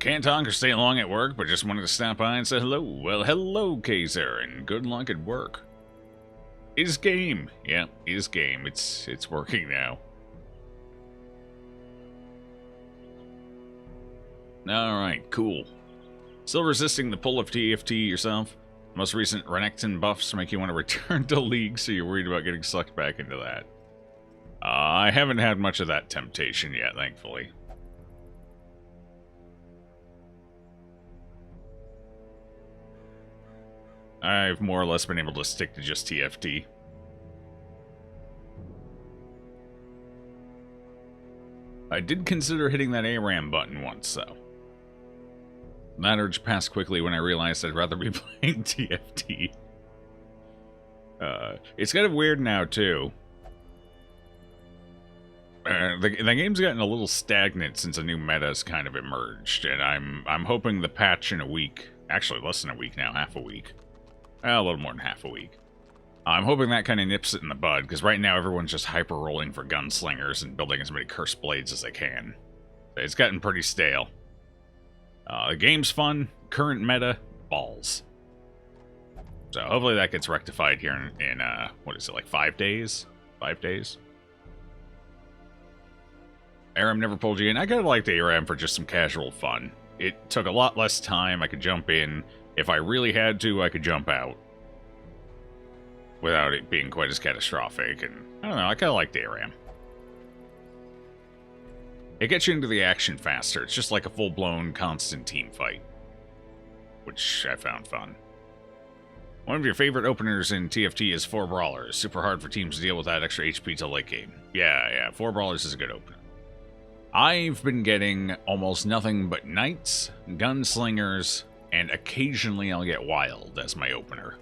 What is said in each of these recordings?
Can't talk or stay long at work, but just wanted to stop by and say hello. Well, hello, Kaiser, and good luck at work. Is game. Yeah, is game. It's working now. Alright, cool. Still resisting the pull of TFT yourself? Most recent Renekton buffs make you want to return to League, so you're worried about getting sucked back into that. I haven't had much of that temptation yet, thankfully. I've more or less been able to stick to just TFT. I did consider hitting that ARAM button once, though. That urge passed quickly when I realized I'd rather be playing TFT. It's kind of weird now, too. The game's gotten a little stagnant since a new meta's kind of emerged, and I'm hoping the patch in a week, actually less than a week now, half a week. A little more than half a week. I'm hoping that kind of nips it in the bud, because right now everyone's just hyper-rolling for gunslingers and building as many cursed blades as they can. It's gotten pretty stale. The game's fun, current meta, balls. So hopefully that gets rectified here in what is it, like 5 days? 5 days? ARAM never pulled you in. I kinda liked ARAM for just some casual fun. It took a lot less time, I could jump in. If I really had to, I could jump out. Without it being quite as catastrophic, and I don't know, I kinda liked ARAM. It gets you into the action faster. It's just like a full-blown, constant team fight. Which I found fun. One of your favorite openers in TFT is 4 Brawlers. Super hard for teams to deal with that extra HP till late game. Yeah, 4 Brawlers is a good opener. I've been getting almost nothing but Knights, Gunslingers, and occasionally I'll get Wild as my opener.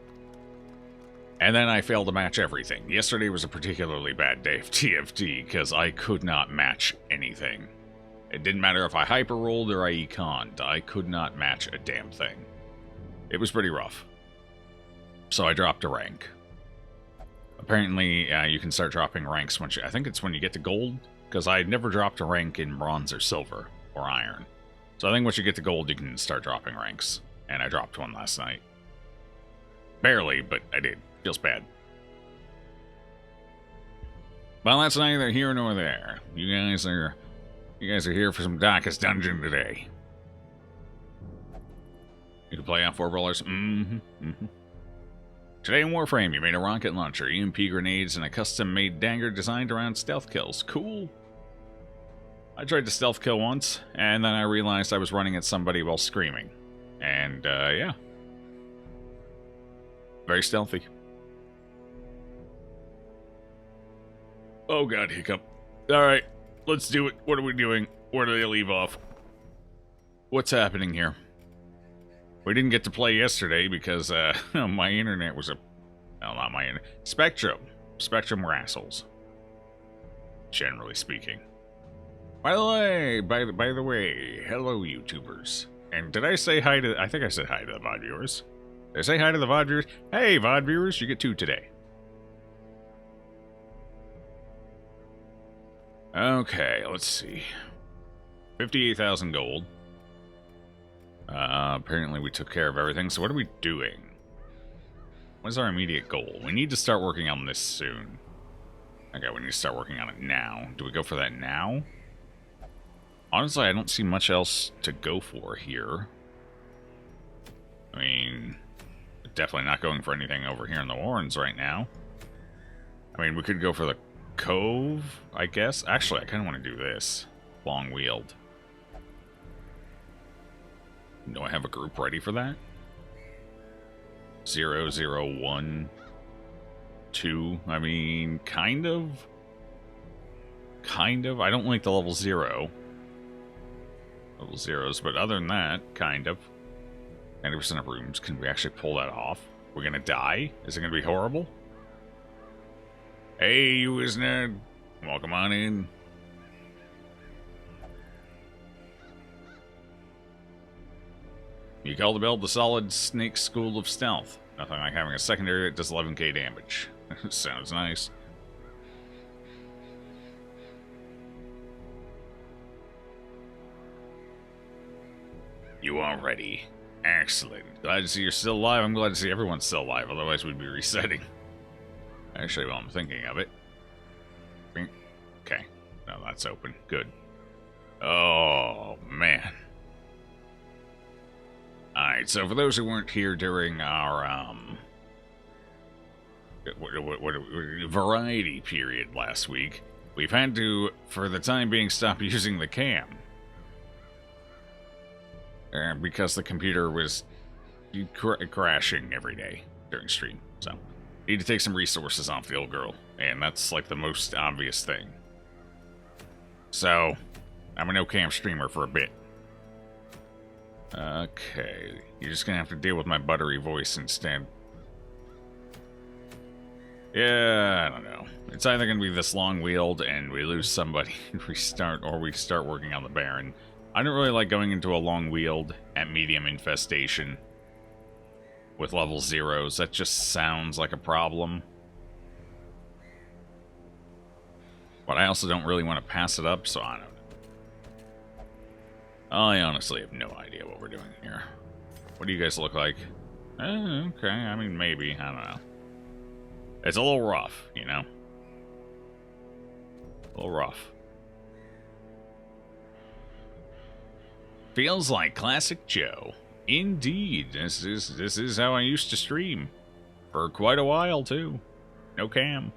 And then I fail to match everything. Yesterday was a particularly bad day of TFT, because I could not match anything. It didn't matter if I hyper-rolled or I econned. I could not match a damn thing. It was pretty rough. So I dropped a rank. Apparently, you can start dropping ranks once I think it's when you get to gold, because I never dropped a rank in bronze or silver, or iron. So I think once you get to gold, you can start dropping ranks. And I dropped one last night. Barely, but I did. Feels bad. Well, that's neither here nor there. You guys are here for some Darkest Dungeon today. You can play on 4 Brawlers. Today in Warframe, you made a rocket launcher, EMP grenades, and a custom-made dagger designed around stealth kills. Cool. I tried to stealth kill once, and then I realized I was running at somebody while screaming. And, yeah. Very stealthy. Oh god, hiccup. Alright, let's do it. What are we doing? Where do they leave off? What's happening here? We didn't get to play yesterday because, my internet was well, not my internet. Spectrum were assholes. Generally speaking. By the way, hello YouTubers. And did I say hi to, I think I said hi to the VOD viewers. Did I say hi to the VOD viewers? Hey, VOD viewers, you get 2 today. Okay, let's see. 58,000 gold. Apparently we took care of everything, so what are we doing? What is our immediate goal? We need to start working on this soon. Okay, we need to start working on it now. Do we go for that now? Honestly, I don't see much else to go for here. I mean, definitely not going for anything over here in the Warrens right now. I mean, we could go for the Cove, I guess. Actually, I kind of want to do this. Long-wheeled. Do I have a group ready for that? 0, 0, 1, 2. I mean, kind of. Kind of. I don't like the level 0. Level 0s, but other than that, kind of. 90% of rooms. Can we actually pull that off? We're gonna die? Is it gonna be horrible? Hey, you Isnerd. Welcome on in. You call the build the solid snake school of stealth. Nothing like having a secondary that does 11k damage. Sounds nice. You are ready. Excellent. Glad to see you're still alive. I'm glad to see everyone's still alive, otherwise we'd be resetting. Actually, while I'm thinking of it. Okay. No, that's open. Good. Oh, man. Alright, so for those who weren't here during our, variety period last week, we've had to, for the time being, stop using the cam. Because the computer was crashing every day during stream. So, need to take some resources off the old girl. And that's like the most obvious thing. So, I'm a no-cam streamer for a bit. Okay, you're just gonna have to deal with my buttery voice instead. Yeah, I don't know. It's either gonna be this long-wheeled and we lose somebody and restart, or we start working on the Baron. I don't really like going into a long-wheeled at medium infestation with level 0s. That just sounds like a problem. But I also don't really want to pass it up, so I don't know. I honestly have no idea what we're doing here. What do you guys look like? Okay, I mean, maybe. I don't know. It's a little rough, you know? A little rough. Feels like classic Joe. Indeed, this is how I used to stream. For quite a while, too. No cam.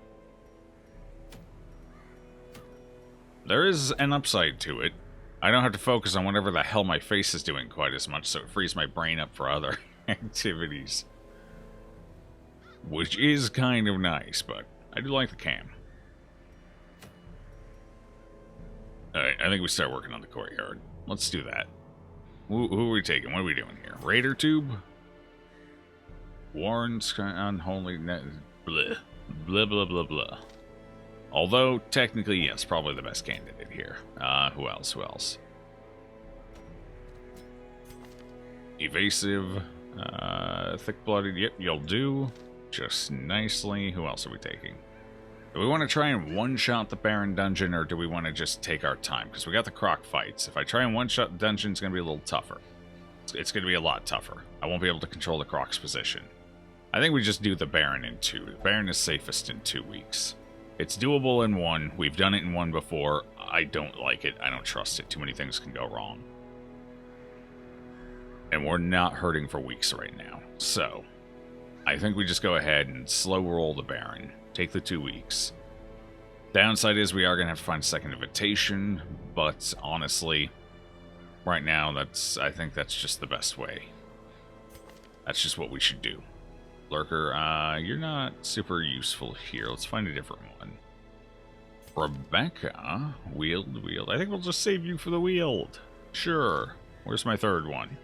There is an upside to it. I don't have to focus on whatever the hell my face is doing quite as much, so it frees my brain up for other activities. Which is kind of nice, but I do like the cam. Alright, I think we start working on the courtyard. Let's do that. Who are we taking? What are we doing here? Raider Tube? Warren's unholy... Blah. Blah, blah, blah, blah. Although, technically, yes, probably the best candidate here. Who else? Who else? Evasive. Thick-blooded. Yep, you'll do. Just nicely. Who else are we taking? Do we want to try and one-shot the Baron dungeon, or do we want to just take our time? Because we got the croc fights. If I try and one-shot the dungeon, it's going to be a little tougher. It's going to be a lot tougher. I won't be able to control the croc's position. I think we just do the Baron in 2. The Baron is safest in 2 weeks. It's doable in 1. We've done it in 1 before. I don't like it. I don't trust it. Too many things can go wrong. And we're not hurting for weeks right now. So, I think we just go ahead and slow roll the Baron. Take the 2 weeks. Downside is we are going to have to find a second invitation, but honestly, right now, I think that's just the best way. That's just what we should do. Lurker, you're not super useful here. Let's find a different one. Rebecca, wheeled. I think we'll just save you for the wheeled. Sure. Where's my third one?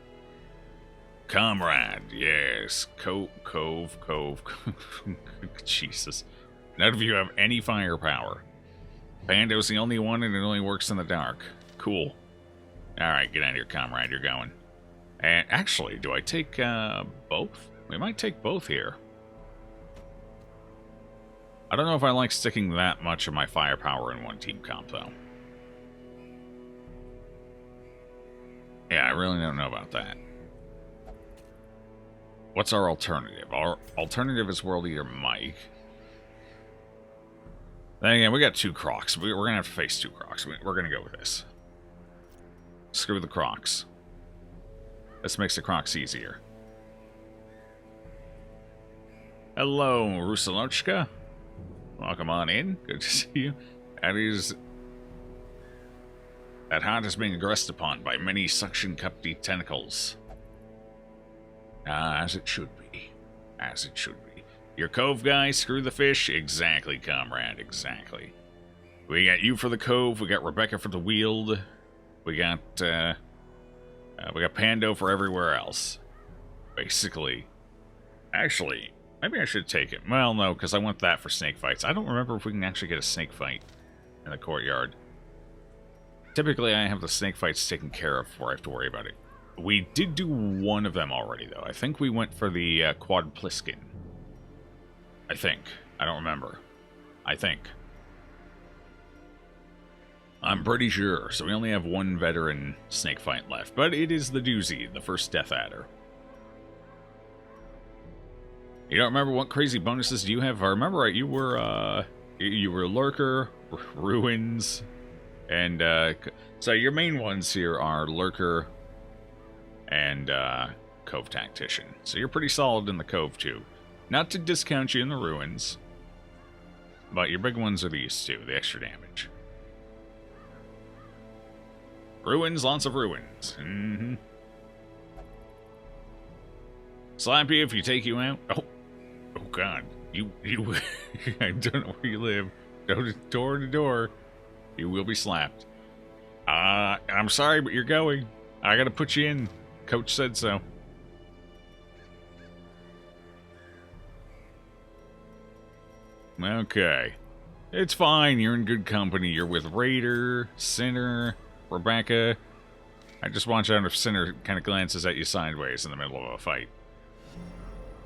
Comrade, yes. Cove. Jesus. None of you have any firepower. Pando's the only one and it only works in the dark. Cool. Alright, get out of here, comrade. You're going. And actually, do I take both? We might take both here. I don't know if I like sticking that much of my firepower in one team comp, though. Yeah, I really don't know about that. What's our alternative? Our alternative is World Eater Mike. Then again, we got 2 Crocs. We're going to have to face 2 Crocs. We're going to go with this. Screw the Crocs. This makes the Crocs easier. Hello, Rusalochka. Welcome on in. Good to see you. That heart is being aggressed upon by many suction-cuppy tentacles. As it should be. As it should be. Your cove guy, screw the fish? Exactly, comrade, exactly. We got you for the cove, we got Rebecca for the wheeled, we got Pando for everywhere else. Basically. Actually, maybe I should take it. Well, no, because I want that for snake fights. I don't remember if we can actually get a snake fight in the courtyard. Typically, I have the snake fights taken care of before I have to worry about it. We did do one of them already, though. I think we went for the Quad Pliskin. I think. I don't remember. I think. I'm pretty sure. So we only have one veteran snake fight left. But it is the doozy, the first Death Adder. You don't remember what crazy bonuses do you have? If I remember right, you were Lurker, Ruins, and so your main ones here are Lurker and Cove Tactician. So you're pretty solid in the Cove too. Not to discount you in the Ruins, but your big ones are these two, the extra damage. Ruins, lots of ruins. Mm-hmm. Slap you if you take you out. Oh God, you. I don't know where you live. Door to door, you will be slapped. I'm sorry, but you're going. I gotta put you in. Coach said so. Okay, it's fine. You're in good company. You're with Raider, Sinner, Rebecca. I just watch out if Sinner kind of glances at you sideways in the middle of a fight.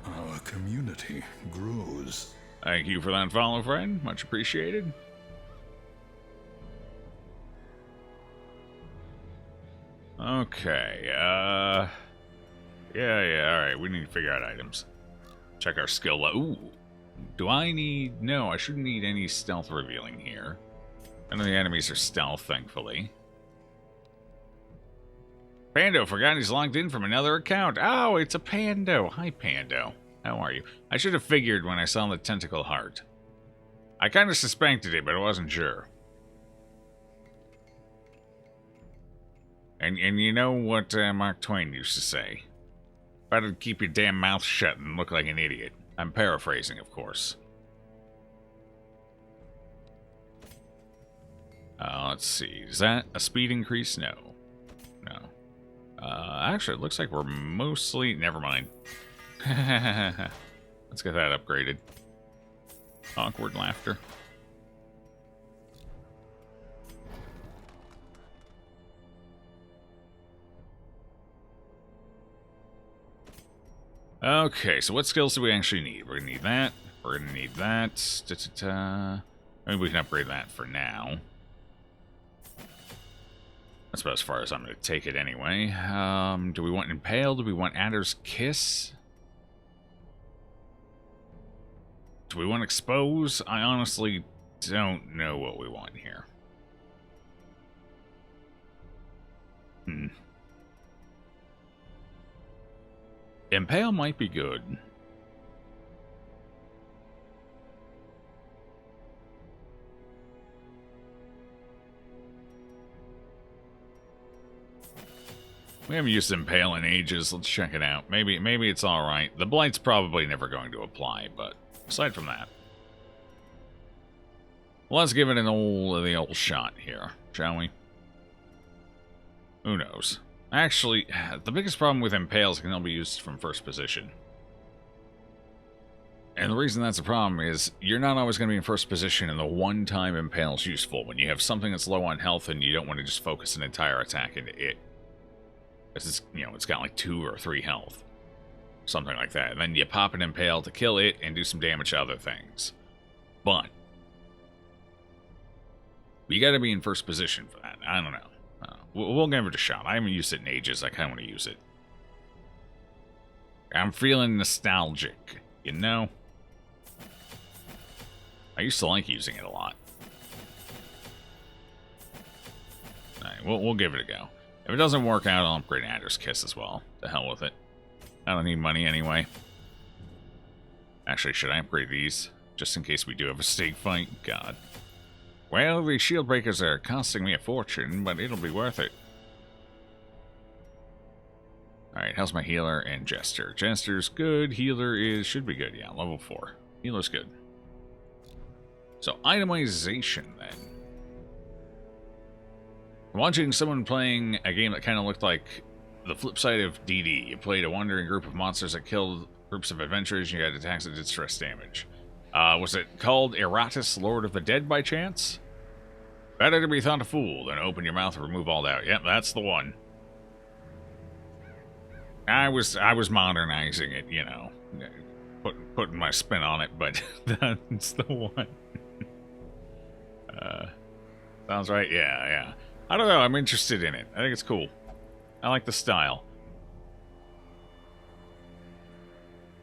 Our community grows. Thank you for that follow, friend. Much appreciated. Okay, yeah, alright, we need to figure out items. Check our skill level. Ooh, do I need... No, I shouldn't need any stealth revealing here. None of the enemies are stealth, thankfully. Pando forgot he's logged in from another account. Oh, it's a Pando. Hi, Pando. How are you? I should have figured when I saw the tentacle heart. I kind of suspected it, but I wasn't sure. And you know what Mark Twain used to say? Better keep your damn mouth shut and look like an idiot. I'm paraphrasing, of course. Let's see. Is that a speed increase? No. No. Actually, it looks like we're mostly... Never mind. Let's get that upgraded. Awkward laughter. Okay, so what skills do we actually need? We're gonna need that. We're gonna need that. Maybe we can upgrade that for now. That's about as far as I'm going to take it anyway. Do we want Impale? Do we want Adder's Kiss? Do we want Expose? I honestly don't know what we want here. Impale might be good. We haven't used Impale in ages. Let's check it out. Maybe it's alright. The Blight's probably never going to apply, but aside from that. Let's give it the old shot here, shall we? Who knows? Actually, the biggest problem with Impale is it can only be used from first position. And the reason that's a problem is you're not always going to be in first position, and the one time Impale's useful when you have something that's low on health and you don't want to just focus an entire attack into it. It's, it's got like 2 or 3 health. Something like that. And then you pop an Impale to kill it and do some damage to other things. But you gotta be in first position for that. I don't know. We'll give it a shot. I haven't used it in ages. I kinda want to use it. I'm feeling nostalgic, you know? I used to like using it a lot. Alright, we'll give it a go. If it doesn't work out, I'll upgrade Adder's Kiss as well. The hell with it. I don't need money anyway. Actually, should I upgrade these? Just in case we do have a stake fight? God. Well, the shield breakers are costing me a fortune, but it'll be worth it. Alright, how's my healer and Jester? Jester's good. Healer should be good, yeah, level 4. Healer's good. So, itemization, then. Watching someone playing a game that kind of looked like the flip side of DD. You played a wandering group of monsters that killed groups of adventurers, and you had attacks that did stress damage. Was it called Eratus, Lord of the Dead, by chance? Better to be thought a fool than open your mouth and remove all doubt. Yep, that's the one. I was modernizing it, you know, putting my spin on it, but that's the one. Sounds right. Yeah, yeah. I don't know. I'm interested in it. I think it's cool. I like the style.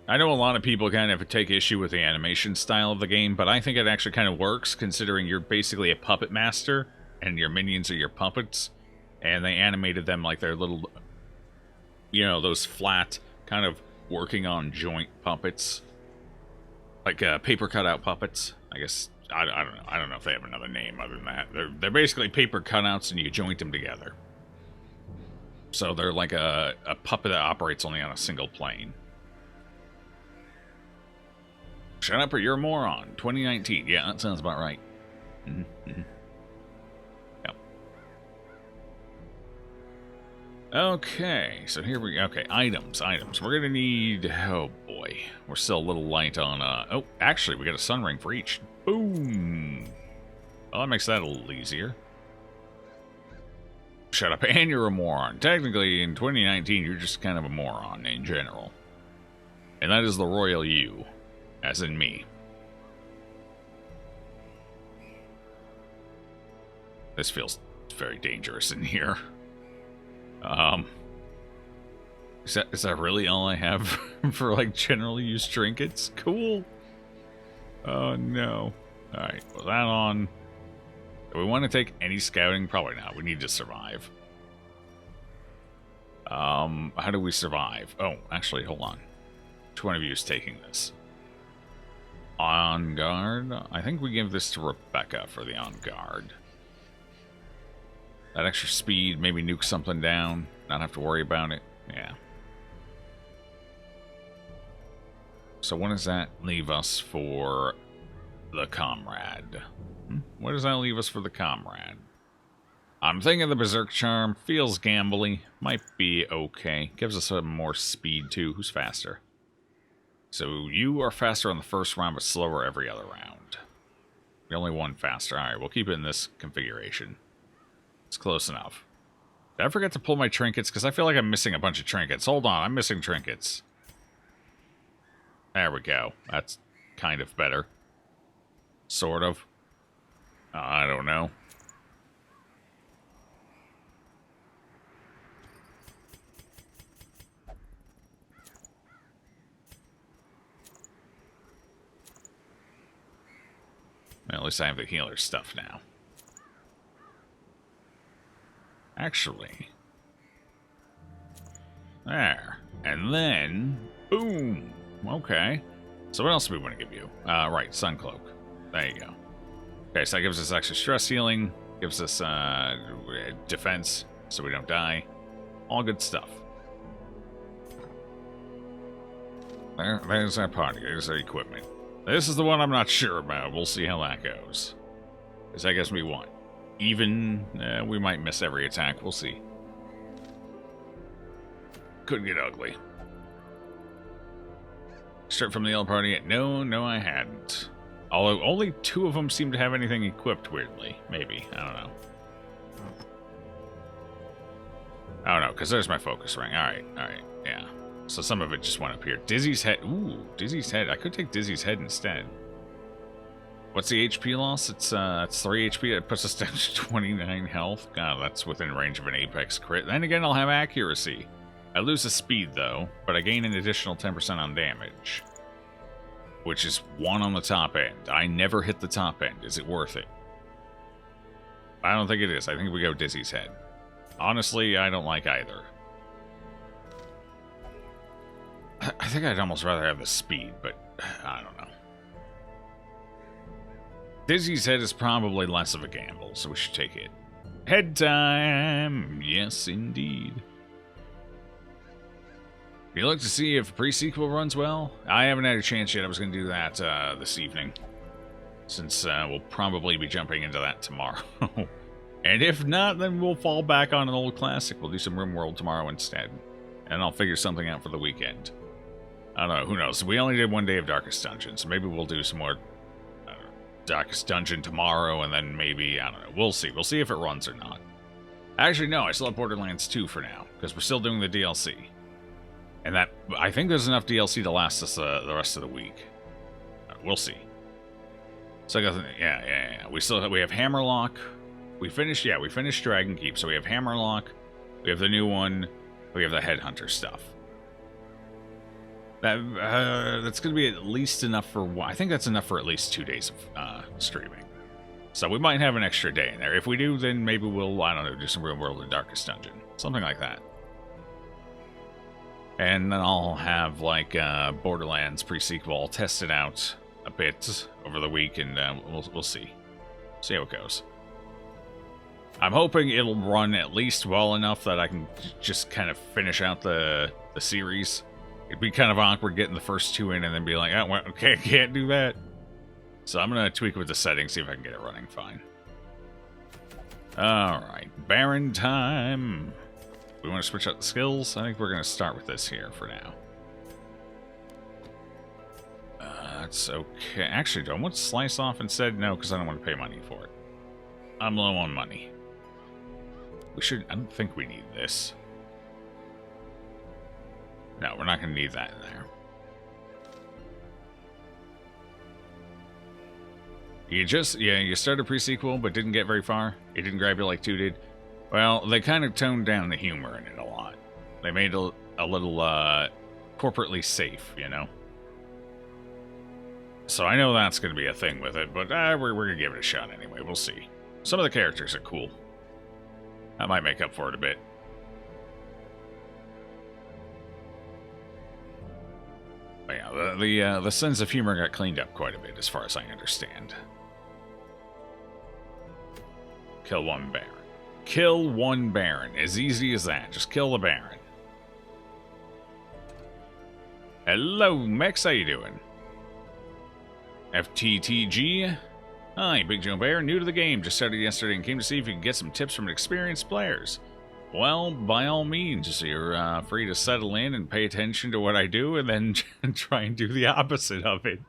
I know a lot of people kind of take issue with the animation style of the game, but I think it actually kind of works, considering you're basically a puppet master, and your minions are your puppets, and they animated them like they're little, you know, those flat, kind of working on joint puppets. Like paper cutout puppets, I guess. I don't know. I don't know if they have another name other than that. They're basically paper cutouts, and you joint them together. So they're like a puppet that operates only on a single plane. Shut up or you're a moron. 2019. Yeah, that sounds about right. Mm-hmm. Yep. Okay, so here we go. Okay, items. We're gonna need... Oh, boy. We're still a little light on... Oh, actually, we got a sun ring for each. Boom! Well, that makes that a little easier. Shut up, and you're a moron. Technically, in 2019, you're just kind of a moron in general. And that is the royal you. As in me. This feels very dangerous in here. Is that really all I have for, like, generally used trinkets? Cool. Oh, no. Alright, put that on. Do we want to take any scouting? Probably not. We need to survive. How do we survive? Oh, actually, hold on. Which one of you is taking this? On guard? I think we give this to Rebecca for the on guard. That extra speed, maybe nuke something down. Not have to worry about it. Yeah. So what does that leave us for the comrade? What does that leave us for the comrade? I'm thinking the Berserk Charm feels gambly. Might be okay. Gives us some more speed too. Who's faster? So you are faster on the first round, but slower every other round. The only one faster. Alright, we'll keep it in this configuration. It's close enough. Did I forget to pull my trinkets? Because I feel like I'm missing a bunch of trinkets. Hold on, I'm missing trinkets. There we go. That's kind of better. Sort of. I don't know. Well, at least I have the healer stuff now. Actually. There. And then... Boom! Okay. So what else do we want to give you? Right, Sun Cloak. There you go. Okay, so that gives us extra stress healing. Gives us defense, so we don't die. All good stuff. There's our party. There's our equipment. This is the one I'm not sure about. We'll see how that goes. Because that gives me one. Even, we might miss every attack. We'll see. Could get ugly. Straight from the yellow party. No, I hadn't. Although only 2 of them seem to have anything equipped weirdly. Maybe. I don't know. Oh no, because there's my focus ring. Alright, yeah. So some of it just went up here. Dizzy's head. Ooh, Dizzy's head. I could take Dizzy's head instead. What's the HP loss? It's 3 HP. That puts us down to 29 health. God, that's within range of an Apex crit. Then again, I'll have accuracy. I lose the speed, though, but I gain an additional 10% on damage. Which is 1 on the top end. I never hit the top end. Is it worth it? I don't think it is. I think we go Dizzy's head. Honestly, I don't like either. I think I'd almost rather have the speed, but I don't know. Dizzy's head is probably less of a gamble, so we should take it. Head time! Yes, indeed. You look to see if pre-sequel runs well? I haven't had a chance yet. I was going to do that this evening. Since we'll probably be jumping into that tomorrow. And if not, then we'll fall back on an old classic. We'll do some RimWorld tomorrow instead. And I'll figure something out for the weekend. I don't know, who knows? We only did 1 day of Darkest Dungeon, so maybe we'll do some more Darkest Dungeon tomorrow, and then maybe, I don't know. We'll see. We'll see if it runs or not. Actually, no, I still have Borderlands 2 for now, because we're still doing the DLC. And that, I think there's enough DLC to last us the rest of the week. We'll see. So I got, yeah. We have Hammerlock. we finished Dragon Keep, so we have Hammerlock, we have the new one, we have the Headhunter stuff. That's going to be at least enough for... I think that's enough for at least 2 days of streaming. So we might have an extra day in there. If we do, then maybe we'll, I don't know, do some Real World of Darkest Dungeon. Something like that. And then I'll have, like, Borderlands pre-sequel. I'll test it out a bit over the week, and we'll see. See how it goes. I'm hoping it'll run at least well enough that I can just kind of finish out the series. It'd be kind of awkward getting the first 2 in and then be like, oh, well, okay, can't do that. So I'm going to tweak with the settings, see if I can get it running fine. Alright, Baron time. We want to switch out the skills? I think we're going to start with this here for now. That's okay. Actually, do I want to slice off instead? No, because I don't want to pay money for it. I'm low on money. We should... I don't think we need this. No, we're not going to need that in there. You started pre-sequel, but didn't get very far. It didn't grab you like 2 did. Well, they kind of toned down the humor in it a lot. They made it a little, corporately safe, you know? So I know that's going to be a thing with it, but we're going to give it a shot anyway. We'll see. Some of the characters are cool. That might make up for it a bit. But yeah, the sense of humor got cleaned up quite a bit, as far as I understand. Kill 1 Baron. Kill 1 Baron. As easy as that. Just kill the Baron. Hello, Mex. How you doing? FTTG. Hi, Big Joe Bear. New to the game. Just started yesterday and came to see if you could get some tips from experienced players. Well, by all means, you're free to settle in and pay attention to what I do and then try and do the opposite of it.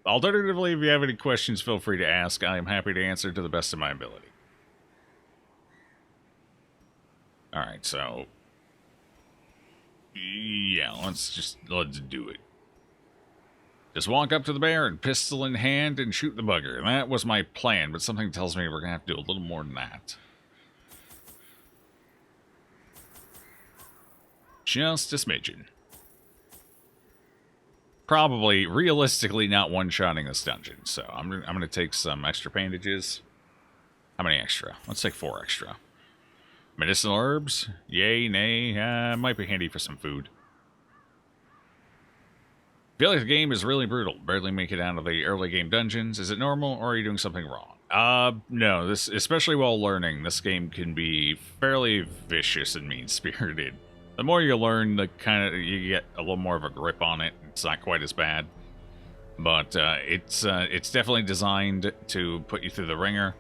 Alternatively, if you have any questions, feel free to ask. I am happy to answer to the best of my ability. Alright, so... yeah, let's do it. Just walk up to the bear and pistol in hand and shoot the bugger. That was my plan, but something tells me we're going to have to do a little more than that. Just a smidgen. Probably, realistically, not one-shotting this dungeon, so I'm going to take some extra bandages. How many extra? Let's take 4 extra. Medicinal herbs? Yay, nay, might be handy for some food. I feel like the game is really brutal. Barely make it out of the early game dungeons. Is it normal, or are you doing something wrong? No, this, especially while learning, this game can be fairly vicious and mean-spirited. The more you learn, the you get a little more of a grip on it. It's not quite as bad, but it's definitely designed to put you through the ringer.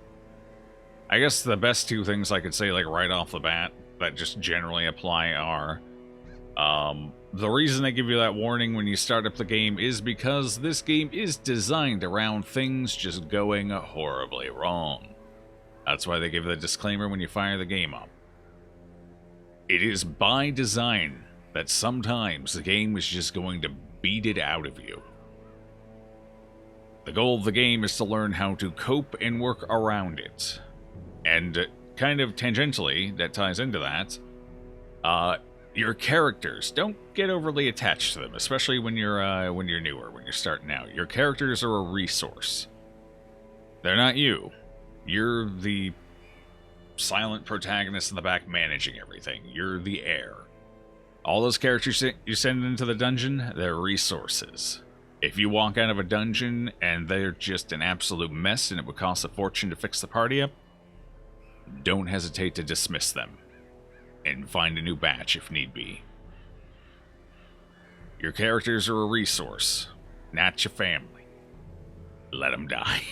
I guess the best 2 things I could say, like right off the bat, that just generally apply are the reason they give you that warning when you start up the game is because this game is designed around things just going horribly wrong. That's why they give the disclaimer when you fire the game up. It is by design that sometimes the game is just going to beat it out of you. The goal of the game is to learn how to cope and work around it. And kind of tangentially, that ties into that, your characters, don't get overly attached to them, especially when you're newer, when you're starting out. Your characters are a resource. They're not you. You're the silent protagonist in the back managing everything. You're the heir. All those characters you send into the dungeon, they're resources. If you walk out of a dungeon and they're just an absolute mess and it would cost a fortune to fix the party up, don't hesitate to dismiss them and find a new batch if need be. Your characters are a resource, not your family. Let them die.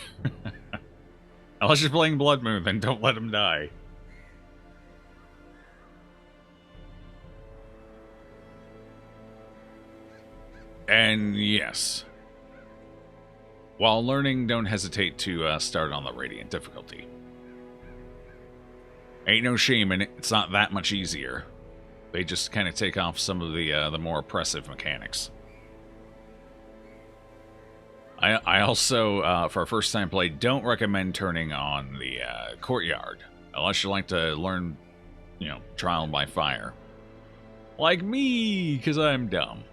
Unless you're playing Bloodmoon, then don't let them die. And yes, while learning, don't hesitate to start on the Radiant difficulty. Ain't no shame in it. It's not that much easier. They just kind of take off some of the more oppressive mechanics. I also, for a first-time play, don't recommend turning on the courtyard. Unless you like to learn, you know, trial by fire. Like me, because I'm dumb.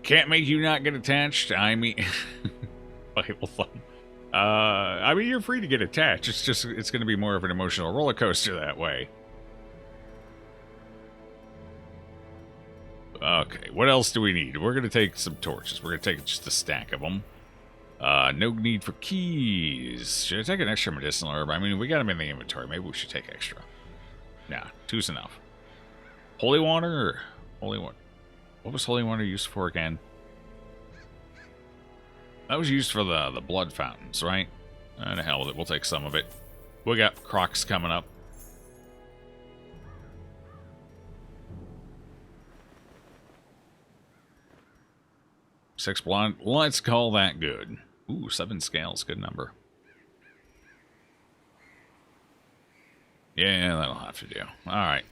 Can't make you not get attached. I mean, Bible thumb. I mean, you're free to get attached. It's just, it's going to be more of an emotional roller coaster that way. Okay, what else do we need? We're going to take some torches. We're going to take just a stack of them. No need for keys. Should I take an extra medicinal herb? I mean, we got them in the inventory. Maybe we should take extra. Nah, two's enough. Holy water? Holy water. What was holy water used for again? That was used for the blood fountains, right? The hell with it. We'll take some of it. We got crocs coming up. Six blood. Let's call that good. Ooh, 7 scales. Good number. Yeah, that'll have to do. Alright.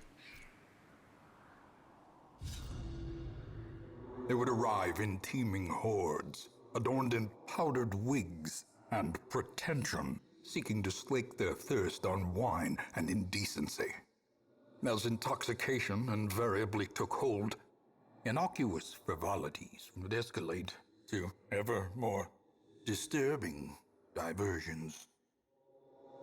They would arrive in teeming hordes, adorned in powdered wigs and pretension, seeking to slake their thirst on wine and indecency. As intoxication invariably took hold, innocuous frivolities would escalate to ever more disturbing diversions.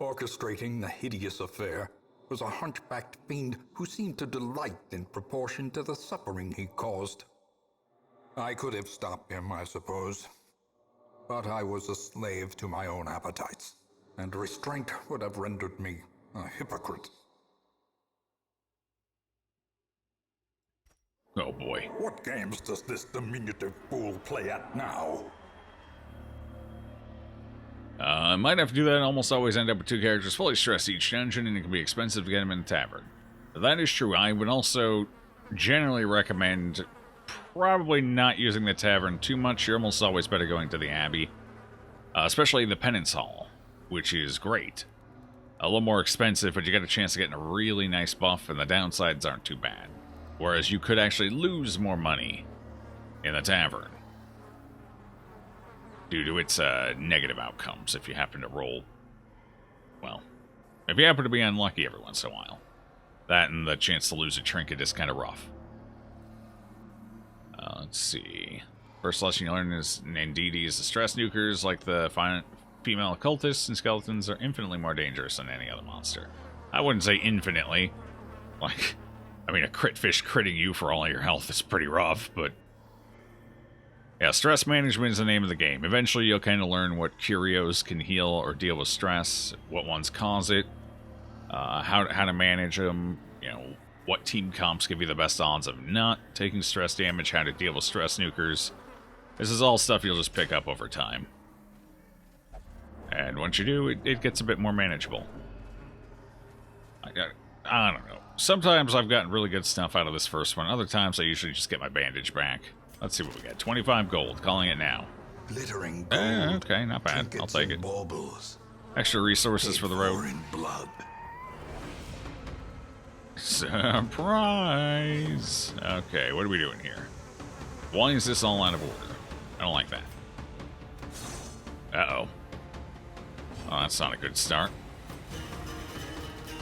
Orchestrating the hideous affair was a hunchbacked fiend who seemed to delight in proportion to the suffering he caused. I could have stopped him, I suppose, but I was a slave to my own appetites, and restraint would have rendered me a hypocrite. Oh boy. What games does this diminutive fool play at now? I might have to do that and almost always end up with 2 characters fully stressed each dungeon, and it can be expensive to get them in the tavern. That is true. I would also generally recommend probably not using the tavern too much. You're almost always better going to the Abbey. Especially the Penance Hall, which is great. A little more expensive, but you get a chance of getting a really nice buff, and the downsides aren't too bad. Whereas you could actually lose more money in the tavern due to its negative outcomes if you happen to roll, well, if you happen to be unlucky every once in a while. That and the chance to lose a trinket is kind of rough. Let's see. First lesson you learn is Nanditi is the stress nukers, like the female occultists and skeletons, are infinitely more dangerous than any other monster. I wouldn't say infinitely. Like, I mean, a crit fish critting you for all of your health is pretty rough, but yeah, stress management is the name of the game. Eventually, you'll kind of learn what curios can heal or deal with stress, what ones cause it, how to manage them, you know, what team comps give you the best odds of not taking stress damage, how to deal with stress nukers. This is all stuff you'll just pick up over time. And once you do, it gets a bit more manageable. I don't know. Sometimes I've gotten really good stuff out of this first one. Other times I usually just get my bandage back. Let's see what we got. 25 gold. Calling it now. Glittering gold. Okay, not bad. I'll take it. Baubles, Extra resources for the road. in blood. Surprise! Okay, what are we doing here? Why is this all out of order? I don't like that. Uh-oh. Oh, that's not a good start.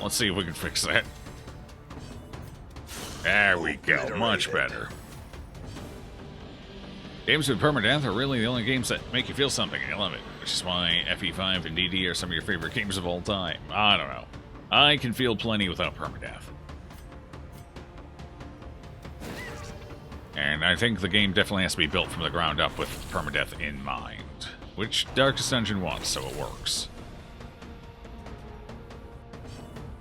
Let's see if we can fix that. There we go. Much better. Games with permadeath are really the only games that make you feel something. I love it. Which is why FE5 and DD are some of your favorite games of all time. I don't know. I can feel plenty without permadeath. And I think the game definitely has to be built from the ground up with permadeath in mind. Which Darkest Dungeon was, so it works.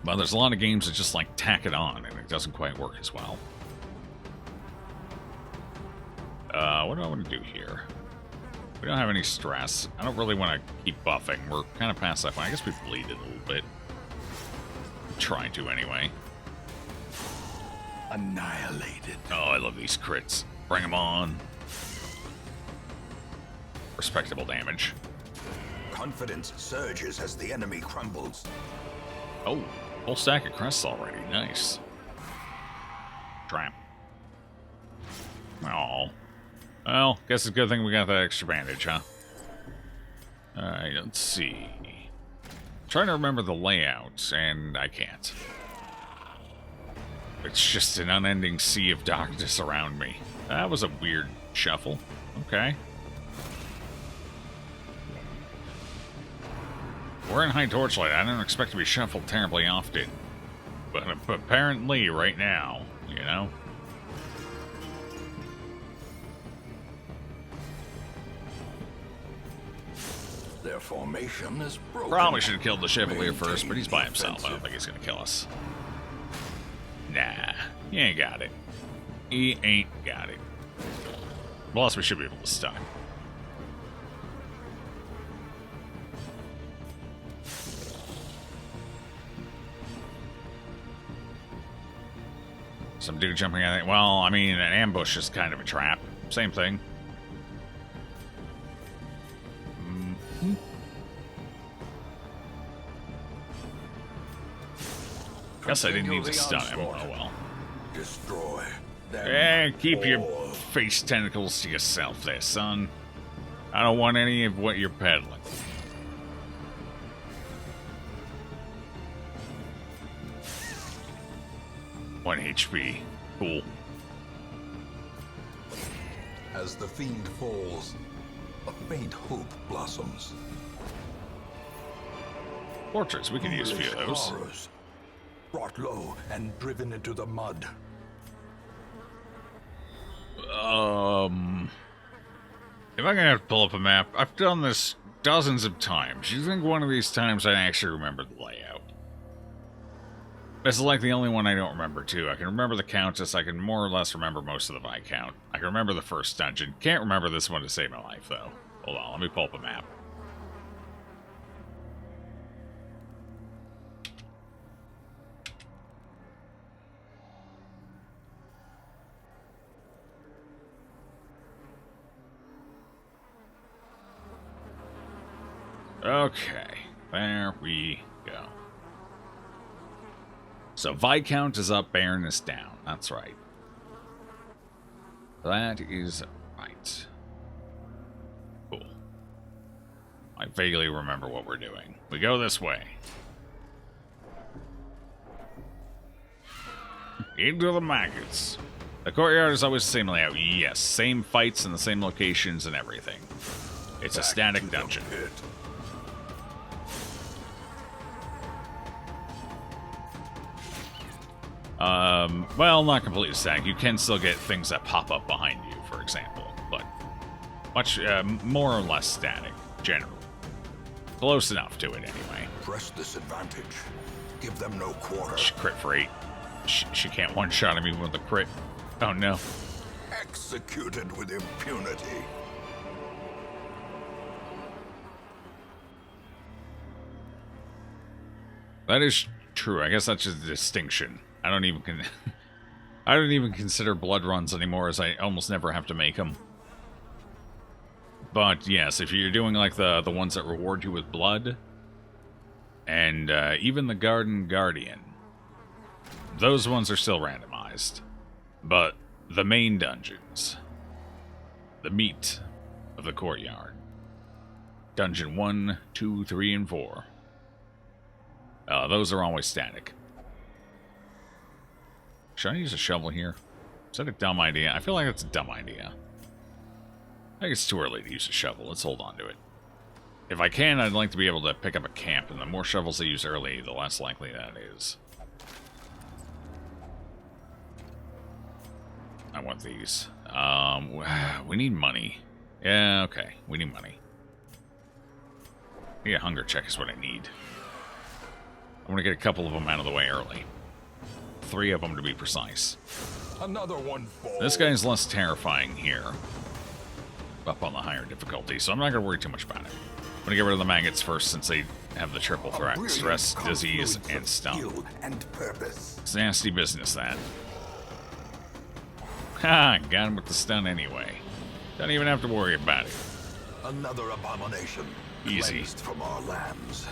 But there's a lot of games that just like tack it on, and it doesn't quite work as well. What do I want to do here? We don't have any stress. I don't really want to keep buffing. We're kind of past that point. I guess we bleeded a little bit. Trying to, anyway. Annihilated. Oh, I love these crits. Bring them on. Respectable damage. Confidence surges as the enemy crumbles. Oh, whole stack of crests already. Nice. Tramp. Oh. Well, guess it's a good thing we got that extra bandage, huh? Alright, let's see. Trying to remember the layout, and I can't. It's just an unending sea of darkness around me. That was a weird shuffle. Okay. We're in high torchlight. I don't expect to be shuffled terribly often. But apparently right now, you know? Their formation is broken. Probably should have killed the Chevalier first, but he's by himself. I don't think he's gonna kill us. Nah, he ain't got it. He ain't got it. Plus, we should be able to stun. Some dude jumping at it. Well, I mean, an ambush is kind of a trap. Same thing. Guess I didn't need to stun him. Oh well. Destroy them. Eh, keep your all. face tentacles to yourself there, son. I don't want any of what you're peddling. One HP. Cool. As the fiend falls, a faint hope blossoms. Portraits, we can use a few of those. Horrors, brought low and driven into the mud. If I'm gonna have to pull up a map, I've done this dozens of times. You think one of these times I actually remember the layout? This is like the only one I don't remember, too. I can remember the Countess. I can more or less remember most of the Viscount. I can remember the first dungeon. Can't remember this one to save my life, though. Hold on, let me pull up a map. Okay, there we go. So Viscount is up, Baron is down. That's right. That is right. Cool. I vaguely remember what we're doing. We go this way. Into the maggots. The courtyard is always the same layout. Yes, same fights in the same locations and everything. It's a static dungeon. Well, not completely static. You can still get things that pop up behind you, for example, but much more or less static, generally. Close enough to it, anyway. Press this advantage. Give them no quarter. She crit for 8. She can't one-shot me with a crit. Oh, no. Executed with impunity. That is true. I guess that's just a distinction. I don't even I don't even consider blood runs anymore, as I almost never have to make them. But yes, if you're doing like the ones that reward you with blood, and even the Garden Guardian, those ones are still randomized. But the main dungeons, the meat of the courtyard, Dungeon 1, 2, 3, and 4, those are always static. Should I use a shovel here? Is that a dumb idea? I feel like that's a dumb idea. I think it's too early to use a shovel. Let's hold on to it. If I can, I'd like to be able to pick up a camp, and the more shovels I use early, the less likely that is. I want these. We need money. Yeah, okay. We need money. Yeah, hunger check is what I need. I want to get a couple of them out of the way early. 3 of them to be precise. Another one falls. This guy's less terrifying here. Up on the higher difficulty, so I'm not going to worry too much about it. I'm going to get rid of the maggots first, since they have the triple threat. Stress, disease, and stun. It's nasty business, that. Ha! Got him with the stun anyway. Don't even have to worry about it. Another abomination. Easy. Cleansed from our lands.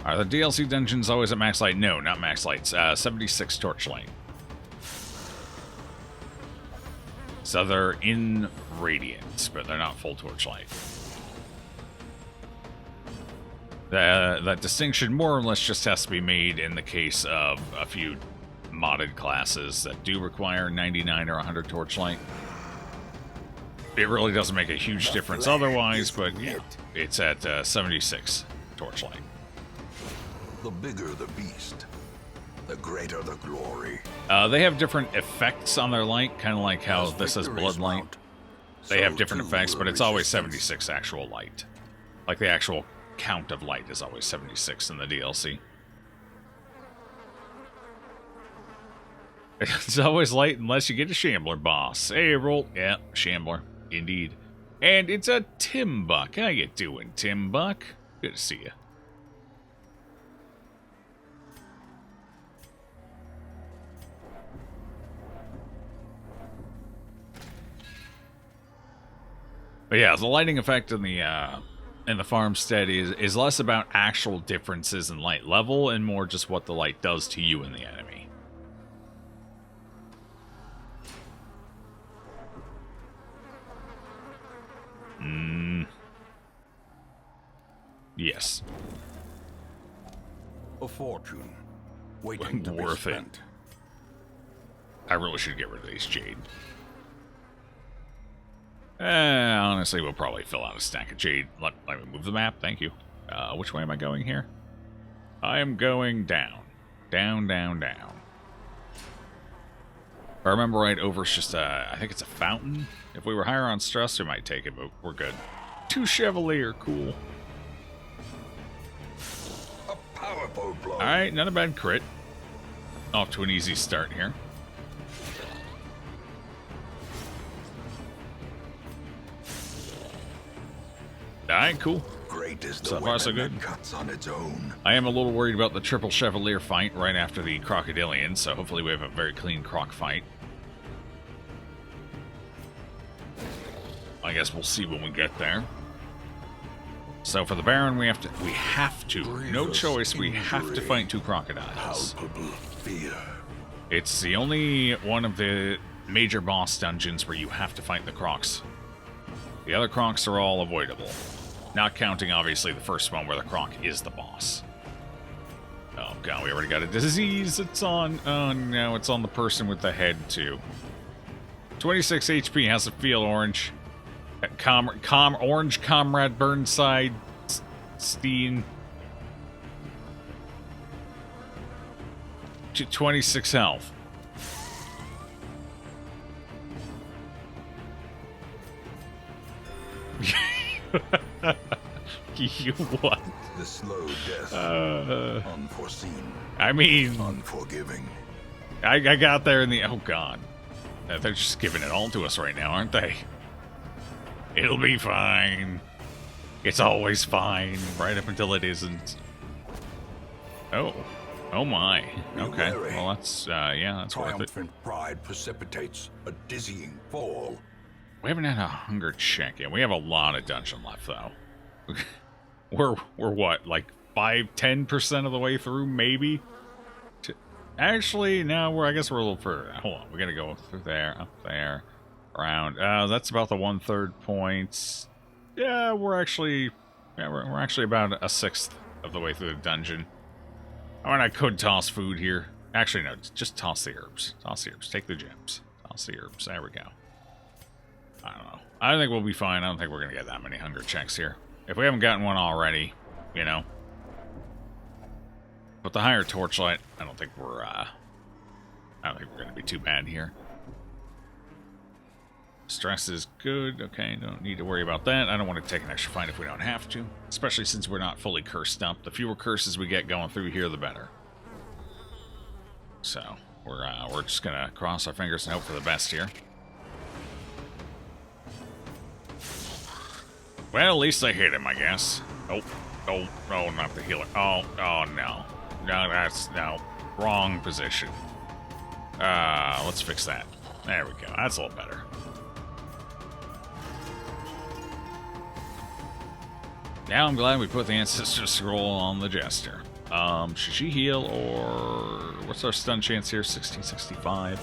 Are the DLC dungeons always at max light? No, not max lights. 76 torchlight. So they're in radiance, but they're not full torchlight. That distinction more or less just has to be made in the case of a few modded classes that do require 99 or 100 torchlight. It really doesn't make a huge difference otherwise, but yeah, it's at 76 torchlight. The bigger the beast, the greater the glory. They have different effects on their light, kind of like how this has blood light. They have different effects, but it's always 76 actual light. Like the actual count of light is always 76 in the DLC. It's always light unless you get a Shambler boss. Hey, roll. Yeah, Shambler. Indeed. And it's a Tim Buck. How you doing, Tim Buck? Good to see you. But yeah, the lighting effect in the farmstead is less about actual differences in light level and more just what the light does to you and the enemy. Yes. A fortune waiting to be Worth it. spent. I really should get rid of these jade. Honestly, we'll probably fill out a stack of jade. Let me move the map, thank you. Which way am I going here? I am going down. Down, down, down. If I remember right, over's just I think it's a fountain. If we were higher on stress, we might take it, but we're good. 2 Chevalier, cool. A powerful blow. Alright, not a bad crit. Off to an easy start here. Alright, cool. Great is the So far, so weapon good. that cuts on its own. I am a little worried about the triple Chevalier fight right after the Crocodilian, so hopefully we have a very clean croc fight. I guess we'll see when we get there. So for the Baron, we have to, no choice, we have to fight 2 crocodiles. Palpable fear. It's the only one of the major boss dungeons where you have to fight the crocs. The other crocs are all avoidable. Not counting, obviously, the first one where the croc is the boss. Oh god, we already got a disease. It's on... Oh no, it's on the person with the head, too. 26 HP, how's it feel, Orange? Orange Comrade Burnside Steen. 26 health. You what? The slow death. Unforeseen. I mean, Unforgiving. I got there in the... Oh, God. They're just giving it all to us right now, aren't they? It'll be fine. It's always fine, right up until it isn't. Oh. Oh, my. Okay. Well, that's, yeah, that's worth it. Triumphant pride precipitates a dizzying fall. We haven't had a hunger check yet. We have a lot of dungeon left, though. We're what, like 5-10% of the way through, maybe? Actually, no, I guess we're a little further. Hold on, we gotta go through there, up there, around. That's about the 1/3 points. Yeah, we're actually about a 1/6 of the way through the dungeon. I mean, I could toss food here. Actually, no, just toss the herbs. Toss the herbs. Take the gems. Toss the herbs. There we go. I don't know. I think we'll be fine. I don't think we're gonna get that many hunger checks here. If we haven't gotten one already, you know. But the higher torchlight, I don't think we're gonna be too bad here. Stress is good. Okay, don't need to worry about that. I don't want to take an extra fight if we don't have to, especially since we're not fully cursed up. The fewer curses we get going through here, the better. So we're just gonna cross our fingers and hope for the best here. Well, at least I hit him, I guess. Oh, not the healer. Oh, no. No, wrong position. Let's fix that. There we go. That's a little better. Now I'm glad we put the Ancestor Scroll on the Jester. Should she heal, or... What's our stun chance here? 1665.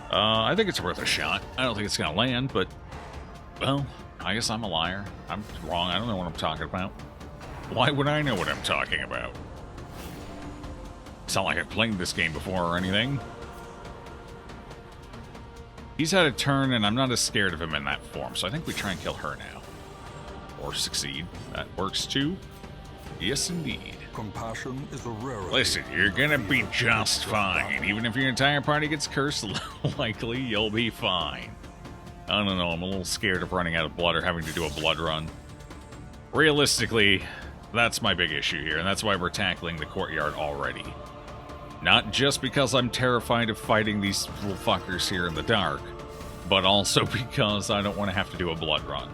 I think it's worth a shot. I don't think it's going to land, but, well, I guess I'm a liar. I'm wrong. I don't know what I'm talking about. Why would I know what I'm talking about? It's not like I've played this game before or anything. He's had a turn, and I'm not as scared of him in that form, so I think we try and kill her now. Or succeed. That works too. Yes, indeed. Compassion is a rarity. Listen, you're gonna be just fine. Even if your entire party gets cursed, likely you'll be fine. I don't know, I'm a little scared of running out of blood or having to do a blood run. Realistically, that's my big issue here, and that's why we're tackling the courtyard already. Not just because I'm terrified of fighting these little fuckers here in the dark, but also because I don't want to have to do a blood run.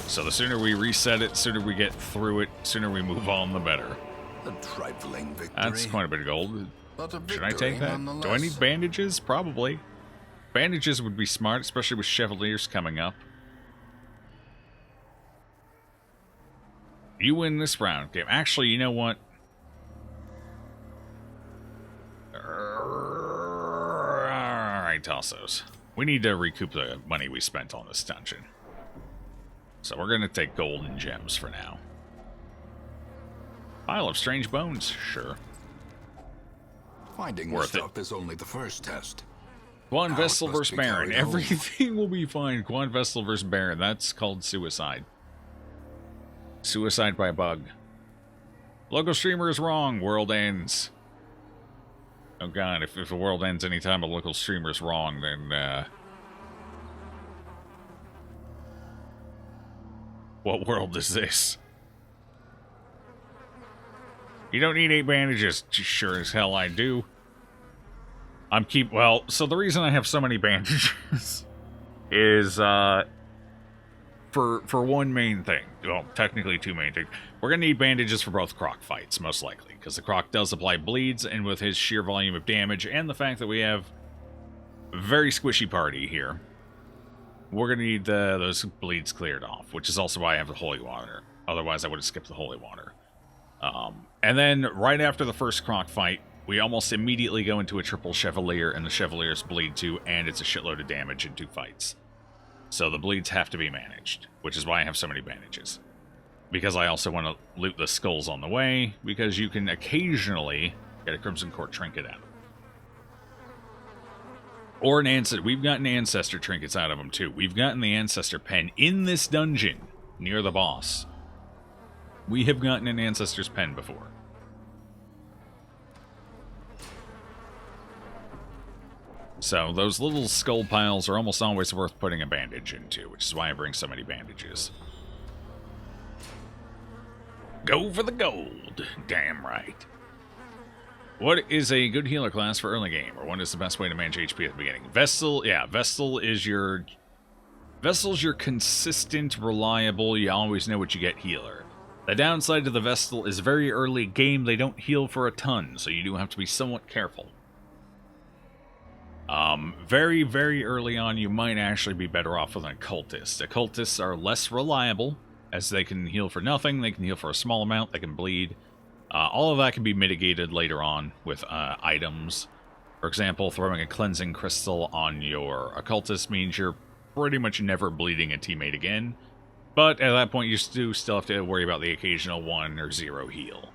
So the sooner we reset it, sooner we get through it, sooner we move on, the better. A trifling victory. That's quite a bit of gold. But a Should I take that? Do I need bandages? Probably. Bandages would be smart, especially with Chevaliers coming up. You win this round game. Actually, you know what? Alright, toss those. We need to recoup the money we spent on this dungeon. So we're going to take gold and gems for now. Pile of strange bones, sure. Finding Worth stuff is only the first test. Quan Now Vestal it must versus be Baron. carried home. Everything will be fine. Quan Vestal versus Baron. That's called suicide. Suicide by bug. Local streamer is wrong. World ends. Oh god, if the world ends anytime a local streamer is wrong, then, what world is this? You don't need 8 bandages. Sure as hell I do. Well, so the reason I have so many bandages is, for one main thing. Well, technically 2 main things. We're gonna need bandages for both Croc fights, most likely, because the Croc does apply bleeds, and with his sheer volume of damage, and the fact that we have a very squishy party here, we're gonna need those bleeds cleared off, which is also why I have the holy water. Otherwise, I would have skipped the holy water. And then, right after the first Croc fight, we almost immediately go into a triple Chevalier, and the Chevaliers bleed too, and it's a shitload of damage in 2 fights. So the bleeds have to be managed, which is why I have so many bandages. Because I also want to loot the skulls on the way, because you can occasionally get a Crimson Court trinket out of them. Or an Ancestor. We've gotten Ancestor trinkets out of them too. We've gotten the Ancestor pen in this dungeon, near the boss. We have gotten an Ancestor's pen before. So those little skull piles are almost always worth putting a bandage into, which is why I bring so many bandages. Go for the gold. Damn right. What is a good healer class for early game, or what is the best way to manage HP at the beginning? Vestal, yeah, Vestal's your consistent, reliable, you always know what you get healer. The downside to the Vestal is very early game, they don't heal for a ton, so you do have to be somewhat careful. Very, very early on, you might actually be better off with an Occultist. Occultists are less reliable, as they can heal for nothing, they can heal for a small amount, they can bleed. All of that can be mitigated later on with items. For example, throwing a cleansing crystal on your Occultist means you're pretty much never bleeding a teammate again. But at that point, you do still have to worry about the occasional 1 or 0 heal.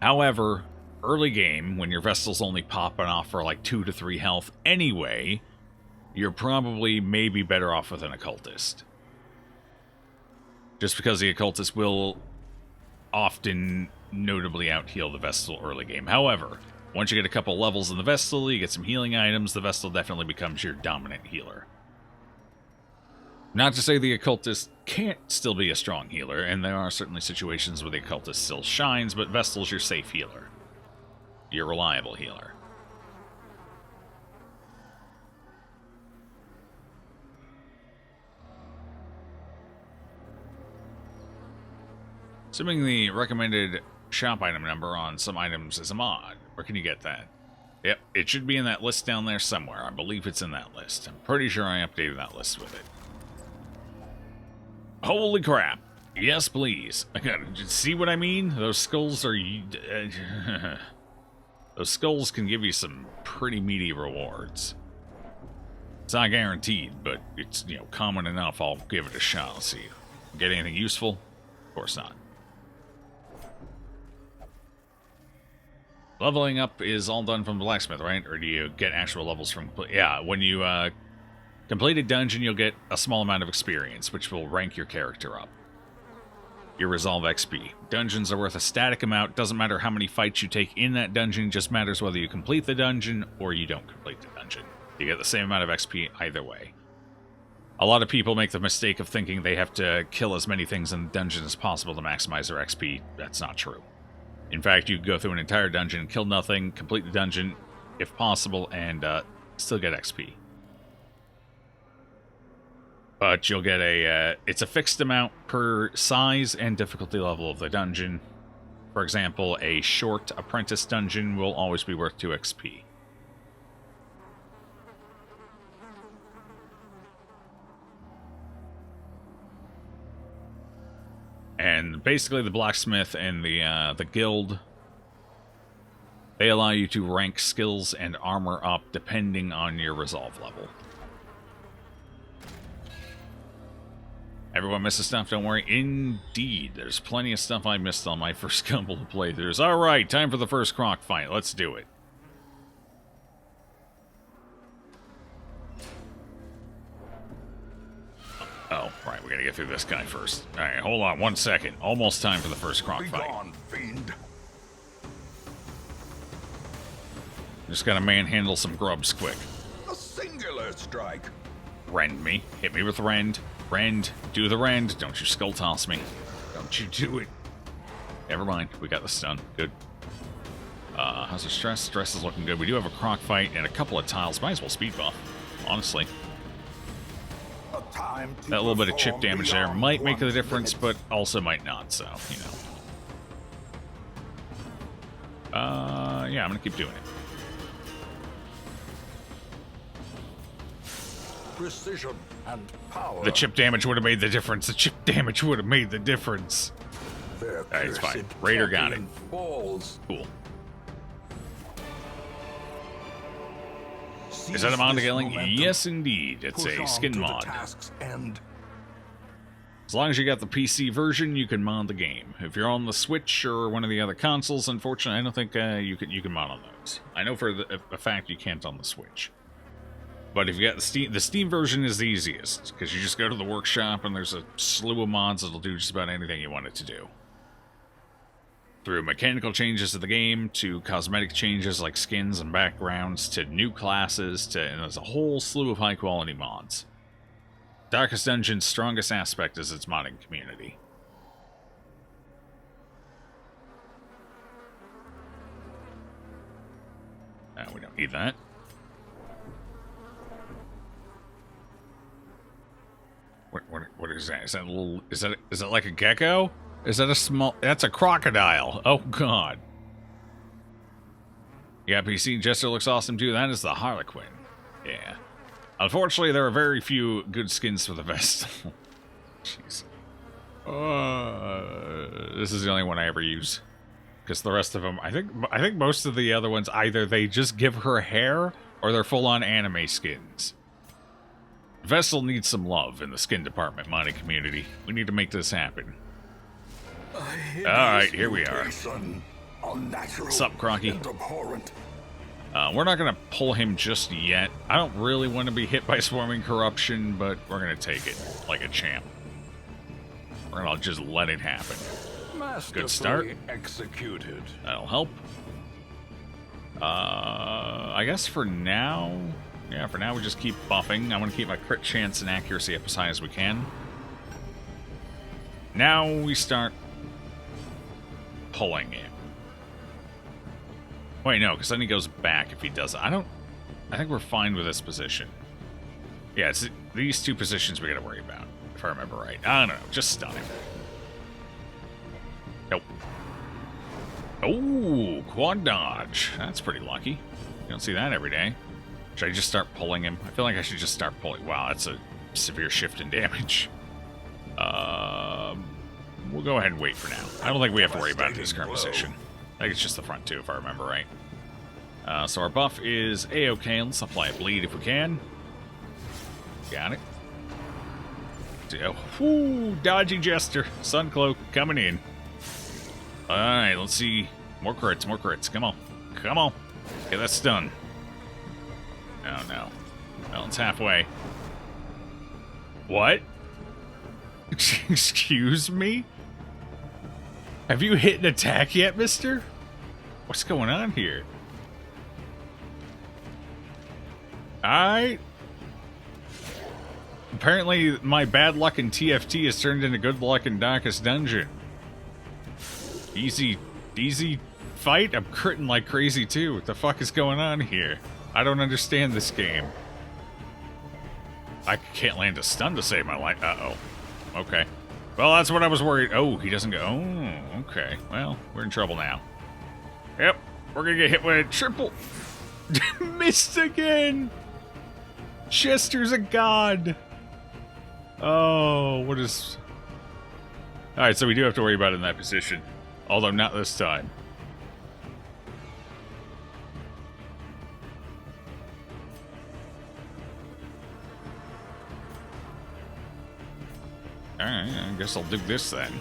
However, early game, when your Vestal's only popping off for like 2 to 3 health anyway, you're probably maybe better off with an Occultist. Just because the Occultist will often notably out-heal the Vestal early game. However, once you get a couple levels in the Vestal, you get some healing items, the Vestal definitely becomes your dominant healer. Not to say the Occultist can't still be a strong healer, and there are certainly situations where the Occultist still shines, but Vestal's your safe healer. Your reliable healer. Assuming the recommended shop item number on some items is a mod, where can you get that? Yep, it should be in that list down there somewhere. I believe it's in that list. I'm pretty sure I updated that list with it. Holy crap. Yes, please. I gotta see what I mean? Those skulls are... Those skulls can give you some pretty meaty rewards. It's not guaranteed, but it's, you know, common enough. I'll give it a shot. Let's see. Get anything useful? Of course not. Leveling up is all done from the blacksmith, right? Or do you get actual levels from... Yeah, when you complete a dungeon, you'll get a small amount of experience, which will rank your character up. Your resolve XP. Dungeons are worth a static amount. Doesn't matter how many fights you take in that dungeon. Just matters whether you complete the dungeon or you don't complete the dungeon. You get the same amount of XP either way. A lot of people make the mistake of thinking they have to kill as many things in the dungeon as possible to maximize their XP. That's not true. In fact, you can go through an entire dungeon, kill nothing, complete the dungeon, if possible, and still get XP. But you'll get it's a fixed amount per size and difficulty level of the dungeon. For example, a short apprentice dungeon will always be worth 2 XP. And basically the blacksmith and the guild, they allow you to rank skills and armor up depending on your resolve level. Everyone misses stuff, don't worry. Indeed, there's plenty of stuff I missed on my first couple of playthroughs. Alright, time for the first croc fight. Let's do it. Oh, right, we gotta get through this guy first. Alright, hold on 1 second. Almost time for the first croc fight. Begone, fiend. Just gotta manhandle some grubs quick. A singular strike. Rend me. Hit me with rend. Rend. Do the rend. Don't you skull toss me. Don't you do it. Never mind. We got the stun. Good. How's the stress? Stress is looking good. We do have a croc fight and a couple of tiles. Might as well speed buff, honestly. That little bit of chip damage there might make the difference, but also might not, so, you know. Yeah, I'm gonna keep doing it. Precision and power. The chip damage would have made the difference. The chip damage would have made the difference. Alright, it's fine. Raider got it. Cool. Is that a mod killing? Yes, indeed. It's a skin mod. As long as you got the PC version, you can mod the game. If you're on the Switch or one of the other consoles, unfortunately, I don't think you can mod on those. I know for a fact you can't on the Switch. But if you got the Steam version is the easiest, because you just go to the workshop and there's a slew of mods that'll do just about anything you want it to do. Through mechanical changes to the game, to cosmetic changes like skins and backgrounds, to new classes, and there's a whole slew of high-quality mods. Darkest Dungeon's strongest aspect is its modding community. We don't need that. What is that? Is that a little? Is that like a gecko? Is that a small? That's a crocodile. Oh god. Yeah, PC Jester looks awesome too. That is the Harlequin. Yeah. Unfortunately, there are very few good skins for the Vestal. Jeez. This is the only one I ever use. Because the rest of them, I think most of the other ones, either they just give her hair or they're full-on anime skins. Vestal needs some love in the skin department modding community. We need to make this happen. Alright, here we are. What's up, Crocky? We're not going to pull him just yet. I don't really want to be hit by swarming corruption, but we're going to take it like a champ. We're going to just let it happen. Good start. Executed. That'll help. I guess for now... Yeah, for now we just keep buffing. I want to keep my crit chance and accuracy up as high as we can. Now we start pulling it. Wait, no, because then he goes back if he does it. I think we're fine with this position. Yeah, it's these two positions we gotta worry about, if I remember right. I don't know, just stun him. Nope. Oh, quad dodge. That's pretty lucky. You don't see that every day. Should I just start pulling him? I feel like I should just start pulling. Wow, that's a severe shift in damage. We'll go ahead and wait for now. I don't think we have to worry about this current position. I think it's just the front two, if I remember right. So our buff is A-OK. Let's apply a bleed if we can. Got it. Whoo, dodgy Jester. Sun Cloak coming in. Alright, let's see. More crits, more crits. Come on. Come on. Okay, that's done. Oh, no. Well, it's halfway. What? Excuse me? Have you hit an attack yet, mister? What's going on here? Alright. Apparently, my bad luck in TFT has turned into good luck in Darkest Dungeon. Easy fight? I'm critting like crazy, too. What the fuck is going on here? I don't understand this game. I can't land a stun to save my life. Uh-oh. Okay. Well, that's what I was worried. Oh, he doesn't go. Oh, okay. Well, we're in trouble now. Yep. We're gonna get hit with a triple. Missed again. Chester's a god. Oh, what is... Alright, so we do have to worry about it in that position. Although not this time. Alright, I guess I'll do this then.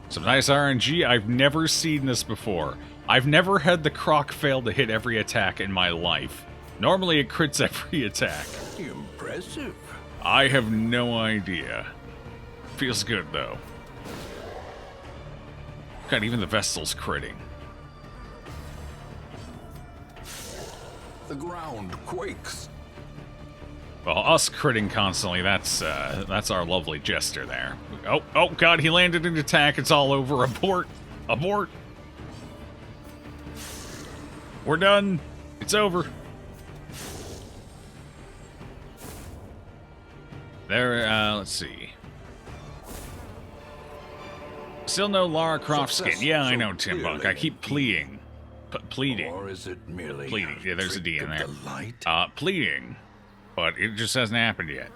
Some nice RNG. I've never seen this before. I've never had the croc fail to hit every attack in my life. Normally it crits every attack. Impressive. I have no idea. Feels good, though. God, even the Vestal's critting. The ground quakes. Well, us critting constantly, that's our lovely Jester there. Oh, God, he landed an attack. It's all over. Abort. Abort. We're done. It's over. There, let's see. Still no Lara Croft skin. Yeah, I know, Tim Bunk. I keep pleading. Pleading. Or is it merely pleading. Yeah, there's a D in there. Delight? Pleading. But it just hasn't happened yet.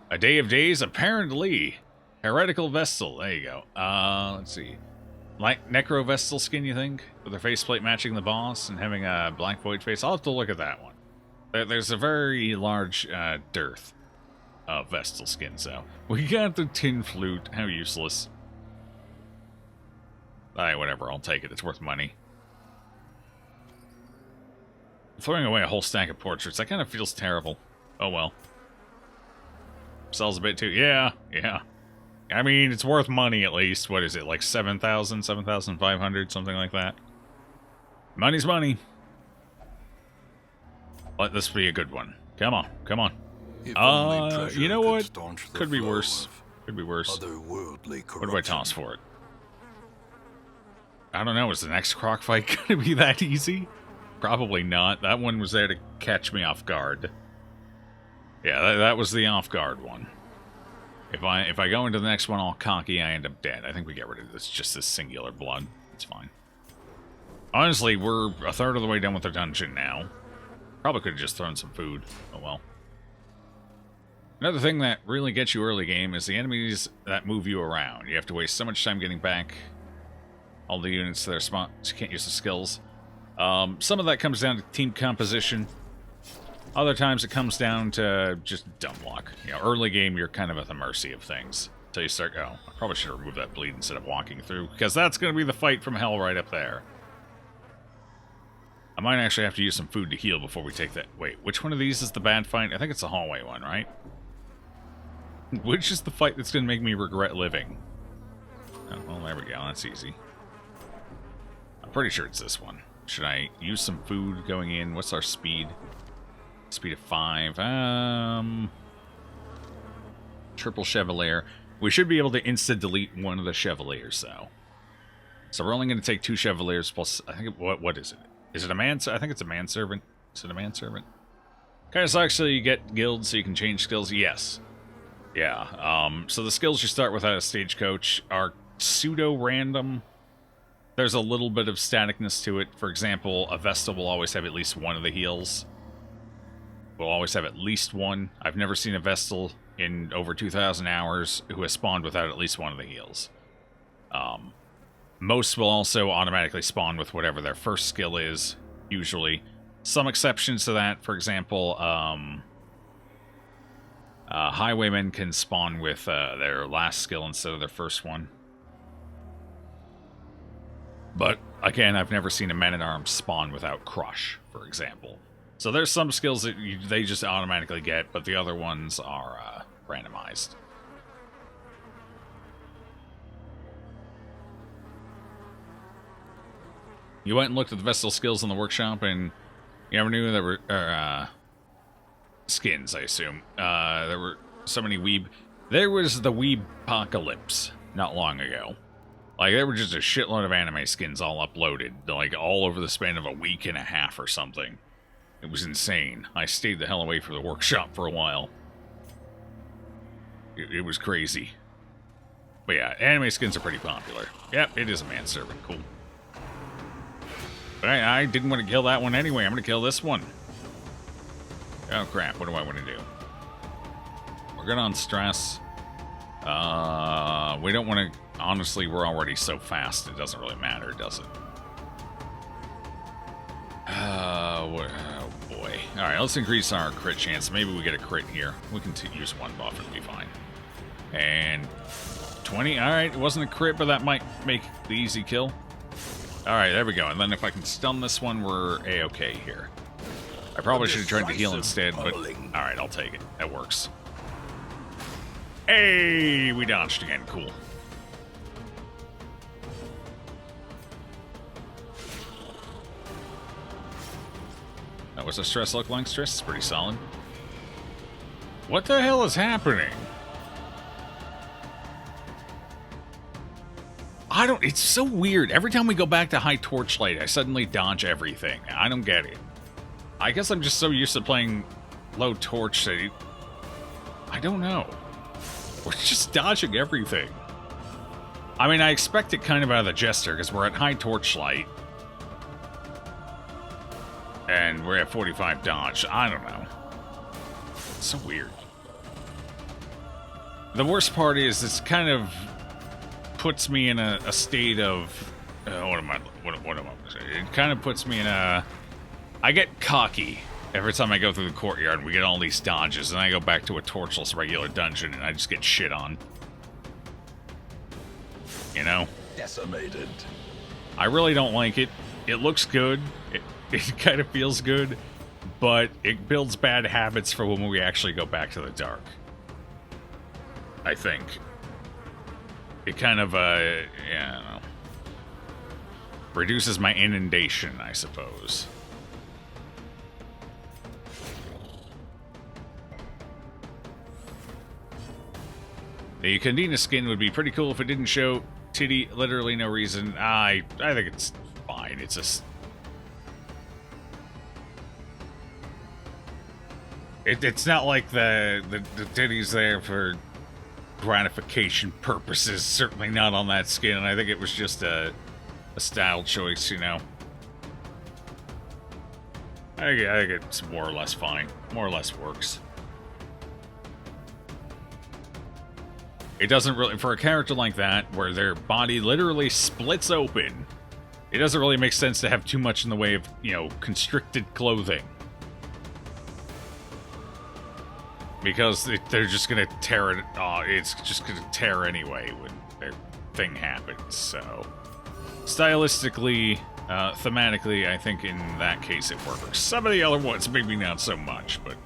A Day of Days, apparently. Heretical Vestal. There you go. Let's see. Like Necro Vestal skin, you think? With her faceplate matching the boss and having a Black Void face? I'll have to look at that one. There's a very large dearth of Vestal skins, so. We got the Tin Flute. How useless. Alright, whatever. I'll take it. It's worth money. Throwing away a whole stack of portraits, that kind of feels terrible. Oh well. Sells a bit too. Yeah. I mean, it's worth money at least. What is it, like 7,000, 7,500, something like that? Money's money. Let this be a good one. Come on, come on. You know what? Could be worse. Could be worse. What do I toss for it? I don't know. Is the next croc fight going to be that easy? Probably not. That one was there to catch me off guard. Yeah, that was the off guard one. If I go into the next one all cocky, I end up dead. I think we get rid of this. Just this singular blood. It's fine. Honestly, we're a third of the way done with the dungeon now. Probably could have just thrown some food. Oh well. Another thing that really gets you early game is the enemies that move you around. You have to waste so much time getting back all the units to their spots. You can't use the skills. Some of that comes down to team composition. Other times it comes down to just dumb luck. You know, early game, you're kind of at the mercy of things. Until you start, oh, I probably should have removed that bleed instead of walking through, because that's going to be the fight from hell right up there. I might actually have to use some food to heal before we take that. Wait, which one of these is the bad fight? I think it's the hallway one, right? Which is the fight that's going to make me regret living? Oh, well, there we go. That's easy. I'm pretty sure it's this one. Should I use some food going in? What's our speed? Speed of 5. Triple Chevalier. We should be able to insta-delete one of the Chevaliers, though. So we're only going to take 2 Chevaliers plus... I think... What is it? Is it a man... I think it's a manservant. Is it a manservant? Kind of sucks so you get guilds so you can change skills. Yes. Yeah. So the skills you start with out of Stagecoach are pseudo-random. There's a little bit of staticness to it. For example, a Vestal will always have at least one of the heals. Will always have at least one. I've never seen a Vestal in over 2,000 hours who has spawned without at least one of the heals. Most will also automatically spawn with whatever their first skill is, usually. Some exceptions to that, for example, Highwaymen can spawn with their last skill instead of their first one. But, again, I've never seen a Men-at-Arms spawn without Crush, for example. So there's some skills that they just automatically get, but the other ones are randomized. You went and looked at the Vestal skills in the workshop, and you never knew there were... skins, I assume. There were so many weeb... There was the Weeb-pocalypse not long ago. Like, there were just a shitload of anime skins all uploaded, like, all over the span of a week and a half or something. It was insane. I stayed the hell away from the workshop for a while. It was crazy. But yeah, anime skins are pretty popular. Yep, it is a manservant. Cool. But I didn't want to kill that one anyway. I'm going to kill this one. Oh, crap. What do I want to do? We're good on stress. We don't want to... Honestly, we're already so fast, it doesn't really matter, does it? Oh, boy. Alright, let's increase our crit chance. Maybe we get a crit here. We can use one buff and be fine. And 20. Alright, it wasn't a crit, but that might make the easy kill. Alright, there we go. And then if I can stun this one, we're A-okay here. I probably should have tried to heal instead, but... Alright, I'll take it. That works. Hey, we dodged again. Cool. What's the stress look like? Stress is pretty solid. What the hell is happening? I don't... It's so weird. Every time we go back to high torchlight, I suddenly dodge everything. I don't get it. I guess I'm just so used to playing low torch that I don't know. We're just dodging everything. I mean, I expect it kind of out of the Jester, because we're at high torchlight. And we're at 45 dodge. I don't know. It's so weird. The worst part is this kind of puts me in a state of... what am I saying? It kind of puts me in a... I get cocky every time I go through the courtyard and we get all these dodges, and I go back to a torchless regular dungeon and I just get shit on. You know? Decimated. I really don't like it. It looks good. It kind of feels good, but it builds bad habits for when we actually go back to the dark. I think. It kind of, yeah, I don't know. Reduces my inundation, I suppose. The Candina skin would be pretty cool if it didn't show titty, literally no reason. I think it's fine. It's just... It's not like the titty's there for gratification purposes. Certainly not on that skin. I think it was just a style choice, you know. I think it's more or less fine. More or less works. It doesn't really... For a character like that, where their body literally splits open, it doesn't really make sense to have too much in the way of, you know, constricted clothing. Because they're just going to tear it... it's just going to tear anyway when their thing happens, so... Stylistically, thematically, I think in that case it works. Some of the other ones, maybe not so much, but...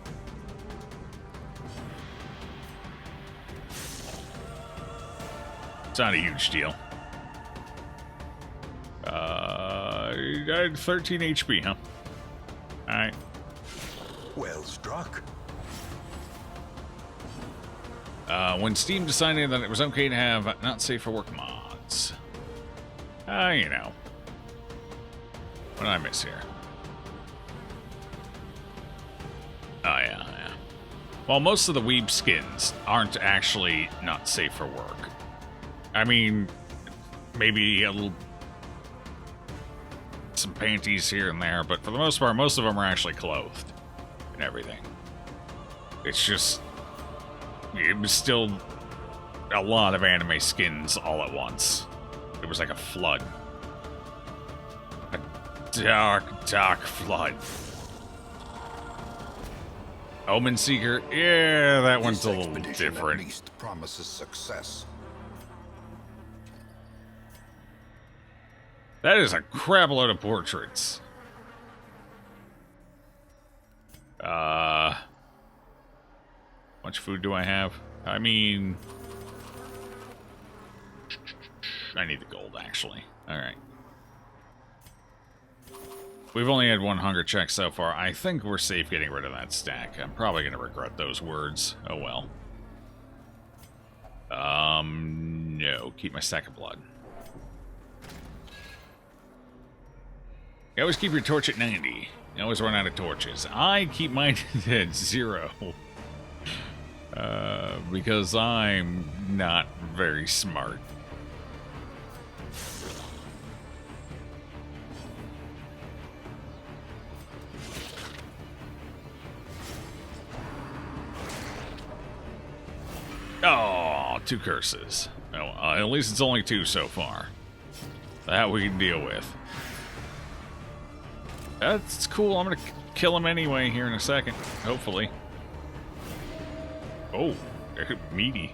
It's not a huge deal. I had 13 HP, huh? Alright. Well struck. When Steam decided that it was okay to have not safe for work mods. You know. What did I miss here? Oh, yeah. Well, most of the weeb skins aren't actually not safe for work. I mean, maybe some panties here and there, but for the most part, most of them are actually clothed and everything. It's just... It was still a lot of anime skins all at once. It was like a flood. A dark, dark flood. Omen Seeker, yeah, that one's a little different. At least promises success. That is a crap load of portraits. How much food do I have? I mean, I need the gold, actually. Alright. We've only had one hunger check so far. I think we're safe getting rid of that stack. I'm probably going to regret those words. Oh well. No. Keep my stack of blood. You always keep your torch at 90. You always run out of torches. I keep mine at 0. Because I'm not very smart. Oh, 2 curses. Oh, at least it's only 2 so far. That we can deal with. That's cool. I'm gonna kill him anyway here in a second. Hopefully. Oh, they're meaty.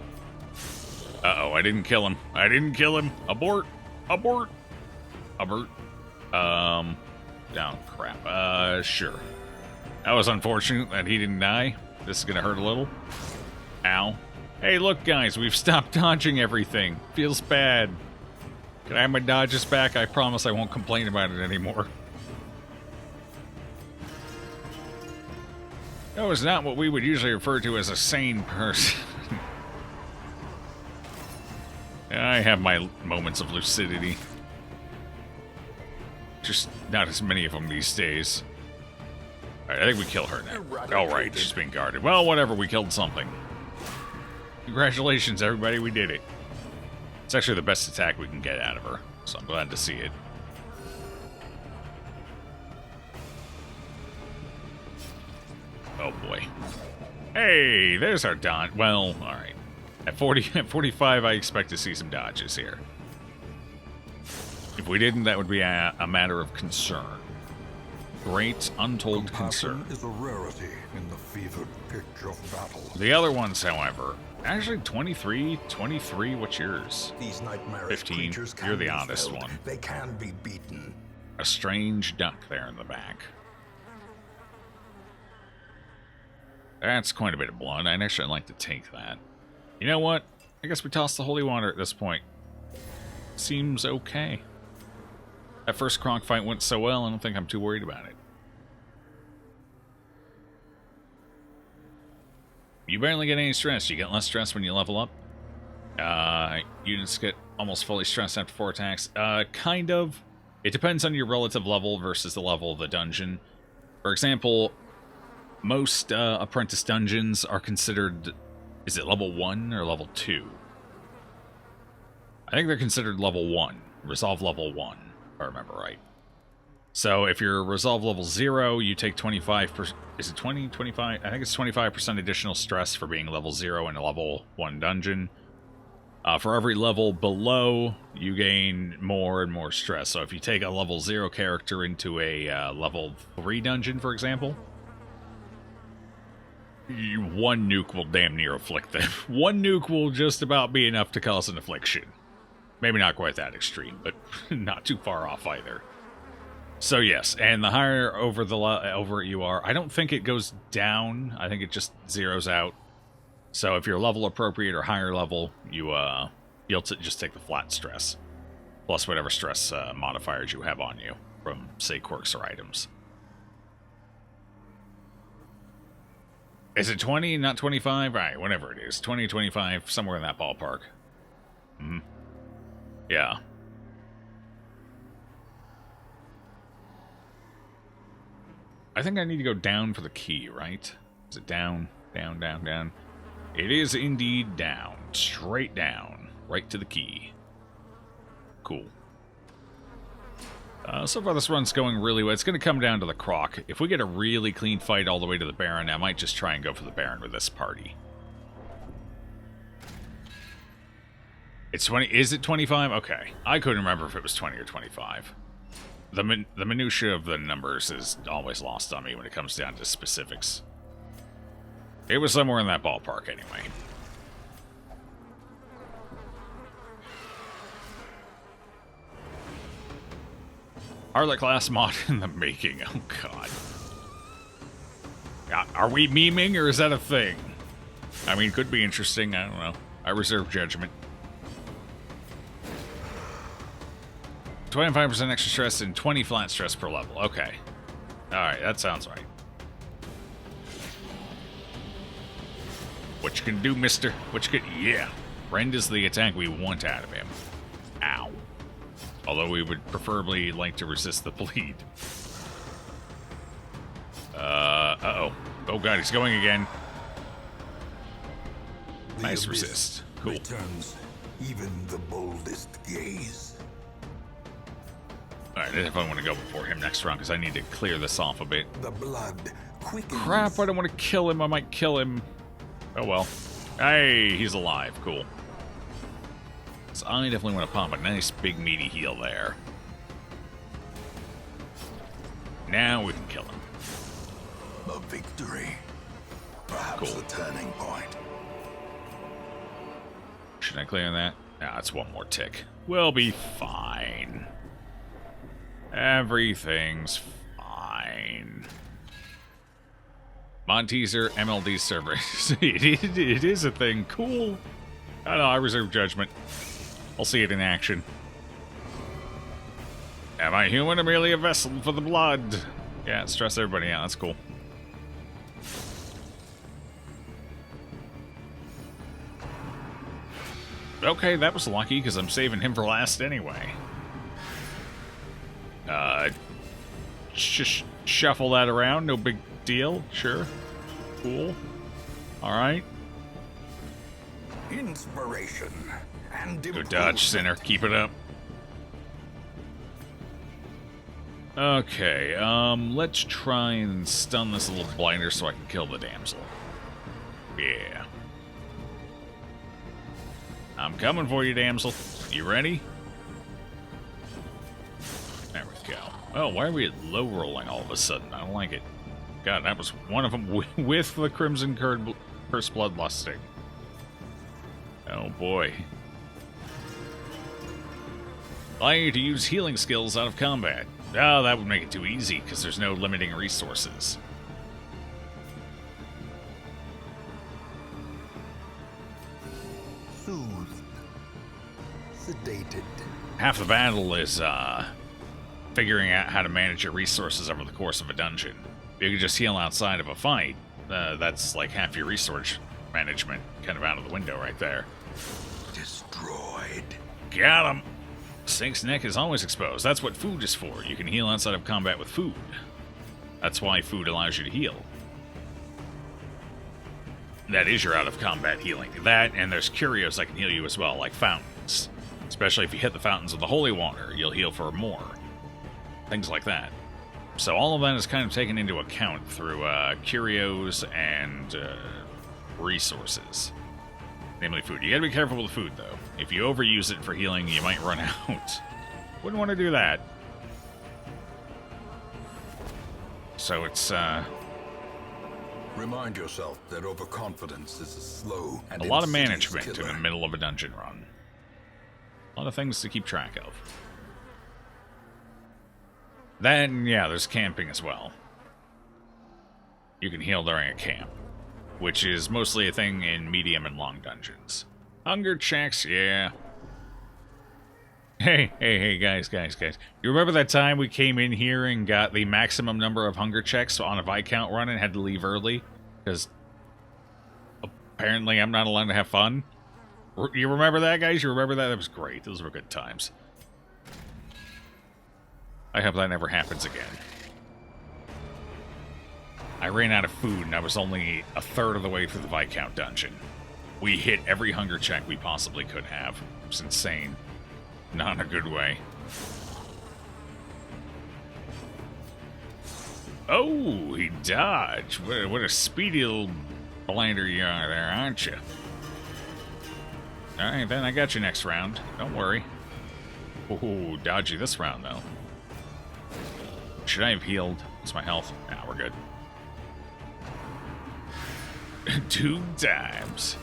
Uh-oh, I didn't kill him. I didn't kill him. Abort. Abort. Abort. Down. Crap. Sure. That was unfortunate that he didn't die. This is gonna hurt a little. Ow. Hey, look, guys. We've stopped dodging everything. Feels bad. Can I have my dodges back? I promise I won't complain about it anymore. That was not what we would usually refer to as a sane person. I have my moments of lucidity. Just not as many of them these days. Alright, I think we kill her now. Alright, she's being guarded. Well, whatever, we killed something. Congratulations, everybody, we did it. It's actually the best attack we can get out of her, so I'm glad to see it. Oh boy. Hey, there's our Don. Well, alright. At 45, I expect to see some dodges here. If we didn't, that would be a matter of concern. Great untold concern. Is a rarity in the fevered pitch of battle. The other ones, however, actually 23, what's yours? These nightmarish 15, creatures can you're the be honest felled. one. They can be beaten. A strange duck there in the back. That's quite a bit of blood. I'd actually like to take that. You know what? I guess we toss the holy water at this point. Seems okay. That first Kronk fight went so well, I don't think I'm too worried about it. You barely get any stress. You get less stress when you level up. Units get almost fully stressed after 4 attacks. Kind of. It depends on your relative level versus the level of the dungeon. For example, most apprentice dungeons are considered... Is it level 1 or level 2? I think they're considered level 1. Resolve level 1, if I remember right. So if you're Resolve level 0, you take 25%... Is it 20? 25? I think it's 25% additional stress for being level 0 in a level 1 dungeon. For every level below, you gain more and more stress. So if you take a level 0 character into a level 3 dungeon, for example... One nuke will damn near afflict them. One nuke will just about be enough to cause an affliction. Maybe not quite that extreme, but not too far off either. So yes, and the higher over you are, I don't think it goes down. I think it just zeroes out. So if you're level appropriate or higher level, you'll just take the flat stress, plus whatever stress modifiers you have on you from, say, quirks or items. Is it 20, not 25? Right, whatever it is. 20, 25, somewhere in that ballpark. Mm-hmm. Yeah. I think I need to go down for the key, right? Is it down, down, down, down? It is indeed down. Straight down. Right to the key. Cool. So far this run's going really well. It's going to come down to the Croc. If we get a really clean fight all the way to the Baron, I might just try and go for the Baron with this party. It's 20. Is it 25? Okay. I couldn't remember if it was 20 or 25. The minutia of the numbers is always lost on me when it comes down to specifics. It was somewhere in that ballpark anyway. Harlot class mod in the making. Oh, God. Are we memeing, or is that a thing? I mean, could be interesting. I don't know. I reserve judgment. 25% extra stress and 20 flat stress per level. Okay. Alright, that sounds right. What you can do, mister? What you can... Yeah. Rend is the attack we want out of him. Ow. Although we would preferably like to resist the bleed. Uh-oh. Oh, God, he's going again. Nice resist. Cool. Returns even the boldest gaze. Alright, I definitely want to go before him next round, because I need to clear this off a bit. The blood quickens. Crap, I don't want to kill him. I might kill him. Oh, well. Hey, he's alive. Cool. So I definitely want to pop a nice big meaty heal there. Now we can kill him. A victory. Perhaps Cool. the turning point. Should I clear that? Ah, it's one more tick. We'll be fine. Everything's fine. Mod teaser, MLD server. it is a thing. Cool. I don't know, I reserve judgment. I'll see it in action. Am I human or merely a vessel for the blood? Yeah, stress everybody out. That's cool. Okay, that was lucky, because I'm saving him for last anyway. Shuffle that around, no big deal. Sure. Cool. Alright. Inspiration and Good dodge, Sinner. Keep it up. Okay, let's try and stun this little blinder so I can kill the damsel. Yeah. I'm coming for you, damsel. You ready? There we go. Oh, why are we low rolling all of a sudden? I don't like it. God, that was one of them with the Crimson Curse Bloodlusting. Oh boy. Allow you to use healing skills out of combat. Oh, that would make it too easy, because there's no limiting resources. Soothed. Sedated. Half the battle is, figuring out how to manage your resources over the course of a dungeon. You can just heal outside of a fight. That's like half your resource management kind of out of the window right there. Destroyed. Got him! Snake's neck is always exposed. That's what food is for. You can heal outside of combat with food. That's why food allows you to heal. That is your out-of-combat healing. That, and there's curios that can heal you as well, like fountains. Especially if you hit the fountains with the holy water, you'll heal for more. Things like that. So all of that is kind of taken into account through curios and resources. Namely food. You gotta be careful with food, though. If you overuse it for healing, you might run out. Wouldn't want to do that. So it's, Remind yourself that overconfidence is a slow and a lot of insidious management killer. in the middle of a dungeon run. A lot of things to keep track of. Then, yeah, there's camping as well. You can heal during a camp, which is mostly a thing in medium and long dungeons. Hunger checks, yeah. Hey, guys. You remember that time we came in here and got the maximum number of hunger checks on a Viscount run and had to leave early? Because apparently I'm not allowed to have fun? You remember that, guys? You remember that? That was great. Those were good times. I hope that never happens again. I ran out of food and I was only a third of the way through the Viscount dungeon. We hit every hunger check we possibly could have. It was insane. Not in a good way. Oh, he dodged. What a speedy little blinder you are there, aren't you? Alright, then I got you next round. Don't worry. Ooh, dodgy this round, though. Should I have healed? What's my health? Nah, we're good. 2 times.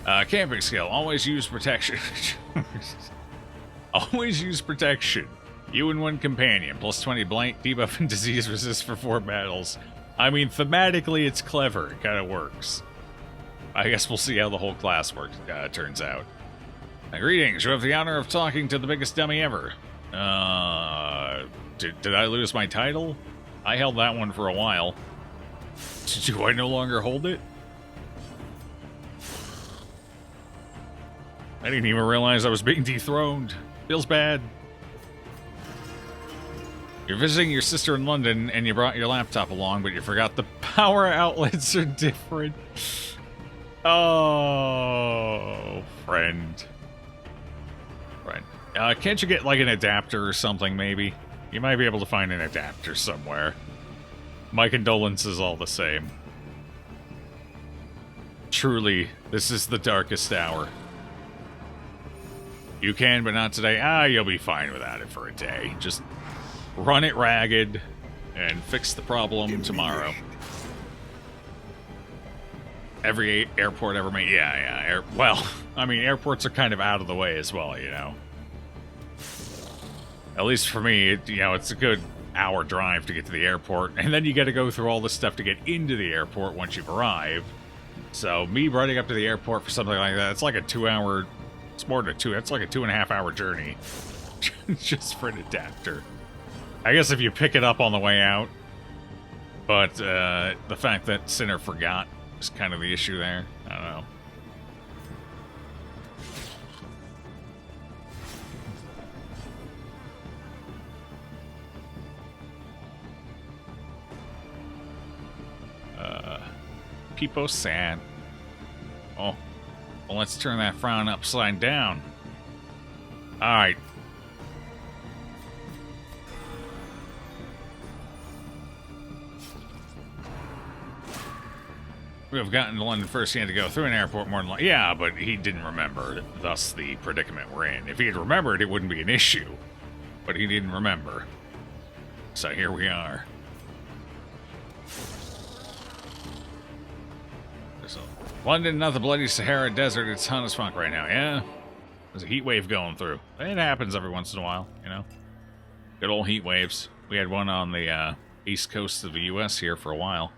Camping skill. Always use protection. Always use protection. You and 1 companion. Plus 20 blank, debuff, and disease resist for 4 battles. I mean, thematically, it's clever. It kind of works. I guess we'll see how the whole class works, turns out. Greetings. You have the honor of talking to the biggest dummy ever. Did I lose my title? I held that one for a while. Do I no longer hold it? I didn't even realize I was being dethroned. Feels bad. You're visiting your sister in London, and you brought your laptop along, but you forgot the power outlets are different. Oh, friend. Can't you get, like, an adapter or something, maybe? You might be able to find an adapter somewhere. My condolences all the same. Truly, this is the darkest hour. You can, but not today. You'll be fine without it for a day. Just run it ragged and fix the problem tomorrow. Every airport ever made... Yeah. Well, I mean, airports are kind of out of the way as well, you know. At least for me, it's a good hour drive to get to the airport, and then you got to go through all this stuff to get into the airport once you've arrived. So me running up to the airport for something like that, it's like a 2-hour... It's more than it's like a 2.5-hour journey. Just for an adapter. I guess if you pick it up on the way out. But the fact that Sinner forgot is kind of the issue there. I don't know. People sad. Oh. Well, let's turn that frown upside down. Alright. We have gotten to London first. He had to go through an airport more than... Yeah, but he didn't remember. Thus the predicament we're in. If he had remembered, it wouldn't be an issue. But he didn't remember. So here we are. London, not the bloody Sahara Desert. It's hot as fuck right now, yeah? There's a heat wave going through. It happens every once in a while, you know? Good old heat waves. We had one on the east coast of the U.S. here for a while.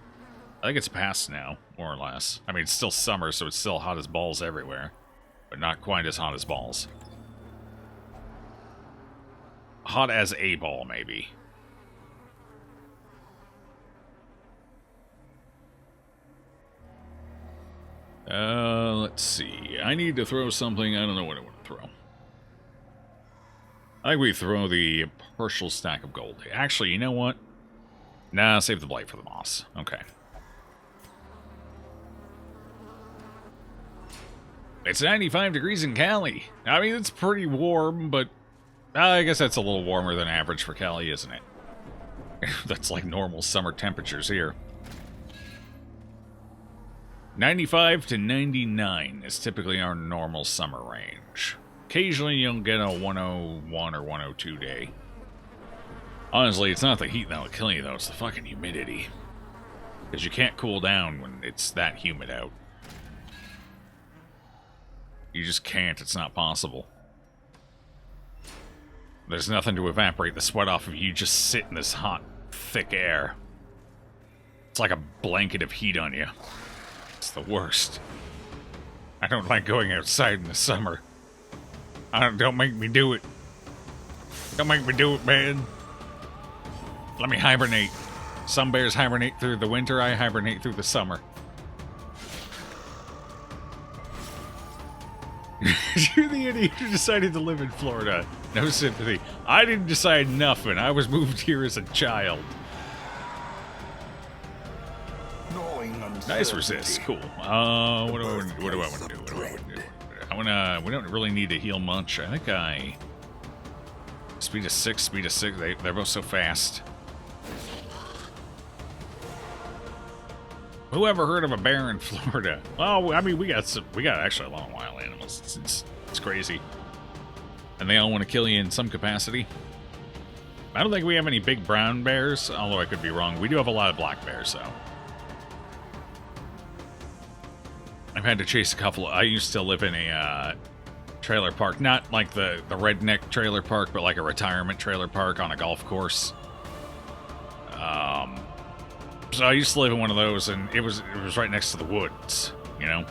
I think it's past now, more or less. I mean, it's still summer, so it's still hot as balls everywhere. But not quite as hot as balls. Hot as a ball, maybe. Let's see. I need to throw something. I don't know what I want to throw. I think we throw the partial stack of gold. Actually, you know what? Nah, save the blight for the moss. Okay. It's 95 degrees in Cali. I mean, it's pretty warm, but I guess that's a little warmer than average for Cali, isn't it? That's like normal summer temperatures here. 95 to 99 is typically our normal summer range. Occasionally you'll get a 101 or 102 day. Honestly, it's not the heat that'll kill you, though. It's the fucking humidity. Because you can't cool down when it's that humid out. You just can't. It's not possible. There's nothing to evaporate the sweat off of you. You just sit in this hot, thick air. It's like a blanket of heat on you. It's the worst. I don't like going outside in the summer. Don't make me do it. Don't make me do it, man. Let me hibernate. Some bears hibernate through the winter. I hibernate through the summer. You're the idiot who decided to live in Florida. No sympathy. I didn't decide nothing. I was moved here as a child. Nice resist. Cool. What do I want to do? We don't really need to heal much. I think speed of 6. They're both so fast. Who ever heard of a bear in Florida? Oh, I mean, we got actually a long while in. It's crazy. And they all want to kill you in some capacity. I don't think we have any big brown bears, although I could be wrong. We do have a lot of black bears, though. I've had to chase a couple. I used to live in a trailer park, not like the redneck trailer park, but like a retirement trailer park on a golf course. So I used to live in one of those, and it was right next to the woods, you know.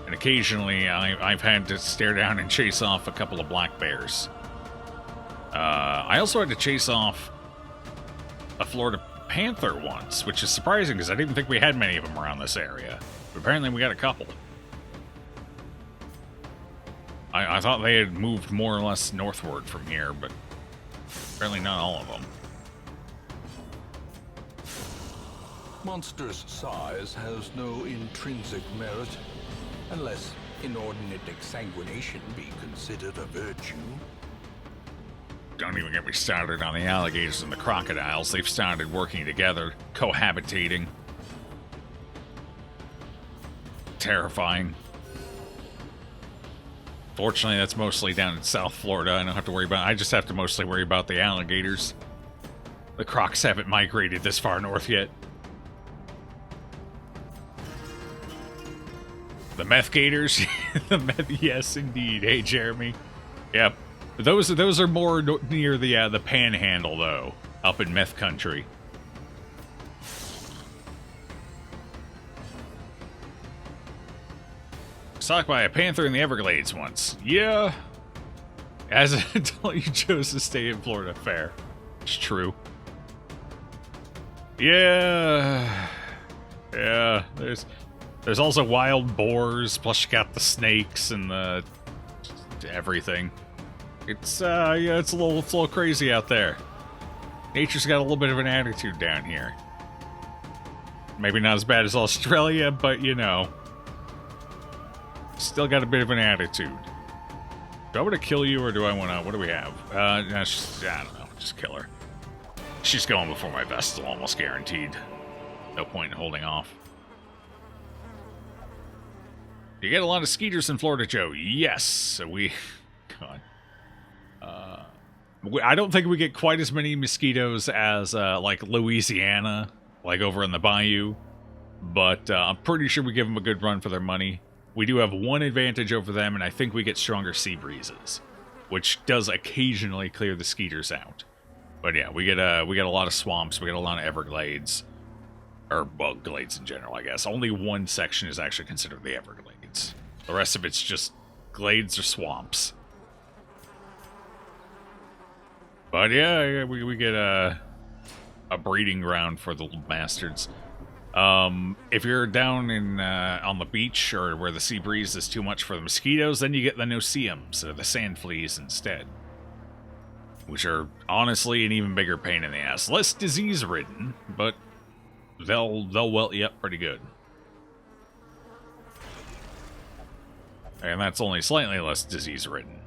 And occasionally, I've had to stare down and chase off a couple of black bears. I also had to chase off a Florida panther once, which is surprising because I didn't think we had many of them around this area. But apparently we got a couple. I thought they had moved more or less northward from here, but apparently not all of them. Monster's size has no intrinsic merit, unless inordinate exsanguination be considered a virtue. Don't even get me started on the alligators and the crocodiles. They've started working together, cohabitating. Terrifying. Fortunately, that's mostly down in South Florida. I don't have to worry about. I just have to mostly worry about the alligators. The crocs haven't migrated this far north yet. The meth gators, the meth. Yes, indeed. Hey, Jeremy. Yep. Those are more near the Panhandle though, up in meth country. Stalked by a panther in the Everglades once. Yeah. As until you chose to stay in Florida. Fair. It's true. Yeah. Yeah. There's also wild boars, plus you got the snakes and the everything. It's yeah, it's a little crazy out there. Nature's got a little bit of an attitude down here. Maybe not as bad as Australia, but you know. Still got a bit of an attitude. Do I want to kill you, or do I want to... What do we have? No, I don't know. Just kill her. She's going before my Vestal, almost guaranteed. No point in holding off. You get a lot of skeeters in Florida, Joe. Yes. So we... God. I don't think we get quite as many mosquitoes as, like, Louisiana, like over in the bayou. But I'm pretty sure we give them a good run for their money. We do have one advantage over them, and I think we get stronger sea breezes, which does occasionally clear the skeeters out. But yeah, we get a lot of swamps, we get a lot of Everglades, or well, glades in general, I guess. Only one section is actually considered the Everglades. The rest of it's just glades or swamps. But yeah, we get a breeding ground for the little bastards. If you're down in on the beach or where the sea breeze is too much for the mosquitoes, then you get the no-see-ums, or the sand fleas instead, which are honestly an even bigger pain in the ass. Less disease-ridden, but they'll welt you up pretty good. And that's only slightly less disease-ridden.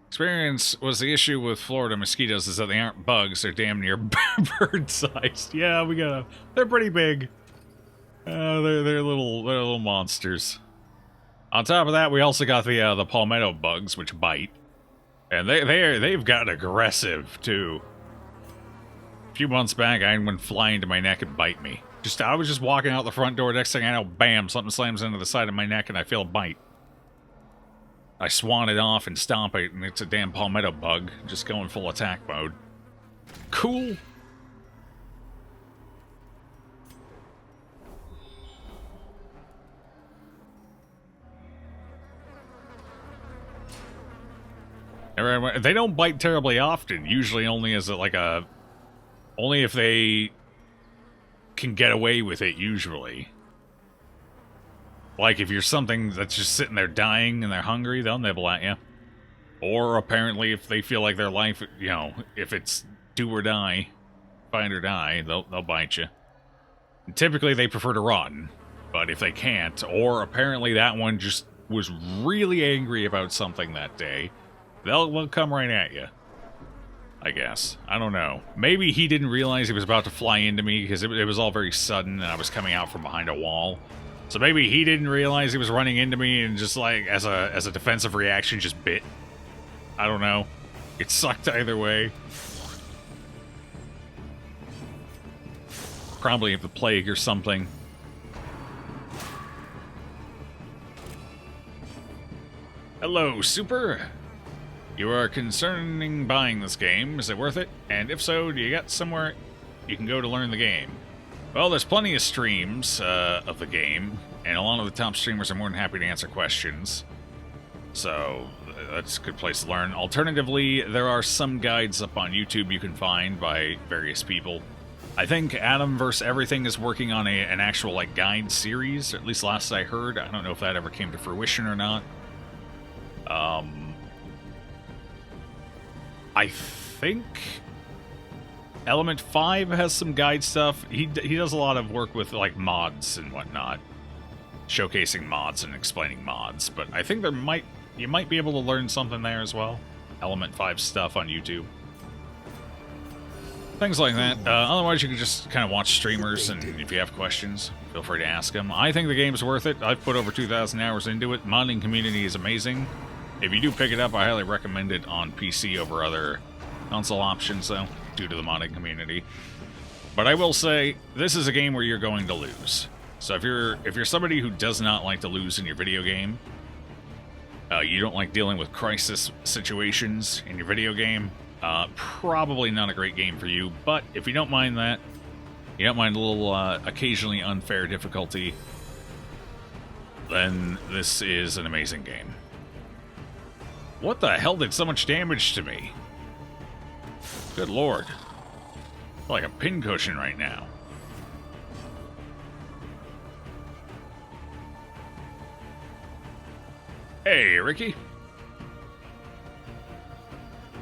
Experience was the issue with Florida mosquitoes is that they aren't bugs, they're damn near bird-sized. Yeah, they're pretty big. They're little monsters. On top of that, we also got the palmetto bugs, which bite. And they've gotten aggressive too. A few months back, I had one fly into my neck and bite me. I was just walking out the front door, next thing I know, bam, something slams into the side of my neck and I feel a bite. I swan it off and stomp it, and it's a damn palmetto bug, just going full attack mode. Cool. They don't bite terribly often, usually only as only if they can get away with it, usually. Like, if you're something that's just sitting there dying and they're hungry, they'll nibble at you. Or, apparently, if they feel like their life, you know, if it's do or die, find or die, they'll bite you. And typically, they prefer to run. But if they can't, or apparently that one just was really angry about something that day, they'll come right at you. I guess. I don't know. Maybe he didn't realize he was about to fly into me because it was all very sudden and I was coming out from behind a wall. So maybe he didn't realize he was running into me and just like as a defensive reaction just bit. I don't know. It sucked either way. Probably have the plague or something. Hello, Super. You are concerning buying this game. Is it worth it? And if so, do you got somewhere you can go to learn the game? Well, there's plenty of streams of the game, and a lot of the top streamers are more than happy to answer questions. So that's a good place to learn. Alternatively, there are some guides up on YouTube you can find by various people. I think Adam vs. Everything is working on an actual like guide series, or at least last I heard. I don't know if that ever came to fruition or not. I think Element 5 has some guide stuff. He does a lot of work with like mods and whatnot, showcasing mods and explaining mods. But I think you might be able to learn something there as well. Element 5 stuff on YouTube, things like that. Otherwise, you can just kind of watch streamers, and if you have questions, feel free to ask them. I think the game's worth it. I've put over 2,000 hours into it. Modding community is amazing. If you do pick it up, I highly recommend it on PC over other console options, though, due to the modding community. But I will say, this is a game where you're going to lose. So if you're somebody who does not like to lose in your video game, you don't like dealing with crisis situations in your video game, probably not a great game for you. But if you don't mind that, you don't mind a little occasionally unfair difficulty, then this is an amazing game. What the hell did so much damage to me? Good lord. I feel like a pincushion right now. Hey, Ricky.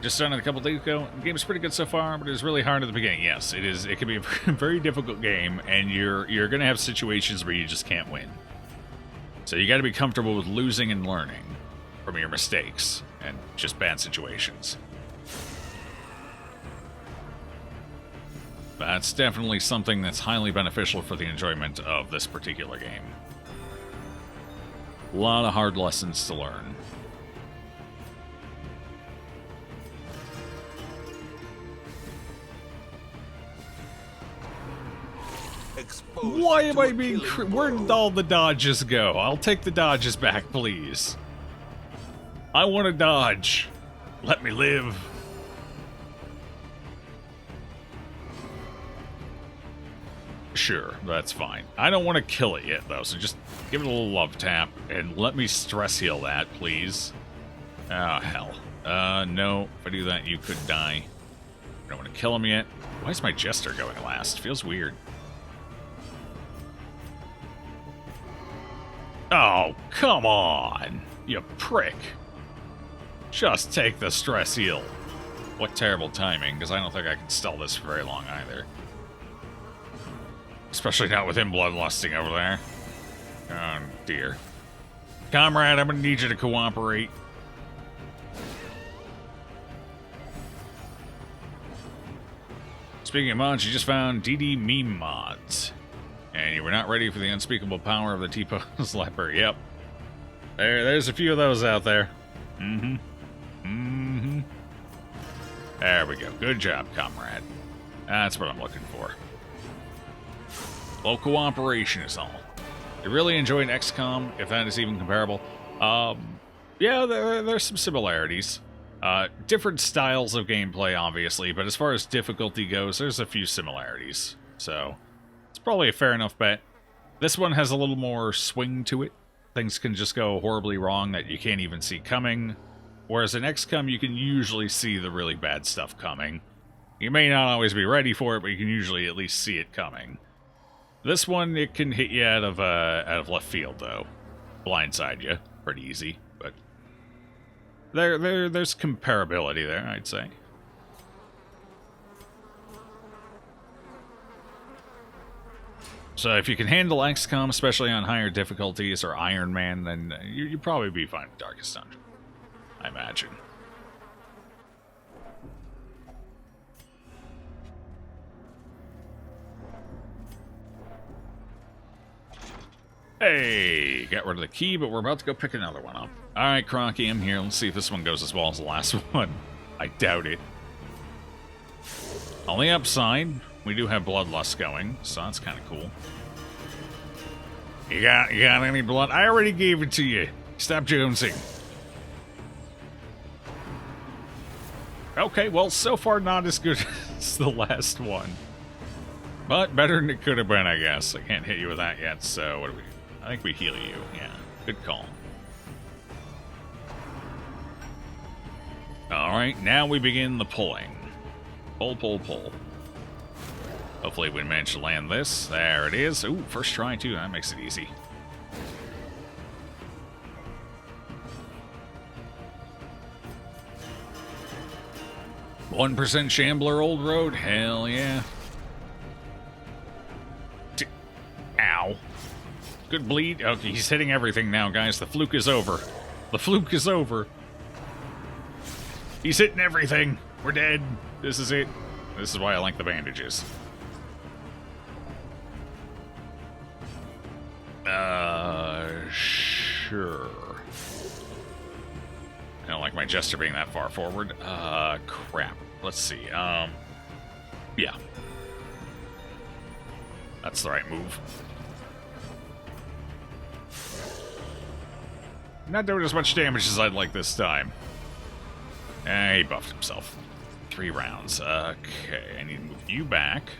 Just started a couple days ago. The game is pretty good so far, but it's really hard at the beginning. Yes, it is. It can be a very difficult game, and you're going to have situations where you just can't win. So you got to be comfortable with losing and learning from your mistakes and just bad situations. That's definitely something that's highly beneficial for the enjoyment of this particular game. A lot of hard lessons to learn. Why am I being... Where did all the dodges go? I'll take the dodges back, please. I want to dodge. Let me live. Sure, that's fine. I don't want to kill it yet, though, so just give it a little love tap, and let me stress heal that, please. Oh, hell. No. If I do that, you could die. I don't want to kill him yet. Why is my Jester going last? Feels weird. Oh, come on, you prick. Just take the stress heal. What terrible timing, because I don't think I can stall this for very long either. Especially not with him bloodlusting over there. Oh, dear. Comrade, I'm going to need you to cooperate. Speaking of mods, you just found DD meme mods. And you were not ready for the unspeakable power of the T-Pose leper. Yep. There's a few of those out there. Mm-hmm. Mm-hmm. There we go. Good job, comrade. That's what I'm looking for. Low cooperation is all. I really enjoyed XCOM, if that is even comparable. Yeah, there's some similarities. Different styles of gameplay, obviously, but as far as difficulty goes, there's a few similarities. So, it's probably a fair enough bet. This one has a little more swing to it. Things can just go horribly wrong that you can't even see coming. Whereas in XCOM, you can usually see the really bad stuff coming. You may not always be ready for it, but you can usually at least see it coming. This one, it can hit you out of left field, though. Blindside you. Pretty easy, but... There's comparability there, I'd say. So if you can handle XCOM, especially on higher difficulties, or Iron Man, then you'd probably be fine with Darkest Dungeon. I imagine. Hey, got rid of the key, but we're about to go pick another one up. Alright, Crocky, I'm here. Let's see if this one goes as well as the last one. I doubt it. On the upside, we do have Bloodlust going, so that's kind of cool. You got any blood? I already gave it to you. Stop jonesing. Okay, well, so far not as good as the last one. But better than it could have been, I guess. I can't hit you with that yet, so what do we do? I think we heal you. Yeah, good call. Alright, now we begin the pulling. Pull, pull, pull. Hopefully we manage to land this. There it is. Ooh, first try too. That makes it easy. "1% Shambler Old Road? Hell yeah. Ow. Good bleed. Okay, he's hitting everything now, guys. The fluke is over. The fluke is over. He's hitting everything. We're dead. This is it. This is why I like the bandages. Sure. I don't like my jester being that far forward. Crap. Let's see. Yeah. That's the right move. Not doing as much damage as I'd like this time. He buffed himself. 3 rounds. Okay, I need to move you back.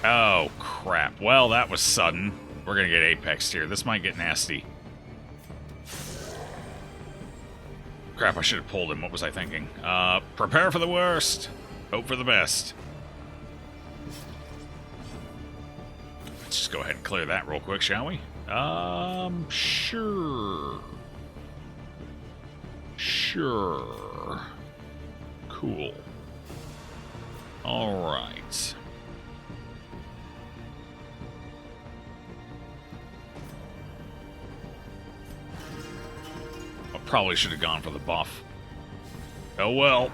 Oh, crap. Well, that was sudden. We're gonna get apexed here. This might get nasty. Crap, I should have pulled him. What was I thinking? Prepare for the worst. Hope for the best. Let's just go ahead and clear that real quick, shall we? Sure. Sure. Cool. Alright. I probably should have gone for the buff. Oh well.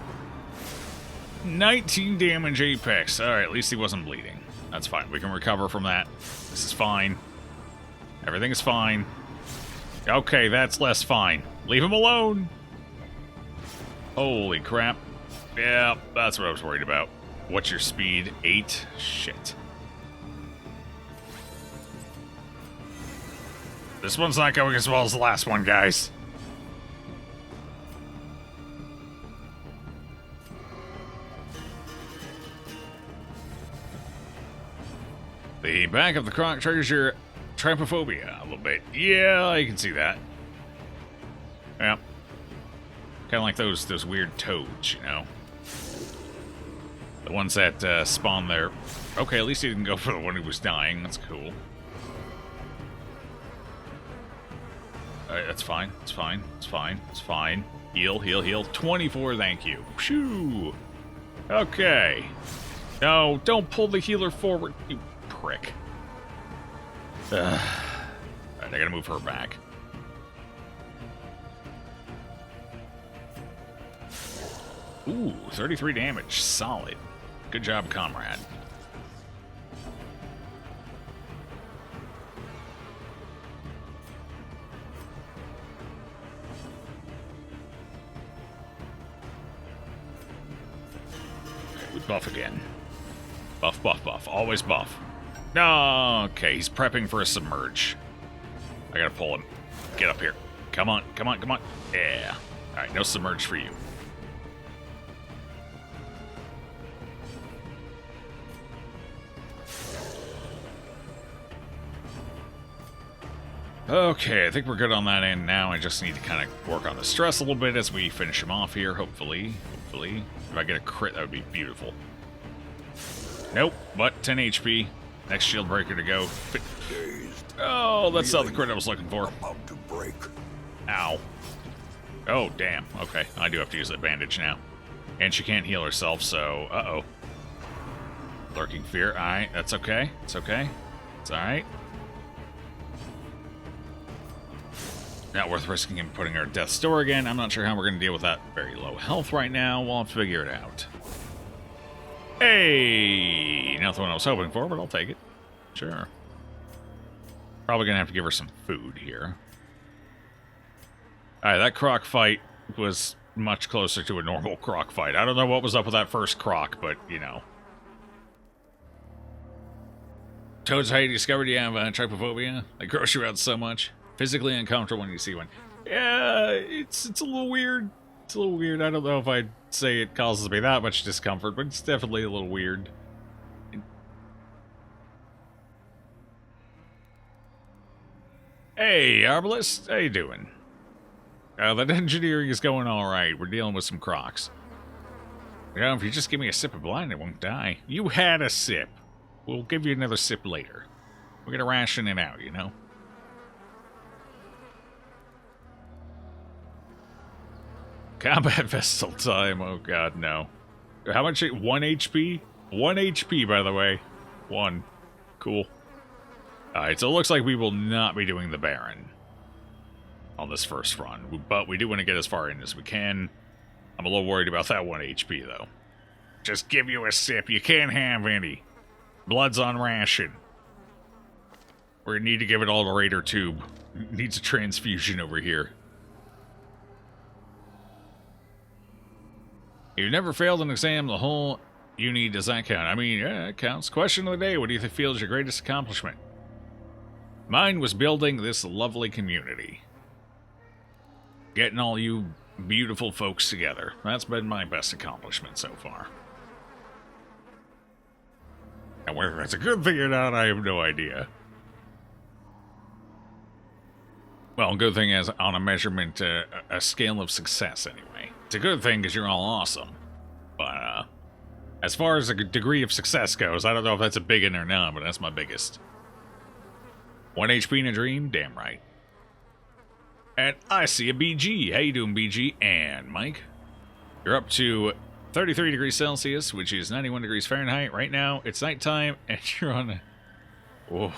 19 damage apex. Alright, at least he wasn't bleeding. That's fine. We can recover from that. This is fine. Everything is fine. Okay, that's less fine. Leave him alone. Holy crap. Yeah, that's what I was worried about. What's your speed? 8? Shit. This one's not going as well as the last one, guys. The back of the croc triggers your trypophobia a little bit. Yeah, I can see that. Yeah. Kind of like those weird toads, you know? The ones that spawn there. Okay, at least he didn't go for the one who was dying. That's cool. Alright, that's fine. It's fine. It's fine. It's fine. Heal, heal, heal. 24, thank you. Shoo! Okay. No, don't pull the healer forward, you prick. Alright, I gotta move her back. Ooh, 33 damage. Solid. Good job, comrade. Okay, we buff again. Buff, buff, buff. Always buff. No, okay, he's prepping for a submerge. I gotta pull him. Get up here. Come on, come on, come on. Yeah. Alright, no submerge for you. Okay, I think we're good on that end now. I just need to kind of work on the stress a little bit as we finish him off here, hopefully. Hopefully. If I get a crit, that would be beautiful. Nope, but 10 HP. Next shield breaker to go. Oh, that's not the crit I was looking for. About to break. Ow. Oh, damn. Okay, I do have to use that bandage now. And she can't heal herself, so... Uh-oh. Lurking fear. Alright, that's okay. It's okay. It's alright. Not worth risking him putting her at death's door again. I'm not sure how we're going to deal with that very low health right now. We'll have to figure it out. Hey! Not the one I was hoping for, but I'll take it. Sure. Probably gonna have to give her some food here. Alright, that croc fight was much closer to a normal croc fight. I don't know what was up with that first croc, but, you know. Toads, how you discovered you have trypophobia? They gross you out so much. Physically uncomfortable when you see one. Yeah, it's a little weird. It's a little weird. I don't know if I'd say it causes me that much discomfort, but it's definitely a little weird. Hey, Arbalest, how you doing? That engineering is going alright. We're dealing with some crocs. You know, if you just give me a sip of blind, I won't die. You had a sip. We'll give you another sip later. We're gonna ration it out, you know? Combat vessel time. Oh god, no. How much? 1 HP? 1 HP, by the way. 1. Cool. Alright, so it looks like we will not be doing the Baron on this first run, but we do want to get as far in as we can. I'm a little worried about that 1 HP, though. Just give you a sip. You can't have any. Blood's on ration. We're gonna need to give it all to Raider Tube. Needs a transfusion over here. You've never failed an exam, the whole uni, does that count? I mean, yeah, it counts. Question of the day, what do you feel is your greatest accomplishment? Mine was building this lovely community. Getting all you beautiful folks together. That's been my best accomplishment so far. And whether that's a good thing or not, I have no idea. Well, good thing is on a measurement, a scale of success anyway. It's a good thing because you're all awesome. But, as far as a degree of success goes, I don't know if that's a big one or not, but that's my biggest. 1 HP in a dream? Damn right. And I see a BG. How you doing, BG? And Mike? You're up to 33 degrees Celsius, which is 91 degrees Fahrenheit. Right now, it's nighttime, and you're on a... Whoa.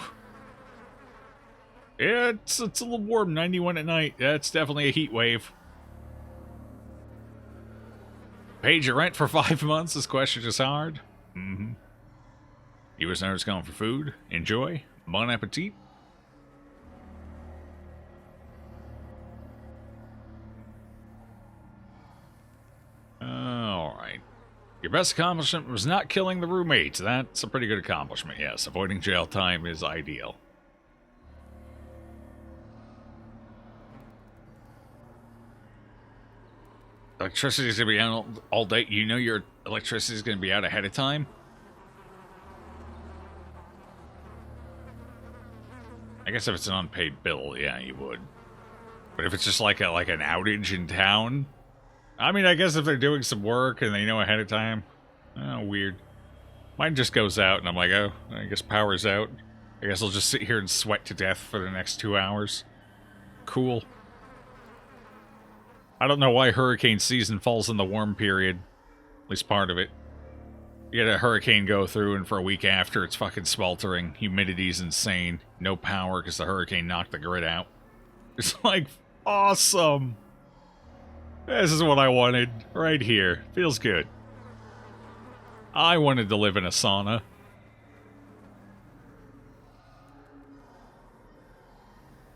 Yeah, it's a little warm. 91 at night. That's definitely a heat wave. Paid your rent for 5 months? This question is hard. Mm-hmm. You was nervous going for food? Enjoy. Bon appetit. Alright. Your best accomplishment was not killing the roommates. That's a pretty good accomplishment, yes. Avoiding jail time is ideal. Electricity's gonna be out all day. You know your electricity's gonna be out ahead of time? I guess if it's an unpaid bill, yeah, you would. But if it's just like an outage in town... I mean, I guess if they're doing some work and they know ahead of time... Oh, weird. Mine just goes out and I'm like, oh, I guess power's out. I guess I'll just sit here and sweat to death for the next 2 hours. Cool. I don't know why hurricane season falls in the warm period. At least part of it. You get a hurricane go through and for a week after it's fucking sweltering. Humidity's insane. No power because the hurricane knocked the grid out. It's like, awesome. This is what I wanted right here. Feels good. I wanted to live in a sauna.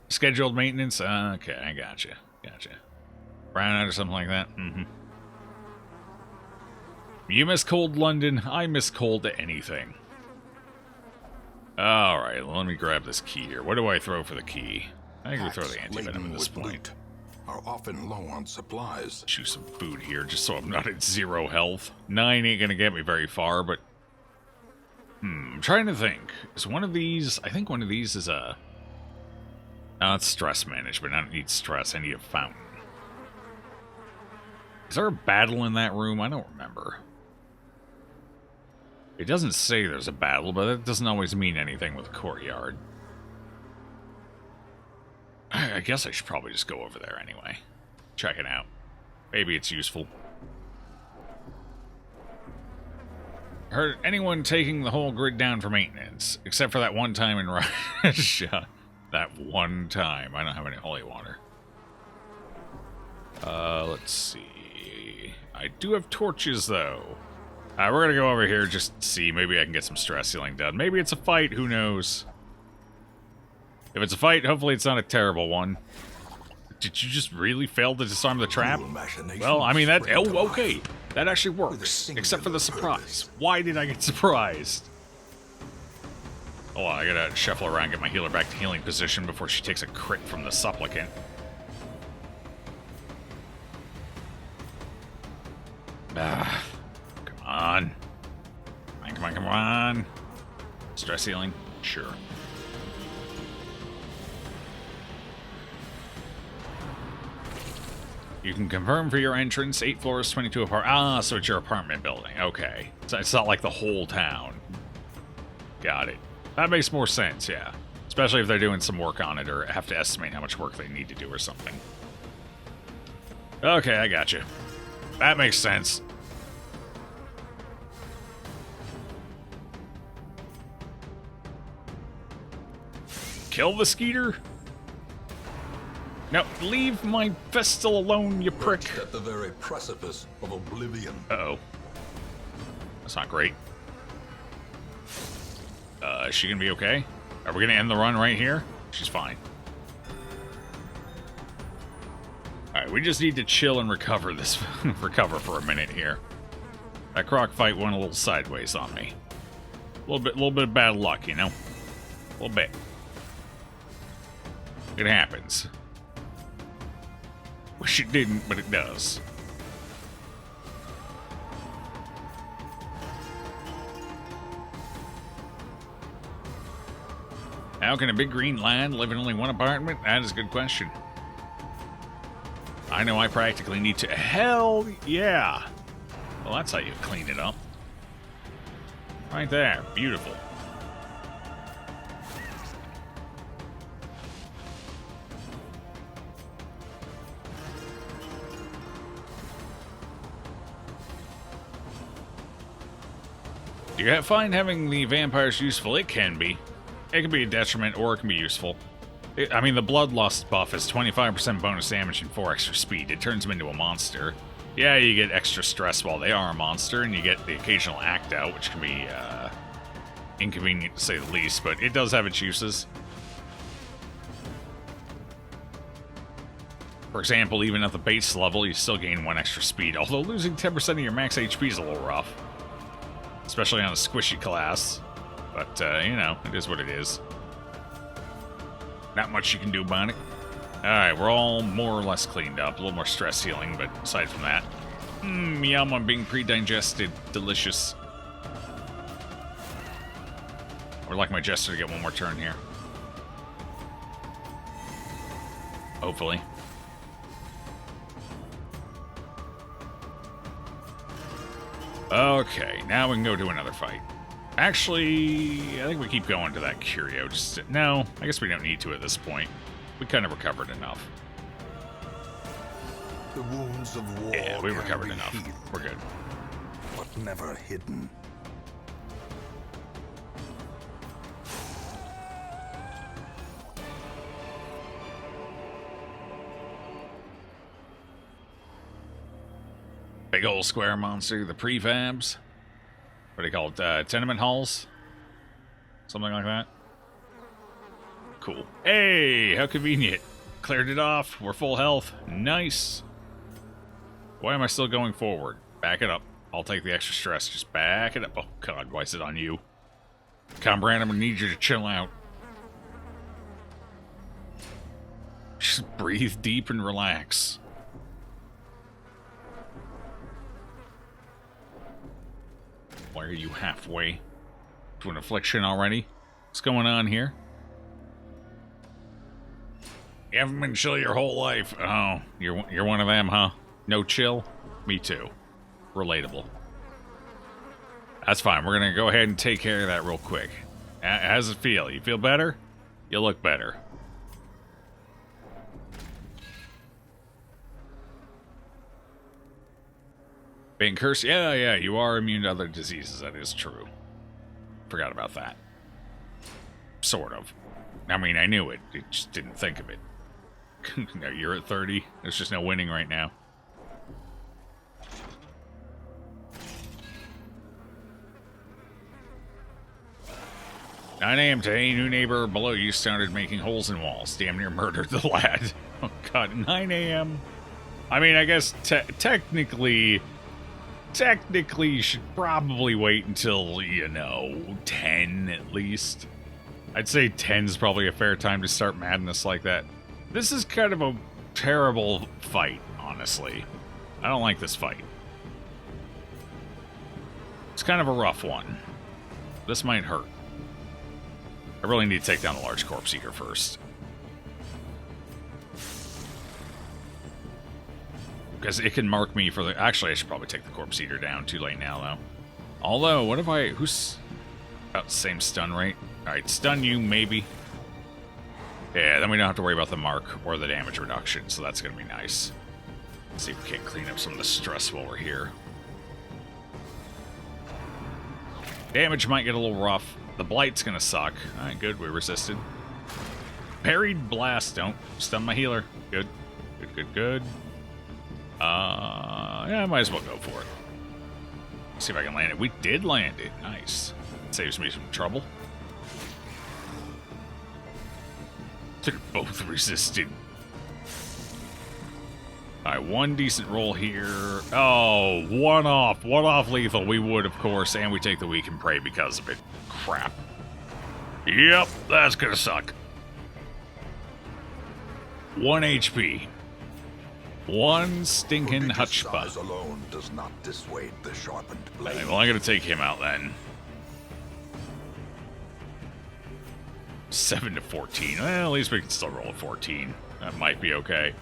Scheduled maintenance? Okay, I gotcha. Gotcha. Brown out or something like that? Mm-hmm. You miss cold London. I miss cold anything. Alright, let me grab this key here. What do I throw for the key? I think we throw the antivenom at this point. Are often low on supplies. Chew some food here just so I'm not at 0 health. 9 ain't gonna get me very far, but... I'm trying to think. Is one of these... I think one of these is a... No, it's stress management. I don't need stress. I need a fountain. Is there a battle in that room? I don't remember. It doesn't say there's a battle, but that doesn't always mean anything with a courtyard. I guess I should probably just go over there anyway. Check it out. Maybe it's useful. Heard anyone taking the whole grid down for maintenance, except for that one time in Russia. That one time. I don't have any holy water. Let's see. I do have torches, though. We're gonna go over here just to see. Maybe I can get some stress healing done. Maybe it's a fight. Who knows? If it's a fight, hopefully it's not a terrible one. Did you just really fail to disarm the trap? Well, I mean, that... Oh, okay. That actually works. Except for the surprise. Why did I get surprised? Oh, I gotta shuffle around, get my healer back to healing position before she takes a crit from the supplicant. Ah, come on. Come on, come on. Stress healing? Sure. You can confirm for your entrance, 8 floors, 22 apartments. Ah, so it's your apartment building. Okay. So it's not like the whole town. Got it. That makes more sense, yeah. Especially if they're doing some work on it or have to estimate how much work they need to do or something. Okay, I got you. That makes sense. Kill the skeeter? No, leave my Vestal alone, you prick. At the very precipice of oblivion. Uh-oh. That's not great. Is she gonna be okay? Are we gonna end the run right here? She's fine. Alright, we just need to chill and recover this recover for a minute here. That croc fight went a little sideways on me. A little bit of bad luck, you know? A little bit. It happens. Wish it didn't, but it does. How can a big green lion live in only one apartment? That is a good question. I know I practically need to... Hell yeah! Well, that's how you clean it up. Right there. Beautiful. Do you find having the vampires useful? It can be. It can be a detriment, or it can be useful. I mean, the Bloodlust buff is 25% bonus damage and 4 extra speed. It turns them into a monster. Yeah, you get extra stress while they are a monster, and you get the occasional act out, which can be inconvenient to say the least, but it does have its uses. For example, even at the base level, you still gain 1 extra speed, although losing 10% of your max HP is a little rough. Especially on a squishy class. But, you know, it is what it is. Not much you can do about it. Alright, we're all more or less cleaned up. A little more stress healing, but aside from that... yum, I'm being pre-digested. Delicious. I would like my Jester to get one more turn here. Hopefully. Okay, now we can go do another fight. Actually, I think we keep going to that curio. No, I guess we don't need to at this point. We kind of recovered enough. The wounds of war. Yeah, we recovered enough. Healed, we're good. but never hidden. Big old square monster, the prefabs. What do you call it? Tenement halls? Something like that. Cool. Hey, how convenient. Cleared it off. We're full health. Nice. Why am I still going forward? Back it up. I'll take the extra stress. Just back it up. Oh, God, why is it on you? Combrand, I'm gonna need you to chill out. Just breathe deep and relax. Why are you halfway to an affliction already? What's going on here? You haven't been chill your whole life. Oh, you're one of them, huh? No chill? Me too. Relatable. That's fine. We're gonna go ahead and take care of that real quick. How's it feel? You feel better? You look better. Being cursed? Yeah, you are immune to other diseases. That is true. Forgot about that. Sort of. I mean, I knew it. I just didn't think of it. No, you're at 30. There's just no winning right now. 9 a.m. today, new neighbor below you started making holes in walls. Damn near murdered the lad. Oh god, 9 a.m. I mean, I guess technically you should probably wait until, 10 at least. I'd say 10 is probably a fair time to start madness like that. This is kind of a terrible fight, honestly. I don't like this fight. It's kind of a rough one. This might hurt. I really need to take down the large corpse eater first. Because it can mark me for the... Actually, I should probably take the corpse eater down. Too late now, though. Although, what if I... Who's... About the same stun rate? Alright, stun you, maybe. Yeah, then we don't have to worry about the mark or the damage reduction, so that's going to be nice. Let's see if we can't clean up some of the stress while we're here. Damage might get a little rough. The blight's going to suck. Alright, good, we resisted. Parried blast, don't stun my healer. Good, good, good, good. Yeah, I might as well go for it. See if I can land it. We did land it. Nice. Saves me some trouble. They're both resisted. Alright, one decent roll here. Oh, one off. One off lethal. We would, of course, and we take the weak and pray because of it. Crap. Yep, that's gonna suck. 1 HP. One stinking hutchpa. Alone does not dissuade the sharpened blade. Right, well, I'm gonna take him out then. 7 to 14. Well, at least we can still roll a 14. That might be okay.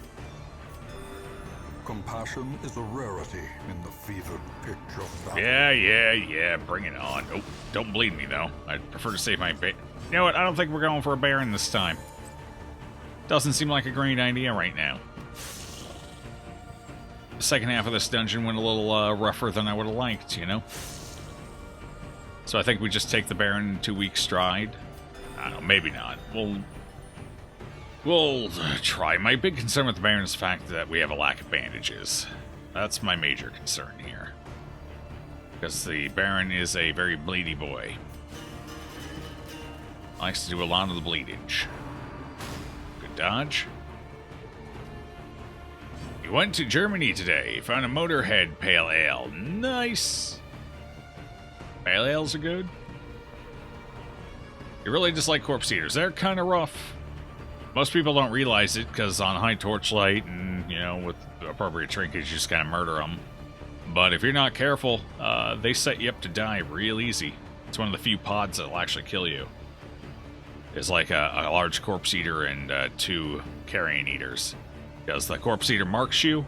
Compassion is a rarity in the fevered pitch of battle. Yeah. Bring it on. Oh, don't bleed me, though. I'd prefer to save my You know what? I don't think we're going for a Baron this time. Doesn't seem like a great idea right now. The second half of this dungeon went a little rougher than I would have liked, So I think we just take the Baron in 2 weeks stride. I don't know, maybe not. We'll try. My big concern with the Baron is the fact that we have a lack of bandages. That's my major concern here. Because the Baron is a very bleedy boy. Likes to do a lot of the bleedage. Good dodge. You went to Germany today. Found a Motorhead Pale Ale. Nice. Pale ales are good. You really dislike corpse eaters. They're kind of rough. Most people don't realize it because on high torchlight and, with appropriate trinkets, you just kind of murder them. But if you're not careful, they set you up to die real easy. It's one of the few pods that will actually kill you. It's like a large corpse eater and 2 carrion eaters. Because the corpse eater marks you,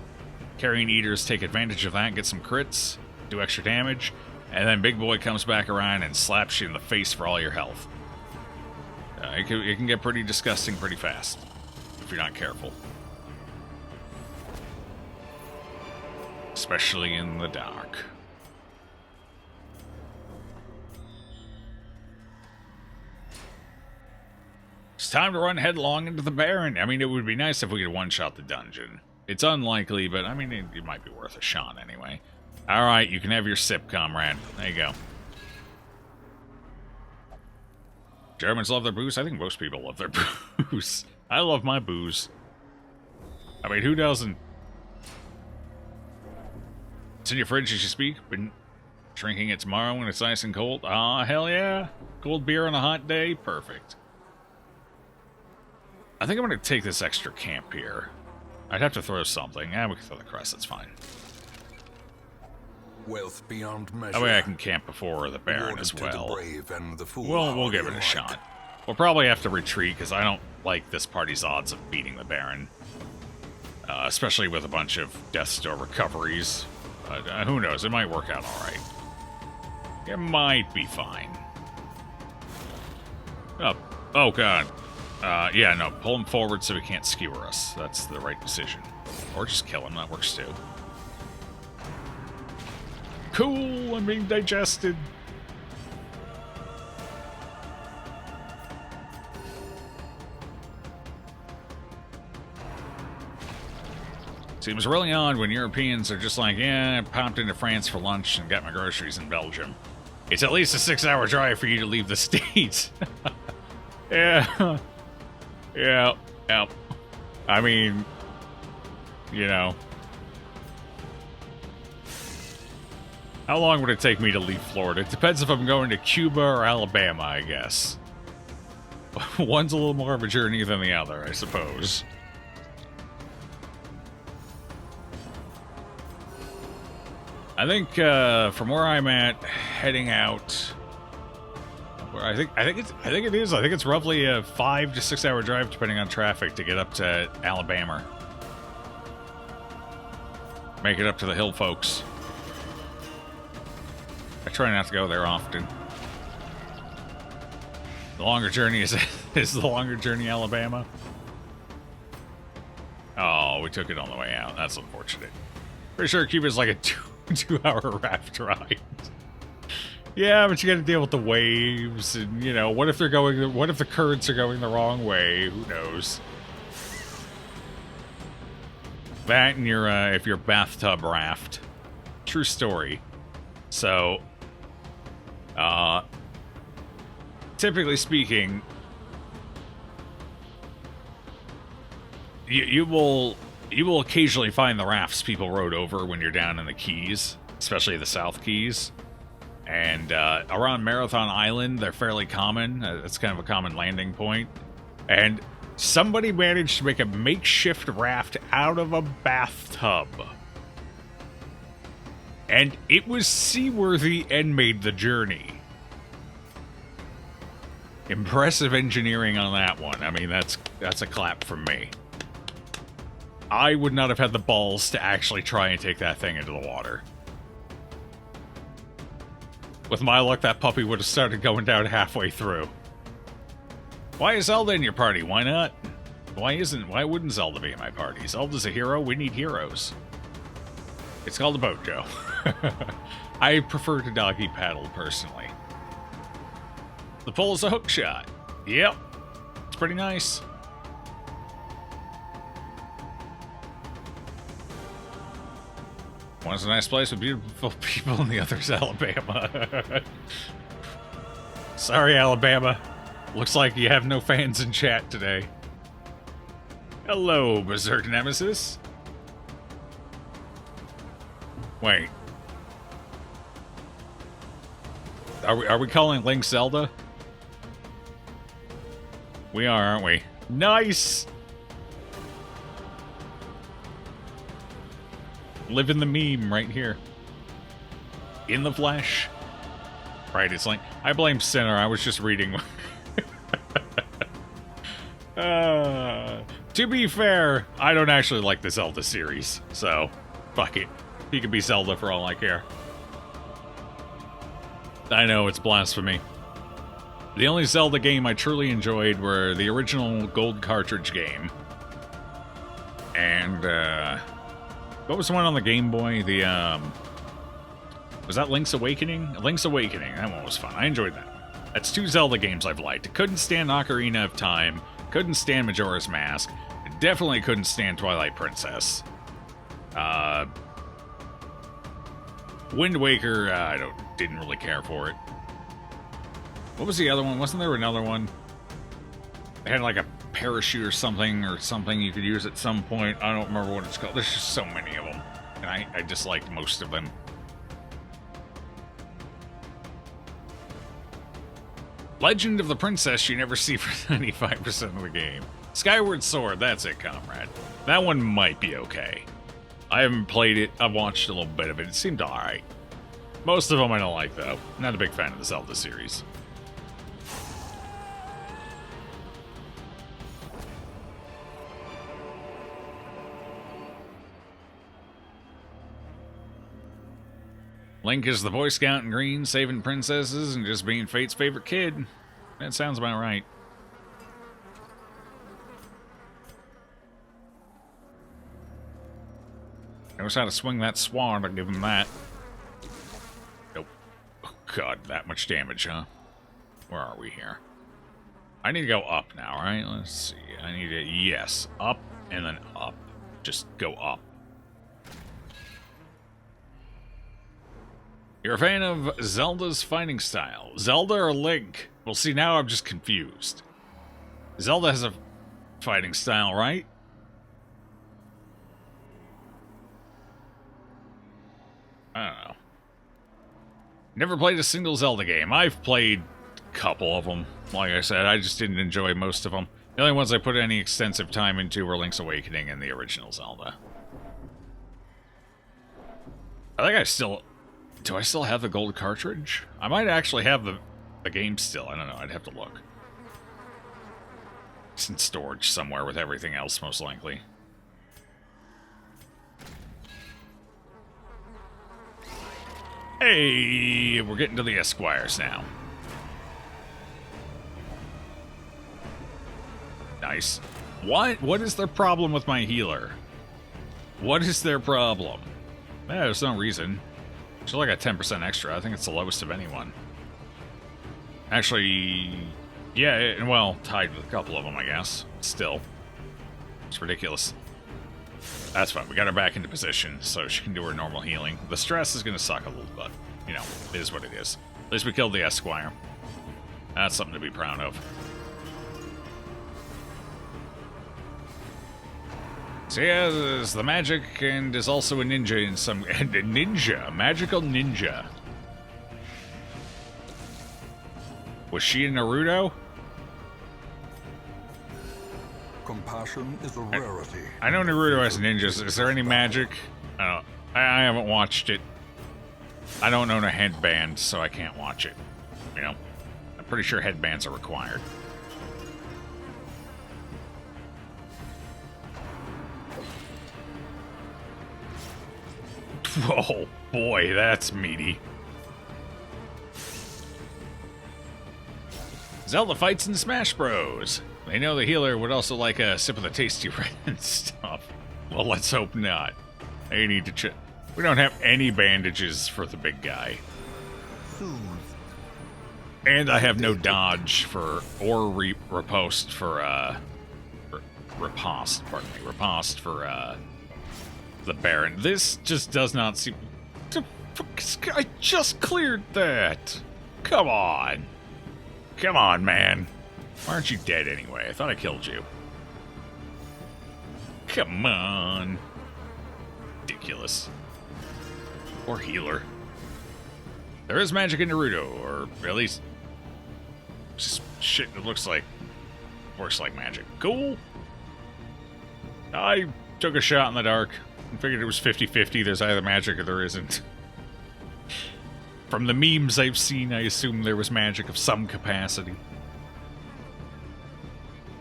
carrion eaters take advantage of that, get some crits, do extra damage, and then big boy comes back around and slaps you in the face for all your health. It can get pretty disgusting pretty fast, if you're not careful. Especially in the dark. It's time to run headlong into the Baron. I mean, it would be nice if we could one-shot the dungeon. It's unlikely, but I mean, it might be worth a shot anyway. Alright, you can have your sip, comrade. There you go. Germans love their booze? I think most people love their booze. I love my booze. I mean, who doesn't? It's in your fridge as you speak. Been drinking it tomorrow when it's nice and cold. Ah, hell yeah. Cold beer on a hot day. Perfect. I think I'm going to take this extra camp here. I'd have to throw something. We can throw the crest. That's fine. Wealth beyond measure. That way I can camp before the Baron as well. The brave and the fool We'll give it a shot. We'll probably have to retreat because I don't like this party's odds of beating the Baron. Especially with a bunch of Death Store recoveries. Who knows? It might work out alright. It might be fine. Oh god. Yeah, no. Pull him forward so he can't skewer us. That's the right decision. Or just kill him. That works too. Cool, I'm being digested. Seems really odd when Europeans are just like, yeah, I popped into France for lunch and got my groceries in Belgium. It's at least a 6-hour drive for you to leave the States. Yeah. Yeah. Yeah. I mean, you know. How long would it take me to leave Florida? It depends if I'm going to Cuba or Alabama, I guess. One's a little more of a journey than the other, I suppose. I think from where I'm at, heading out, where I think it's roughly a 5 to 6 hour drive, depending on traffic, to get up to Alabama. Make it up to the hill, folks. I try not to go there often. The longer journey is the longer journey Alabama. Oh, we took it on the way out. That's unfortunate. Pretty sure Cuba's like a two-hour raft ride. Yeah, but you got to deal with the waves, and you know, what if the currents are going the wrong way? Who knows? That and if your bathtub raft. True story. So, typically speaking, you will occasionally find the rafts people rode over when you're down in the Keys, especially the South Keys. And around Marathon Island, they're fairly common. It's kind of a common landing point. And somebody managed to make a makeshift raft out of a bathtub. And it was seaworthy and made the journey. Impressive engineering on that one. I mean, that's a clap from me. I would not have had the balls to actually try and take that thing into the water. With my luck, that puppy would have started going down halfway through. Why is Zelda in your party? Why not? Why wouldn't Zelda be in my party? Zelda's a hero. We need heroes. It's called a boat, Joe. I prefer to doggy paddle, personally. The pull is a hook shot. Yep. It's pretty nice. One's a nice place with beautiful people, and the other's Alabama. Sorry, Alabama. Looks like you have no fans in chat today. Hello, Berserk Nemesis. Wait. Are we calling Link Zelda? We are, aren't we? Nice! Living the meme right here. In the flesh. Right, it's like, I blame Sinner, I was just reading. To be fair, I don't actually like the Zelda series, so fuck it. He could be Zelda for all I care. I know, it's blasphemy. The only Zelda game I truly enjoyed were the original gold cartridge game. And, what was the one on the Game Boy? Was that Link's Awakening? Link's Awakening, that one was fun. I enjoyed that. That's 2 Zelda games I've liked. Couldn't stand Ocarina of Time. Couldn't stand Majora's Mask. Definitely couldn't stand Twilight Princess. Wind Waker, didn't really care for it. What was the other one? Wasn't there another one? It had like a parachute or something you could use at some point. I don't remember what it's called. There's just so many of them. And I disliked most of them. Legend of the Princess you never see for 95% of the game. Skyward Sword, that's it, comrade. That one might be okay. I haven't played it. I've watched a little bit of it. It seemed alright. Most of them I don't like, though. Not a big fan of the Zelda series. Link is the Boy Scout in green, saving princesses and just being Fate's favorite kid. That sounds about right. Knows how to swing that swan, I'll give him that. Nope. Oh god, that much damage, huh? Where are we here? I need to go up now, right? Let's see. I need to, yes, up and then up. Just go up. You're a fan of Zelda's fighting style. Zelda or Link? Well, see, now I'm just confused. Zelda has a fighting style, right? I don't know. Never played a single Zelda game. I've played a couple of them. Like I said, I just didn't enjoy most of them. The only ones I put any extensive time into were Link's Awakening and the original Zelda. I think I still... Do I still have the gold cartridge? I might actually have the game still. I don't know. I'd have to look. It's in storage somewhere with everything else, most likely. Hey, we're getting to the Esquires now. Nice. What is their problem with my healer? What is their problem? There's no reason. Still, I got 10% extra. I think it's the lowest of anyone. Actually, yeah, well, tied with a couple of them, I guess. Still. It's ridiculous. That's fine. We got her back into position, so she can do her normal healing. The stress is going to suck a little, but, you know, it is what it is. At least we killed the Esquire. That's something to be proud of. So yeah, there's the magic, and is also a ninja in some... And a ninja. A magical ninja. Was she a Naruto? Compassion is a rarity. I know Naruto has ninjas. Is there any magic? I haven't watched it. I don't own a headband, so I can't watch it. You know? I'm pretty sure headbands are required. Oh, boy, that's meaty. Zelda fights in Smash Bros. They know the healer would also like a sip of the tasty red and stuff. Well, let's hope not. They need to check. We don't have any bandages for the big guy. And I have no dodge for, or riposte for, riposte, pardon me, riposte for, the Baron. This just does not seem... I just cleared that! Come on! Come on, man. Why aren't you dead anyway? I thought I killed you. Come on. Ridiculous. Or healer. There is magic in Naruto, or at least... just shit that looks like... works like magic. Cool! I took a shot in the dark. I figured it was 50-50. There's either magic or there isn't. From the memes I've seen, I assume there was magic of some capacity.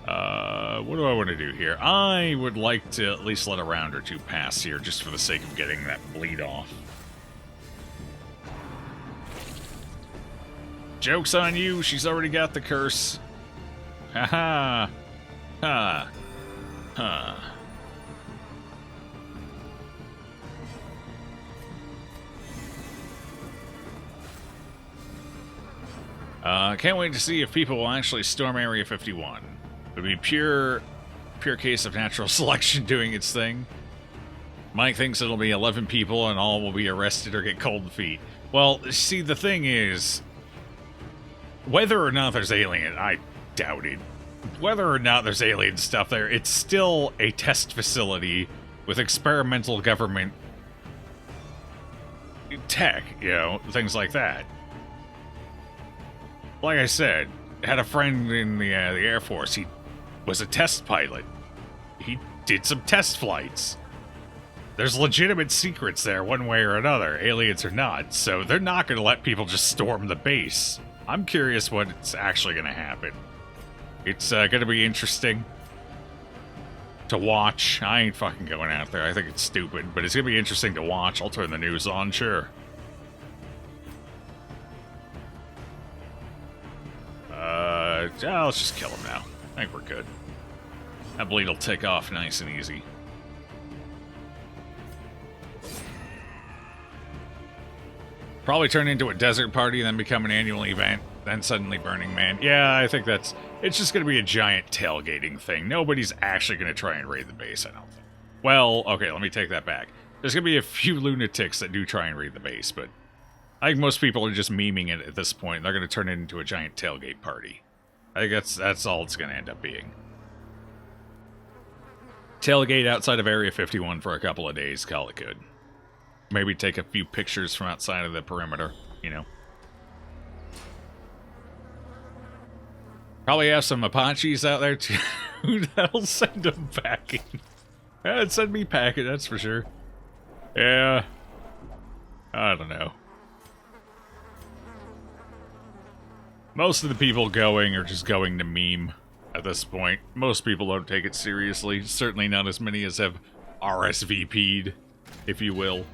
What do I want to do here? I would like to at least let a round or two pass here, just for the sake of getting that bleed off. Joke's on you, she's already got the curse. Ha-ha. Ha. Ha. Can't wait to see if people will actually storm Area 51. It'll be pure case of natural selection doing its thing. Mike thinks it'll be 11 people and all will be arrested or get cold feet. Well, see, the thing is, whether or not there's alien, I doubt it. Whether or not there's alien stuff there, it's still a test facility with experimental government tech, you know, things like that. Like I said, had a friend in the Air Force. He was a test pilot. He did some test flights. There's legitimate secrets there one way or another, aliens or not, so they're not going to let people just storm the base. I'm curious what's actually going to happen. It's going to be interesting to watch. I ain't fucking going out there. I think it's stupid, but it's going to be interesting to watch. I'll turn the news on, sure. Let's just kill him now. I think we're good. That bleed will take off nice and easy. Probably turn into a desert party, then become an annual event, then suddenly Burning Man. Yeah, I think it's just going to be a giant tailgating thing. Nobody's actually going to try and raid the base, I don't think. Well, okay, let me take that back. There's going to be a few lunatics that do try and raid the base, but I think most people are just memeing it at this point. They're going to turn it into a giant tailgate party. I think that's all it's going to end up being. Tailgate outside of Area 51 for a couple of days, call it good. Maybe take a few pictures from outside of the perimeter, you know. Probably have some Apaches out there too. That'll send them packing. That'd send me packing, that's for sure. Yeah. I don't know. Most of the people going are just going to meme at this point. Most people don't take it seriously. Certainly not as many as have RSVP'd, if you will.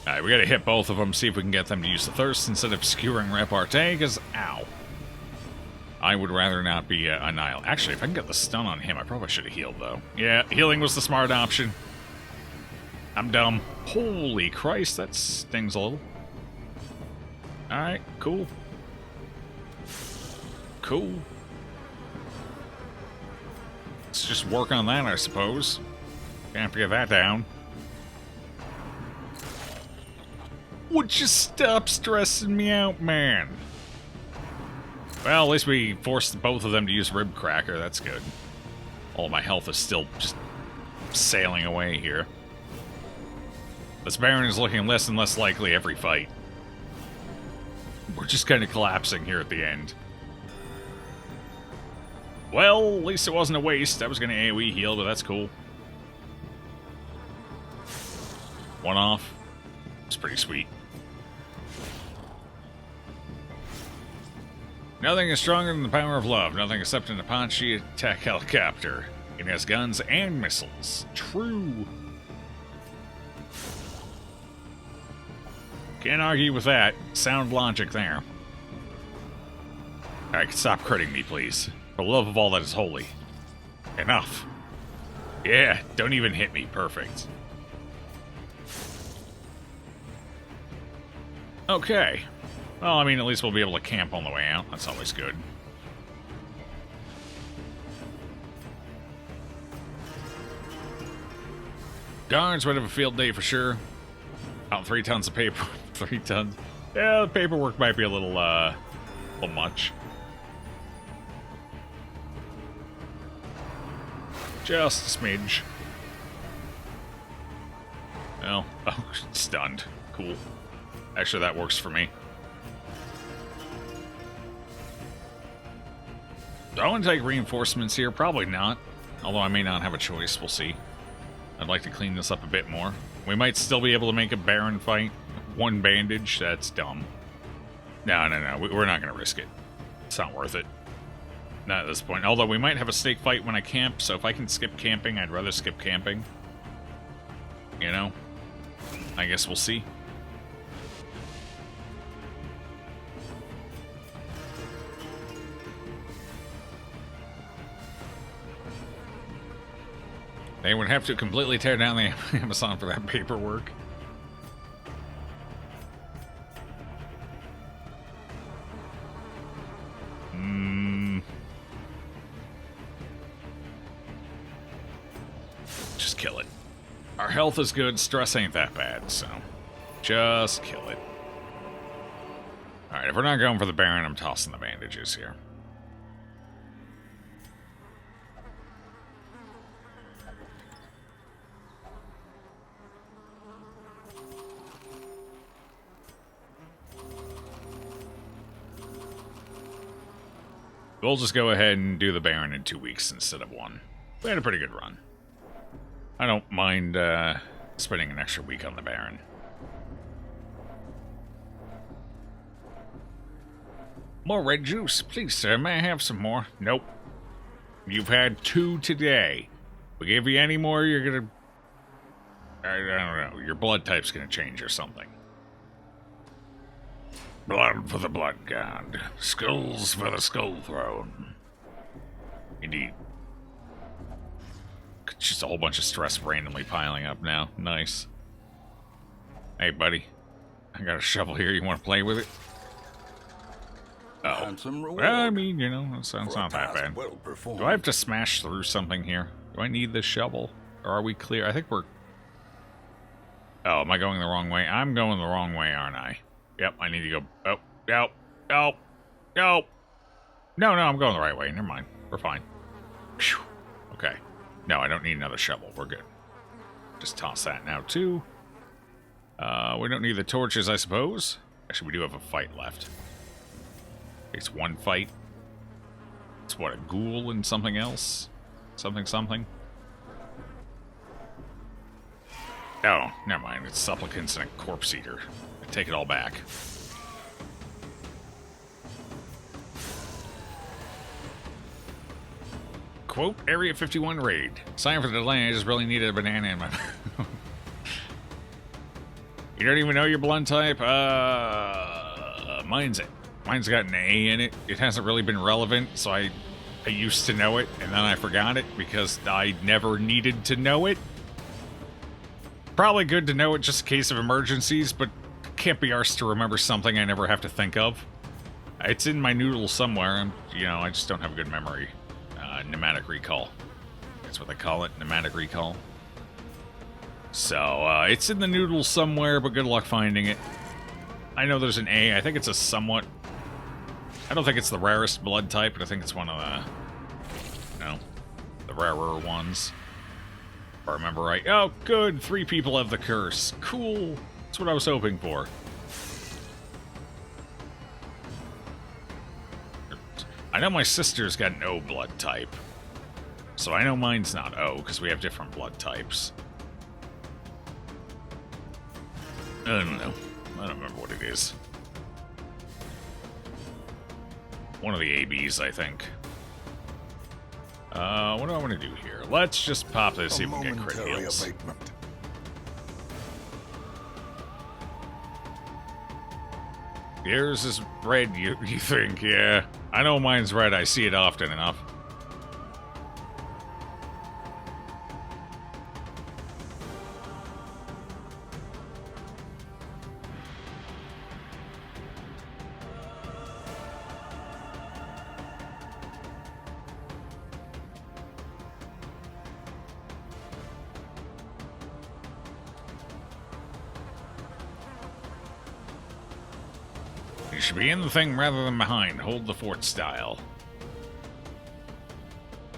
Alright, we gotta hit both of them, see if we can get them to use the thirst instead of skewering repartee, because, ow. I would rather not be annihilated. Actually, if I can get the stun on him, I probably should have healed, though. Yeah, healing was the smart option. I'm dumb. Holy Christ, that stings a little. Alright, cool. Cool. Let's just work on that, I suppose. Gonna have to get that down. Would you stop stressing me out, man? Well, at least we forced both of them to use Rib Cracker. That's good. All my health is still just sailing away here. This Baron is looking less and less likely every fight. We're just kind of collapsing here at the end. Well, at least it wasn't a waste. I was going to AoE heal, but that's cool. One off. It's pretty sweet. Nothing is stronger than the power of love. Nothing except an Apache attack helicopter. It has guns and missiles. True. Can't argue with that. Sound logic there. Alright, stop critting me, please. For the love of all that is holy. Enough. Yeah, don't even hit me. Perfect. Okay. Well, I mean, at least we'll be able to camp on the way out. That's always good. Guards would have a field day for sure. About 3 tons of paper. 3 tons. Yeah, the paperwork might be a little much. Just a smidge. Well, oh, stunned. Cool. Actually, that works for me. Do I want to take reinforcements here? Probably not. Although I may not have a choice. We'll see. I'd like to clean this up a bit more. We might still be able to make a Baron fight. 1 bandage? That's dumb. No. We're not going to risk it. It's not worth it. Not at this point. Although we might have a snake fight when I camp, so if I can skip camping, I'd rather skip camping. You know? I guess we'll see. They would have to completely tear down the Amazon for that paperwork. Just kill it. Our health is good, stress ain't that bad, so just kill it. Alright, if we're not going for the Baron, I'm tossing the bandages here. We'll just go ahead and do the Baron in 2 weeks instead of 1. We had a pretty good run. I don't mind spending an extra week on the Baron. More red juice. Please, sir, may I have some more? Nope. You've had 2 today. We give you any more, you're gonna... I don't know. Your blood type's gonna change or something. Blood for the blood god. Skulls for the skull throne. Indeed. Just a whole bunch of stress randomly piling up now. Nice. Hey, buddy. I got a shovel here. You want to play with it? Oh. Well, I mean, you know, it's not that bad. Well performed. Do I have to smash through something here? Do I need this shovel? Or are we clear? I think we're... Oh, am I going the wrong way? I'm going the wrong way, aren't I? Yep, I need to go... Oh, no, no, no. No, I'm going the right way. Never mind. We're fine. Whew. Okay. No, I don't need another shovel. We're good. Just toss that now, too. We don't need the torches, I suppose. Actually, we do have a fight left. It's one fight. It's what, a ghoul and something else? Something. Oh, never mind. It's supplicants and a corpse eater. I take it all back. Quote, Area 51 raid. Sorry for the delay, I just really needed a banana in my mouth. You don't even know your blood type? Mine's got an A in it. It hasn't really been relevant, so I used to know it, and then I forgot it because I never needed to know it. Probably good to know it just in case of emergencies, but can't be arsed to remember something I never have to think of. It's in my noodle somewhere, I just don't have a good memory. Pneumatic recall. That's what they call it, pneumatic recall. So, it's in the noodle somewhere, but good luck finding it. I know there's an A. I think it's a somewhat... I don't think it's the rarest blood type, but I think it's one of the rarer ones. If I remember right. Oh, good! 3 people have the curse. Cool! That's what I was hoping for. I know my sister's got an O blood type. So I know mine's not O, because we have different blood types. I don't know. I don't remember what it is. One of the ABs, I think. What do I want to do here? Let's just pop this, see if we can get crit heals. Abatement. Yours is red, you think, yeah. I know mine's red, I see it often enough. You should be in the thing rather than behind. Hold the fort style.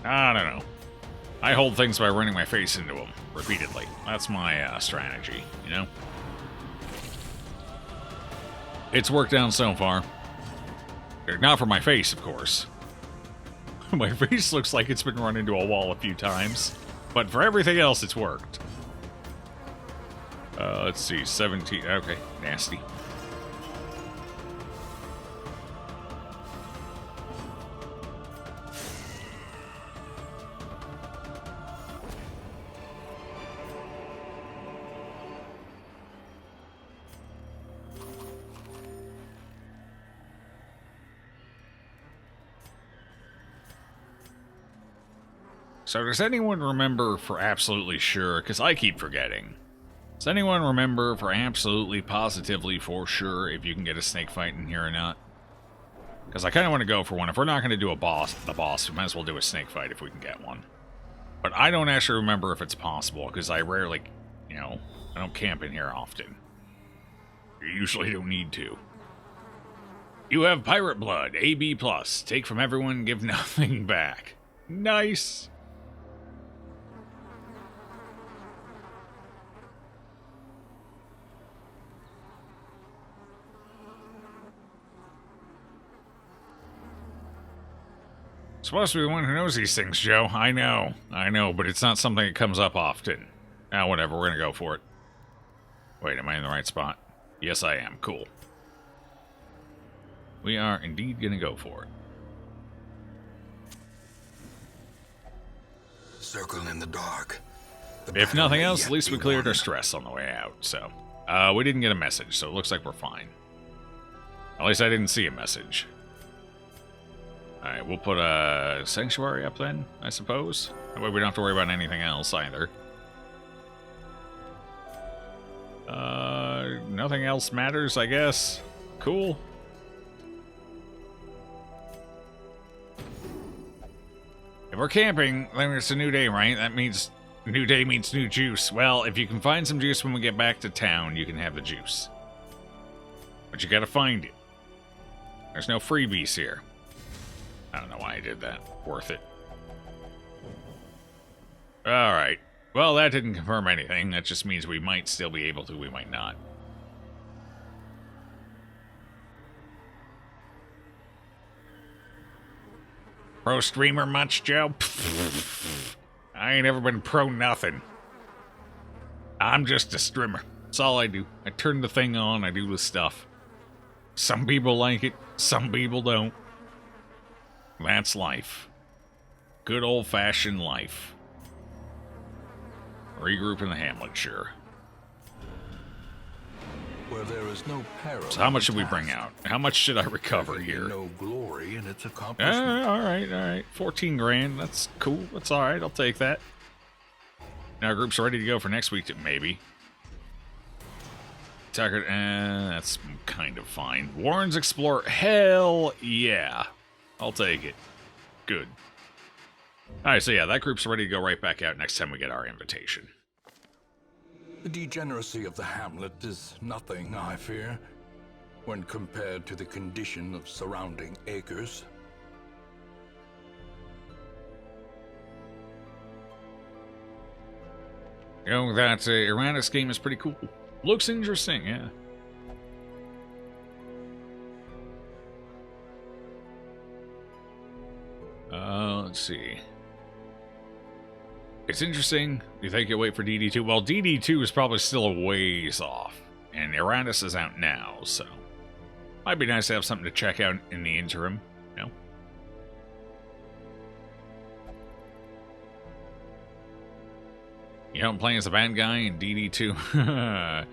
I don't know. I hold things by running my face into them repeatedly. That's my strategy, you know? It's worked out so far. Not for my face, of course. My face looks like it's been run into a wall a few times. But for everything else, it's worked. Let's see, 17. Okay, nasty. So does anyone remember for absolutely sure, because I keep forgetting, does anyone remember for absolutely, positively, for sure if you can get a snake fight in here or not? Because I kind of want to go for one. If we're not going to do the boss, we might as well do a snake fight if we can get one. But I don't actually remember if it's possible, because I rarely, I don't camp in here often. You usually don't need to. You have pirate blood, AB+. Take from everyone, give nothing back. Nice! Supposed to be the one who knows these things, Joe. I know, but it's not something that comes up often. Ah, whatever, we're gonna go for it. Wait, am I in the right spot? Yes, I am. Cool. We are indeed gonna go for it. Circle in the dark. If nothing else, at least we cleared our stress on the way out, so. We didn't get a message, so it looks like we're fine. At least I didn't see a message. Alright, we'll put a sanctuary up then, I suppose. That way we don't have to worry about anything else either. Nothing else matters, I guess. Cool. If we're camping, then it's a new day, right? That means New day means new juice. Well, if you can find some juice when we get back to town, you can have the juice. But you gotta find it. There's no freebies here. I don't know why I did that. Worth it. Alright. Well, that didn't confirm anything. That just means we might still be able to, we might not. Pro streamer much, Joe? I ain't ever been pro nothing. I'm just a streamer. That's all I do. I turn the thing on, I do the stuff. Some people like it, some people don't. That's life. Good old-fashioned life. Regroup in the hamlet, sure. Where there is no peril. So how much should we bring out? How much should I recover here? No glory in its accomplishment. All right. 14 grand. That's cool. That's all right. I'll take that. Now our group's ready to go for next week, maybe. Tucker, that's kind of fine. Warren's Explorer. Hell yeah. I'll take it. Good. Alright, so yeah, that group's ready to go right back out next time we get our invitation. The degeneracy of the hamlet is nothing, I fear, when compared to the condition of surrounding acres. You know, that Uranus game is pretty cool. Looks interesting, yeah. Let's see. It's interesting. You think you'll wait for DD2? Well, DD2 is probably still a ways off. And Uranus is out now, so... might be nice to have something to check out in the interim, you know? You don't play as a bad guy in DD2?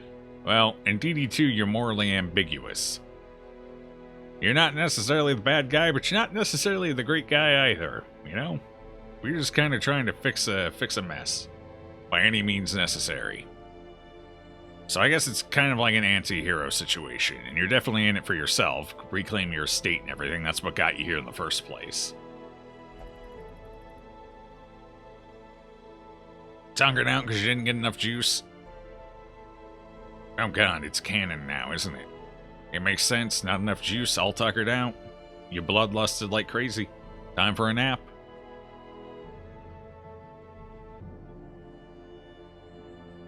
Well, in DD2, you're morally ambiguous. You're not necessarily the bad guy, but you're not necessarily the great guy either, you know? We're just kind of trying to fix a mess. By any means necessary. So I guess it's kind of like an anti-hero situation, and you're definitely in it for yourself. Reclaim your estate and everything. That's what got you here in the first place. Tunkering out because you didn't get enough juice? Oh god, it's canon now, isn't it? It makes sense. Not enough juice, all tuckered out. You bloodlusted like crazy. Time for a nap.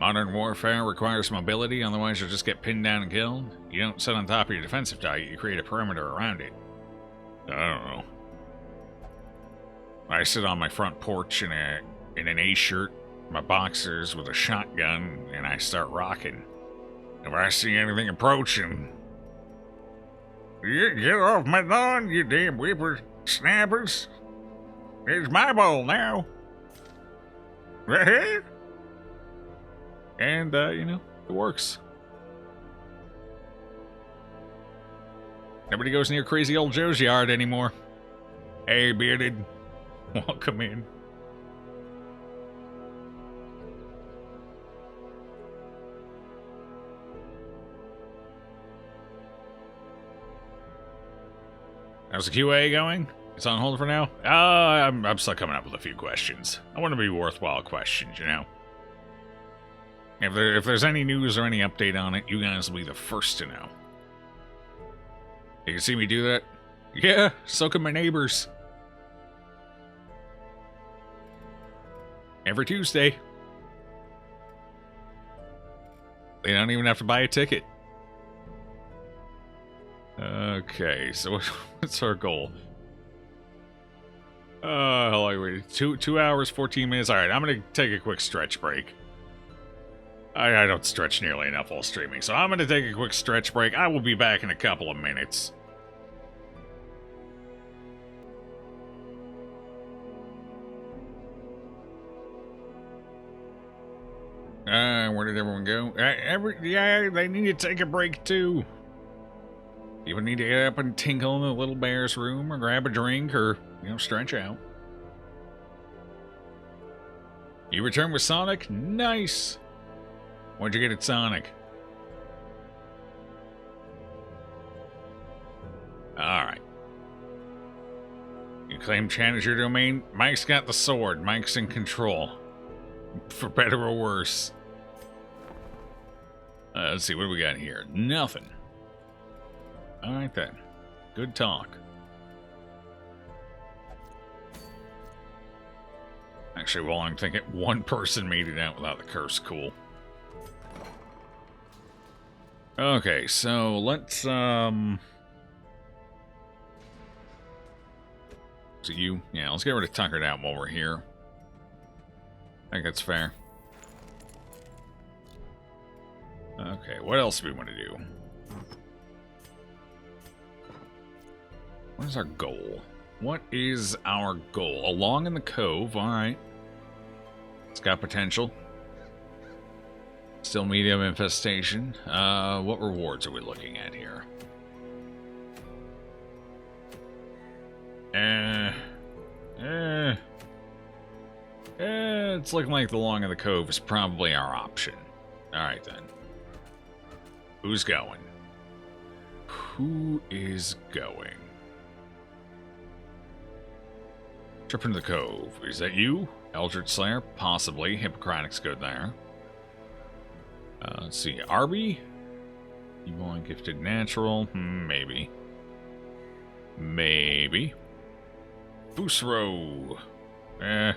Modern warfare requires mobility, otherwise you'll just get pinned down and killed. You don't sit on top of your defensive target, you create a perimeter around it. I don't know. I sit on my front porch in an A shirt, my boxers with a shotgun, and I start rocking. If I see anything approaching, get off my lawn, you damn whippersnappers. It's my ball now. Right? And, you know, it works. Nobody goes near crazy old Joe's yard anymore. Hey, bearded. Welcome in. How's the QA going? It's on hold for now? I'm still coming up with a few questions. I want to be worthwhile questions, you know? If there's any news or any update on it, you guys will be the first to know. You can see me do that? Yeah, so can my neighbors. Every Tuesday. They don't even have to buy a ticket. Okay, so what's our goal? How long are we? 2 hours, 14 minutes. Alright, I'm gonna take a quick stretch break. I don't stretch nearly enough while streaming, so I'm gonna take a quick stretch break. I will be back in a couple of minutes. Where did everyone go? Yeah, they need to take a break too. People need to get up and tinkle in the little bear's room, or grab a drink, or, you know, stretch out. You return with Sonic? Nice! What'd you get at Sonic? Alright. You claim Chan is your domain? Mike's got the sword. Mike's in control. For better or worse. Let's see, what do we got here? Nothing. Alright then. Good talk. Actually, while I'm thinking, one person made it out without the curse. Cool. Okay, so let's, is it you? Yeah, let's get rid of Tuckered Out while we're here. I think that's fair. Okay, what else do we want to do? What is our goal? What is our goal? Along in the cove, alright. It's got potential. Still medium infestation. What rewards are we looking at here? It's looking like the Long in the Cove is probably our option. Alright then. Who's going? Who is going? Trip into the Cove. Is that you? Eldritch Slayer? Possibly. Hippocratic's good there. Let's see. Arby? Evil and Gifted Natural? Maybe. Maybe. Busro. Okay.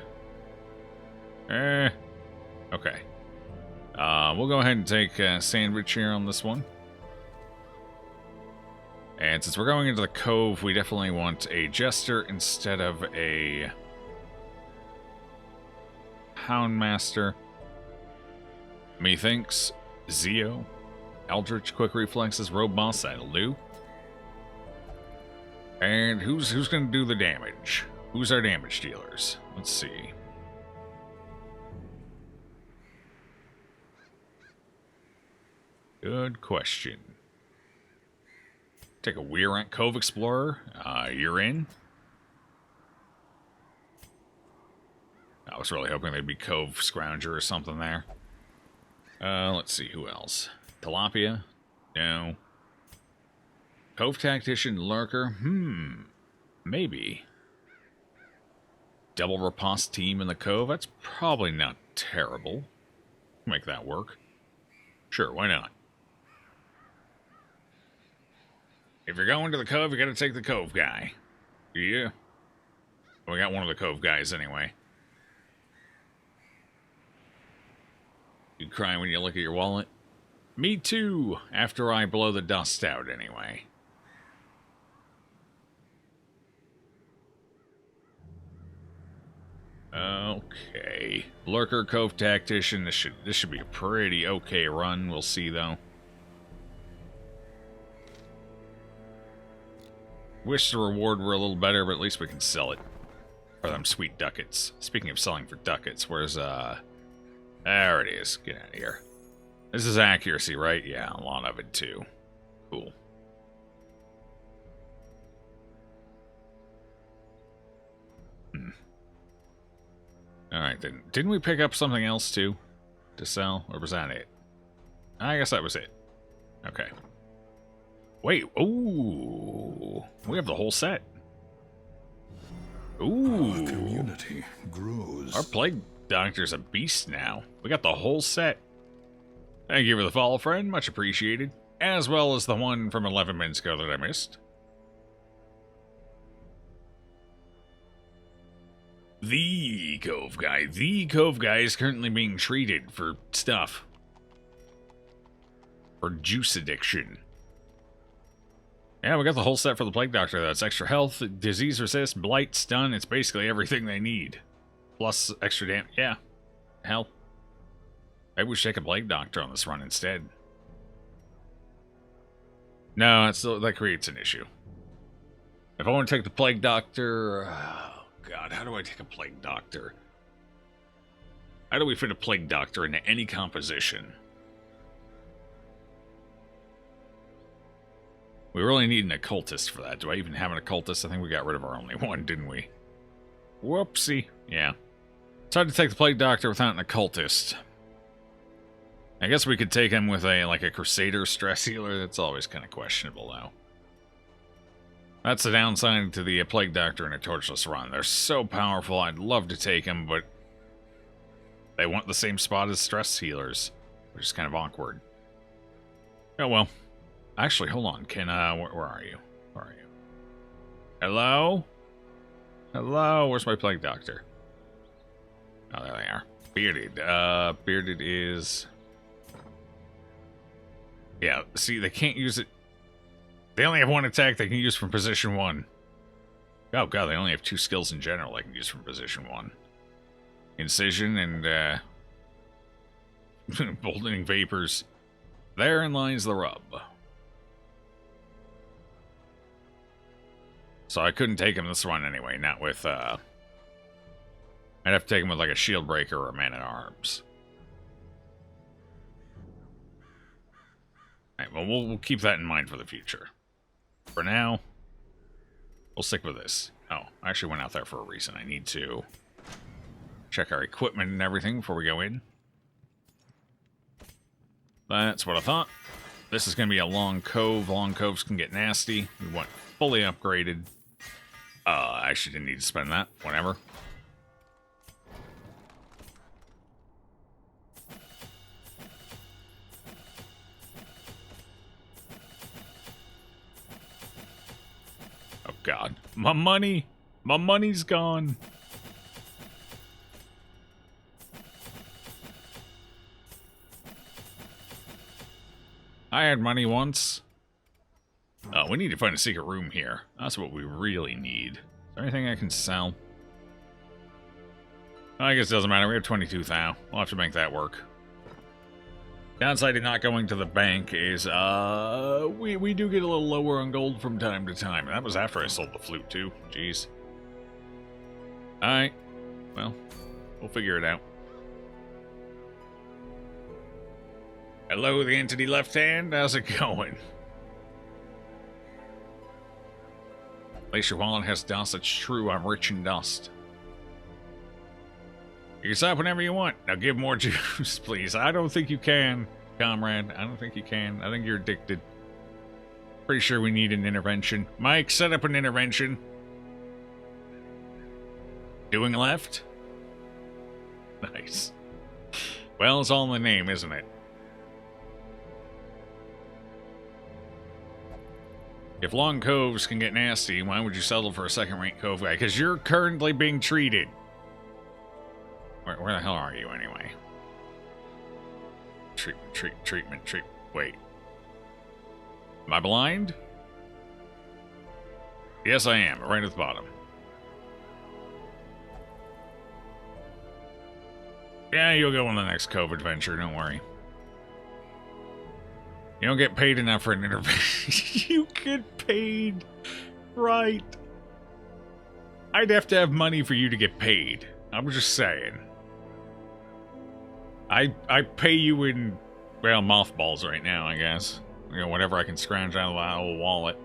We'll go ahead and take Sandwich here on this one. And since we're going into the Cove, we definitely want a Jester instead of a Houndmaster. Methinks, Zeo, Eldritch, Quick Reflexes, Robust, that'll do. And who's going to do the damage? Who's our damage dealers? Let's see. Good question. Take a Weirant Cove Explorer. You're in. I was really hoping they'd be Cove Scrounger or something there. Let's see, who else? Tilapia? No. Cove Tactician, Lurker? Maybe. Double Riposte team in the Cove? That's probably not terrible. Make that work. Sure, why not? If you're going to the Cove, you gotta take the Cove guy. Yeah. We got one of the Cove guys anyway. You cry when you look at your wallet? Me too, after I blow the dust out anyway. Okay. Lurker, Cove Tactician, this should be a pretty okay run, we'll see though. Wish the reward were a little better, but at least we can sell it. For them sweet ducats. Speaking of selling for ducats, where's, there it is. Get out of here. This is accuracy, right? Yeah, a lot of it, too. Cool. Alright, then. Didn't we pick up something else, too? To sell? Or was that it? I guess that was it. Okay. Wait, ooh. We have the whole set. Ooh. Our community grows. Our Plague Doctor's a beast now. We got the whole set. Thank you for the follow, friend. Much appreciated. As well as the one from 11 minutes ago that I missed. The Cove Guy. The Cove Guy is currently being treated for stuff. For juice addiction. Yeah, we got the whole set for the Plague Doctor. That's extra health, disease resist, blight, stun. It's basically everything they need. Plus extra damage. Yeah. Hell. Maybe we should take a Plague Doctor on this run instead. No, that creates an issue. If I want to take the Plague Doctor... Oh, God. How do I take a Plague Doctor? How do we fit a Plague Doctor into any composition? We really need an occultist for that. Do I even have an occultist? I think we got rid of our only one, didn't we? Whoopsie. Yeah. It's hard to take the Plague Doctor without an occultist. I guess we could take him with a Crusader stress healer. That's always kind of questionable, though. That's the downside to the Plague Doctor in a Torchless run. They're so powerful, I'd love to take them, but They want the same spot as stress healers, which is kind of awkward. Oh, well. Actually, hold on. Can, where are you? Where are you? Hello? Hello? Where's my plague doctor? Oh, there they are. Bearded. Bearded is... Yeah, see, they can't use it... They only have one attack they can use from position 1. Oh, God, they only have 2 skills in general they can use from position 1. Incision and, Boldening Vapors. Therein lies the rub. So I couldn't take him this one anyway, not with, I'd have to take him with, like, a shield breaker or a man-at-arms. Alright, well, we'll keep that in mind for the future. For now, we'll stick with this. Oh, I actually went out there for a reason. I need to check our equipment and everything before we go in. That's what I thought. This is going to be a long cove. Long coves can get nasty. We want fully upgraded. I actually didn't need to spend that. Whatever. Oh, God. My money! My money's gone! I had money once. Oh, we need to find a secret room here. That's what we really need. Is there anything I can sell? I guess it doesn't matter. We have 22 thou. We'll have to make that work. Downside of not going to the bank is, we do get a little lower on gold from time to time. And that was after I sold the flute, too. Jeez. Alright. Well, we'll figure it out. Hello, the entity left hand. How's it going? Place your wallet has dust. It's true. I'm rich in dust. You can stop whenever you want. Now give more juice, please. I don't think you can, comrade. I don't think you can. I think you're addicted. Pretty sure we need an intervention. Mike, set up an intervention. Doing left? Nice. Well, it's all in the name, isn't it? If long coves can get nasty, why would you settle for a second-rate cove guy? Because you're currently being treated. Where the hell are you, anyway? Treatment. Wait. Am I blind? Yes, I am. Right at the bottom. Yeah, you'll go on the next cove adventure. Don't worry. You don't get paid enough for an intervention. You get paid. Right. I'd have to have money for you to get paid. I'm just saying. I pay you in, well, mothballs right now, I guess. You know, whatever I can scrounge out of that old wallet.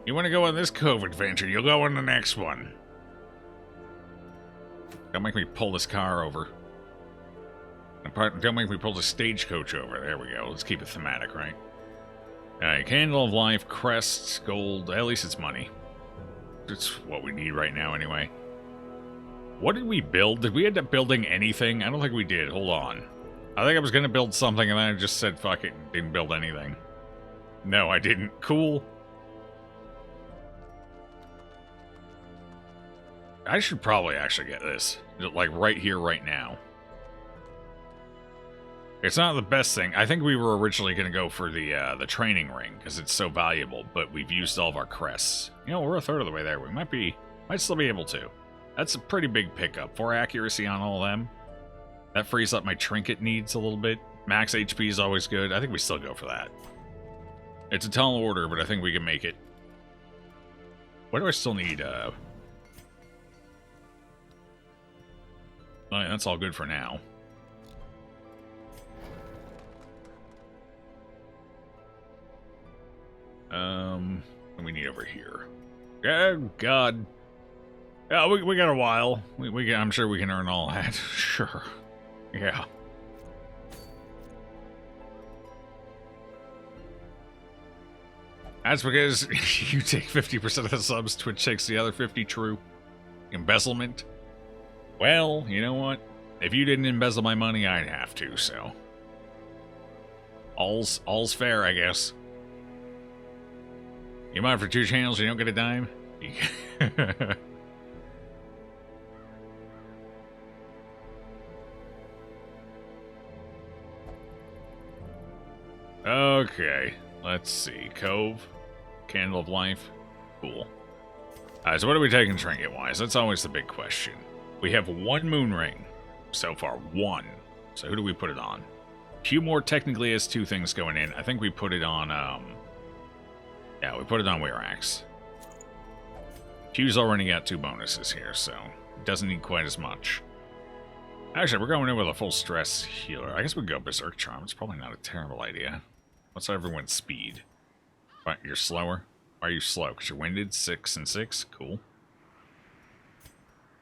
You want to go on this cove adventure, you'll go on the next one. Don't make me pull this car over. Don't make me pull the stagecoach over. There we go. Let's keep it thematic, right? Alright, Candle of Life, crests, gold. At least it's money. It's what we need right now, anyway. What did we build? Did we end up building anything? I don't think we did. Hold on. I think I was going to build something, and then I just said, fuck it, and didn't build anything. No, I didn't. Cool. I should probably actually get this. Like, right here, right now. It's not the best thing. I think we were originally going to go for the training ring, because it's so valuable, but we've used all of our crests. You know, we're a third of the way there. We might still be able to. That's a pretty big pickup. 4 accuracy on all of them. That frees up my trinket needs a little bit. Max HP is always good. I think we still go for that. It's a tall order, but I think we can make it. What do I still need? Oh, yeah, that's all good for now. What do we need over here? Oh, God. Yeah, we got a while. I'm sure we can earn all that. Sure. Yeah. That's because you take 50% of the subs, Twitch takes the other 50, true. Embezzlement. Well, you know what? If you didn't embezzle my money, I'd have to, so. All's fair, I guess. You mind for 2 channels, you don't get a dime? Okay, let's see. Cove, Candle of Life, cool. Alright, so what are we taking trinket-wise? That's always the big question. We have 1 moon ring so far, 1. So who do we put it on? Pewmore technically has 2 things going in. I think we put it on, yeah, we put it on Wirax. Pew's already got 2 bonuses here, so it doesn't need quite as much. Actually, we're going in with a full stress healer. I guess we could go Berserk Charm. It's probably not a terrible idea. What's everyone's speed? What, you're slower? Why are you slow? Because you're winded? 6 and 6? Cool.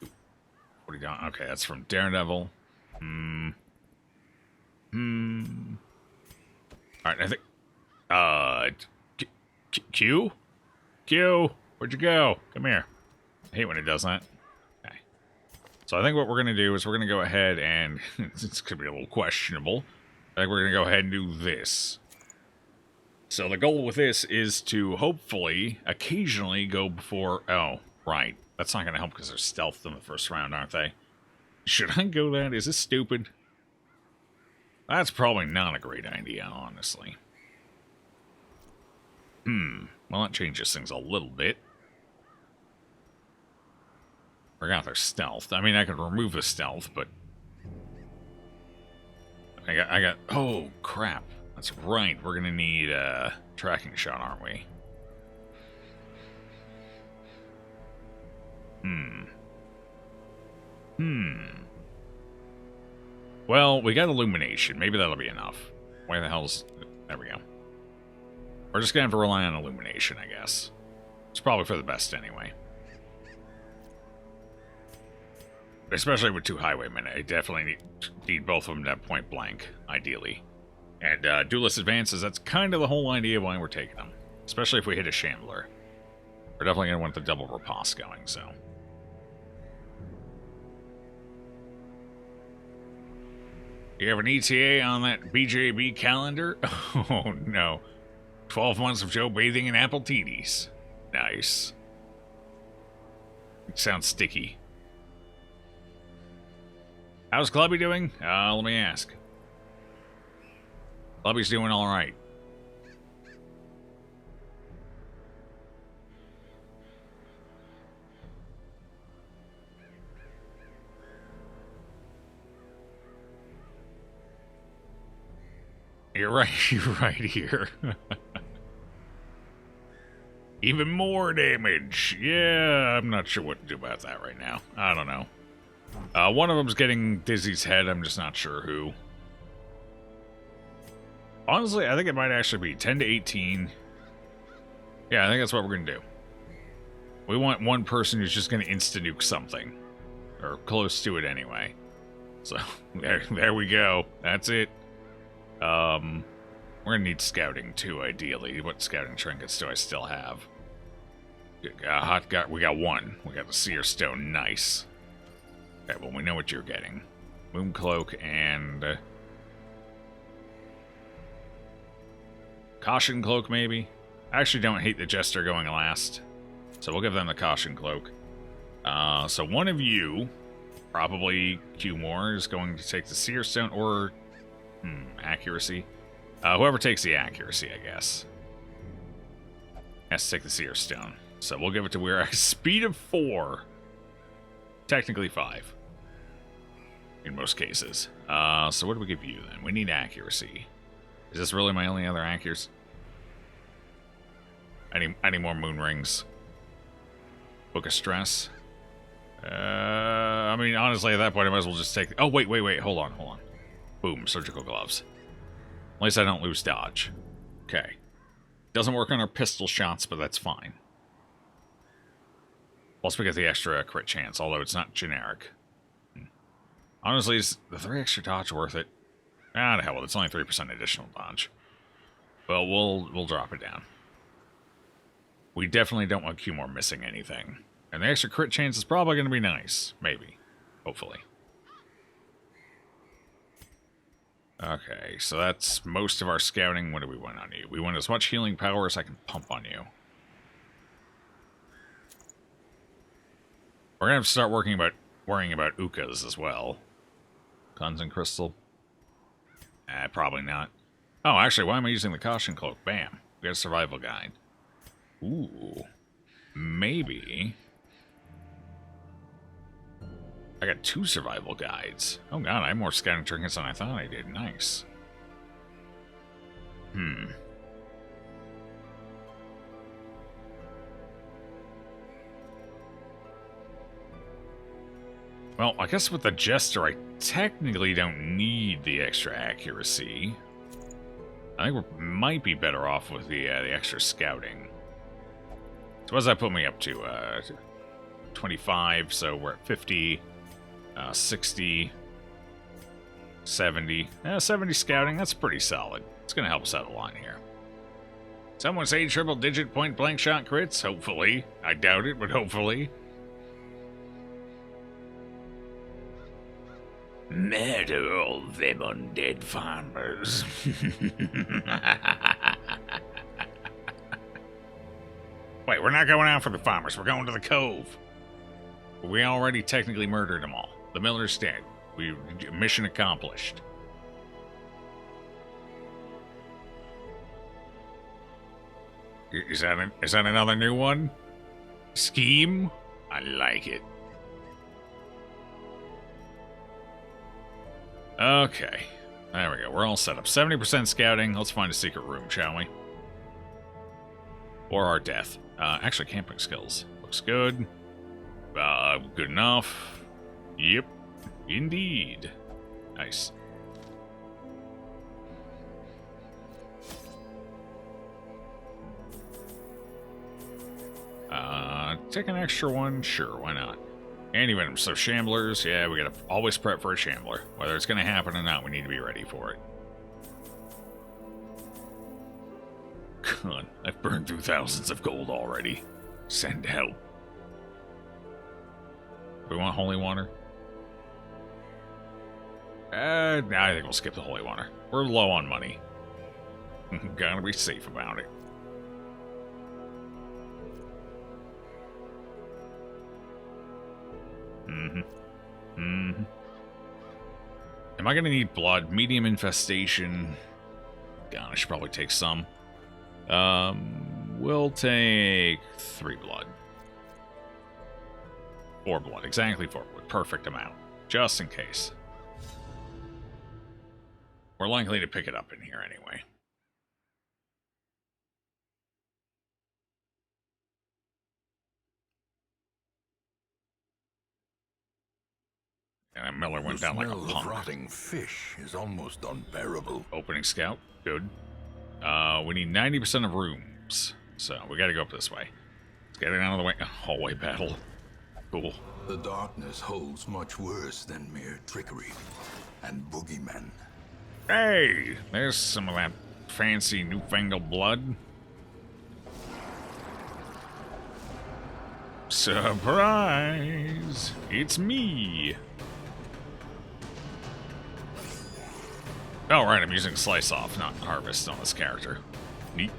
What are you doing? Okay, that's from Daredevil. Alright, I think... Q? Q? Where'd you go? Come here. I hate when it does that. Okay. So I think what we're going to do is we're going to go ahead and... it's going to be a little questionable. I think we're going to go ahead and do this. So the goal with this is to hopefully, occasionally go before... Oh, right. That's not going to help because they're stealthed in the first round, aren't they? Should I go that? Is this stupid? That's probably not a great idea, honestly. Well, that changes things a little bit. Forgot their stealth. I mean, I could remove the stealth, but... I got... Oh, crap. That's right. We're going to need a tracking shot, aren't we? Well, we got illumination. Maybe that'll be enough. Why the hell's... There we go. We're just going to have to rely on illumination, I guess. It's probably for the best anyway. Especially with 2 highwaymen. I definitely need both of them to have point blank, ideally. And duelist advances, that's kind of the whole idea why we're taking them. Especially if we hit a shambler. We're definitely going to want the double riposte going, so... You have an ETA on that BJB calendar? Oh, no. 12 months of Joe bathing in apple teenies. Nice. It sounds sticky. How's Clubby doing? Let me ask. Clubby's doing all right. You're right here. Even more damage. Yeah, I'm not sure what to do about that right now. I don't know. One of them's getting Dizzy's head. I'm just not sure who. Honestly, I think it might actually be 10 to 18. Yeah, I think that's what we're going to do. We want one person who's just going to insta-nuke something. Or close to it anyway. So, there we go. That's it. We're gonna need scouting too, ideally. What scouting trinkets do I still have? We got 1. We got the Seer Stone, nice. Okay, well, we know what you're getting. Moon Cloak and... Caution Cloak, maybe? I actually don't hate the Jester going last. So we'll give them the Caution Cloak. So one of you, probably Pewmore, is going to take the Seer Stone, or... accuracy. Whoever takes the accuracy, I guess. Has to take the Seer Stone. So we'll give it to Wirax. Speed of 4. Technically 5. In most cases. So what do we give you then? We need accuracy. Is this really my only other accuracy? I need more moon rings. Book of Stress. I mean, honestly, at that point, I might as well just take... Oh, wait. Hold on. Boom, surgical gloves. At least I don't lose dodge. Okay. Doesn't work on our pistol shots, but that's fine. Plus we get the extra crit chance, although it's not generic. Honestly, is the 3 extra dodge worth it? Ah, the hell with it. It's only 3% additional dodge. Well, we'll drop it down. We definitely don't want Cumore missing anything. And the extra crit chance is probably going to be nice. Maybe. Hopefully. Okay, so that's most of our scouting. What do we want on you? We want as much healing power as I can pump on you. We're going to have to start worrying about Ukas as well. Conzen Crystal. Probably not. Oh, actually, why am I using the Caution Cloak? Bam. We got a survival guide. Ooh. Maybe. I got 2 survival guides. Oh god, I have more scouting trinkets than I thought I did. Nice. Well, I guess with the Jester, I technically don't need the extra accuracy. I think we might be better off with the extra scouting. So what does that put me up to? 25, so we're at 50, 60, 70. 70 scouting, that's pretty solid. It's going to help us out a lot here. Someone say triple-digit point-blank shot crits? Hopefully. I doubt it, but hopefully. Murder all them undead farmers. Wait, we're not going out for the farmers. We're going to the cove. We already technically murdered them all. The miller's dead. Mission accomplished. Is that another new one? Scheme? I like it. Okay. There we go. We're all set up. 70% scouting. Let's find a secret room, shall we? Or our death. Actually, camping skills. Looks good. Good enough. Yep. Indeed. Nice. Take an extra one? Sure, why not? Anyway, so Shamblers, yeah, we gotta always prep for a Shambler. Whether it's gonna happen or not, we need to be ready for it. God, I've burned through thousands of gold already. Send help. We want holy water? Nah, I think we'll skip the holy water. We're low on money. Gotta be safe about it. Am I gonna need blood? Medium infestation. God, I should probably take some. We'll take 3 blood. 4 blood. Exactly 4 blood. Perfect amount. Just in case. We're likely to pick it up in here anyway. And Miller went down like a punk. The smell of punk. rotting fish is almost unbearable. Opening scout. Good. We need 90% of rooms. So we gotta go up this way. Let's get it out of the way. Hallway battle. Cool. The darkness holds much worse than mere trickery and boogeymen. Hey! There's some of that fancy newfangled blood. Surprise! It's me! Oh, right, I'm using Slice Off, not Harvest on this character. Neat.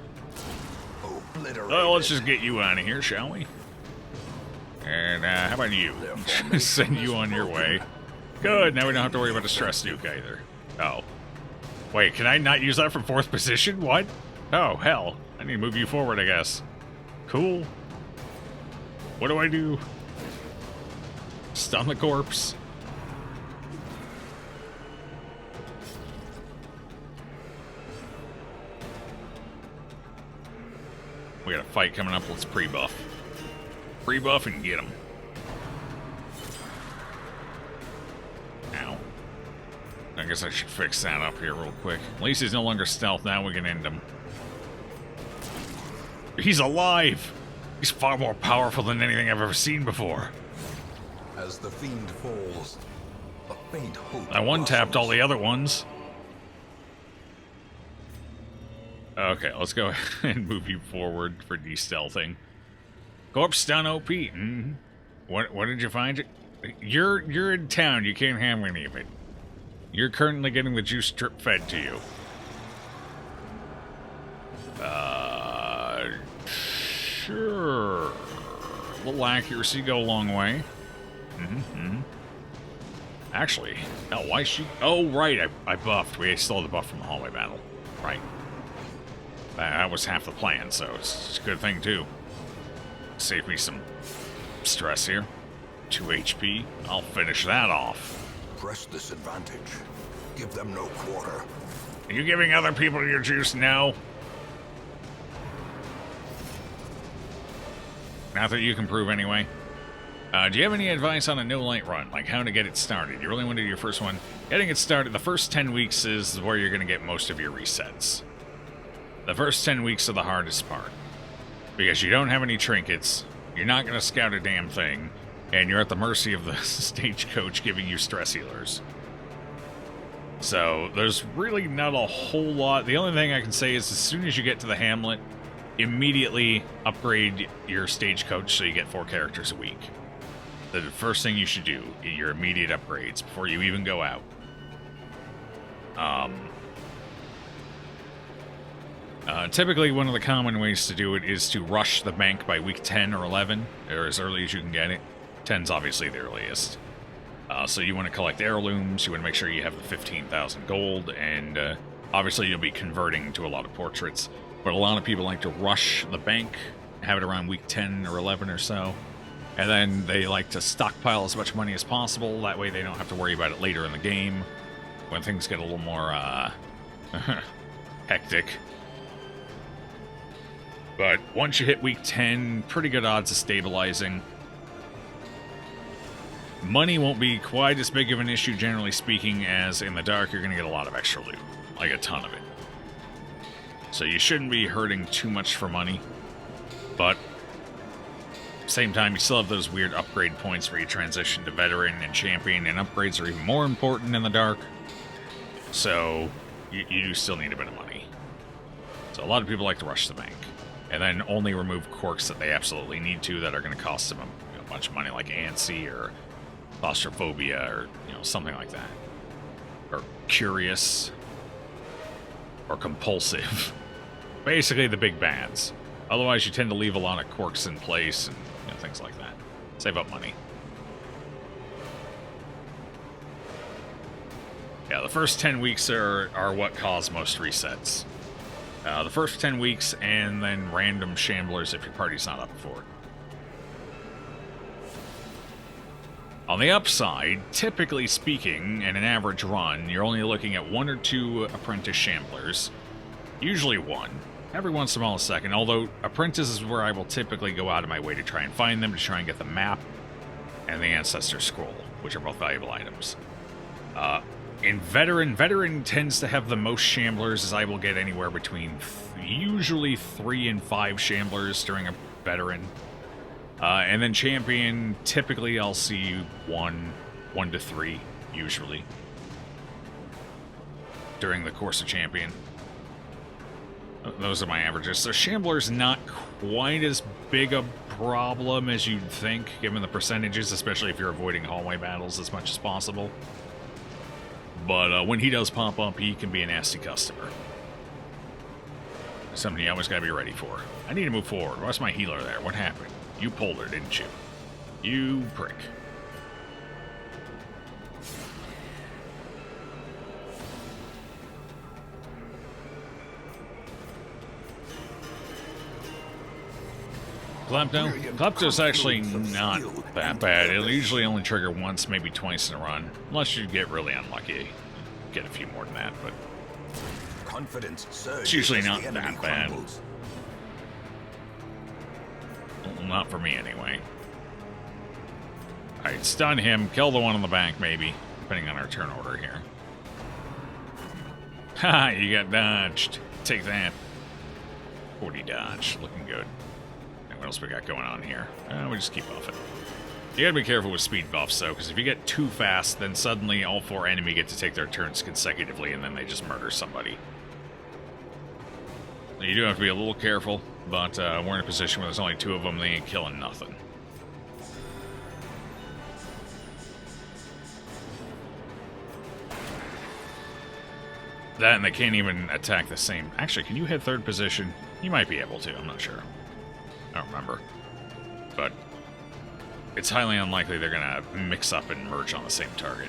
Well, let's just get you out of here, shall we? And, how about you? Send you on your way. Good, now we don't have to worry about a stress nuke either. Oh. Wait, can I not use that from 4th position? What? Oh, hell. I need to move you forward, I guess. Cool. What do I do? Stun the corpse. We got a fight coming up. Let's pre-buff. Pre-buff and get him. Ow. I guess I should fix that up here real quick. At least he's no longer stealth. Now we can end him. He's alive! He's far more powerful than anything I've ever seen before. As the fiend falls, a faint hope. I one-tapped all the other ones. Okay, let's go ahead and move you forward for de-stealthing. Corpse stun OP. Mm-hmm. What did you find? You're in town. You can't have any of it. You're currently getting the juice drip fed to you. Sure. A little accuracy go a long way. Mm-hmm. Actually, hell, why she... Oh, right, I buffed. We still had the buff from the hallway battle. Right. That was half the plan, so it's a good thing, too. Save me some stress here. 2 HP. I'll finish that off. Press this advantage. Give them no quarter. Are you giving other people your juice? No. Not that you can prove anyway. Do you have any advice on a no-light run? Like how to get it started? You really want to do your first one? Getting it started, the first 10 weeks is where you're going to get most of your resets. The first 10 weeks are the hardest part. Because you don't have any trinkets, you're not going to scout a damn thing, and you're at the mercy of the stagecoach giving you stress healers. So, there's really not a whole lot. The only thing I can say is as soon as you get to the hamlet, immediately upgrade your stagecoach so you get 4 characters a week. The first thing you should do, your immediate upgrades, before you even go out. Typically, one of the common ways to do it is to rush the bank by week 10 or 11, or as early as you can get it. 10's obviously the earliest. So you want to collect heirlooms, you want to make sure you have the 15,000 gold, and obviously you'll be converting to a lot of portraits. But a lot of people like to rush the bank, have it around week 10 or 11 or so, and then they like to stockpile as much money as possible. That way they don't have to worry about it later in the game, when things get a little more hectic. But once you hit week 10, pretty good odds of stabilizing. Money won't be quite as big of an issue, generally speaking, as in the dark you're going to get a lot of extra loot. Like a ton of it. So you shouldn't be hurting too much for money. But, same time, you still have those weird upgrade points where you transition to veteran and champion, and upgrades are even more important in the dark. So, you do still need a bit of money. So a lot of people like to rush the bank. And then only remove quirks that they absolutely need to that are going to cost them a bunch of money, like antsy or claustrophobia or something like that. Or curious. Or compulsive. Basically the big bads. Otherwise you tend to leave a lot of quirks in place and things like that. Save up money. Yeah, the first 10 weeks are what cause most resets. The first 10 weeks, and then random shamblers if your party's not up for it. On the upside, typically speaking, in an average run, you're only looking at 1 or 2 apprentice shamblers. Usually 1. Every once in a while a second, although apprentice is where I will typically go out of my way to try and find them, to try and get the map and the ancestor scroll, which are both valuable items. In Veteran tends to have the most shamblers, as I will get anywhere between usually 3 and 5 shamblers during a Veteran. And then Champion, typically I'll see 1 to 3, usually, during the course of Champion. Those are my averages. So Shambler's not quite as big a problem as you'd think, given the percentages, especially if you're avoiding hallway battles as much as possible. But when he does pop up, he can be a nasty customer. Something you always gotta be ready for. I need to move forward. What's my healer there? What happened? You pulled her, didn't you? You prick. Klepto? Klepto's actually not that bad. It'll usually only trigger once, maybe twice in a run. Unless you get really unlucky. Get a few more than that, but Confidence surges it's usually as not the enemy that bad. crumbles. Well, not for me, anyway. Alright, stun him. Kill the one on the bank, maybe. Depending on our turn order here. Haha, you got dodged. Take that. 40 dodge. Looking good. What else we got going on here? We just keep buffing. You gotta be careful with speed buffs, though, because if you get too fast, then suddenly all 4 enemy get to take their turns consecutively, and then they just murder somebody. You do have to be a little careful, but we're in a position where there's only 2 of them. They ain't killing nothing. That, and they can't even attack the same... Actually, can you hit 3rd position? You might be able to, I'm not sure. I don't remember. But it's highly unlikely they're going to mix up and merge on the same target.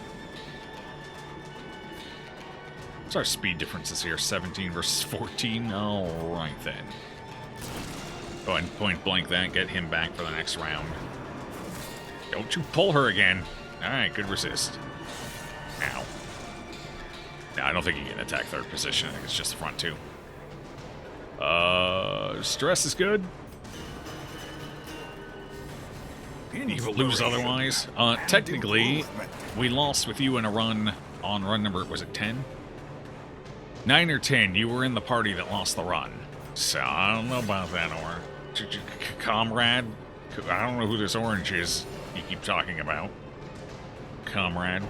What's our speed differences here? 17 versus 14? Alright then. Go ahead and point blank that, get him back for the next round. Don't you pull her again. Alright, good resist. Ow. No, I don't think you can attack 3rd position. I think it's just the front 2. Stress is good. You lose otherwise. Technically, we lost with you in a run on run number, was it 10? 9 or 10, you were in the party that lost the run. So, I don't know about that, or... Comrade? I don't know who this orange is you keep talking about. Comrade.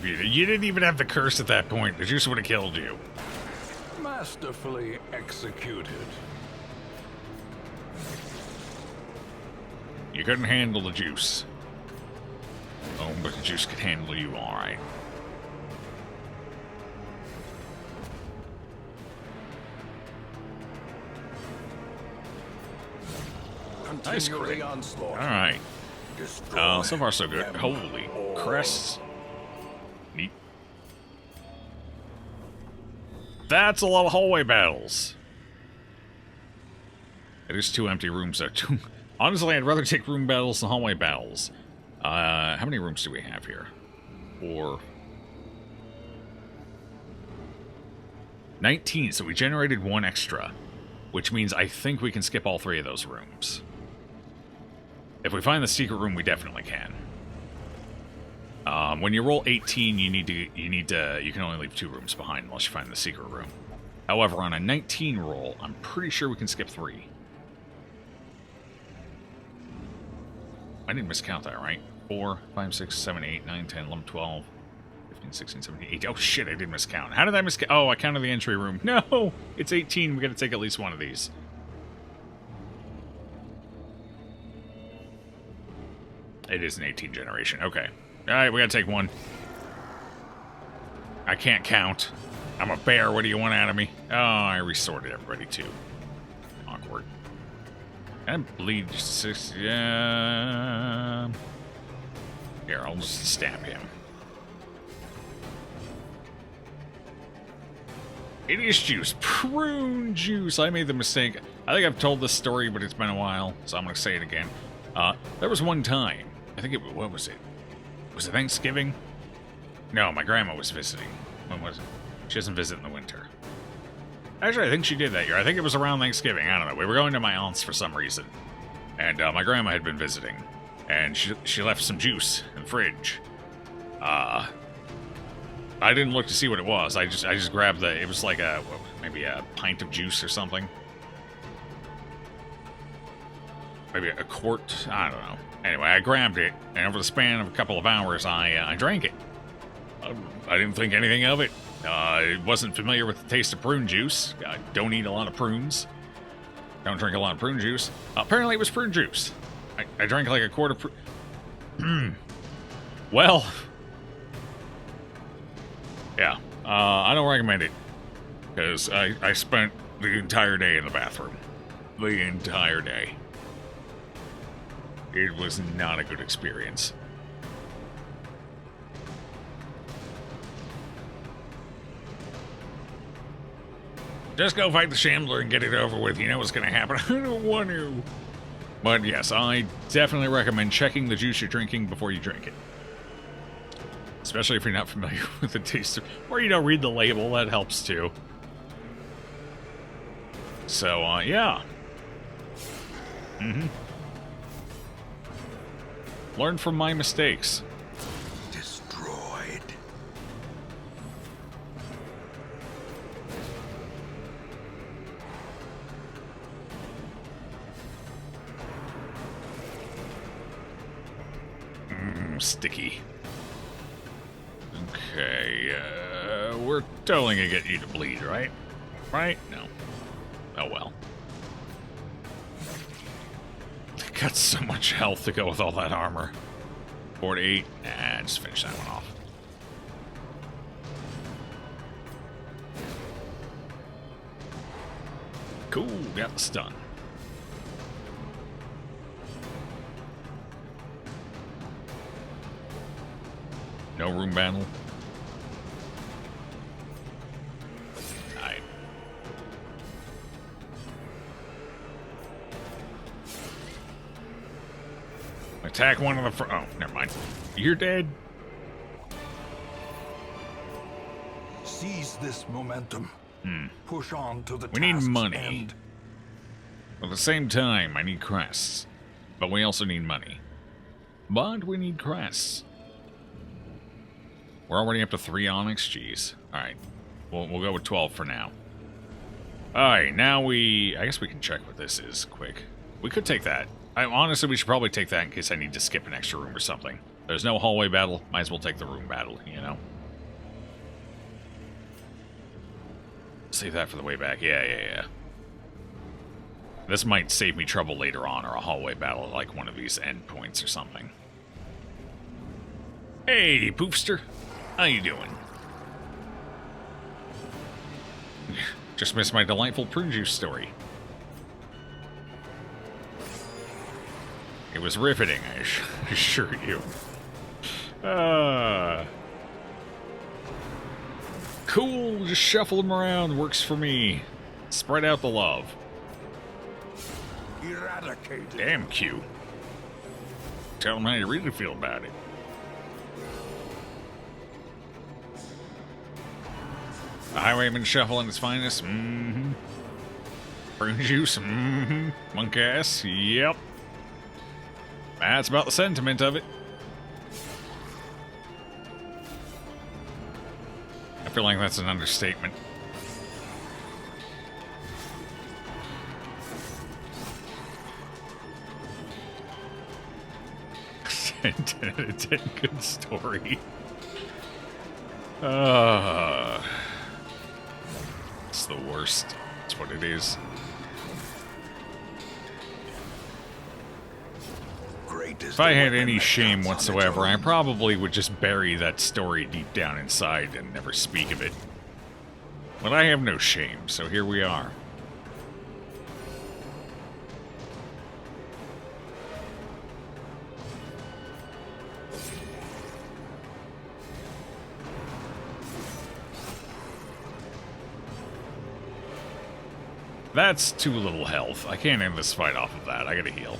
You didn't even have the curse at that point. The juice would have killed you. Masterfully executed. You couldn't handle the juice. Oh, but the juice could handle you, alright. Nice crit. Alright. So far so good. Holy crests. Neat. That's a lot of hallway battles. It is 2 empty rooms there. Honestly, I'd rather take room battles than hallway battles. How many rooms do we have here? 4. 19, so we generated 1 extra. Which means I think we can skip all 3 of those rooms. If we find the secret room, we definitely can. When you roll 18, you can only leave 2 rooms behind unless you find the secret room. However, on a 19 roll, I'm pretty sure we can skip 3. I didn't miscount that, right? 4, 5, 6, 7, 8, 9, 10, 11, 12, 15, 16, 17, 18. Oh shit, I did miscount. How did I miscount? Oh, I counted the entry room. No! It's 18. We gotta take at least 1 of these. It is an 18 generation. Okay. Alright, we gotta take 1. I can't count. I'm a bear. What do you want out of me? Oh, I resorted everybody too. Awkward. And bleed 6. Yeah. Here, I'll just stab him. It is juice. Prune juice. I made the mistake. I think I've told this story, but it's been a while, so I'm going to say it again. There was one time. I think what was it? Was it Thanksgiving? No, my grandma was visiting. When was it? She doesn't visit in the winter. Actually, I think she did that year. I think it was around Thanksgiving. I don't know. We were going to my aunt's for some reason. And my grandma had been visiting. And she left some juice in the fridge. I didn't look to see what it was. I just grabbed it was like maybe a pint of juice or something. Maybe a quart. I don't know. Anyway, I grabbed it, and over the span of a couple of hours, I drank it. I didn't think anything of it. I wasn't familiar with the taste of prune juice. I don't eat a lot of prunes. Don't drink a lot of prune juice. Apparently, it was prune juice. I drank like a quart of prune. Well, yeah. I don't recommend it. Because I spent the entire day in the bathroom. The entire day. It was not a good experience. Just go fight the Shambler and get it over with. You know what's going to happen. I don't want to. But yes, I definitely recommend checking the juice you're drinking before you drink it. Especially if you're not familiar with the taste of... Or you don't read the label, that helps too. So, yeah. Learn from my mistakes. Destroyed. sticky. Okay, we're totally gonna get you to bleed, right? Right? No. Oh well. Got so much health to go with all that armor. 4 to 8. Nah, just finish that one off. Cool, got the stun. No room battle. Alright. Attack one of the front. Oh, never mind. You're dead. Seize this momentum. Push on to the We need task's money. end. At the same time, I need crests. But we also need money. But we need crests. We're already up to 3 onyx. Jeez. Alright. We'll go with 12 for now. Alright, now I guess we can check what this is quick. We could take that. Honestly, we should probably take that in case I need to skip an extra room or something. There's no hallway battle. Might as well take the room battle, you know? Save that for the way back. Yeah. This might save me trouble later on, or a hallway battle at like one of these endpoints or something. Hey, Poofster. How you doing? Just missed my delightful prune juice story. It was riveting, I assure you. Cool, just shuffle them around, works for me. Spread out the love. Eradicated. Damn, Q. Tell them how you really feel about it. The highwayman shuffle in its finest. Prune juice. Monk ass. Yep. That's about the sentiment of it. I feel like that's an understatement. Good story. It's the worst. That's what it is. If I had any shame whatsoever, I probably would just bury that story deep down inside and never speak of it. But I have no shame, so here we are. That's too little health. I can't end this fight off of that. I gotta heal.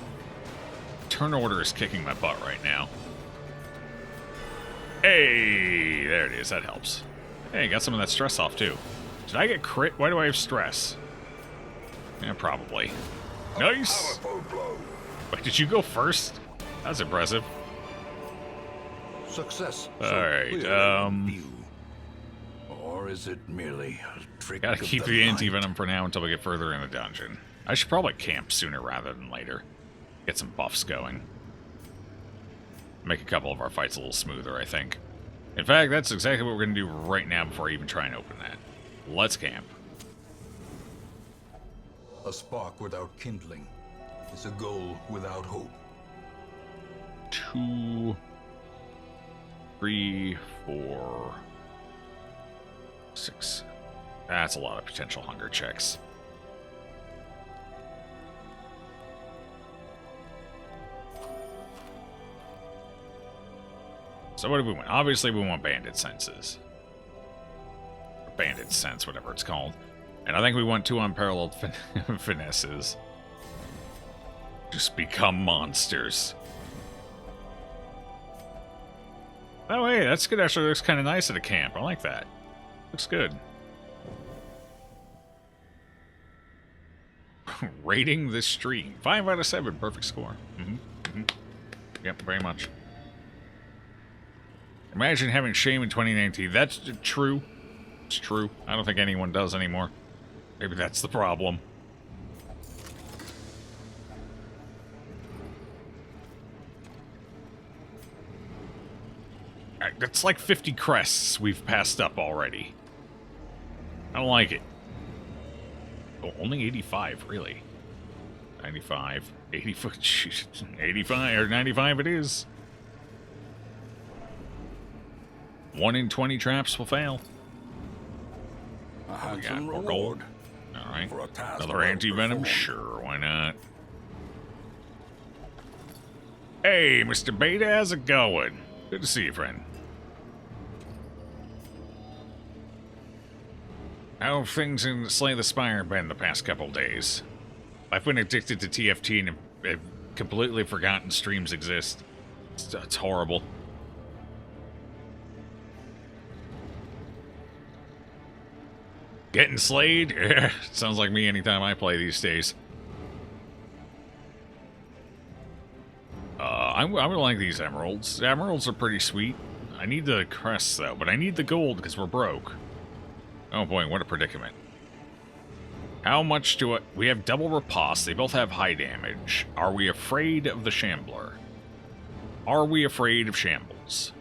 Turn order is kicking my butt right now. Hey, there it is. That helps. Hey, got some of that stress off too. Did I get crit? Why do I have stress? Yeah, probably. Nice. Wait, did you go first? That's impressive. Success. All right. Or is it merely a trick? Gotta of keep the the light? anti-venom for now until we get further in the dungeon. I should probably camp sooner rather than later. Get some buffs going. Make a couple of our fights a little smoother, I think. In fact, that's exactly what we're going to do right now before I even try and open that. Let's camp. A spark without kindling is a goal without hope. 2, 3, 4, 6. That's a lot of potential hunger checks. So what do we want? Obviously we want bandit senses. Or bandit sense, whatever it's called. And I think we want 2 unparalleled finesses. Just become monsters. Oh hey, that's good. Actually looks kind of nice at a camp. I like that. Looks good. Rating this stream. 5 out of 7. Perfect score. Yep, very much. Imagine having shame in 2019. That's true. It's true. I don't think anyone does anymore. Maybe that's the problem. That's like 50 crests we've passed up already. I don't like it. Oh, only 85, really. 95, 85, 85 or 95 it is. 1 in 20 traps will fail. A We got handsome more reward. gold. All right. For a task Another well anti-venom? performed. Sure, why not? Hey, Mr. Beta, how's it going? Good to see you, friend. How have things in Slay the Spire been the past couple days? I've been addicted to TFT and have completely forgotten streams exist. It's horrible. Getting slayed? Sounds like me anytime I play these days. I would like these emeralds. The emeralds are pretty sweet. I need the crests, though, but I need the gold because we're broke. Oh boy, what a predicament. How much do we have double riposte. They both have high damage. Are we afraid of the Shambler? Are we afraid of shambles?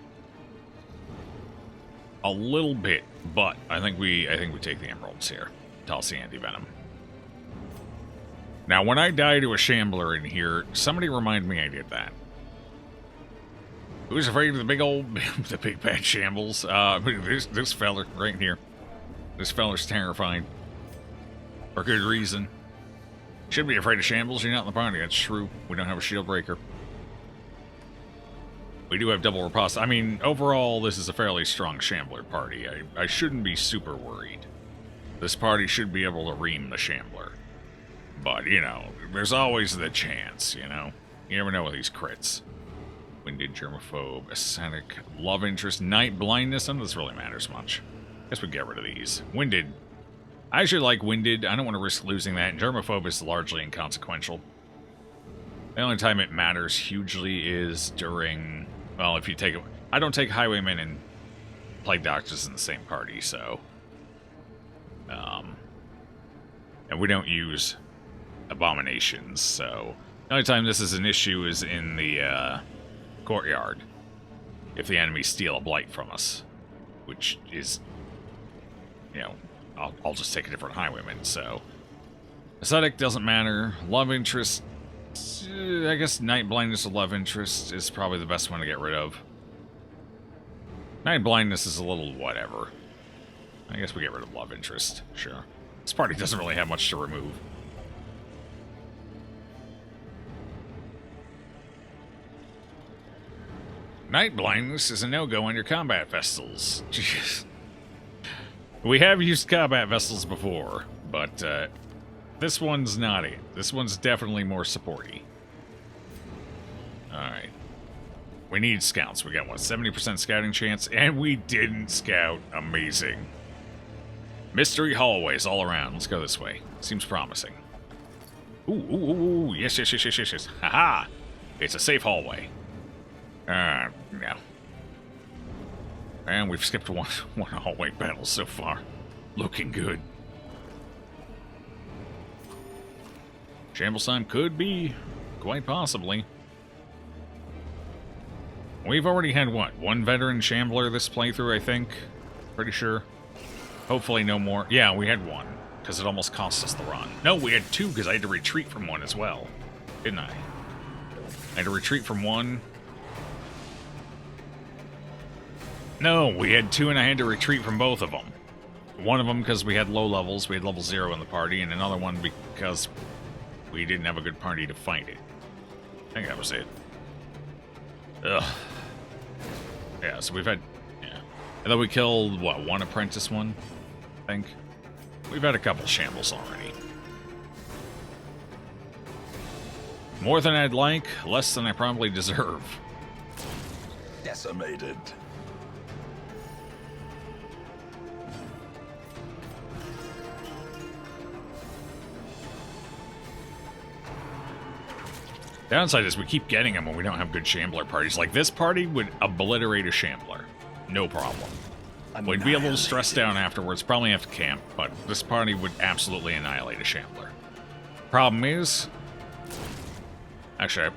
A little bit, but I think we take the emeralds here. Toss the anti-venom. Now, when I die to a Shambler in here, somebody remind me I did that. Who's afraid of the big old, the big bad shambles? This feller right here. This feller's terrifying. For good reason. Should be afraid of shambles. You're not in the party. That's true. We don't have a shield breaker. We do have double riposte. I mean, overall, this is a fairly strong Shambler party. I shouldn't be super worried. This party should be able to ream the Shambler. But, you know, there's always the chance, you know? You never know with these crits. Winded, germaphobe, ascetic, love interest, night blindness. None of this really matters much. Guess we get rid of these. Winded. I actually like Winded. I don't want to risk losing that. Germaphobe is largely inconsequential. The only time it matters hugely is during... Well, if you take it... I don't take Highwaymen and Plague Doctors in the same party, so... And we don't use Abominations, so... The only time this is an issue is in the, courtyard. If the enemies steal a blight from us. Which is... You know... I'll just take a different Highwayman, so... Ascetic doesn't matter. Love interest... I guess Night Blindness or Love Interest is probably the best one to get rid of. Night Blindness is a little whatever. I guess we get rid of Love Interest, sure. This party doesn't really have much to remove. Night Blindness is a no-go on your combat vessels. Jeez. We have used combat vessels before, but this one's not it. This one's definitely more supporty. Alright. We need scouts. We got, what, 70% scouting chance? And we didn't scout. Amazing. Mystery hallways all around. Let's go this way. Seems promising. Ooh. Yes. Haha! It's a safe hallway. No. And we've skipped one hallway battle so far. Looking good. Shambles time could be, quite possibly. We've already had, what, one veteran Shambler this playthrough, I think? Pretty sure. Hopefully no more. Yeah, we had one, because it almost cost us the run. No, we had two, because I had to retreat from one as well. Didn't I? I had to retreat from one. No, we had two, and I had to retreat from both of them. One of them because we had low levels. We had level 0 in the party, and another one because we didn't have a good party to fight it. I think that was it. Ugh. Yeah, so we've had... Yeah. And then we killed, what, one apprentice one? I think. We've had a couple shambles already. More than I'd like, less than I probably deserve. Decimated. Downside is we keep getting them when we don't have good Shambler parties. Like, this party would obliterate a Shambler. No problem. We'd be a little stressed out afterwards, probably have to camp, but this party would absolutely annihilate a Shambler. Problem is... Actually,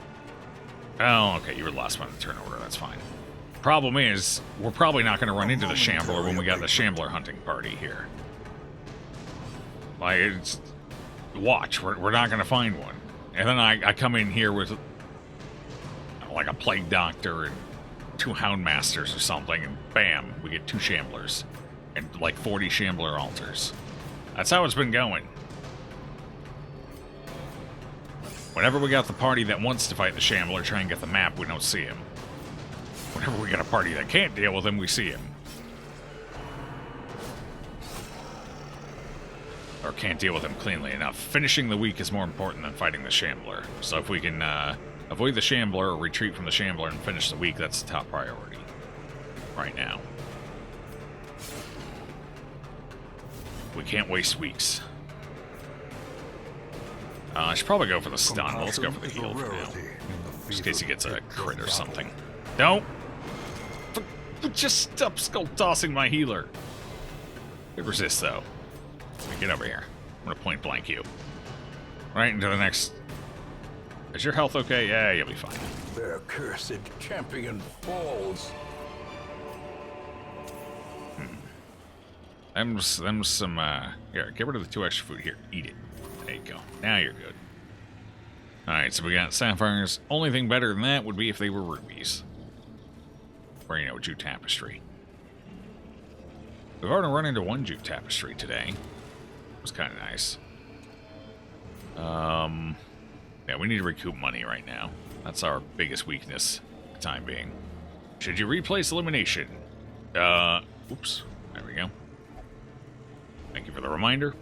oh, okay, you were the last one to turn order, that's fine. problem is, we're probably not going to run into the Shambler when we got the Shambler hunting party here. Like, it's... Watch, we're not going to find one. And then I come in here with, like, a Plague Doctor and 2 Houndmasters or something, and bam, we get 2 Shamblers. And, like, 40 Shambler altars. That's how it's been going. Whenever we got the party that wants to fight the Shambler, try and get the map, we don't see him. Whenever we got a party that can't deal with him, we see him. Or can't deal with him cleanly enough. Finishing the week is more important than fighting the Shambler. So if we can avoid the Shambler or retreat from the Shambler and finish the week, that's the top priority. Right now. We can't waste weeks. I should probably go for the stun, but let's go for the heal for now. Just in case he gets a crit or something. No! Just stop skull tossing my healer. It resists, though. Get over here. I'm gonna point blank you. Right into the next... Is your health okay? Yeah, you'll be fine. Their cursed champion falls. Them some, here, get rid of the 2 extra food here. Eat it. There you go. Now you're good. Alright, so we got sapphires. Only thing better than that would be if they were rubies. Or, you know, jute tapestry. We've already run into 1 jute tapestry today. It was kind of nice. Yeah, we need to recoup money right now. That's our biggest weakness for the time being. Should you replace elimination? Oops. There we go. Thank you for the reminder.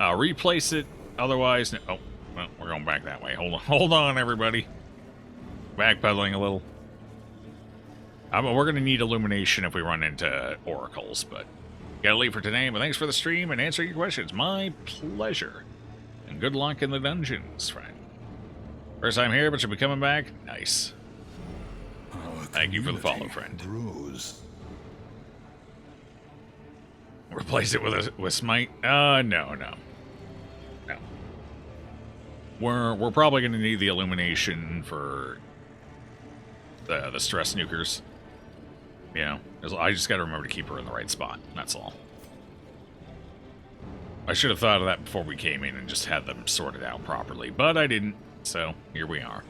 Replace it. Otherwise, no. Oh, well, we're going back that way. Hold on, everybody. Backpedaling a little. We're going to need illumination if we run into oracles, but gotta leave for today. But thanks for the stream and answering your questions. My pleasure. And good luck in the dungeons, friend. First time here, but you'll be coming back. Nice. Thank you for the follow, friend. Replace it with smite? No. We're probably going to need the illumination for the stress nukers. You know, I just got to remember to keep her in the right spot. That's all. I should have thought of that before we came in and just had them sorted out properly, but I didn't. So here we are.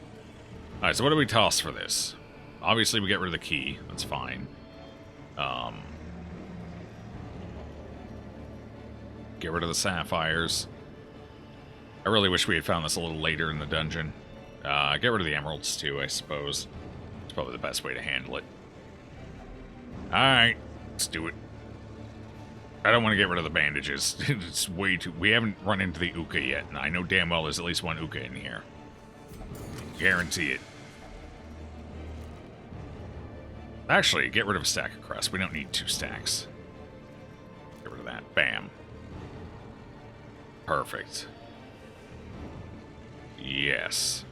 All right. So what do we toss for this? Obviously, we get rid of the key. That's fine. Get rid of the sapphires. I really wish we had found this a little later in the dungeon. Get rid of the emeralds, too, I suppose. It's probably the best way to handle it. Alright, let's do it. I don't want to get rid of the bandages. It's way too... We haven't run into the Uka yet, and I know damn well there's at least 1 Uka in here. Guarantee it. Actually, get rid of a stack of crust. We don't need 2 stacks. Get rid of that. Bam. Perfect. Yes.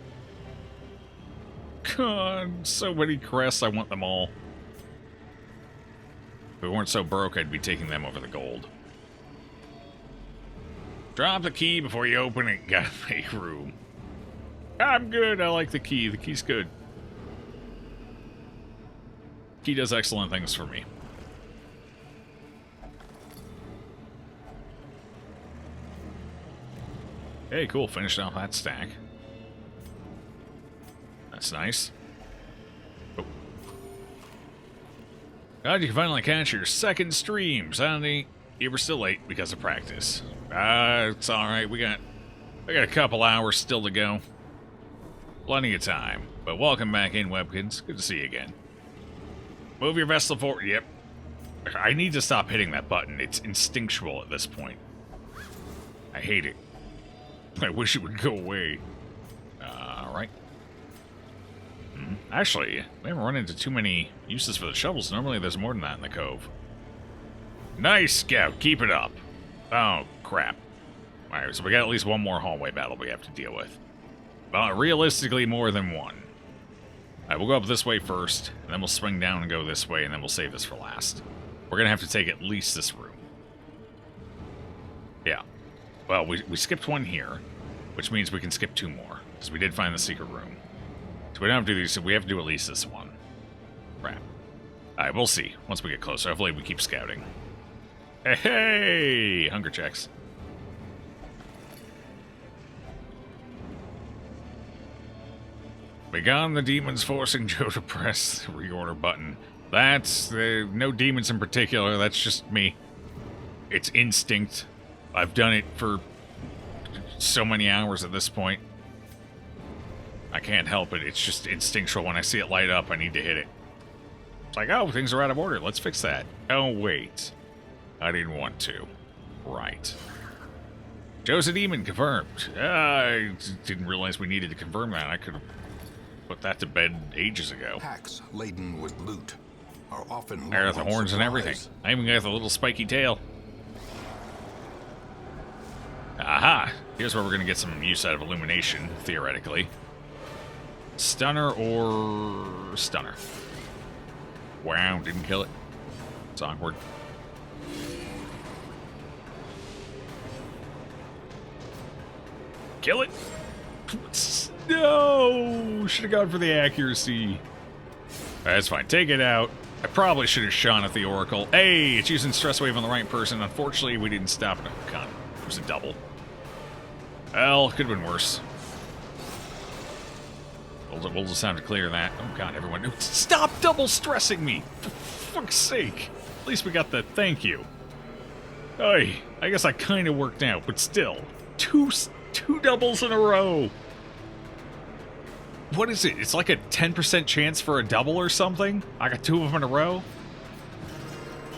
God, so many crests. I want them all. If we weren't so broke, I'd be taking them over the gold. Drop the key before you open it. Gotta make room. I'm good. I like the key. The key's good. Key does excellent things for me. Hey, cool. Finished off that stack. That's nice. Oh. God, you can finally catch your second stream. Sandy, you were still late because of practice. It's alright. We got a couple hours still to go. Plenty of time. But welcome back in, Webkins. Good to see you again. Move your vessel forward. Yep. I need to stop hitting that button. It's instinctual at this point. I hate it. I wish it would go away. Alright. Actually, we haven't run into too many uses for the shovels. Normally there's more than that in the cove. Nice, Scout. Keep it up. Oh, crap. Alright, so we got at least 1 more hallway battle we have to deal with. But realistically, more than 1. Alright, we'll go up this way first, and then we'll swing down and go this way, and then we'll save this for last. We're going to have to take at least this room. Yeah. Well, we skipped 1 here, which means we can skip 2 more, because we did find the secret room. So we don't have to do these, so we have to do at least this one. Crap. Alright, we'll see. Once we get closer. Hopefully we keep scouting. Hey! Hunger checks. Begone the demons forcing Joe to press the reorder button. That's no demons in particular, that's just me. It's instinct. I've done it for so many hours at this point. I can't help it, it's just instinctual. When I see it light up, I need to hit it. It's like, oh, things are out of order, let's fix that. Oh, wait. I didn't want to. Right. Joe's a demon, confirmed. I didn't realize we needed to confirm that. I could have put that to bed ages ago. Packs laden with loot are often There are the horns and everything. I even got the little spiky tail. Aha! Here's where we're going to get some use out of illumination, theoretically. Stunner or stunner? Wow, didn't kill it. It's awkward. Kill it! No! Should have gone for the accuracy. That's fine. Take it out. I probably should have shot at the Oracle. Hey, it's using Stress Wave on the right person. Unfortunately, we didn't stop it. Oh, God. It was a double. Well, could have been worse. We'll just have to clear that. Oh, God, everyone. Stop double stressing me! For fuck's sake. At least we got the thank you. Hey, I guess I kind of worked out, but still. Two doubles in a row. What is it? It's like a 10% chance for a double or something? I got two of them in a row?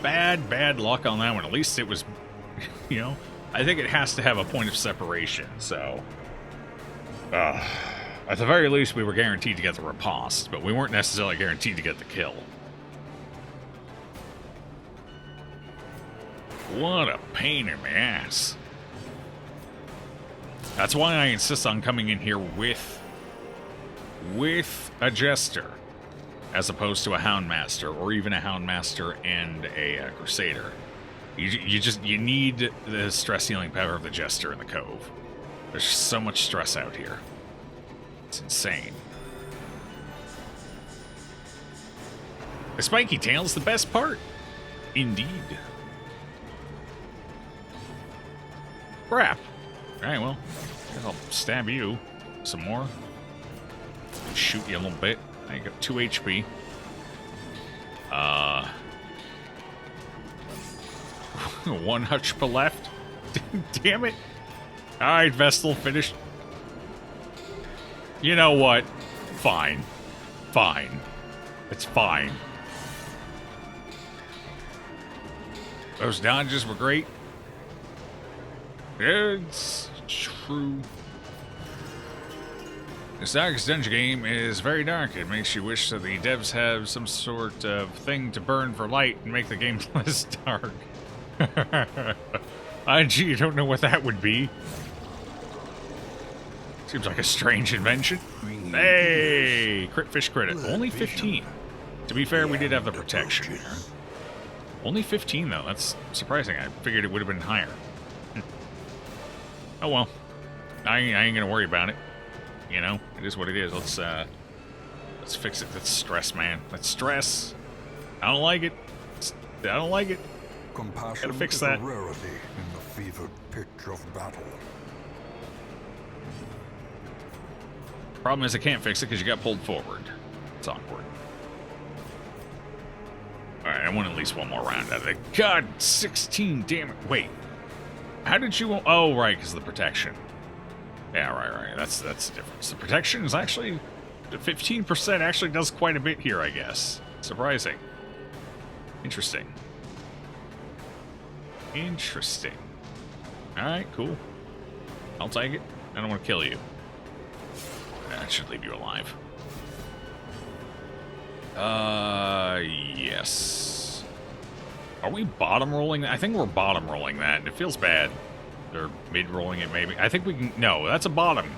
Bad luck on that one. At least it was, you know, I think it has to have a point of separation, so. At the very least, we were guaranteed to get the riposte, but we weren't necessarily guaranteed to get the kill. What a pain in the ass. That's why I insist on coming in here with a Jester, as opposed to a Houndmaster, or even a Houndmaster and a Crusader. You need the stress healing power of the Jester in the Cove. There's so much stress out here. It's insane. The spiky tail's the best part. Indeed. Crap. Alright, well, I guess I'll stab you some more. Shoot you a little bit. I got 2 HP. One HP left. Damn it. Alright, Vestal, finished. You know what? Fine. Fine. It's fine. Those dodges were great. It's true. This Darkest Dungeon game is very dark. It makes you wish that the devs have some sort of thing to burn for light and make the game less dark. Gee, I don't know what that would be. Seems like a strange invention. Hey! Crit fish credit. Only 15. To be fair, we did have the protection here. Only 15, though. That's surprising. I figured it would have been higher. Oh, well. I ain't gonna worry about it. You know, it is what it is. Let's fix it. That's stress, man. That's stress. I don't like it. I don't like it. Compassion Gotta fix is that. a rarity in the fevered pitch of battle. Problem is I can't fix it because you got pulled forward. It's awkward. Alright, I want at least one more round out of it. God, 16, damn it. Wait. How did you... Oh, right, because of the protection. Yeah, right. That's the difference. The protection is actually... 15% actually does quite a bit here, I guess. Surprising. Interesting. Interesting. Alright, cool. I'll take it. I don't want to kill you. That should leave you alive. Yes. Are we bottom rolling that? I think we're bottom rolling that. It feels bad. Or mid rolling it, maybe. I think we can... No, that's a bottom.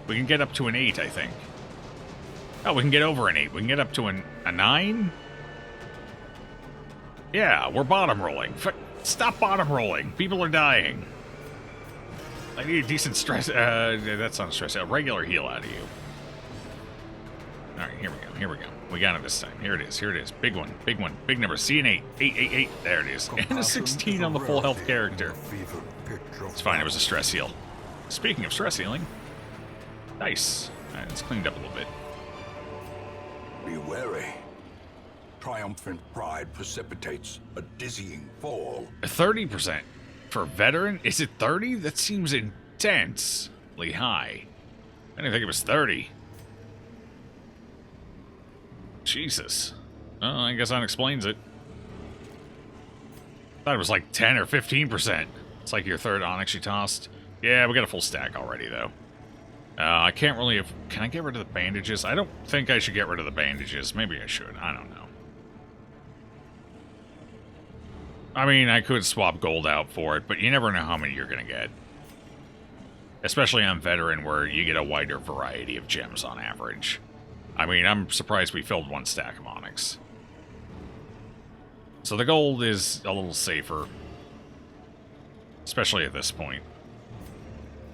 We can get up to an 8, I think. Oh, we can get over an 8. We can get up to a 9? Yeah, we're bottom rolling. Stop bottom rolling. People are dying. I need a decent stress... that's not stress. A regular heal out of you. Alright, here we go. We got it this time. Here it is. Here it is. Big one. Big one. Big number. C and 8. 8. There it is. And a 16 on the full health character. It's fine. It was a stress heal. Speaking of stress healing. Nice. Alright, it's cleaned up a little bit. Be wary. Triumphant pride precipitates a dizzying fall. 30% for veteran? Is it 30? That seems intensely high. I didn't think it was 30. Jesus. Well, I guess that explains it. Thought it was like 10 or 15%. It's like your third Onyx you tossed. Yeah, we got a full stack already, though. I can't really... Can I get rid of the bandages? I don't think I should get rid of the bandages. Maybe I should. I don't know. I mean, I could swap gold out for it, but you never know how many you're going to get. Especially on Veteran, where you get a wider variety of gems on average. I mean, I'm surprised we filled one stack of Onyx. So the gold is a little safer. Especially at this point.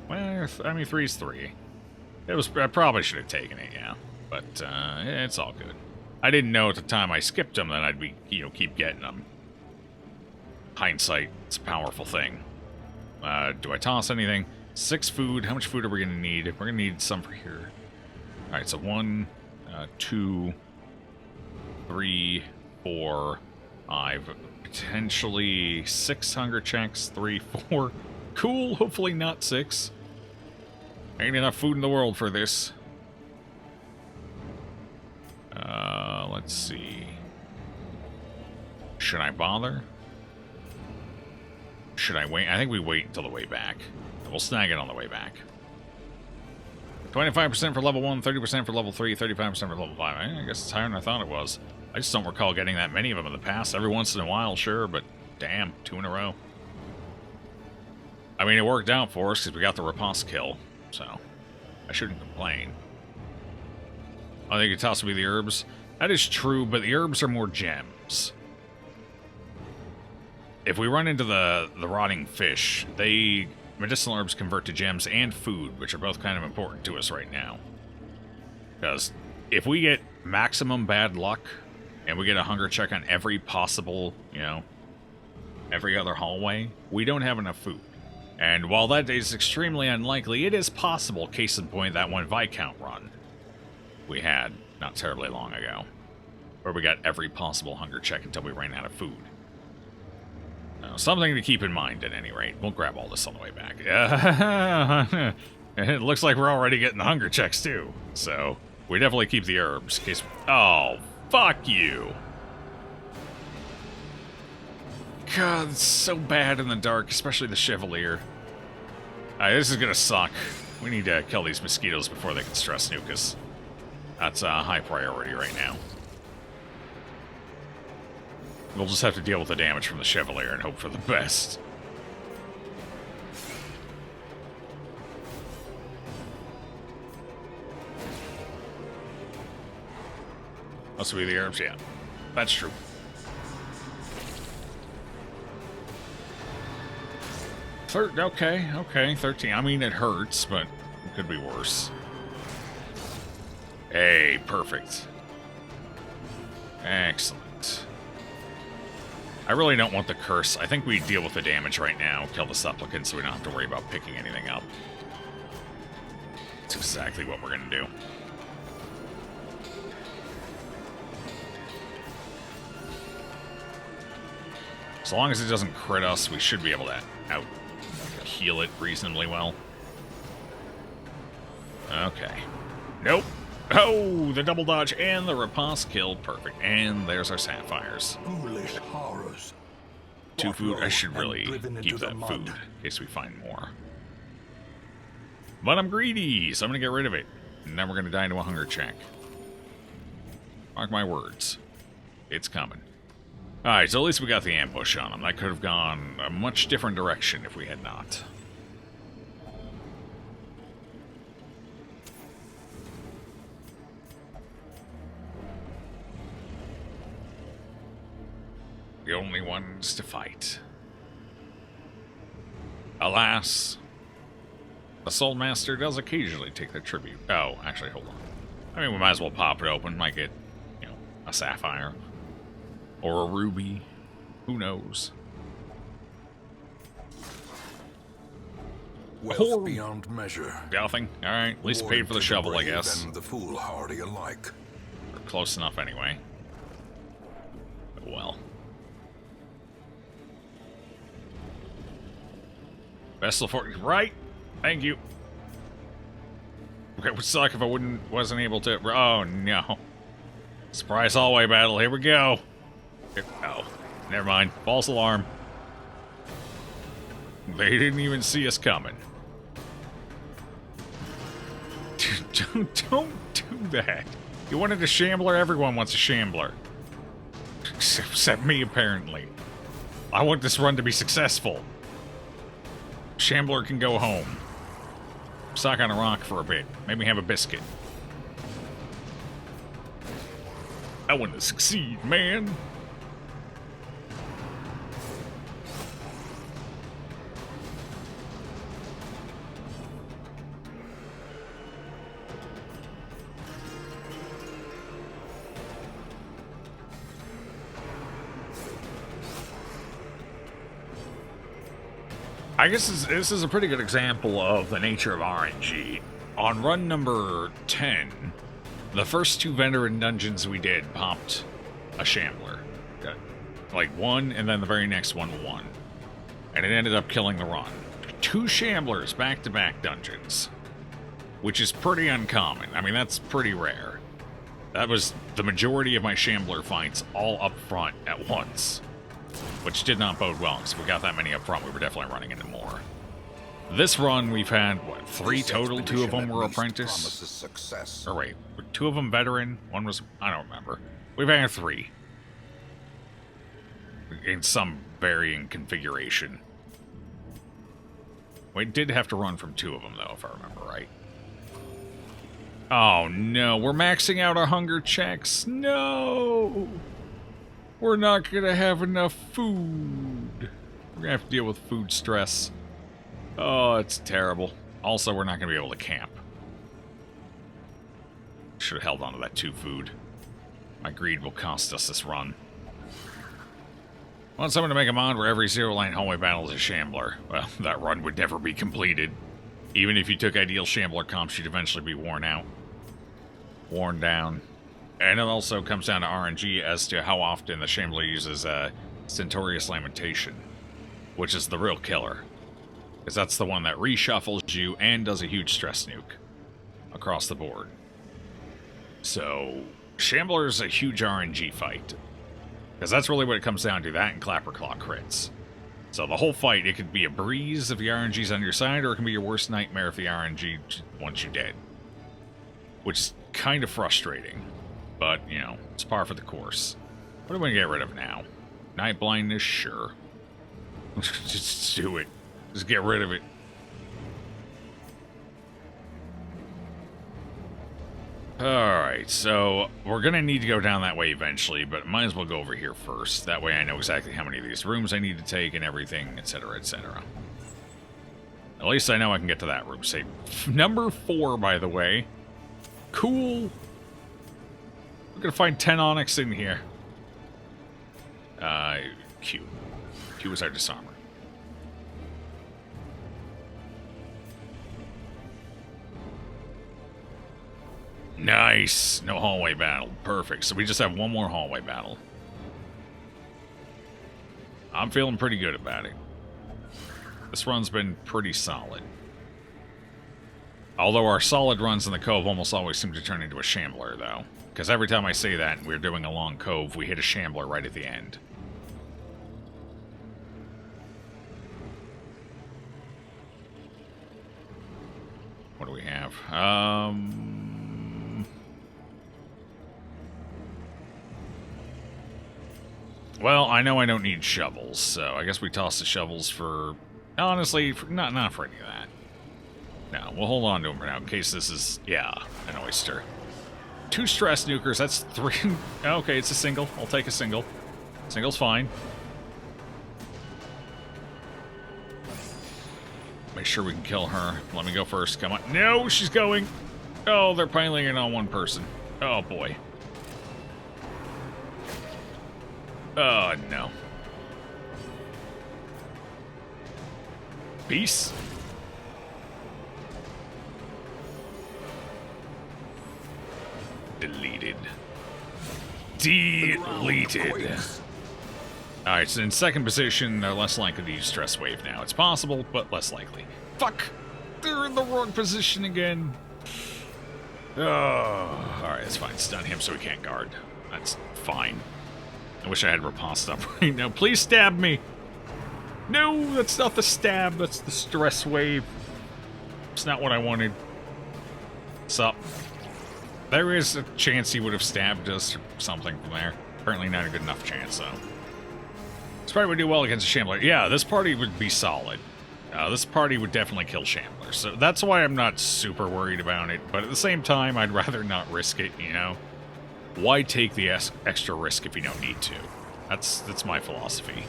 Well, I mean, 3's 3. I probably should have taken it, yeah. But, it's all good. I didn't know at the time I skipped them that I'd be, keep getting them. Hindsight, it's a powerful thing. Do I toss anything? 6 food. How much food are we going to need? We're going to need some for here. Alright, so 1, 2, 3, 4, 5. Potentially 6 hunger checks. 3, 4. Cool. Hopefully not 6. Ain't enough food in the world for this. Let's see. Should I bother? Should I wait? I think we wait until the way back. We'll snag it on the way back. 25% for level 1, 30% for level 3, 35% for level 5. I guess it's higher than I thought it was. I just don't recall getting that many of them in the past. Every once in a while, sure, but damn, 2 in a row. I mean, it worked out for us because we got the riposte kill, so I shouldn't complain. I think it tossed me the herbs. That is true, but the herbs are more gems. If we run into the rotting fish, medicinal herbs convert to gems and food, which are both kind of important to us right now. Because if we get maximum bad luck, and we get a hunger check on every possible, every other hallway, we don't have enough food. And while that is extremely unlikely, it is possible, case in point, that one Viscount run we had not terribly long ago, where we got every possible hunger check until we ran out of food. Something to keep in mind, at any rate. We'll grab all this on the way back. It looks like we're already getting the hunger checks, too. So, we definitely keep the herbs. In case... Oh, fuck you! God, it's so bad in the dark, especially the Chevalier. Alright, this is gonna suck. We need to kill these mosquitoes before they can stress nuke us. That's a high priority right now. We'll just have to deal with the damage from the Chevalier and hope for the best. Must be the herbs, yeah. That's true. Okay, 13. I mean, it hurts, but it could be worse. Hey, perfect. Excellent. I really don't want the curse. I think we deal with the damage right now, kill the supplicant, so we don't have to worry about picking anything up. That's exactly what we're going to do. As long as it doesn't crit us, we should be able to out-heal it reasonably well. Okay. Nope. Oh, the double dodge and the riposte kill. Perfect. And there's our sapphires. Foolish horrors. 2 food. I should really keep that food in case we find more. But I'm greedy, so I'm going to get rid of it. And then we're going to die into a hunger check. Mark my words. It's coming. Alright, so at least we got the ambush on them. That could have gone a much different direction if we had not. The only ones to fight. Alas, the Soul Master does occasionally take their tribute. Oh, actually, hold on. I mean, we might as well pop it open. Might get, A sapphire. Or a ruby. Who knows? Wealth beyond measure. Nothing? Alright, at least paid for the shovel, I guess. And the foolhardy alike. We're close enough anyway. Well. Vessel for right? Thank you. Okay, it would suck if I wasn't able to. Oh no. Surprise hallway battle, here we go. Oh, never mind. False alarm. They didn't even see us coming. Don't do that. You wanted a shambler? Everyone wants a shambler. Except me, apparently. I want this run to be successful. Shambler can go home. Sock on a rock for a bit. Maybe have a biscuit. I want to succeed, man. I guess this is a pretty good example of the nature of RNG. On run number 10, the first 2 veteran dungeons we did popped a shambler. Like one, and then the very next one won. And it ended up killing the run. 2 shamblers back-to-back dungeons. Which is pretty uncommon. I mean, that's pretty rare. That was the majority of my shambler fights all up front at once. Which did not bode well, because if we got that many up front, we were definitely running into more. This run, we've had, what, 3 total? 2 of them were apprentice? Success. Or wait, were 2 of them veteran? 1 was, I don't remember. We've had 3. In some varying configuration. We did have to run from 2 of them, though, if I remember right. Oh, no, we're maxing out our hunger checks. No! We're not gonna have enough food. We're gonna have to deal with food stress. Oh, it's terrible. Also, we're not gonna be able to camp. Should have held on to that 2 food. My greed will cost us this run. Want someone to make a mod where every zero-line hallway battle is a shambler. Well, that run would never be completed. Even if you took ideal shambler comps, you'd eventually be worn out. Worn down. And it also comes down to RNG as to how often the shambler uses Stentorious Lamentation, which is the real killer. Because that's the one that reshuffles you and does a huge stress nuke across the board. So, Shambler's a huge RNG fight. Because that's really what it comes down to, that and Clapperclaw crits. So the whole fight, it could be a breeze if the RNG's on your side, or it can be your worst nightmare if the RNG wants you dead. Which is kind of frustrating. But, you know, it's par for the course. What do we get rid of now? Night blindness? Sure. Just do it. Just get rid of it. Alright, so we're going to need to go down that way eventually, but might as well go over here first. That way I know exactly how many of these rooms I need to take and everything, etc., etc. At least I know I can get to that room. Say, number 4, by the way. Cool. We're going to find 10 onyx in here. Q. Q is our disarmer. Nice. No hallway battle. Perfect. So we just have one more hallway battle. I'm feeling pretty good about it. This run's been pretty solid. Although our solid runs in the cove almost always seem to turn into a shambler, though. Because every time I say that and we're doing a long cove, we hit a shambler right at the end. What do we have? Well, I know I don't need shovels, so I guess we toss the shovels for... Honestly, not for any of that. No, we'll hold on to them for now, in case this is... Yeah, an oyster. 2 stress nukers, that's 3... Okay, it's a single. I'll take a single. Single's fine. Make sure we can kill her. Let me go first. Come on. No, she's going. Oh, they're piling in on one person. Oh, boy. Oh, no. Peace. Deleted. Deleted. Alright, so in second position, they're less likely to use Stress Wave now. It's possible, but less likely. Fuck! They're in the wrong position again. Oh, alright, that's fine. Stun him so he can't guard. That's fine. I wish I had Riposte up right now. Please stab me! No, that's not the stab. That's the Stress Wave. It's not what I wanted. What's up? There is a chance he would have stabbed us or something from there. Apparently not a good enough chance, though. This party would do well against a Shambler. Yeah, this party would be solid. This party would definitely kill Shamblers. So that's why I'm not super worried about it. But at the same time, I'd rather not risk it, you know? Why take the extra risk if you don't need to? That's my philosophy.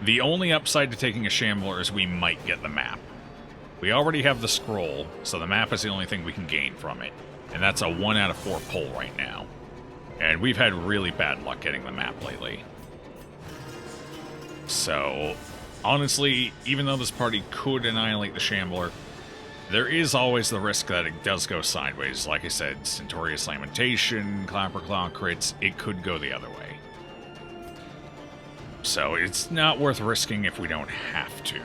The only upside to taking a Shambler is we might get the map. We already have the scroll, so the map is the only thing we can gain from it. And that's a 1 out of 4 pull right now. And we've had really bad luck getting the map lately. So, honestly, even though this party could annihilate the Shambler, there is always the risk that it does go sideways. Like I said, Centaurious Lamentation, Clapperclaw crits, it could go the other way. So it's not worth risking if we don't have to.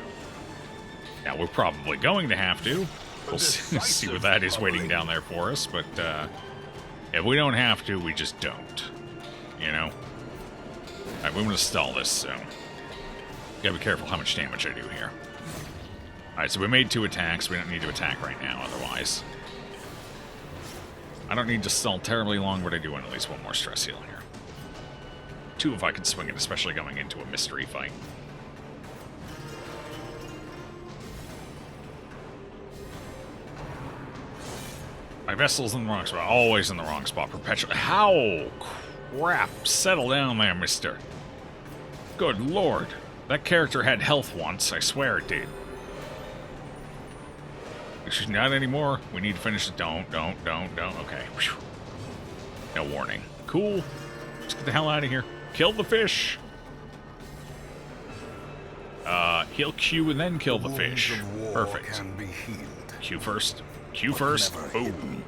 Now, we're probably going to have to. We'll see what that is waiting down there for us, but if we don't have to, we just don't. You know? Alright, we're going to stall this, so gotta be careful how much damage I do here. Alright, so we made 2 attacks. We don't need to attack right now, otherwise. I don't need to stall terribly long, but I do want at least 1 more stress heal here. 2 if I can swing it, especially going into a mystery fight. My vessel's in the wrong spot. Always in the wrong spot. Perpetually. How? Crap. Settle down there, mister. Good lord. That character had health once. I swear it did. Not anymore. We need to finish it. Don't. Okay. Whew. No warning. Cool. Let's get the hell out of here. Kill the fish. He'll Q and then kill the fish. Perfect. Q first. Q first. Boom.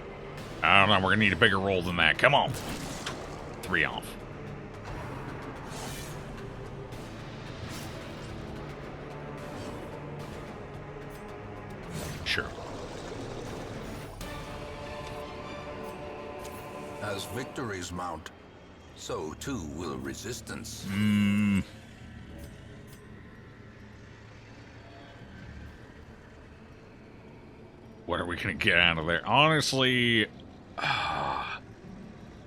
I don't know. We're going to need a bigger roll than that. Come on. 3 off. Sure. As victories mount, so too will resistance. What are we going to get out of there? Honestly,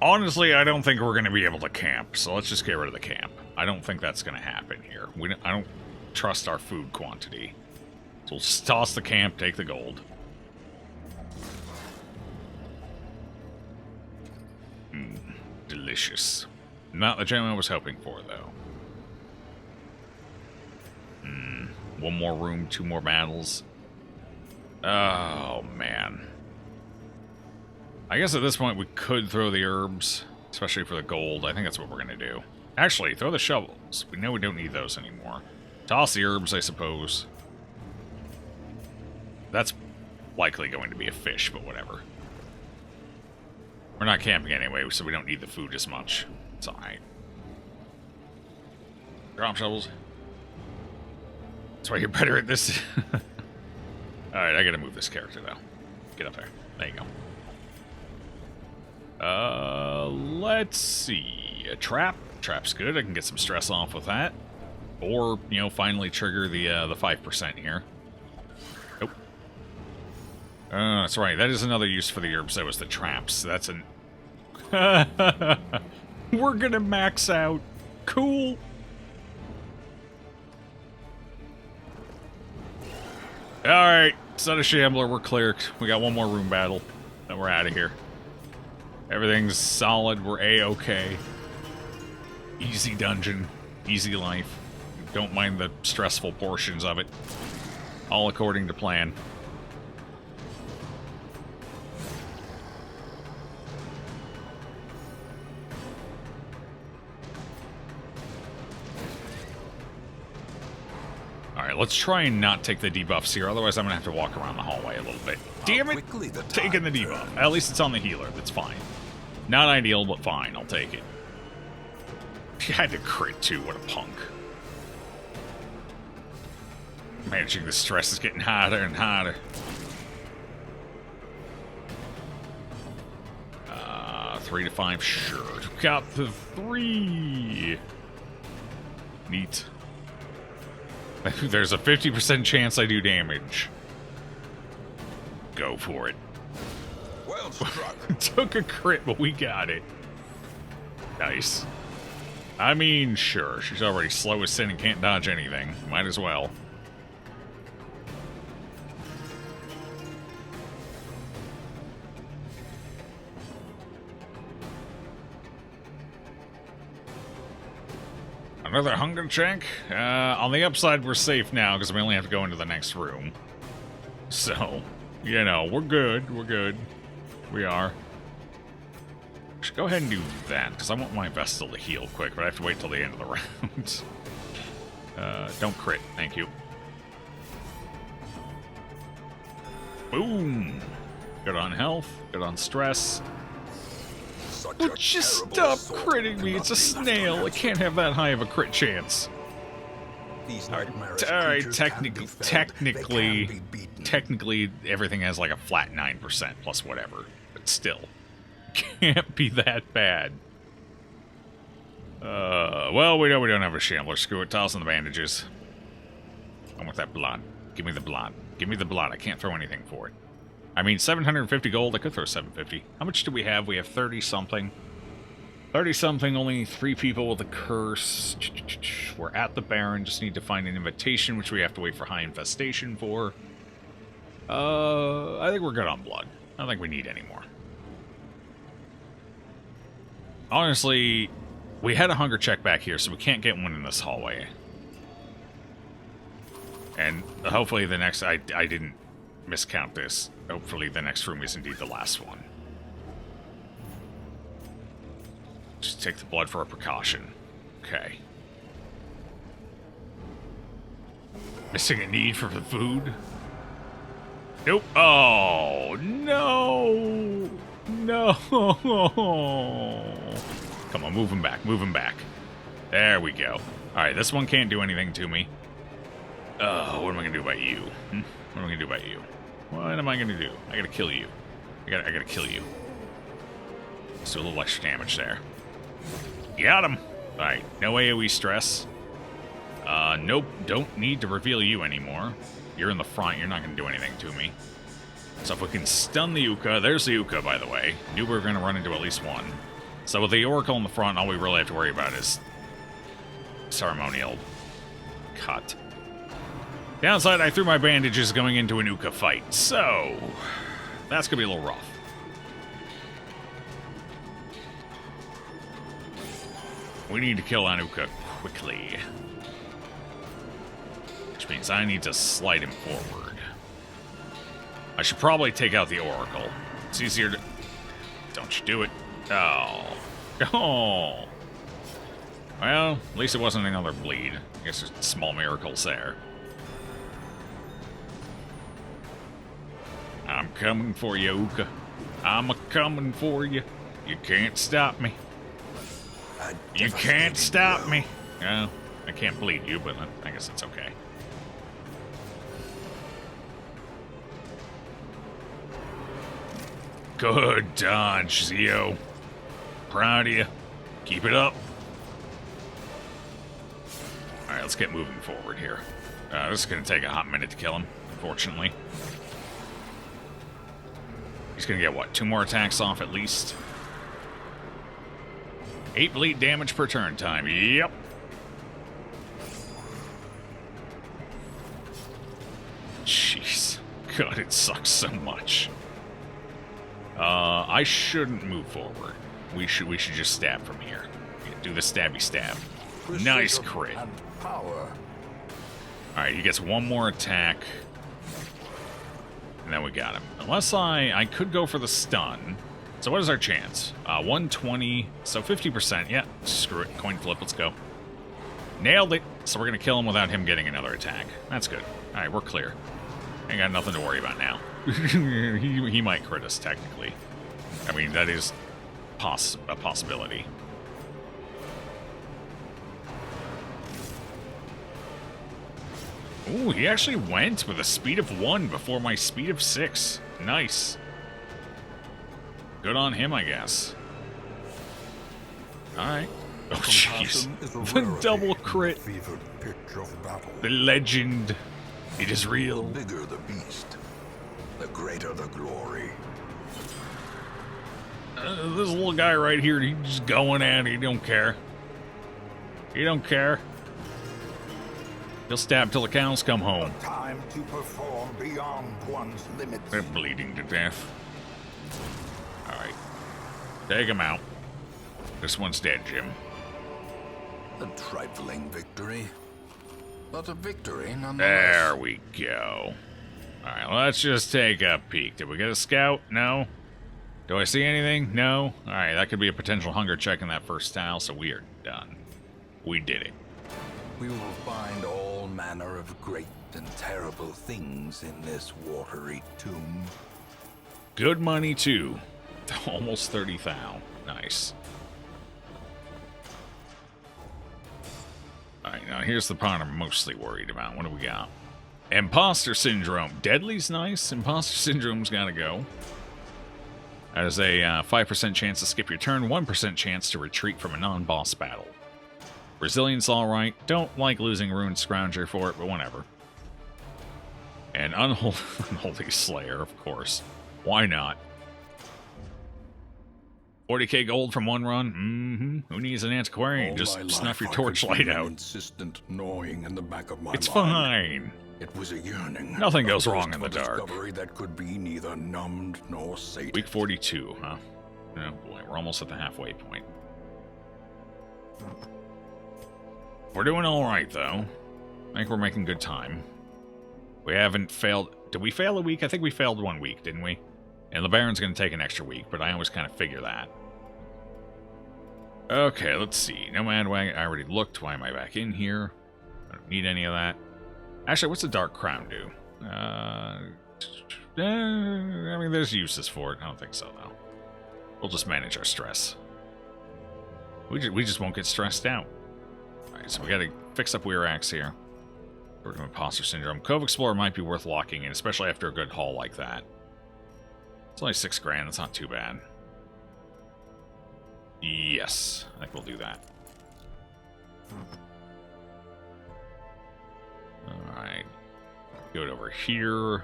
honestly, I don't think we're going to be able to camp, so let's just get rid of the camp. I don't think that's going to happen here. I don't trust our food quantity. So we'll just toss the camp, take the gold. Delicious. Not the gem I was hoping for, though. 1 more room, 2 more battles. Oh, man. I guess at this point we could throw the herbs, especially for the gold. I think that's what we're going to do. Actually, throw the shovels. We know we don't need those anymore. Toss the herbs, I suppose. That's likely going to be a fish, but whatever. We're not camping anyway, so we don't need the food as much. It's alright. Drop shovels. That's why you're better at this. Alright, I gotta move this character, though. Get up there. There you go. Let's see. A trap. Trap's good. I can get some stress off with that. Or, you know, finally trigger the 5% here. Nope. That's right. That is another use for the herbs. That was the traps. That's an... We're gonna max out. Cool. Alright. It's not a Shambler. We're clear. We got 1 more room battle. Then we're out of here. Everything's solid. We're A-okay. Easy dungeon. Easy life. Don't mind the stressful portions of it. All according to plan. let's try and not take the debuffs here, otherwise I'm gonna have to walk around the hallway a little bit. Damn it! Taking the debuff. At least it's on the healer, that's fine. Not ideal, but fine, I'll take it. He had to crit too, what a punk. Managing the stress is getting harder and harder. 3 to 5, sure. Got the 3. Neat. There's a 50% chance I do damage. Go for it. Well struck. Took a crit, but we got it. Nice. I mean, sure. She's already slow as sin and can't dodge anything. Might as well. Another hunger check. On the upside, we're safe now because we only have to go into the next room. So, you know, we're good. We're good. We are. Should go ahead and do that because I want my Vestal to heal quick, but I have to wait till the end of the round. Don't crit. Thank you. Boom. Good on health. Good on stress. Well, just stop critting me. It's a snail. It can't have that high of a crit chance. Alright, technically, everything has like a flat 9% plus whatever. But still, can't be that bad. Well, we know we don't have a shambler. Screw it. Toss in the bandages. I want that blood. Give me the blood. Give me the blood. I can't throw anything for it. I mean, 750 gold. I could throw 750. How much do we have? We have 30-something. 30-something, only 3 people with a curse. We're at the Baron. Just need to find an invitation, which we have to wait for high infestation for. I think we're good on blood. I don't think we need any more. Honestly, we had a hunger check back here, so we can't get one in this hallway. And hopefully the next... I didn't miscount this. Hopefully the next room is indeed the last one. Just take the blood for a precaution. Okay. Missing a need for the food? Nope. Oh, no. No. Come on, move him back. Move him back. There we go. Alright, this one can't do anything to me. Oh, what am I going to do about you? What am I going to do about you? What am I going to do? I got to kill you. I got to kill you. Let's do a little extra damage there. Got him. Alright, no AoE stress. Nope, don't need to reveal you anymore. You're in the front, you're not going to do anything to me. So if we can stun the Uka, there's the Uka, by the way. Knew we were going to run into at least one. So with the Oracle in the front, all we really have to worry about is ceremonial cut. Downside, I threw my bandages going into an Uka fight, so that's going to be a little rough. We need to kill Anuka quickly. Which means I need to slide him forward. I should probably take out the Oracle. It's easier to... Don't you do it. Oh. Oh. Well, at least it wasn't another bleed. I guess there's small miracles there. I'm coming for you, Uka. I'm a-coming for you. You can't stop me. You can't stop me. No, I can't bleed you, but I guess it's okay. Good dodge, Zio. Proud of you. Keep it up. Alright, let's get moving forward here. This is going to take a hot minute to kill him, unfortunately. He's going to get, what, 2 more attacks off at least? 8 bleed damage per turn time. Yep. Jeez. God, it sucks so much. I shouldn't move forward. We should just stab from here. Do the stabby stab. Nice crit. Alright, he gets 1 more attack. And then we got him. Unless I could go for the stun. So what is our chance? 120, so 50%. Yeah, screw it. Coin flip, let's go. Nailed it. So we're going to kill him without him getting another attack. That's good. All right, we're clear. Ain't got nothing to worry about now. he might crit us, technically. I mean, that is a possibility. Ooh, he actually went with a speed of 1 before my speed of 6. Nice. Good on him, I guess. Alright. Oh, jeez. The double crit. The legend. It is real. The bigger the beast, the greater the glory. This little guy right here, he's just going at it. He don't care. He don't care. He'll stab till the cows come home. Time to perform beyond one's limits. They're bleeding to death. Alright. Take him out. This one's dead, Jim. A trifling victory, but a victory nonetheless. There we go. Alright, let's just take a peek. Did we get a scout? No. Do I see anything? No. Alright, that could be a potential hunger check in that first tile, so we are done. We did it. We will find all manner of great and terrible things in this watery tomb. Good money, too. Almost 30 thou. Nice. Alright, now here's the part I'm mostly worried about. What do we got? Imposter Syndrome. Deadly's nice. Imposter Syndrome's gotta go. That is a 5% chance to skip your turn, 1% chance to retreat from a non-boss battle. Resilience, alright. Don't like losing Ruined Scrounger for it, but whatever. And Unholy Slayer, of course. Why not? 40k gold from one run? Mm-hmm. Who needs an antiquarian? Just snuff your torchlight out. Insistent gnawing in the back of my It's mind. fine. It was a yearning. Nothing a goes wrong thirst in the for dark. discovery that could be neither numbed nor sated. Week 42, huh? Oh boy, we're almost at the halfway point. We're doing alright, though. I think we're making good time. We haven't failed... Did we fail a week? I think we failed 1 week, didn't we? And the Baron's going to take an extra week, but I always kind of figure that. Okay, let's see. Nomad Wagon, I already looked. Why am I back in here? I don't need any of that. Actually, what's the Dark Crown do? I mean, there's uses for it. I don't think so, though. We'll just manage our stress. We just won't get stressed out. Alright, so we gotta fix up Weir Axe here. We're doing Imposter Syndrome. Cove Explorer might be worth locking in, especially after a good haul like that. It's only 6 grand, that's not too bad. Yes, I think we'll do that. Alright. Go it over here.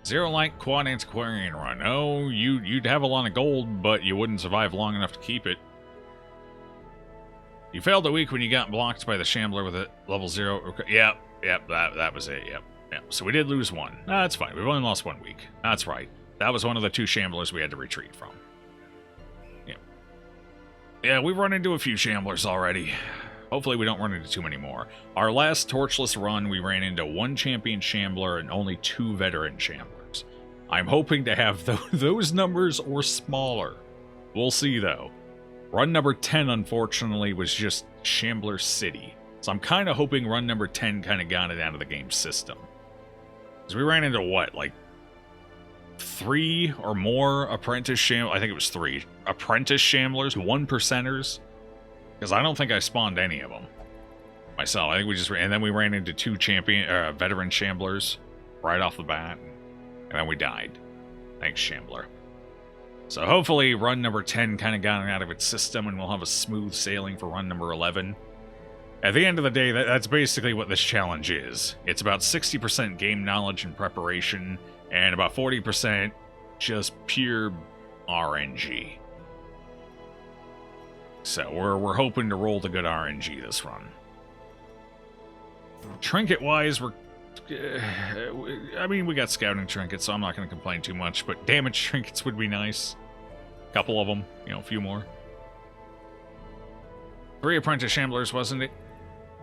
Zero Light Quad Antiquarian Run. Oh, you'd have a lot of gold, but you wouldn't survive long enough to keep it. You failed a week when you got blocked by the Shambler with a level 0. Okay. Yep, that was it, yep. So we did lose 1. No, that's fine. We've only lost 1 week. That's right. That was one of the 2 Shamblers we had to retreat from. Yep. Yeah, we've run into a few Shamblers already. Hopefully we don't run into too many more. Our last Torchless run, we ran into 1 Champion Shambler and only 2 Veteran Shamblers. I'm hoping to have those numbers or smaller. We'll see, though. Run number 10, unfortunately, was just Shambler City. So I'm kind of hoping run number 10 kind of got it out of the game system. Because we ran into what, like 3 or more Apprentice Shamblers? I think it was 3. Apprentice Shamblers, 1%ers. Because I don't think I spawned any of them myself. I think we just and then we ran into 2 Veteran Shamblers right off the bat. And then we died. Thanks, Shambler. So hopefully run number 10 kind of got it out of its system and we'll have a smooth sailing for run number 11. At the end of the day, that's basically what this challenge is. It's about 60% game knowledge and preparation, and about 40% just pure RNG. So we're hoping to roll the good RNG this run. Trinket-wise, I mean, we got scouting trinkets, so I'm not going to complain too much, but damage trinkets would be nice. A couple of them, a few more. 3 Apprentice Shamblers, wasn't it?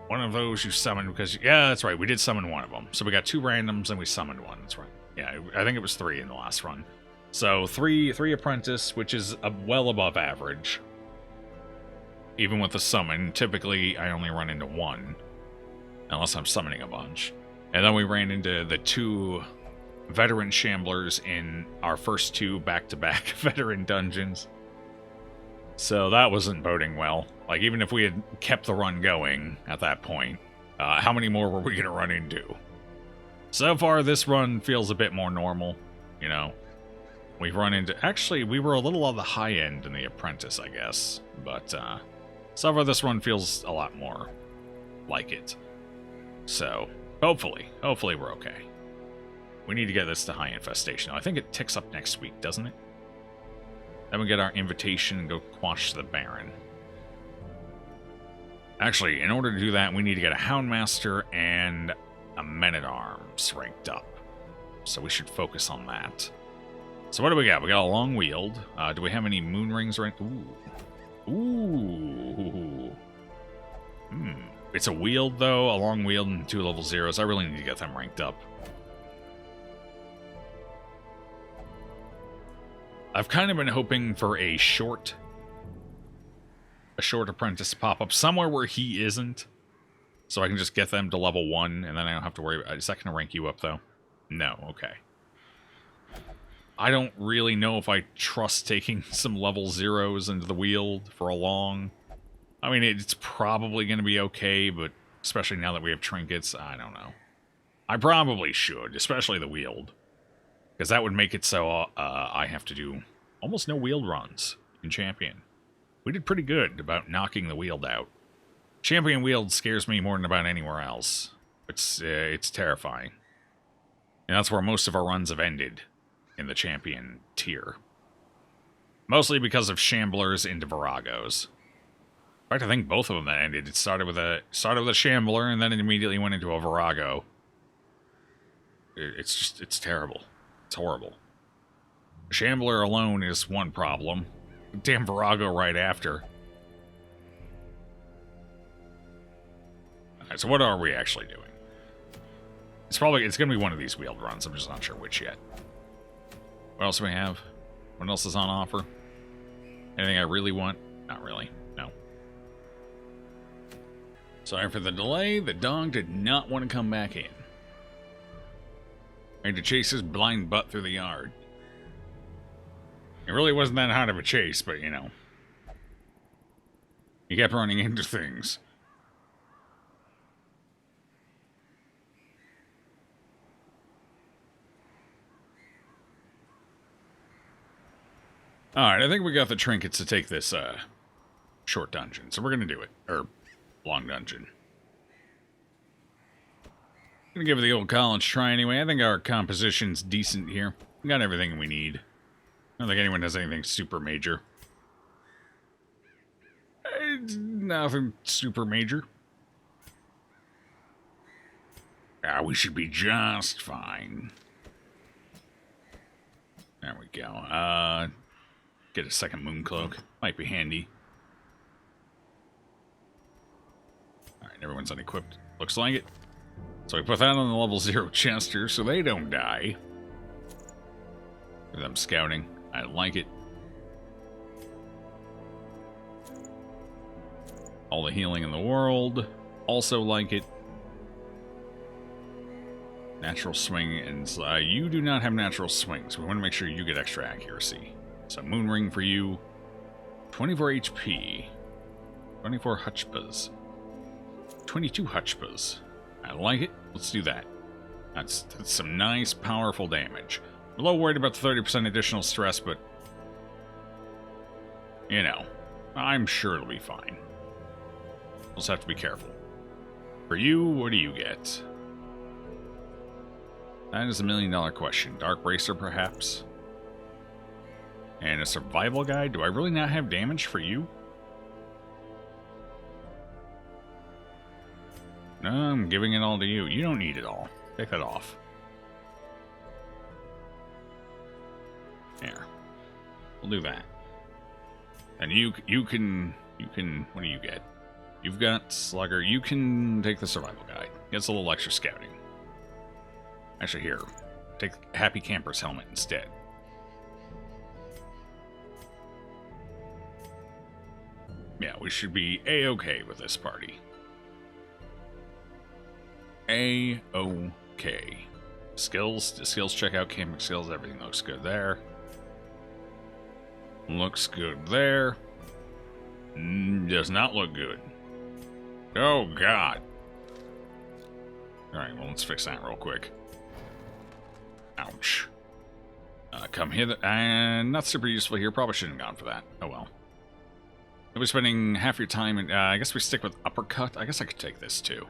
One of those you summoned because... Yeah, that's right, we did summon one of them. So we got 2 randoms and we summoned one, that's right. Yeah, I think it was 3 in the last run. So three apprentice, which is well above average. Even with the summon, typically I only run into one, unless I'm summoning a bunch. And then we ran into the 2 veteran shamblers in our first 2 back-to-back veteran dungeons. So that wasn't boding well. Like, even if we had kept the run going at that point, how many more were we going to run into? So far, this run feels a bit more normal, you know. We've run into... Actually, we were a little on the high end in the apprentice, I guess. But, so far this run feels a lot more like it. So, hopefully we're okay. We need to get this to high infestation. I think it ticks up next week, doesn't it? Then we get our invitation and go quash the Baron. Actually, in order to do that, we need to get a Houndmaster and a Men-at-Arms ranked up. So we should focus on that. So what do we got? We got a long wield. Do we have any moon rings ranked? Ooh. It's a wield, though. A long wield and 2 level 0s. I really need to get them ranked up. I've kind of been hoping for a short apprentice to pop up somewhere where he isn't, so I can just get them to level 1, and then I don't have to worry about... Is that going to rank you up, though? No, okay. I don't really know if I trust taking some level 0s into the wield for a long... I mean, it's probably going to be okay, but especially now that we have trinkets, I don't know. I probably should, especially the wield. Because that would make it so I have to do almost no wield runs in Champion. We did pretty good about knocking the wield out. Champion wield scares me more than about anywhere else. It's terrifying. And that's where most of our runs have ended, in the Champion tier. Mostly because of Shamblers into Viragos. In fact, I think both of them that ended. It started with a Shambler, and then it immediately went into a Virago. It's terrible. It's horrible. Shambler alone is one problem. Damn Virago right after. Alright, so what are we actually doing? It's gonna be one of these wheeled runs. I'm just not sure which yet. What else do we have? What else is on offer? Anything I really want? Not really. No. Sorry for the delay. The dog did not want to come back in. I had to chase his blind butt through the yard. It really wasn't that hard of a chase, but, you know. He kept running into things. Alright, I think we got the trinkets to take this, short dungeon. So we're gonna do it. Or, long dungeon. Gonna give it the old college try anyway. I think our composition's decent here. We got everything we need. I don't think anyone has anything super major. It's nothing super major. We should be just fine. There we go. Get a second moon cloak. Might be handy. Alright, everyone's unequipped. Looks like it. So we put that on the level 0 Chester so they don't die. Look at them scouting. I like it. All the healing in the world. Also like it. Natural swing, and you do not have natural swings. We want to make sure you get extra accuracy. So moon ring for you. 24 HP. 24 Hutchpas. 22 Hutchpas. I like it. Let's do that. That's some nice, powerful damage. I'm a little worried about the 30% additional stress, but... you know, I'm sure it'll be fine. We'll just have to be careful. For you, what do you get? That is $1 million question. Dark Racer, perhaps? And a survival guide? Do I really not have damage for you? No, I'm giving it all to you. You don't need it all. Take that off. There. We'll do that. And you can... what do you get? You've got Slugger. You can take the survival guide. Gets a little extra scouting. Actually, here. Take Happy Camper's helmet instead. Yeah, we should be A-okay with this party. A-okay. Skills, the skills checkout, camping skills, everything looks good there. Looks good there. Does not look good. Oh, God. Alright, well, let's fix that real quick. Ouch. Come hither. And not super useful here. Probably shouldn't have gone for that. Oh, well. You'll be spending half your time in... I guess we stick with uppercut. I guess I could take this, too.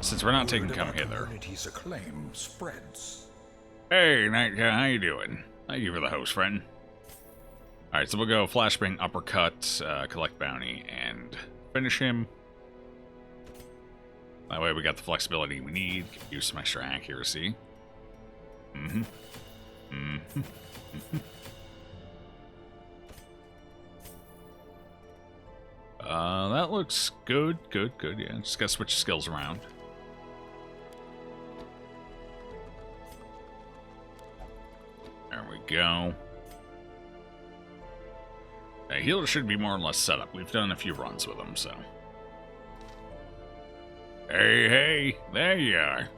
Since we're not taking come hither. Acclaim spreads. Hey, night guy, how you doing? Thank you for the host, friend. Alright, so we'll go flashbang, uppercut, collect bounty, and finish him. That way we got the flexibility we need. Use some extra accuracy. That looks good, good. Yeah, just gotta switch skills around. There we go. Healer should be more or less set up. We've done a few runs with him, so. Hey, there you are.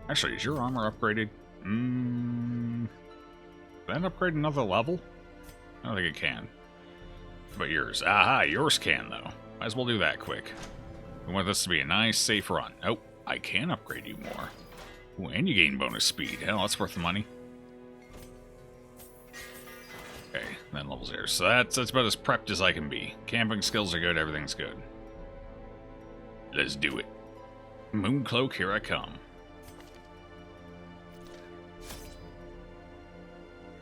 Actually, is your armor upgraded? Can that upgrade another level? I don't think it can. But yours. Aha, yours can, though. Might as well do that quick. We want this to be a nice, safe run. Oh, I can upgrade you more. Ooh, and you gain bonus speed. Hell, that's worth the money. Okay, then level 0. So that's about as prepped as I can be. Camping skills are good, everything's good. Let's do it. Mooncloak, here I come.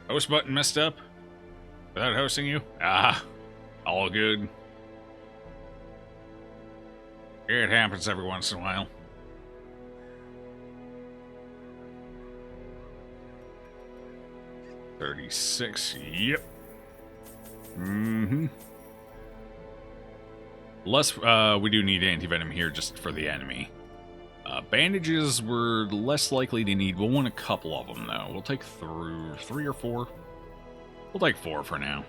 Host button messed up? Without hosting you? Ah, all good. It happens every once in a while. $36, yep. Less, we do need anti-venom here just for the enemy. Bandages we're less likely to need. We'll want a couple of them, though. We'll take through 3 or 4. We'll take 4 for now.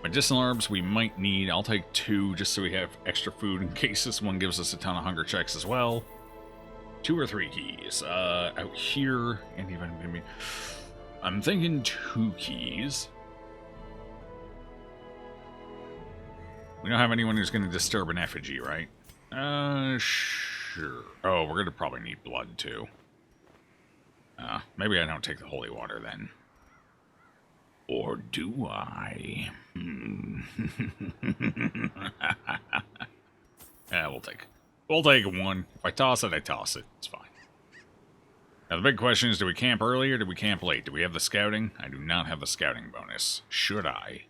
Medicinal herbs we might need. I'll take 2 just so we have extra food in case this one gives us a ton of hunger checks as well. 2 or 3 keys. Out here, anti-venom. I'm thinking 2 keys. We don't have anyone who's going to disturb an effigy, right? Sure. Oh, we're going to probably need blood, too. Maybe I don't take the holy water, then. Or do I? Yeah, we'll take 1. If I toss it, I toss it. It's fine. Now, the big question is, do we camp early or do we camp late? Do we have the scouting? I do not have the scouting bonus. Should I?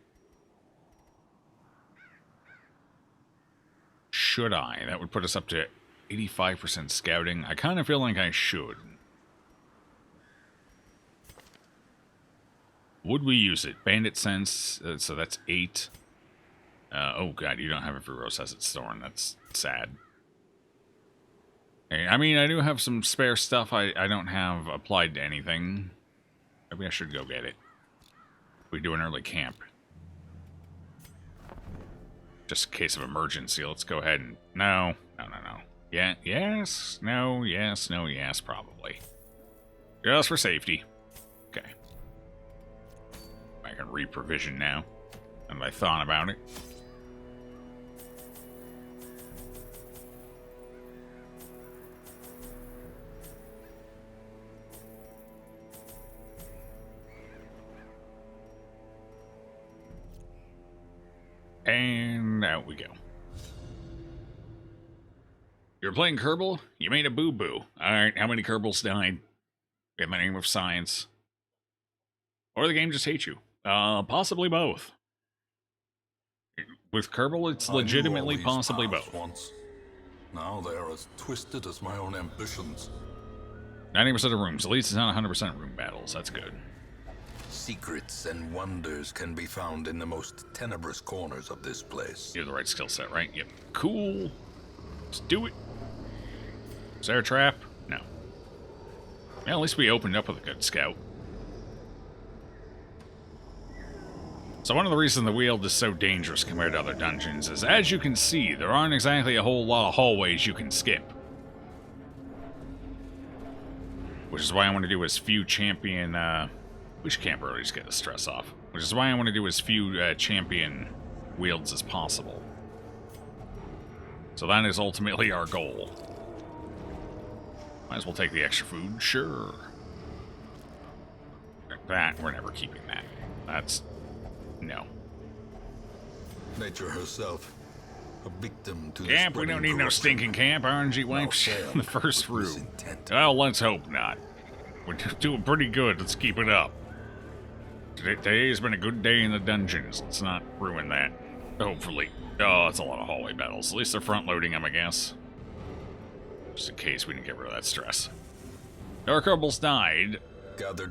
Should I? That would put us up to 85% scouting. I kind of feel like I should. Would we use it? Bandit sense, so that's 8. Oh god, you don't have it for Rose has its thorn. That's sad. Okay, I mean, I do have some spare stuff I don't have applied to anything. Maybe I should go get it. We do an early camp. Just in case of emergency, let's go ahead and... No. Yeah, yes, no, yes, no, yes, probably. Just for safety. Okay. I can re-provision now. And I thought about it. And out we go. You're playing Kerbal? You made a boo-boo. Alright, how many Kerbals died? In the name of science. Or the game just hates you. Possibly both. With Kerbal, it's legitimately possibly both. Once. Now they are as twisted as my own ambitions. 90% of rooms. At least it's not 100% room battles. That's good. Secrets and wonders can be found in the most tenebrous corners of this place. You have the right skill set, right? Yep. Cool. Let's do it. Is there a trap? No. Yeah, at least we opened up with a good scout. So one of the reasons the Weald is so dangerous compared to other dungeons is, as you can see, there aren't exactly a whole lot of hallways you can skip. Which is why I want to do as few champion, which can't really just get the stress off. Which is why I want to do as few champion wields as possible. So that is ultimately our goal. Might as well take the extra food, sure. That, we're never keeping that. That's... no. Nature herself, a victim to Camp, we don't need no stinking camp. RNG wipes in the first room. Well, let's hope not. We're doing pretty good. Let's keep it up. Today has been a good day in the dungeons. Let's not ruin that. Hopefully. Oh, that's a lot of hallway battles. At least they're front-loading them, I guess. Just in case we didn't get rid of that stress. Dark Herbals died,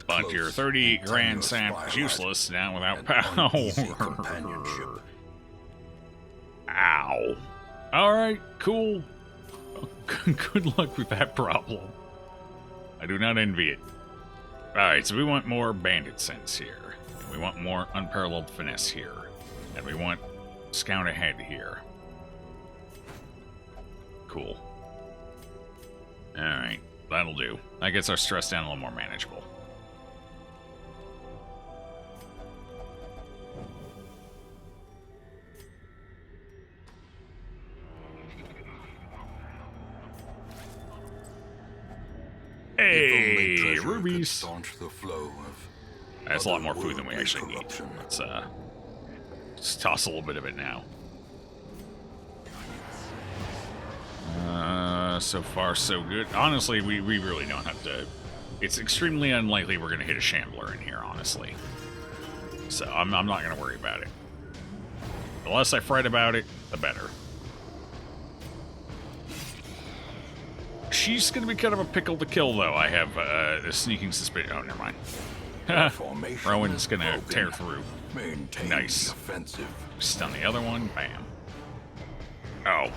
but your 30 grand sap is useless now without power. Ow. Alright, cool. Good luck with that problem. I do not envy it. Alright, so we want more bandit sense here. And we want more unparalleled finesse here. And we want scout ahead here. Cool. Alright, that'll do. That gets our stress down a little more manageable. Hey, rubies! That's a lot more food than we actually need. Let's toss a little bit of it now. So far so good. Honestly, we really don't have to... It's extremely unlikely we're going to hit a Shambler in here, honestly. So I'm not going to worry about it. The less I fret about it, the better. She's going to be kind of a pickle to kill, though. I have a sneaking suspicion. Oh, never mind. Rowan's going to tear through. Nice. Stun the other one. Bam. Oh.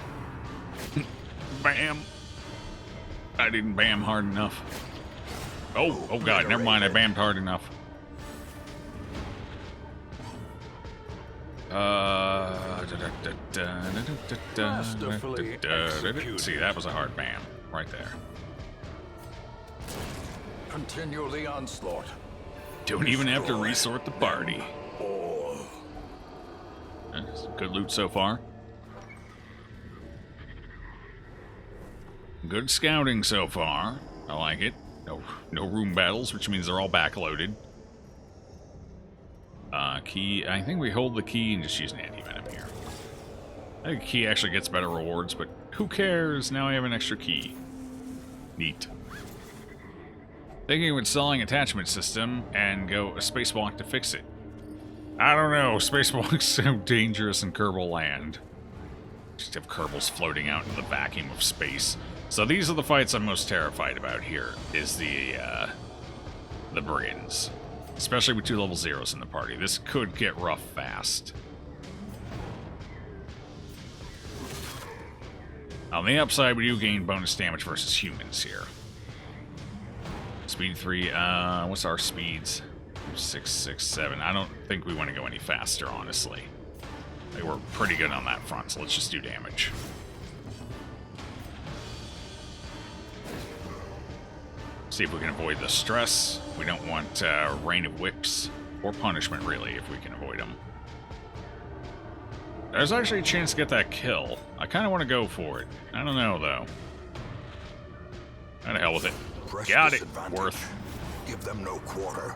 Bam. I didn't bam hard enough. Oh god, never mind. I bammed hard enough. See, that was a hard bam. Right there. Continue the onslaught. Don't even have to resort the party. Good loot so far. Good scouting so far. I like it. No room battles, which means they're all backloaded. Key. I think we hold the key and just use an anti-venom here. I think key actually gets better rewards, but who cares? Now I have an extra key. Neat. Thinking of installing attachment system and go a spacewalk to fix it. I don't know. Spacewalk's so dangerous in Kerbal Land. Just have Kerbals floating out in the vacuum of space. So these are the fights I'm most terrified about here, is the brigands. Especially with 2 level 0s in the party. This could get rough fast. On the upside, we do gain bonus damage versus humans here. Speed 3, what's our speeds? 6, 6, 7. I don't think we want to go any faster, honestly. I think we're pretty good on that front, so let's just do damage. See if we can avoid the stress. We don't want rain of whips, or punishment, really, if we can avoid them. There's actually a chance to get that kill. I kind of want to go for it. I don't know, though. How the hell with it? Got it. Worth. Give them no quarter.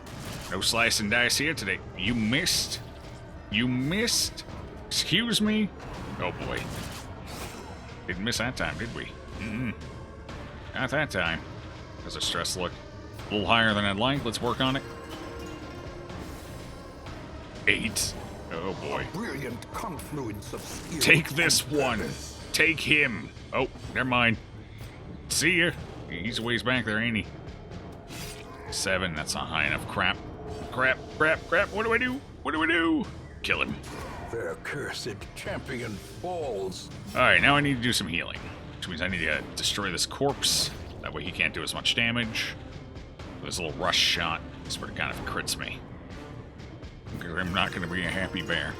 No slice and dice here today. You missed. You missed. Excuse me. Oh boy. Didn't miss that time, did we? Not that time. Does our stress look a little higher than I'd like? Let's work on it. 8. Oh boy. Brilliant confluence of skill. Take this one. Take him. Oh, never mind. See ya. He's a ways back there, ain't he? 7, that's not high enough. Crap. Crap, crap, crap. What do I do? What do I do? Kill him. Their cursed champion falls. Alright, now I need to do some healing. Which means I need to destroy this corpse. That way he can't do as much damage. This little rush shot. This kind of crits me. because I'm not going to be a happy bear.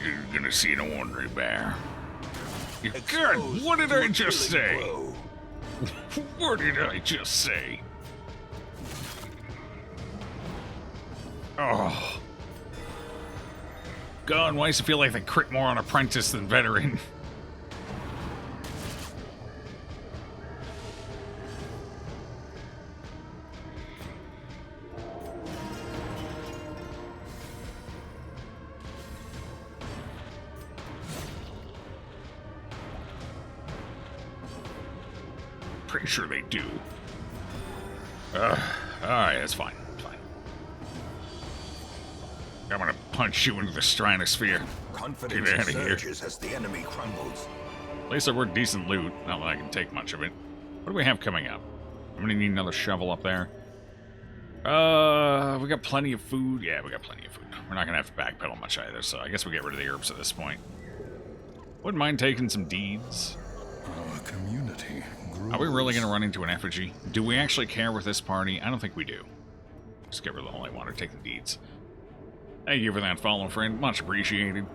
You're going to see an ornery bear. God, what did I just say? What did I just say? Oh. God, why does it feel like they crit more on apprentice than veteran? Pretty sure they do. Alright, that's fine. Fine. I'm gonna punch you into the stratosphere. Confidence Get out of here. surges as the enemy crumbles. At least there were decent loot. Not that I can take much of it. What do we have coming up? I'm gonna need another shovel up there. We got plenty of food. Yeah, we got plenty of food. We're not gonna have to backpedal much either, so I guess we get rid of the herbs at this point. Wouldn't mind taking some deeds. Our community grows. Are we really going to run into an effigy? Do we actually care with this party? I don't think we do. Just get rid of the holy water, take the deeds. Thank you for that follow, friend. Much appreciated.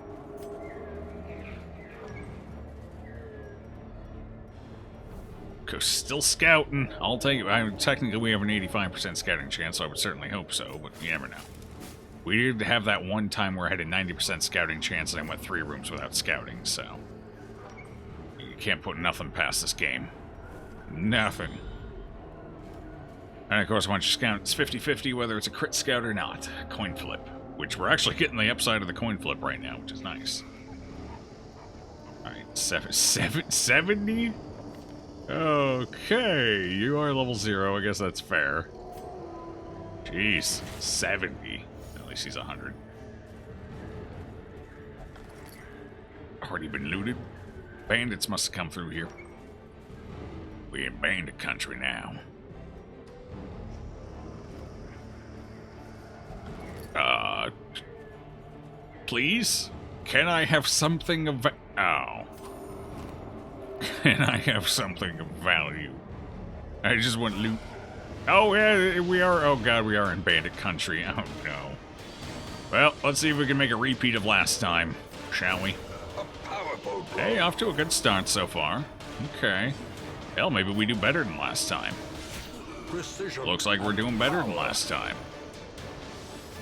Still scouting. I'll take it. Technically, we have an 85% scouting chance, so I would certainly hope so, but you never know. We did have that one time where I had a 90% scouting chance and I went 3 rooms without scouting, so... You can't put nothing past this game. Nothing. And of course, once you scout, it's 50-50 whether it's a crit scout or not. Coin flip. Which we're actually getting the upside of the coin flip right now, which is nice. Alright, 70? Okay, you are level 0, I guess that's fair. Jeez, 70. At least he's 100. Already been looted. Bandits must have come through here. We're in bandit country now. Please? Can I have something of oh. Can I have something of value? I just want loot. Oh, yeah, we are. Oh, God, we are in bandit country. Oh, no. Well, let's see if we can make a repeat of last time, shall we? Hey, off to a good start so far. Okay. Hell, maybe we do better than last time. Looks like we're doing better than last time.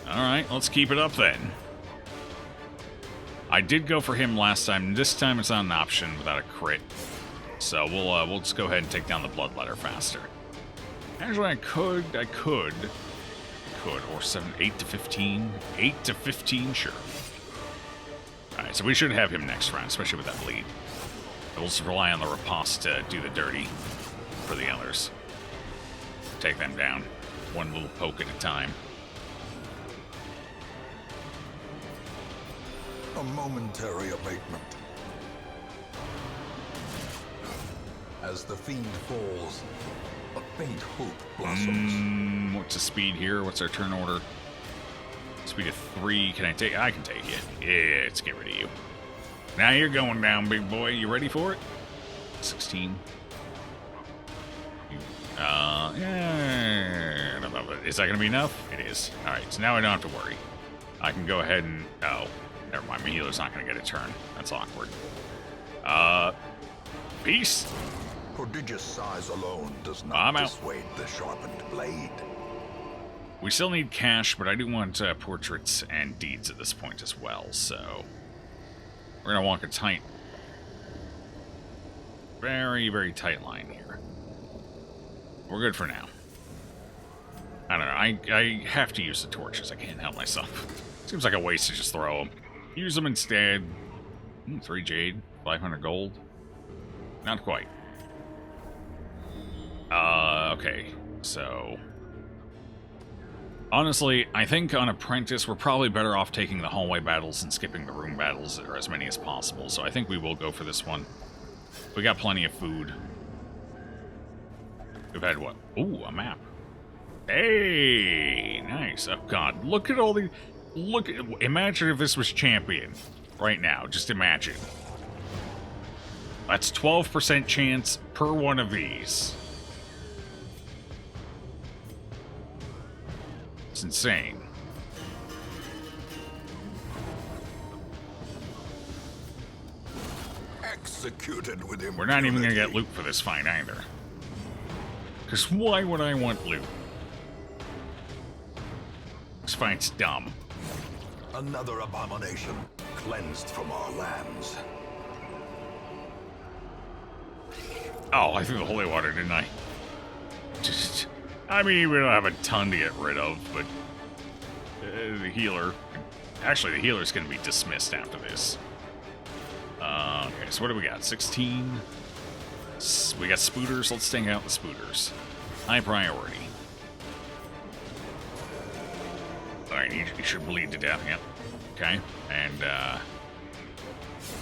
Alright, let's keep it up then. I did go for him last time. This time it's not an option without a crit. So we'll just go ahead and take down the bloodletter faster. Actually, I could, or 8 to 15? 8 to 15, sure. Alright, so we should have him next round, especially with that bleed. We'll just rely on the riposte to do the dirty for the others. Take them down, one little poke at a time. A momentary abatement. As the fiend falls, a faint hope blossoms. What's the speed here? What's our turn order? Speed of 3. Can I take? I can take it. Yeah, let's get rid of you. Now you're going down, big boy. You ready for it? 16. Yeah. Is that going to be enough? It is. All right, so now I don't have to worry. I can go ahead and... Oh, never mind. My healer's not going to get a turn. That's awkward. Peace. Prodigious size alone does not dissuade the sharpened blade. We still need cash, but I do want portraits and deeds at this point as well, so... We're going to walk a tight... Very, very tight line here. We're good for now. I don't know, I have to use the torches. I can't help myself. Seems like a waste to just throw them. Use them instead. 3 jade, 500 gold. Not quite. Okay, so... Honestly, I think on Apprentice, we're probably better off taking the hallway battles and skipping the room battles, or as many as possible, so I think we will go for this one. We got plenty of food. We've had what? Ooh, a map. Hey, nice. Oh god, look at all the... Look at... Imagine if this was Champion right now. Just imagine. That's 12% chance per one of these. It's insane. executed with impunity. We're not even gonna get loot for this fight either. Because why would I want loot? This fight's dumb. Another abomination cleansed from our lands. Oh, I threw the holy water, didn't I? I mean, we don't have a ton to get rid of, but the healer... Actually, the healer's going to be dismissed after this. Okay, so what do we got? 16? We got spooters. Let's take out the spooters. High priority. Alright, he should bleed to death, yep. Okay, and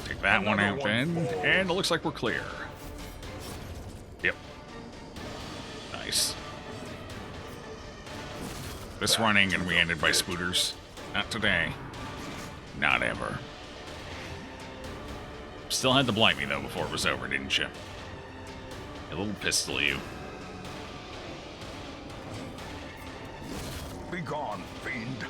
take that one out then. And it looks like we're clear. Yep. Nice. This run ain't gonna be ended by spooters. Not today. Not ever. Still had to blight me, though, before it was over, didn't you? A little pistol, you. Be gone, fiend.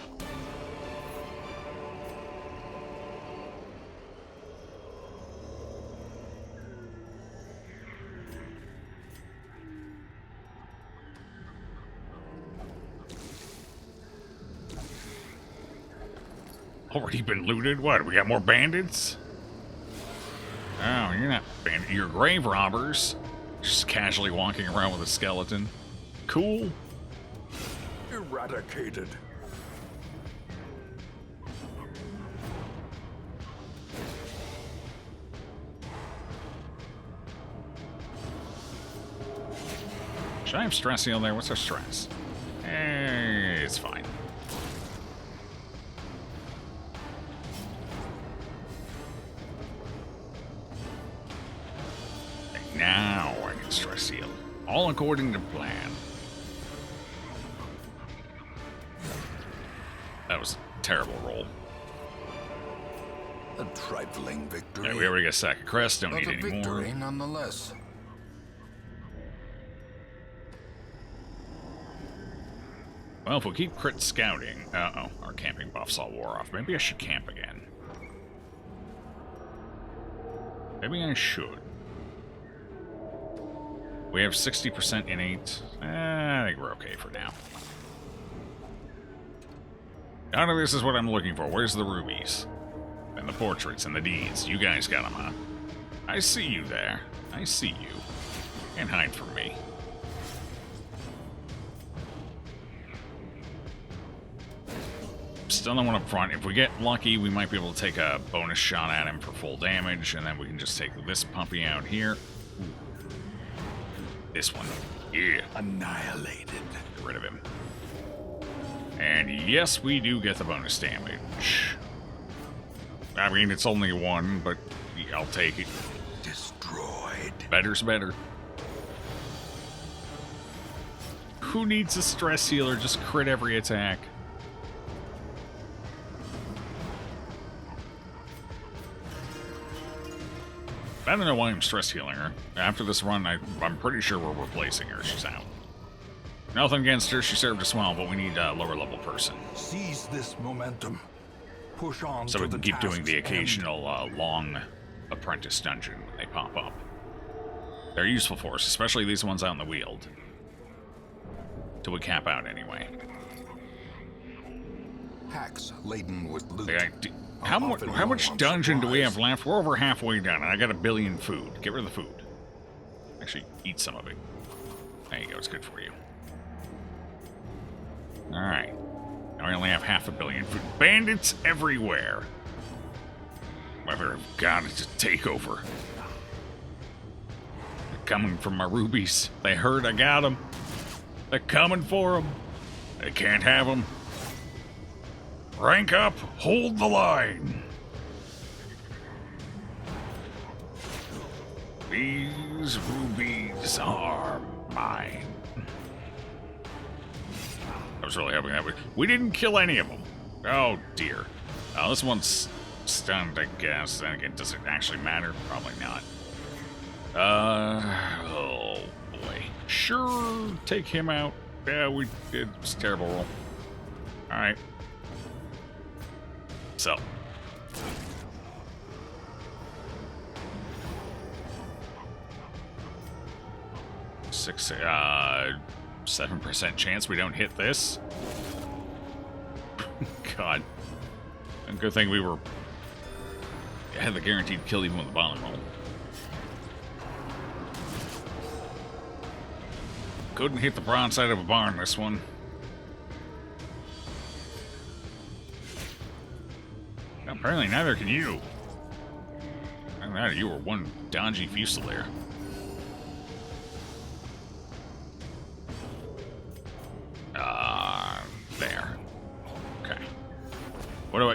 Already been looted? What, we got more bandits? Oh, you're not bandit. You're grave robbers. Just casually walking around with a skeleton. Cool. Eradicated. Should I have stress heal there? What's our stress? It's fine. Now I can stress heal. All according to plan. That was a terrible roll. A trifling victory. Yeah, we already got a sack of crest, don't but need a any more. victory nonetheless. Well, if we keep crit scouting... Uh-oh, our camping buffs all wore off. Maybe I should camp again. Maybe I should. We have 60% innate. I think we're okay for now. None of this is what I'm looking for. Where's the rubies? And the portraits and the deeds. You guys got them, huh? I see you there. I see you. Can't hide from me. Still don't want up front. If we get lucky, we might be able to take a bonus shot at him for full damage, and then we can just take this puppy out here. This one. Yeah. Annihilated. Get rid of him. And yes, we do get the bonus damage. I mean, it's only one, but I'll take it. Destroyed. Better's better. Who needs a stress healer? Just crit every attack. I don't know why I'm stress healing her. After this run, I'm pretty sure we're replacing her. She's out. Nothing against her. She served us well, but we need a lower level person. Seize this momentum. Push on So to we can the keep doing the task's end. occasional long apprentice dungeon when they pop up. They're useful for us, especially these ones out in the Weald. Till we cap out anyway. Packs laden with loot. How much dungeon do we have left? We're over halfway done, and I got 1 billion food. Get rid of the food. Actually, eat some of it. There you go, it's good for you. Alright. Now we only have 500 million food. Bandits everywhere. Mother of God, it's a takeover. They're coming for my rubies. They heard I got them. They're coming for them. They can't have them. Rank up, hold the line. These rubies are mine. I was really hoping that we didn't kill any of them. Oh dear. This one's stunned, I guess. Then again, does it actually matter? Probably not. Oh boy. Sure, take him out. Yeah, we did. It was a terrible roll. Alright. So. 7% chance we don't hit this. God. A good thing we had the guaranteed kill even with the bottom roll. Couldn't hit the broad side of a barn this one. Apparently neither can you. And that you were one dodgy Fusilier. There. Okay. What do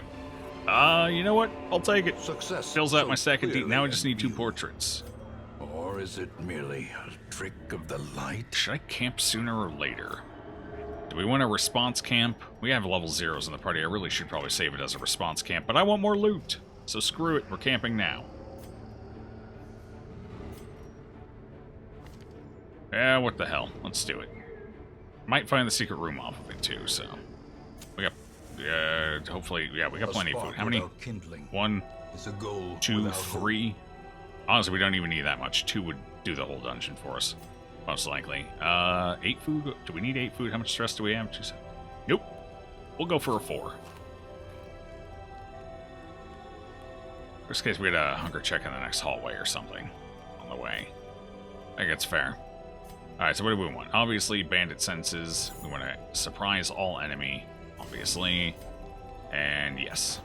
I... you know what? I'll take it. Success. Fills out so my second deed. Now I clearly just need 2 viewed. portraits. Or is it merely a trick of the light? Should I camp sooner or later? Do we want a response camp? We have level 0s in the party. I really should probably save it as a response camp, but I want more loot. So screw it. We're camping now. Yeah, what the hell? Let's do it. Might find the secret room off of it too, so... We got... hopefully... Yeah, we got plenty of food. How many? Kindling 1, is a goal 2, without hope. 3... Honestly, we don't even need that much. 2 would do the whole dungeon for us. Most likely. 8 food? Do we need 8 food? How much stress do we have? 2 seconds. Nope. We'll go for a 4. Worst case, we had a hunger check in the next hallway or something on the way. I think it's fair. Alright, so what do we want? Obviously, bandit senses. We want to surprise all enemy, obviously. And yes.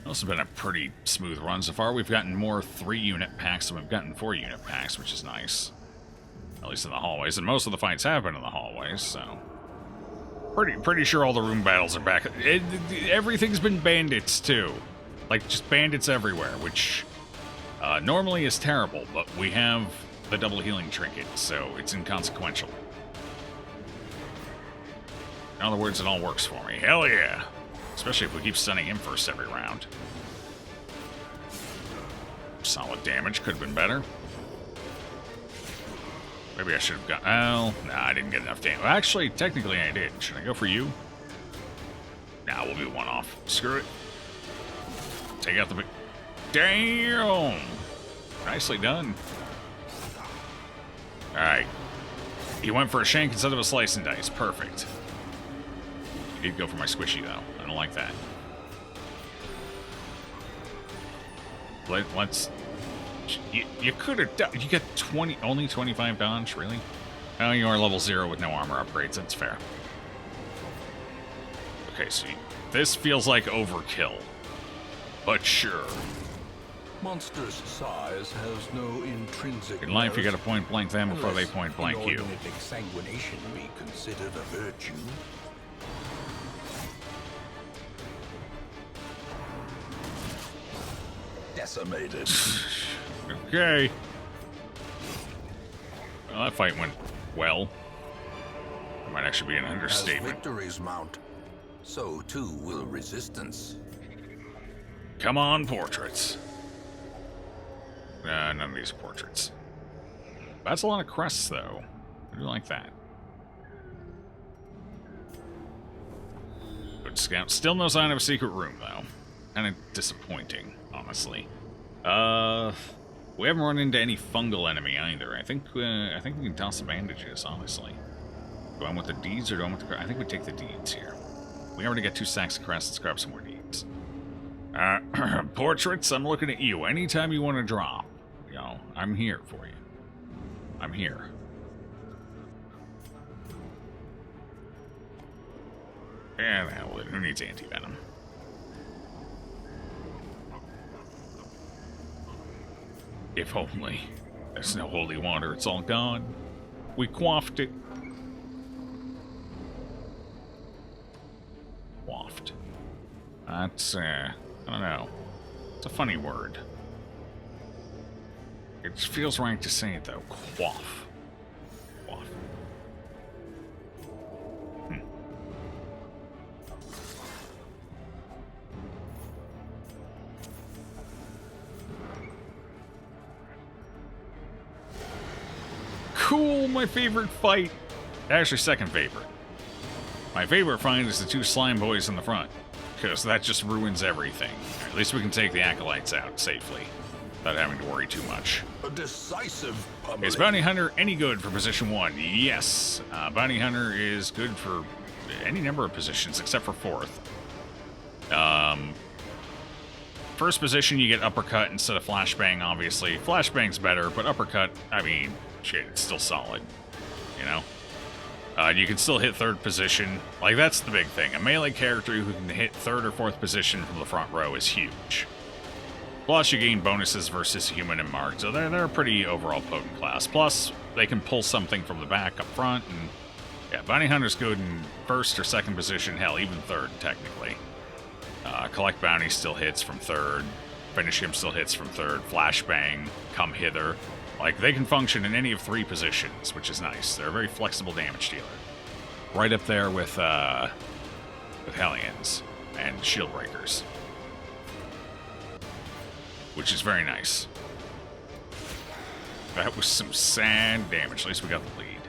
This has been a pretty smooth run so far. We've gotten more 3-unit packs than we've gotten 4-unit packs, which is nice. At least in the hallways, and most of the fights have been in the hallways, so... Pretty sure all the room battles are back. Everything's been bandits, too. Like, just bandits everywhere, which normally is terrible, but we have the double healing trinket, so it's inconsequential. In other words, it all works for me. Hell yeah! Especially if we keep stunning him first every round. Solid damage, could have been better. Maybe I should have got... Oh, nah, I didn't get enough damage. Well, actually, technically I did. Should I go for you? Nah, we'll do one off. Screw it. Take out the big... Damn! Nicely done. Alright. He went for a shank instead of a slice and dice. Perfect. He did go for my squishy, though. I don't like that. Let's... You could have done... You get only 25 dodge, really? Oh, you are level 0 with no armor upgrades. That's fair. Okay, so this feels like overkill. But sure. Monster's size has no intrinsic... In life, you merit, gotta point blank them before they unless point blank you. inordinate exsanguination be considered a virtue. Decimated. Okay. Well, that fight went well. That might actually be an As understatement. victories mount, so too will resistance. Come on, portraits. None of these are portraits. That's a lot of crests, though. I do like that. Good scout. Still no sign of a secret room, though. Kind of disappointing, honestly. We haven't run into any fungal enemy either. I think we can toss the bandages, honestly. Do I want the deeds or do I want the... I think we take the deeds here. We already got 2 stacks of crests. Let's grab some more deeds. Portraits, I'm looking at you. Anytime you want to drop, you know, I'm here for you. I'm here. Yeah, the hell with it. Who needs anti-venom? If only. There's no holy water. It's all gone. We quaffed it. Quaffed. That's, I don't know. It's a funny word. It just feels right to say it, though. Quaff. Quaff. Cool, my favorite fight. Actually, second favorite. My favorite find is the 2 slime boys in the front, because that just ruins everything. At least we can take the acolytes out safely, without having to worry too much. A decisive pummeling. Is Bounty Hunter any good for position 1? Yes. Bounty Hunter is good for any number of positions, except for 4th. First position, you get uppercut instead of flashbang, obviously. Flashbang's better, but uppercut, I mean, shit, it's still solid, you know? You can still hit 3rd position. Like, that's the big thing. A melee character who can hit 3rd or 4th position from the front row is huge. Plus, you gain bonuses versus human and marked, so they're a pretty overall potent class. Plus, they can pull something from the back up front, and yeah, Bounty Hunter's good in 1st or 2nd position, hell, even 3rd, technically. Collect Bounty still hits from 3rd. Finish him still hits from 3rd. Flashbang, come hither. Like, they can function in any of 3 positions, which is nice. They're a very flexible damage dealer. Right up there with Hellions and Shield Breakers. Which is very nice. That was some sad damage. At least we got the lead.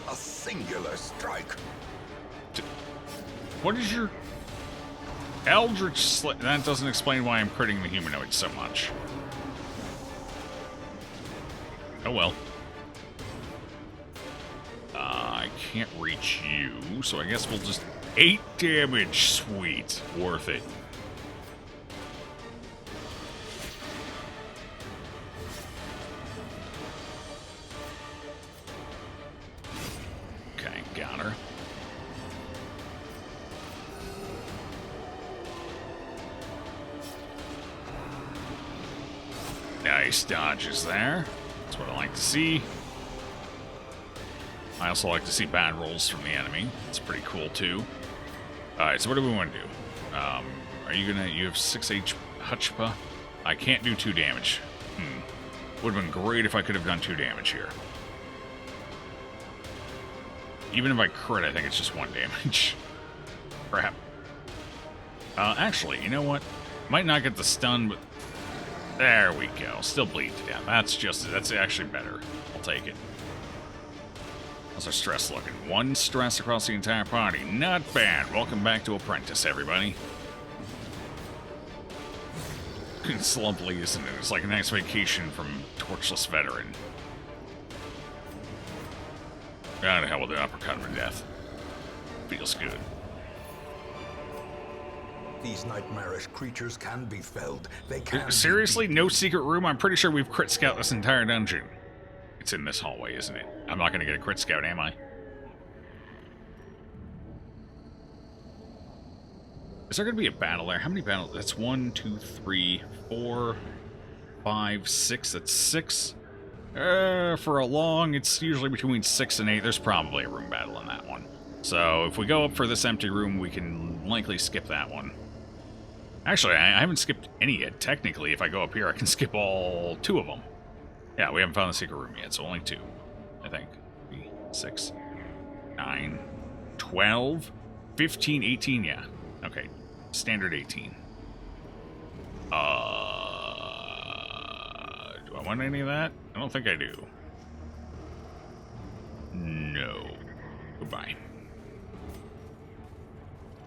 A singular strike. What is your... Eldritch that doesn't explain why I'm critting the humanoid so much. Oh well. I can't reach you, so I guess we'll just... 8 damage! Sweet. Worth it. Okay, got her. Nice dodges there. That's what I like to see. I also like to see bad rolls from the enemy. It's pretty cool, too. Alright, so what do we want to do? Are you gonna... You have 6 Huchpa? I can't do 2 damage. Would have been great if I could have done 2 damage here. Even if I crit, I think it's just 1 damage. Crap. Actually, you know what? Might not get the stun, but... There we go. Still bleed to death. That's actually better. I'll take it. How's our stress looking? 1 stress across the entire party. Not bad. Welcome back to Apprentice, everybody. It's lovely, isn't it? It's like a nice vacation from Torchless Veteran. Ah, the hell with the uppercut of death. Feels good. These nightmarish creatures can be felled. They can. Seriously? No secret room? I'm pretty sure we've crit scout this entire dungeon. It's in this hallway, isn't it? I'm not going to get a crit scout, am I? Is there going to be a battle there? How many battles? That's 1, 2, 3, 4, 5, 6. That's 6. For a long, it's usually between 6 and 8. There's probably a room battle in that one. So if we go up for this empty room, we can likely skip that one. Actually, I haven't skipped any yet. Technically, if I go up here, I can skip all 2 of them. Yeah, we haven't found the secret room yet, so only 2, I think. 3, 6, 9, 12, 15, 18, yeah. Okay, standard 18. Do I want any of that? I don't think I do. No. Goodbye.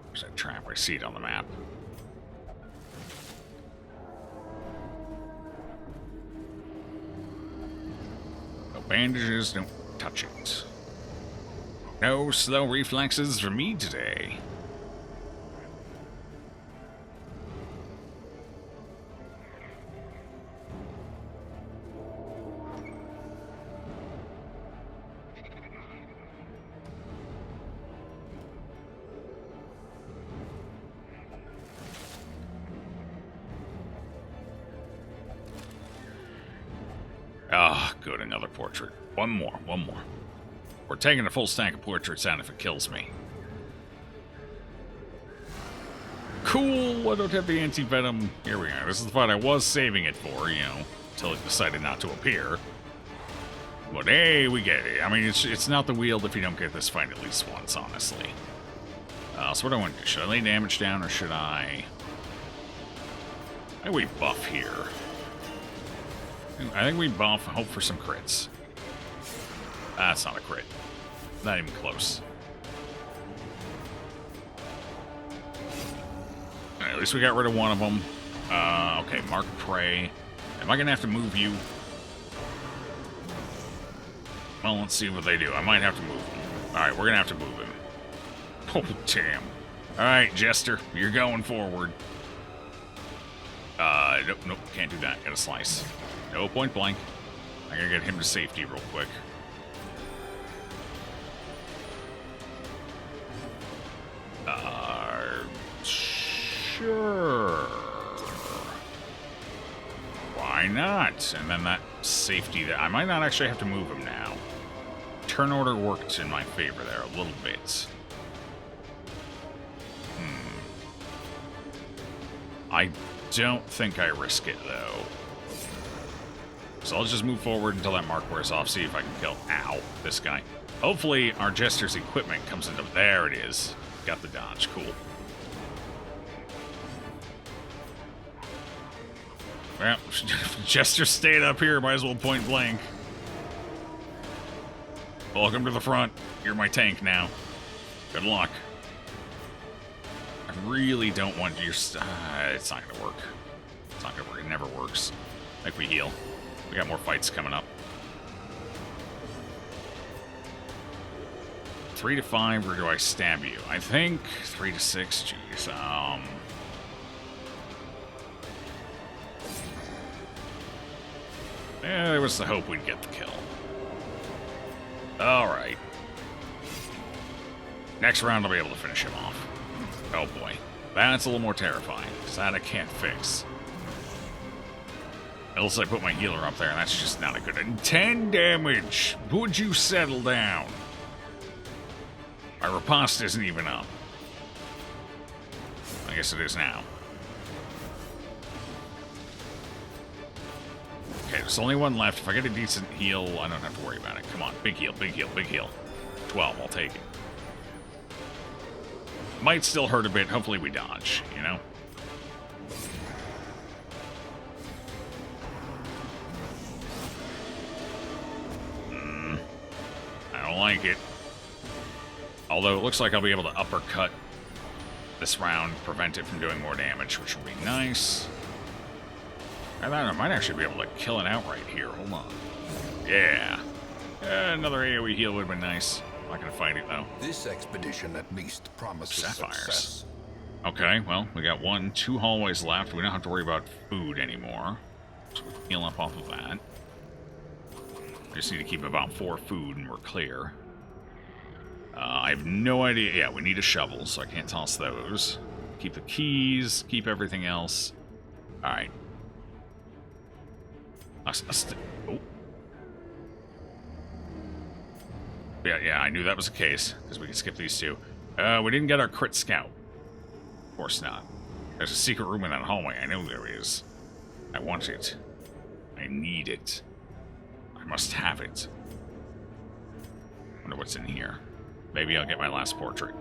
There's that trap. I see it on the map. No bandages, don't touch it. No slow reflexes for me today. Ah, good, another portrait. One more. We're taking a full stack of portraits out if it kills me. Cool, I don't have the anti-venom. Here we are. This is the fight I was saving it for, you know, until it decided not to appear. But hey, we get it. I mean, it's not the wield if you don't get this fight at least once, honestly. So what do I want to do? Should I lay damage down, or should I... I think we buff here. I think we buff and hope for some crits. That's not a crit. Not even close. least we got rid of one of them. Okay, mark prey. Am I gonna have to move you? Well, let's see what they do. I might have to move him. Alright, we're gonna have to move him. Oh, damn. Alright, Jester, you're going forward. Nope, can't do that. Gotta slice. No, point blank. I gotta get him to safety real quick. Sure. Why not? And then that safety that I might not actually have to move him now. Turn order worked in my favor there a little bit. I don't think I risk it though. So I'll just move forward until that mark wears off, see if I can kill, this guy. Hopefully our Jester's equipment comes into, there it is. Got the dodge, cool. Well, Jester stayed up here, might as well point blank. Welcome to the front. You're my tank now. Good luck. I really don't want your it's not gonna work. It's not gonna work. It never works. I think we heal. We got more fights coming up. 3 to 5, or do I stab you? I think 3 to 6. Jeez. Yeah, there was the hope we'd get the kill. Alright. Next round I'll be able to finish him off. Oh boy. That's a little more terrifying, because that I can't fix. Unless I put my healer up there, and that's just not a good... 10 damage! Would you settle down? My riposte isn't even up. I guess it is now. Okay, there's only one left. If I get a decent heal, I don't have to worry about it. Come on, big heal, big heal, big heal. 12, I'll take it. Might still hurt a bit. Hopefully we dodge, you know? I don't like it. Although it looks like I'll be able to uppercut this round, prevent it from doing more damage, which will be nice. I thought I might actually be able to kill it outright here. Hold on. Yeah. Another AoE heal would have been nice. I'm not going to fight it, though. This expedition at least promises Sapphires. success. Okay, well, we got 2 hallways left. We don't have to worry about food anymore. So we can heal up off of that. I just need to keep about 4 food and we're clear. I have no idea. Yeah, we need a shovel, so I can't toss those. Keep the keys, keep everything else. Alright. Oh. Yeah, I knew that was the case, because we could skip these 2. We didn't get our crit scout. Of course not. There's a secret room in that hallway. I know there is. I want it. I need it. I must have it. Wonder what's in here. Maybe I'll get my last portrait.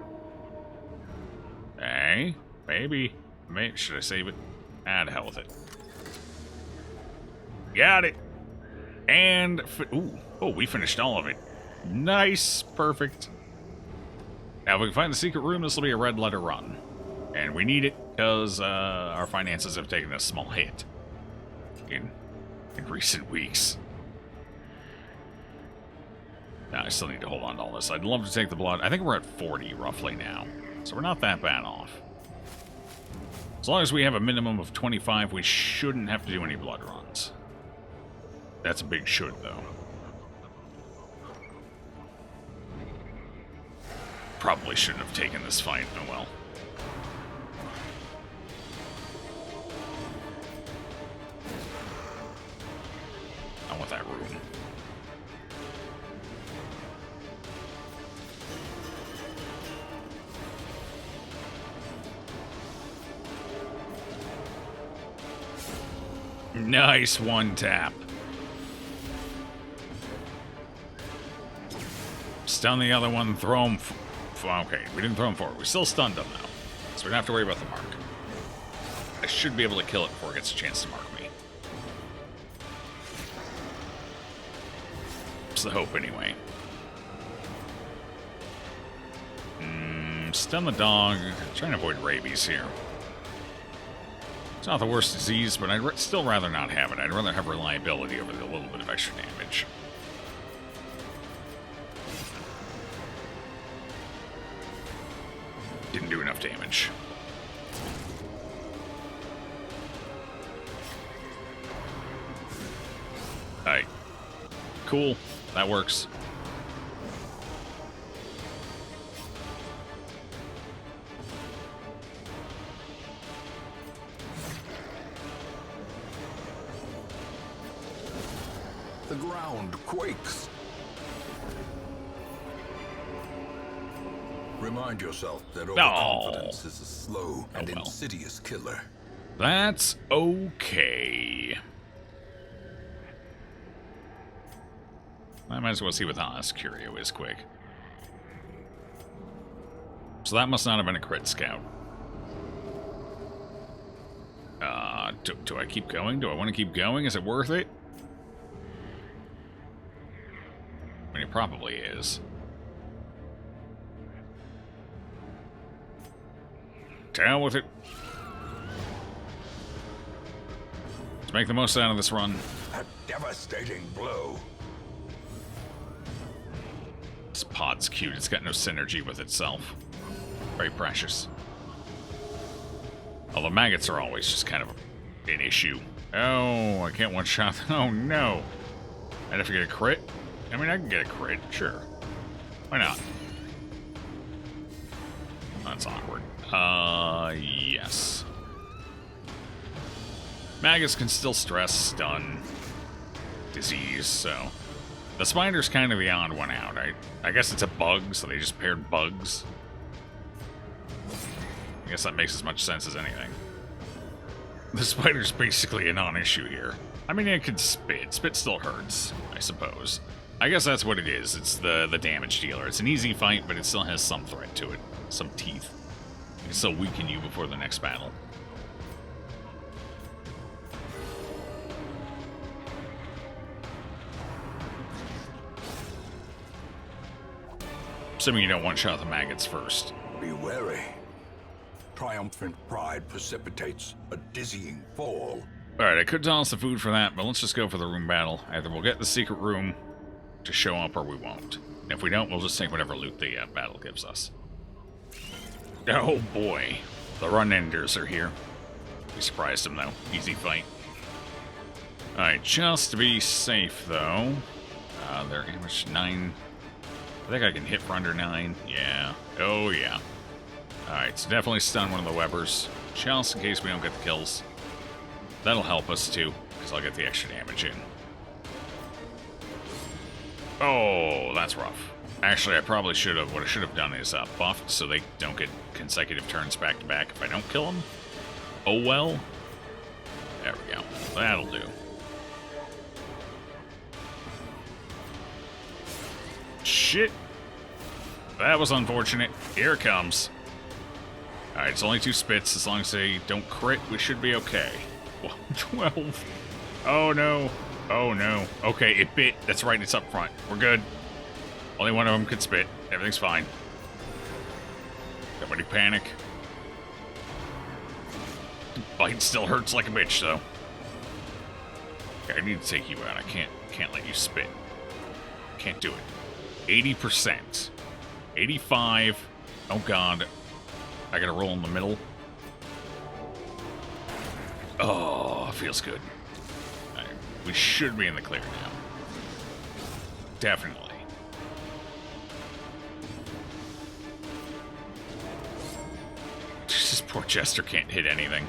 Hey, maybe. Should I save it? Ah, to hell with it. Got it. And ooh, oh, we finished all of it. Nice, perfect. Now, if we can find the secret room, this will be a red letter run, and we need it because our finances have taken a small hit in recent weeks. Now, I still need to hold on to all this. I'd love to take the blood. I think we're at 40 roughly now, so we're not that bad off. As long as we have a minimum of 25, we shouldn't have to do any blood runs. That's a big should, though. Probably shouldn't have taken this fight. Oh well. I want that room. Nice one tap. Stun the other one, throw him. Okay, we didn't throw him forward. We still stunned him, though. So we don't have to worry about the mark. I should be able to kill it before it gets a chance to mark me. It's the hope, anyway. Stun the dog. Trying to avoid rabies here. It's not the worst disease, but I'd still rather not have it. I'd rather have reliability over the little bit of extra damage. Didn't do enough damage. Alright. Cool. That works. The ground quakes. Remind yourself that overconfidence is a slow and insidious killer. That's okay. I might as well see what the Honest Curio is quick. So that must not have been a crit scout. Do I keep going? Do I want to keep going? Is it worth it? I mean, it probably is. Down with it. Let's make the most out of this run. A devastating blow. This pod's cute. It's got no synergy with itself. Very precious. Although maggots are always just kind of an issue. Oh, I can't one-shot. Oh, no. I'd have to get a crit? I mean, I can get a crit, sure. Why not? That's awkward. Yes. Maggots can still stress, stun, disease, so... The spider's kind of the odd one out. I guess it's a bug, so they just paired bugs. I guess that makes as much sense as anything. The spider's basically a non-issue here. I mean, it could spit. Spit still hurts, I suppose. I guess that's what it is. It's the damage dealer. It's an easy fight, but it still has some threat to it. Some teeth. It can still weaken you before the next battle. Assuming you don't one-shot the maggots first. Be wary. Triumphant pride precipitates a dizzying fall. Alright, I could toss the food for that, but let's just go for the room battle. Either we'll get the secret room to show up, or we won't. And if we don't, we'll just take whatever loot the battle gives us. Oh boy. The run-enders are here. We surprised them, though. Easy fight. Alright, just to be safe, though. They're damage 9... I think I can hit for under 9. Yeah. Oh, yeah. Alright, so definitely stun one of the Webbers. Just in case we don't get the kills. That'll help us, too, because I'll get the extra damage in. Oh, that's rough. Actually, I probably should have... What I should have done is buffed so they don't get consecutive turns back-to-back if I don't kill them. Oh, well. There we go. That'll do. Shit. That was unfortunate. Here it comes. Alright, it's only 2 spits. As long as they don't crit, we should be okay. 12. Oh, no. Oh, no. Okay, it bit. That's right, it's up front. We're good. Only one of them could spit. Everything's fine. Nobody panic. Bite still hurts like a bitch, though. Okay, I need to take you out. I can't let you spit. Can't do it. 80%. 85. Oh, God. I gotta roll in the middle. Oh, feels good. Right, we should be in the clear now. Definitely. This poor Jester can't hit anything.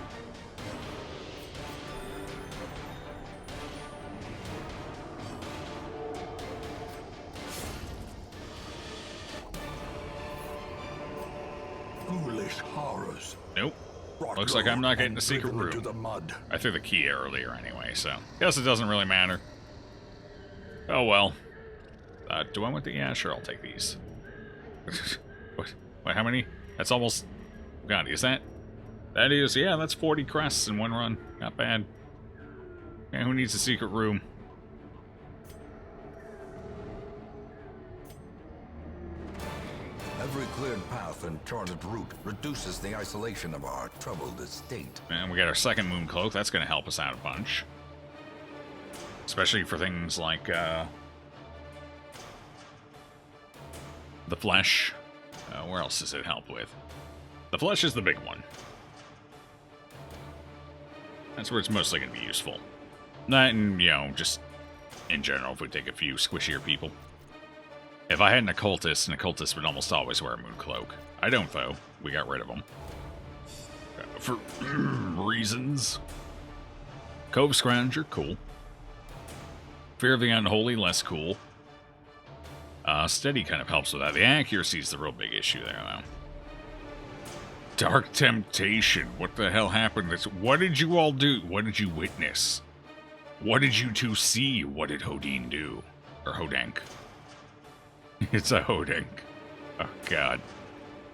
Ghoulish horrors. Nope. Looks like I'm not getting the secret room. The mud. I threw the key earlier anyway, so guess it doesn't really matter. Oh well. Do I want the... Yeah, sure, I'll take these. What? Wait, how many? That's almost... God, is that... That is... Yeah, that's 40 crests in one run. Not bad. Yeah, who needs a secret room? Have Every cleared path and charted route reduces the isolation of our troubled estate. And we got our second moon cloak. That's going to help us out a bunch. Especially for things like the flesh. Where else does it help with? The flesh is the big one. That's where it's mostly going to be useful. That and, you know, just in general, if we take a few squishier people. If I had an occultist would almost always wear a moon cloak. I don't, though. We got rid of them. For reasons. Cove Scrounger, cool. Fear of the Unholy, less cool. Steady kind of helps with that. The accuracy is the real big issue there, though. Dark Temptation. What the hell happened? What did you all do? What did you witness? What did you two see? What did Hodin do? Or Hodank? It's a Hodank. Oh, God.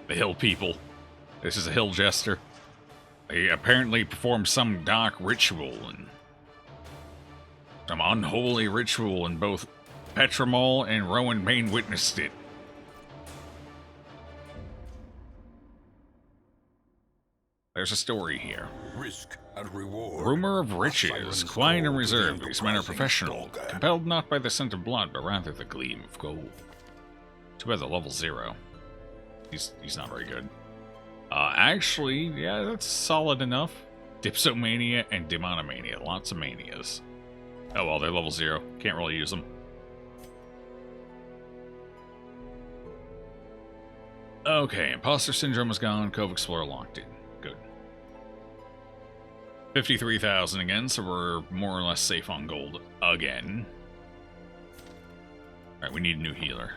The hill people. This is a hill jester. They apparently performed some dark ritual and some unholy ritual, and both Petramol and Rowan Main witnessed it. There's a story here. Risk and reward. Rumor of riches, quiet and reserved. These men are professional, compelled not by the scent of blood, but rather the gleam of gold. Too bad the level 0. He's not very good. Actually, yeah, that's solid enough. Dipsomania and Demonomania. Lots of manias. Oh well, they're level 0. Can't really use them. Okay, Imposter Syndrome is gone. Cove Explorer locked in. Good. 53,000 again, so we're more or less safe on gold again. Alright, we need a new healer.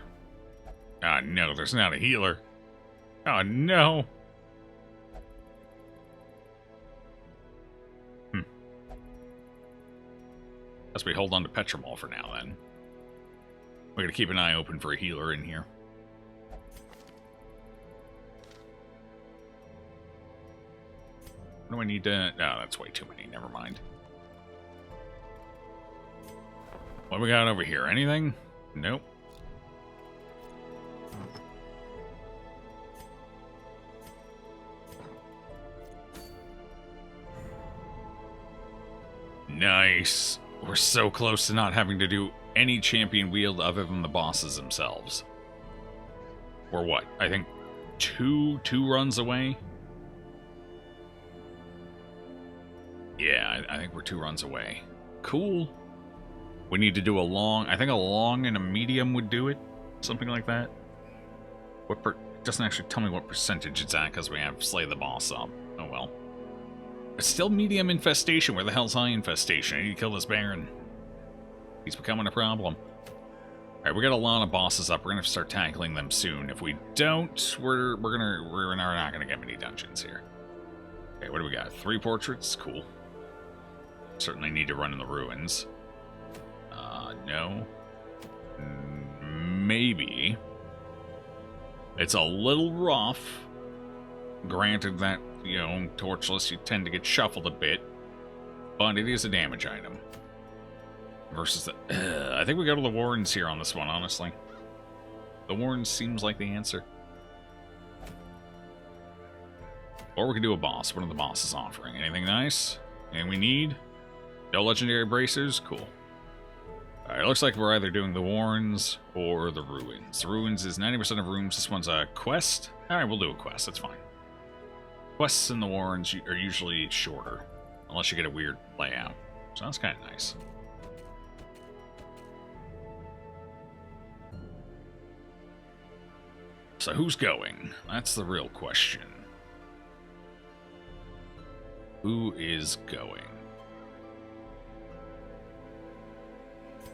Ah, no, there's not a healer. Oh, no. Guess we hold on to Petramol for now, then. We're gonna keep an eye open for a healer in here. What do I need to... Oh, that's way too many. Never mind. What do we got over here? Anything? Nope. Nice. We're so close to not having to do any champion wield other than the bosses themselves. We're what? I think two runs away? Yeah, I think we're 2 runs away. Cool. We need to do a long... I think a long and a medium would do it. Something like that. It doesn't actually tell me what percentage it's at because we have Slay the Boss up. Oh well. It's still medium infestation. Where the hell's high infestation? I need to kill this Baron. He's becoming a problem. Alright, we got a lot of bosses up. We're gonna have to start tackling them soon. If we don't, we're not gonna get many dungeons here. Okay, what do we got? 3 portraits? Cool. Certainly need to run in the ruins. No. Maybe. It's a little rough. Granted that, you know, torchless, you tend to get shuffled a bit. But it is a damage item. Versus the... I think we go to the Warrens here on this one, honestly. The Warrens seems like the answer. Or we could do a boss. What are the bosses offering? Anything nice? Anything we need? No legendary bracers? Cool. Alright, looks like we're either doing the Warrens or the Ruins. The Ruins is 90% of rooms. This one's a quest. Alright, we'll do a quest. That's fine. Quests in the Warrens are usually shorter. Unless you get a weird layout. So that's kind of nice. So who's going? That's the real question. Who is going?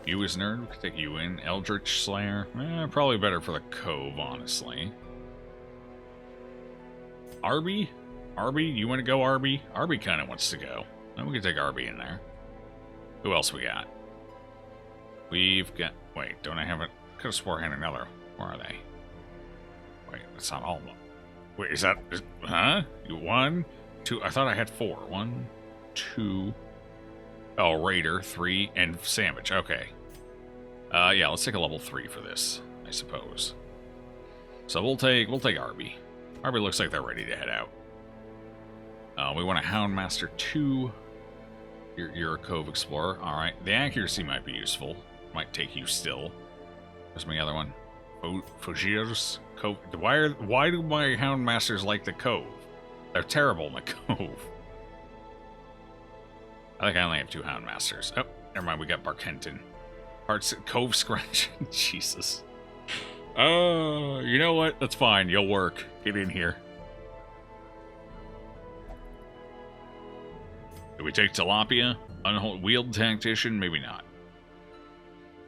You as nerd, we could take you in. Eldritch Slayer, probably better for the Cove, honestly. Arby? Arby? You want to go Arby? Arby kind of wants to go. Then we can take Arby in there. Who else we got? We've got... Wait, don't I have it? Could have swore I had another. Where are they? Wait, that's not all of them. Wait, is that... huh? 1, 2... I thought I had 4. 1, 2... Oh, Raider, 3, and Sandwich. Okay. Yeah, let's take a level 3 for this, I suppose. So we'll take Arby. Arby looks like they're ready to head out. We want a Houndmaster 2. You're a Cove Explorer. Alright. The accuracy might be useful. Might take you still. Where's my other one? Fogiers? Cove. Why do my Houndmasters like the Cove? They're terrible in the Cove. I think I only have 2 Houndmasters. Oh, never mind. We got Barkenton. Parts Cove Scratch. Jesus. You know what? That's fine. You'll work. Get in here. Do we take Tilapia? Wheeled Tactician? Maybe not.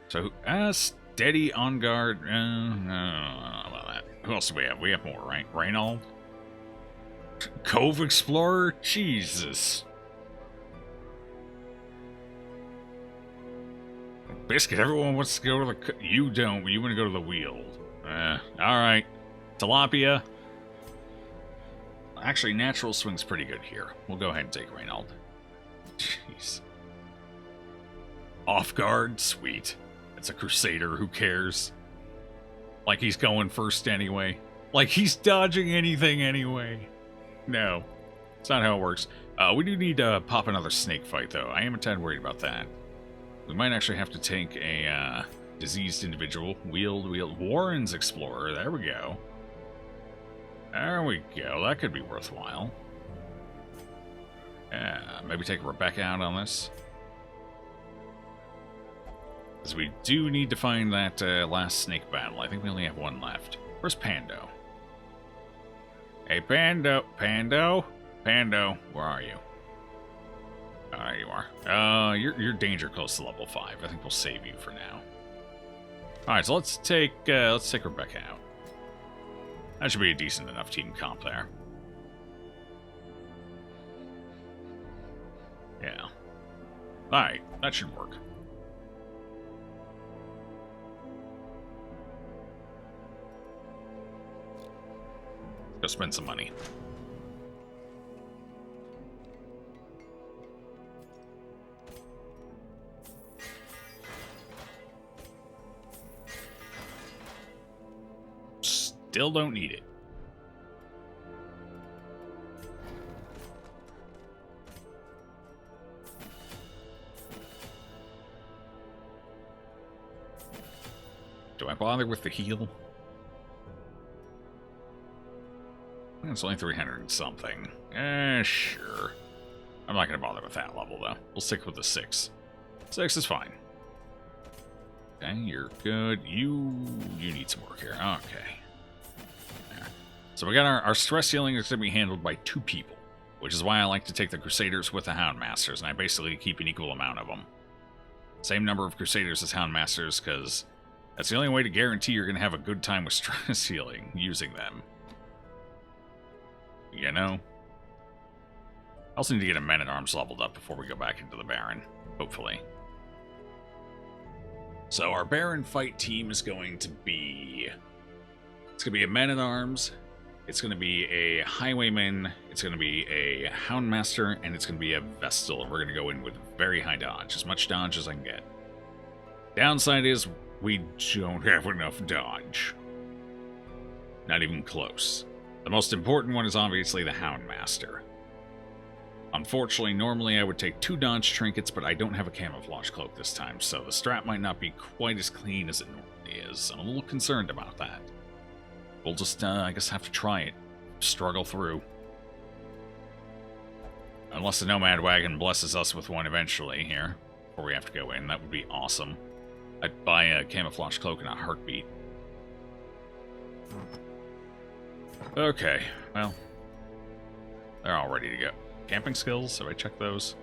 So, Steady on guard. I don't know about that. Who else do we have? We have more, right? Reynold? Cove Explorer? Jesus. Biscuit, everyone wants to go to the... You don't. You want to go to the Wheeled. Alright. Tilapia. Actually, Natural Swing's pretty good here. We'll go ahead and take Reynold. Jeez. Off guard? Sweet. It's a Crusader, who cares? Like he's going first anyway. Like he's dodging anything anyway. No. It's not how it works. We do need to pop another snake fight, though. I am a tad worried about that. We might actually have to take a diseased individual. Wheeled. Warren's Explorer. There we go. There we go. That could be worthwhile. Maybe take Rebecca out on this. Because we do need to find that last snake battle. I think we only have one left. Where's Pando? Hey, Pando. Pando? Pando, where are you? Oh, there you are. You're danger close to level 5. I think we'll save you for now. Alright, so let's take Rebecca out. That should be a decent enough team comp there. Yeah. Alright, that should work. Go spend some money. Still don't need it. Do I bother with the heal? It's only 300 and something. Sure. I'm not going to bother with that level, though. We'll stick with the 6. 6 is fine. Okay, you're good. You need some work here. Okay. There. So we got our stress healing is going to be handled by 2 people, which is why I like to take the Crusaders with the Houndmasters, and I basically keep an equal amount of them. Same number of Crusaders as Houndmasters, because that's the only way to guarantee you're going to have a good time with stress healing, using them. You know? I also need to get a Man-at-Arms leveled up before we go back into the Baron, hopefully. So our Baron fight team is going to be... It's going to be a Man-at-Arms, it's going to be a Highwayman, it's going to be a Houndmaster, and it's going to be a Vestal. We're going to go in with very high dodge, as much dodge as I can get. Downside is we don't have enough dodge. Not even close. The most important one is obviously the Houndmaster. Unfortunately, normally I would take 2 dodge trinkets, but I don't have a camouflage cloak this time, so the strat might not be quite as clean as it normally is. I'm a little concerned about that. We'll just, I guess, have to try it. Struggle through. Unless the Nomad Wagon blesses us with one eventually here, before we have to go in. That would be awesome. I'd buy a camouflage cloak in a heartbeat. Okay, well, they're all ready to go. Camping skills, have I checked those?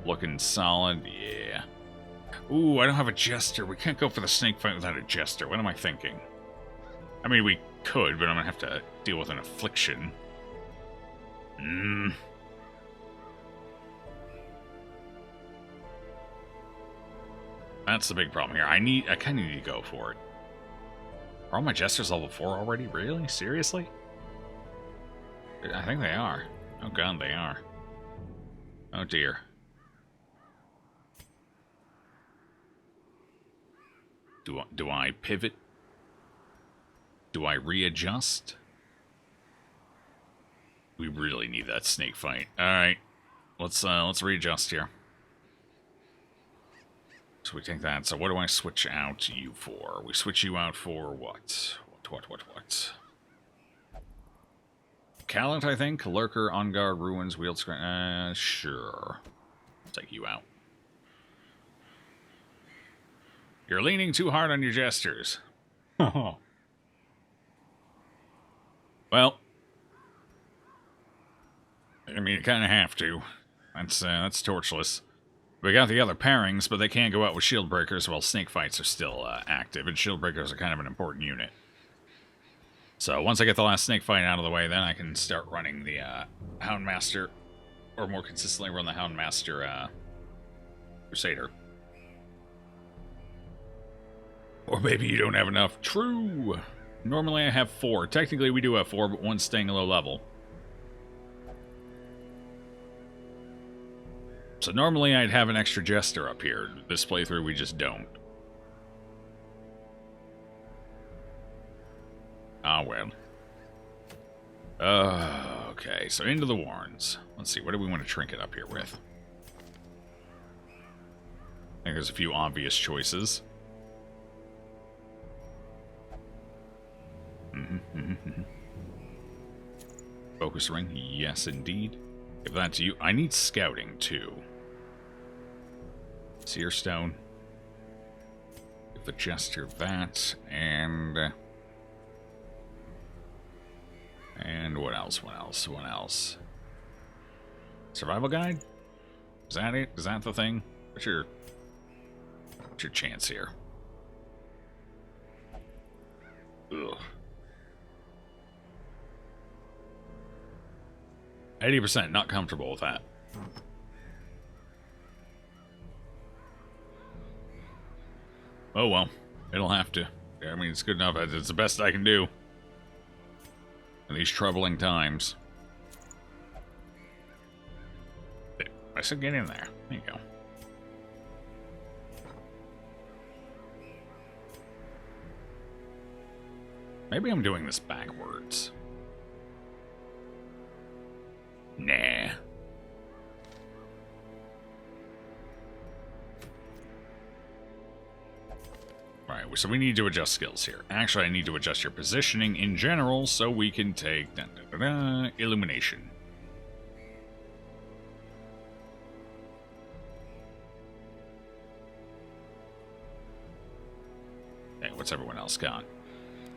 Looking solid, yeah. Ooh, I don't have a Jester. We can't go for the snake fight without a Jester. What am I thinking? I mean, we could, but I'm gonna have to deal with an affliction. That's the big problem here. I kind of need to go for it. Are all my Jesters level 4 already? Really? Seriously? I think they are. Oh god, they are. Oh dear. Do I pivot? Do I readjust? We really need that snake fight. Alright. Let's readjust here. So we take that. So what do I switch out you for? We switch you out for what? What? Callant, I think. Lurker, On Guard, Ruins, Wheeled Screen. Sure. Take you out. You're leaning too hard on your gestures. Well. I mean, you kind of have to. That's torchless. We got the other pairings, but they can't go out with shield breakers while snake fights are still active, and shield breakers are kind of an important unit. So once I get the last snake fight out of the way, then I can start running the Houndmaster, or more consistently run the Houndmaster Crusader. Or maybe you don't have enough. True! Normally I have 4. Technically we do have 4, but one's staying low level. So normally I'd have an extra Jester up here. This playthrough we just don't. Ah, well. Okay, so into the Warrens. Let's see, what do we want to trinket up here with? I think there's a few obvious choices. Focus ring, yes indeed. If that's you, I need scouting too. Seer stone. Give the Jester that, and what else? Survival guide? Is that it? Is that the thing? What's your chance here? Ugh. 80%, not comfortable with that. Oh well, it'll have to. I mean, it's good enough. It's the best I can do in these troubling times. I said get in there. There you go. Maybe I'm doing this backwards. Nah. Alright, so we need to adjust skills here. Actually, I need to adjust your positioning in general so we can take illumination. Okay, what's everyone else got?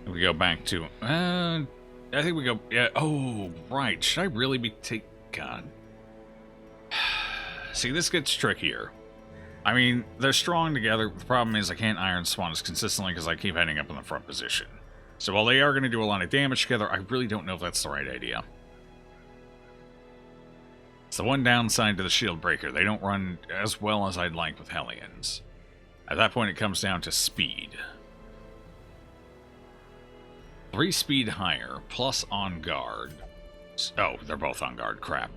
We go back to I think we go, yeah, oh, right. Should I really be God. See, this gets trickier. I mean, they're strong together. The problem is I can't Iron Swan as consistently because I keep heading up in the front position. So while they are going to do a lot of damage together, I really don't know if that's the right idea. It's the one downside to the Shield Breaker. They don't run as well as I'd like with Hellions. At that point, it comes down to speed. 3 speed higher, plus on guard. Oh, they're both on guard. Crap.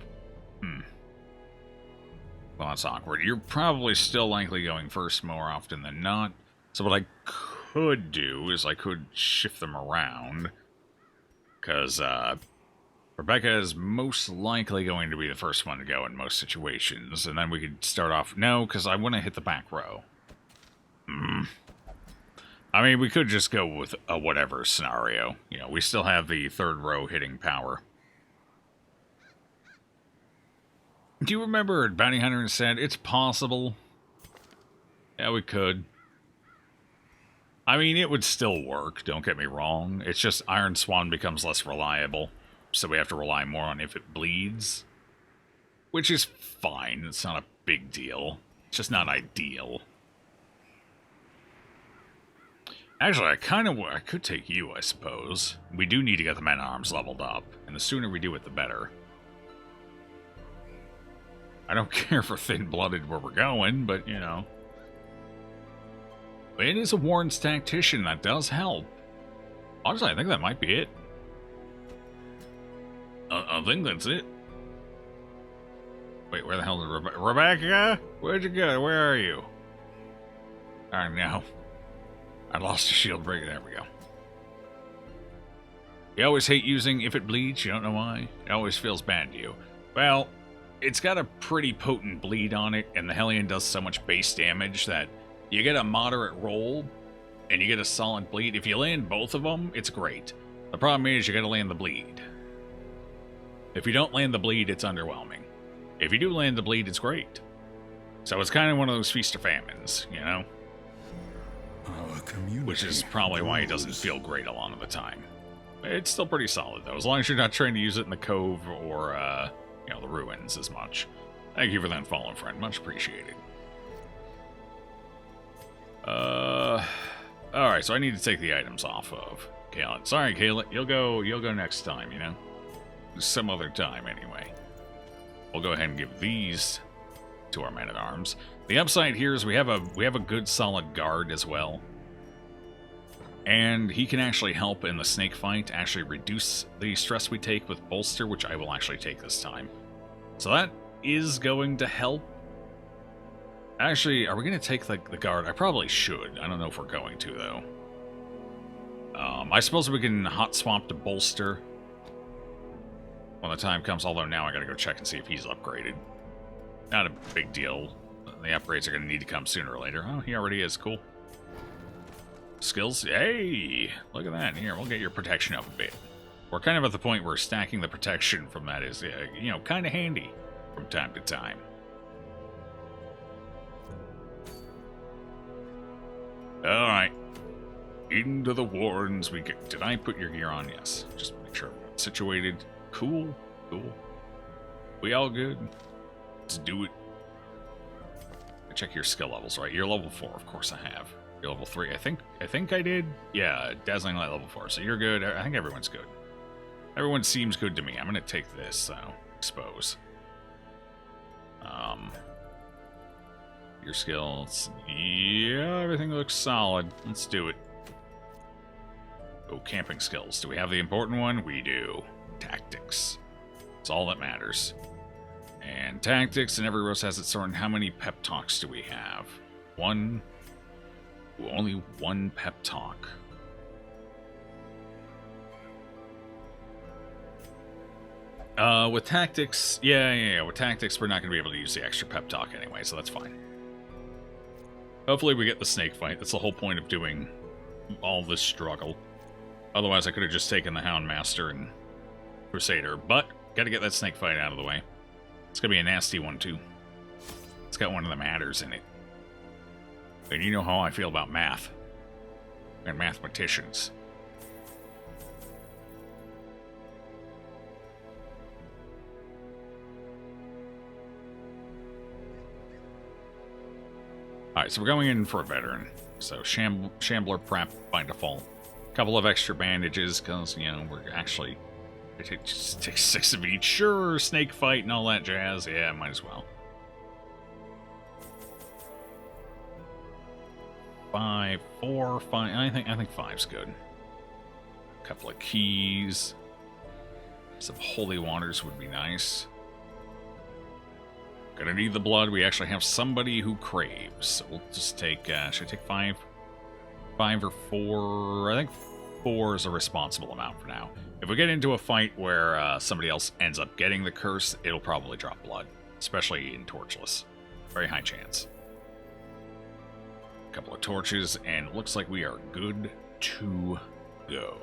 Well, that's awkward. You're probably still likely going first more often than not. So what I could do is I could shift them around. Because Rebecca is most likely going to be the first one to go in most situations. And then we could start off... No, because I want to hit the back row. I mean, we could just go with a whatever scenario. You know, we still have the third row hitting power. Do you remember Bounty Hunter said it's possible? Yeah, we could. I mean, it would still work, don't get me wrong. It's just Iron Swan becomes less reliable, so we have to rely more on if it bleeds. Which is fine, it's not a big deal. It's just not ideal. Actually, I could take you, I suppose. We do need to get the men-at-arms leveled up, and the sooner we do it, the better. I don't care for thin-blooded where we're going, but, you know. It is a Warren's Tactician, that does help. Honestly, I think that might be it. I think that's it. Wait, where the hell is Rebecca? Where'd you go? Where are you? Alright, now. I lost a shield breaker. There we go. You always hate using if it bleeds, you don't know why? It always feels bad to you. Well, it's got a pretty potent bleed on it, and the Hellion does so much base damage that you get a moderate roll, and you get a solid bleed. If you land both of them, it's great. The problem is you gotta land the bleed. If you don't land the bleed, it's underwhelming. If you do land the bleed, it's great. So it's kind of one of those feast or famines, you know? Our community Which is probably why it doesn't feel great a lot of the time. It's still pretty solid, though, as long as you're not trying to use it in the Cove or, you know, the Ruins as much. Thank you for that follow, friend. Much appreciated. Alright, so I need to take the items off of Kayla. Sorry, Kayla. You'll go next time, you know? Some other time, anyway. We'll go ahead and give these to our man-at-arms. The upside here is we have a good solid guard as well. And he can actually help in the snake fight, actually reduce the stress we take with bolster, which I will actually take this time. So that is going to help. Actually, are we going to take the guard? I probably should. I don't know if we're going to, though. I suppose we can hot swap to bolster when the time comes, although now I gotta go check and see if he's upgraded. Not a big deal. The upgrades are going to need to come sooner or later. Oh, he already is. Cool. Skills? Hey! Look at that. Here, we'll get your protection up a bit. We're kind of at the point where stacking the protection from that is, you know, kind of handy from time to time. Alright. Into the Wardens we get. Did I put your gear on? Yes. Just make sure I'm situated. Cool. Cool. We all good? Let's do it. Check your skill levels, right? You're level 4, of course I have. You're level 3. I think I did. Yeah, Dazzling Light level 4. So you're good. I think everyone's good. Everyone seems good to me. I'm gonna take this, so expose. Your skills. Yeah, everything looks solid. Let's do it. Oh, camping skills. Do we have the important one? We do. Tactics. It's all that matters. And tactics, and every rose has its sort. And how many pep talks do we have? One. Ooh, only one pep talk. With tactics, yeah. With tactics, we're not going to be able to use the extra pep talk anyway, so that's fine. Hopefully we get the snake fight. That's the whole point of doing all this struggle. Otherwise, I could have just taken the Houndmaster and Crusader, but got to get that snake fight out of the way. It's going to be a nasty one, too. It's got one of the matters in it. And you know how I feel about math. And mathematicians. Alright, so we're going in for a veteran. So, Shambler prep by default. Couple of extra bandages, because, you know, we're actually... Just take 6 of each. Sure, snake fight and all that jazz. Yeah, might as well. 5, 4, 5. I think 5's good. A couple of keys. Some holy waters would be nice. Gonna need the blood. We actually have somebody who craves. So we'll just take, should I take 5? 5 or 4? I think 4 is a responsible amount for now. If we get into a fight where somebody else ends up getting the curse, it'll probably drop blood. Especially in Torchless. Very high chance. A couple of torches, and it looks like we are good to go.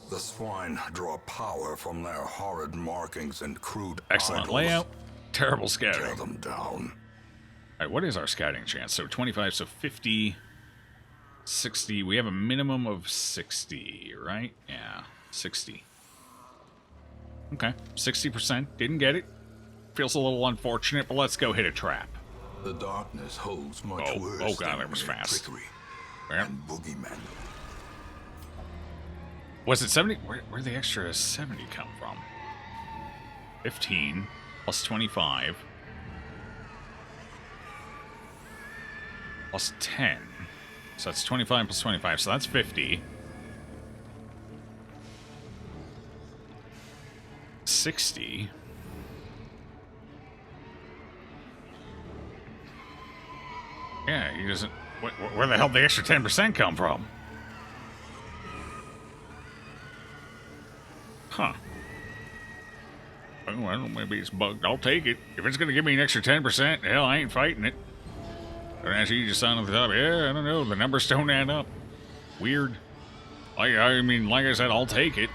The swine draw power from their horrid markings and crude Excellent idols. layout. Terrible Tear scouting. them down. Alright, what is our scouting chance? So 25, so 50, 60. We have a minimum of 60, right? Yeah, 60. Okay, 60%. Didn't get it. Feels a little unfortunate, but let's go hit a trap. The darkness holds much Oh, worse oh god, than that was mere fast. trickery Where? and boogeymen. Was it 70? Where'd the extra 70 come from? 15 plus 25 plus 10. So that's 25 plus 25, so that's 50. 60. Yeah, he doesn't... Where the hell did the extra 10% come from? Huh. Well, I don't know, maybe it's bugged. I'll take it. If it's going to give me an extra 10%, hell, I ain't fighting it. But actually, you just sign on the top. Yeah, I don't know. The numbers don't add up. Weird. I mean, like I said, I'll take it.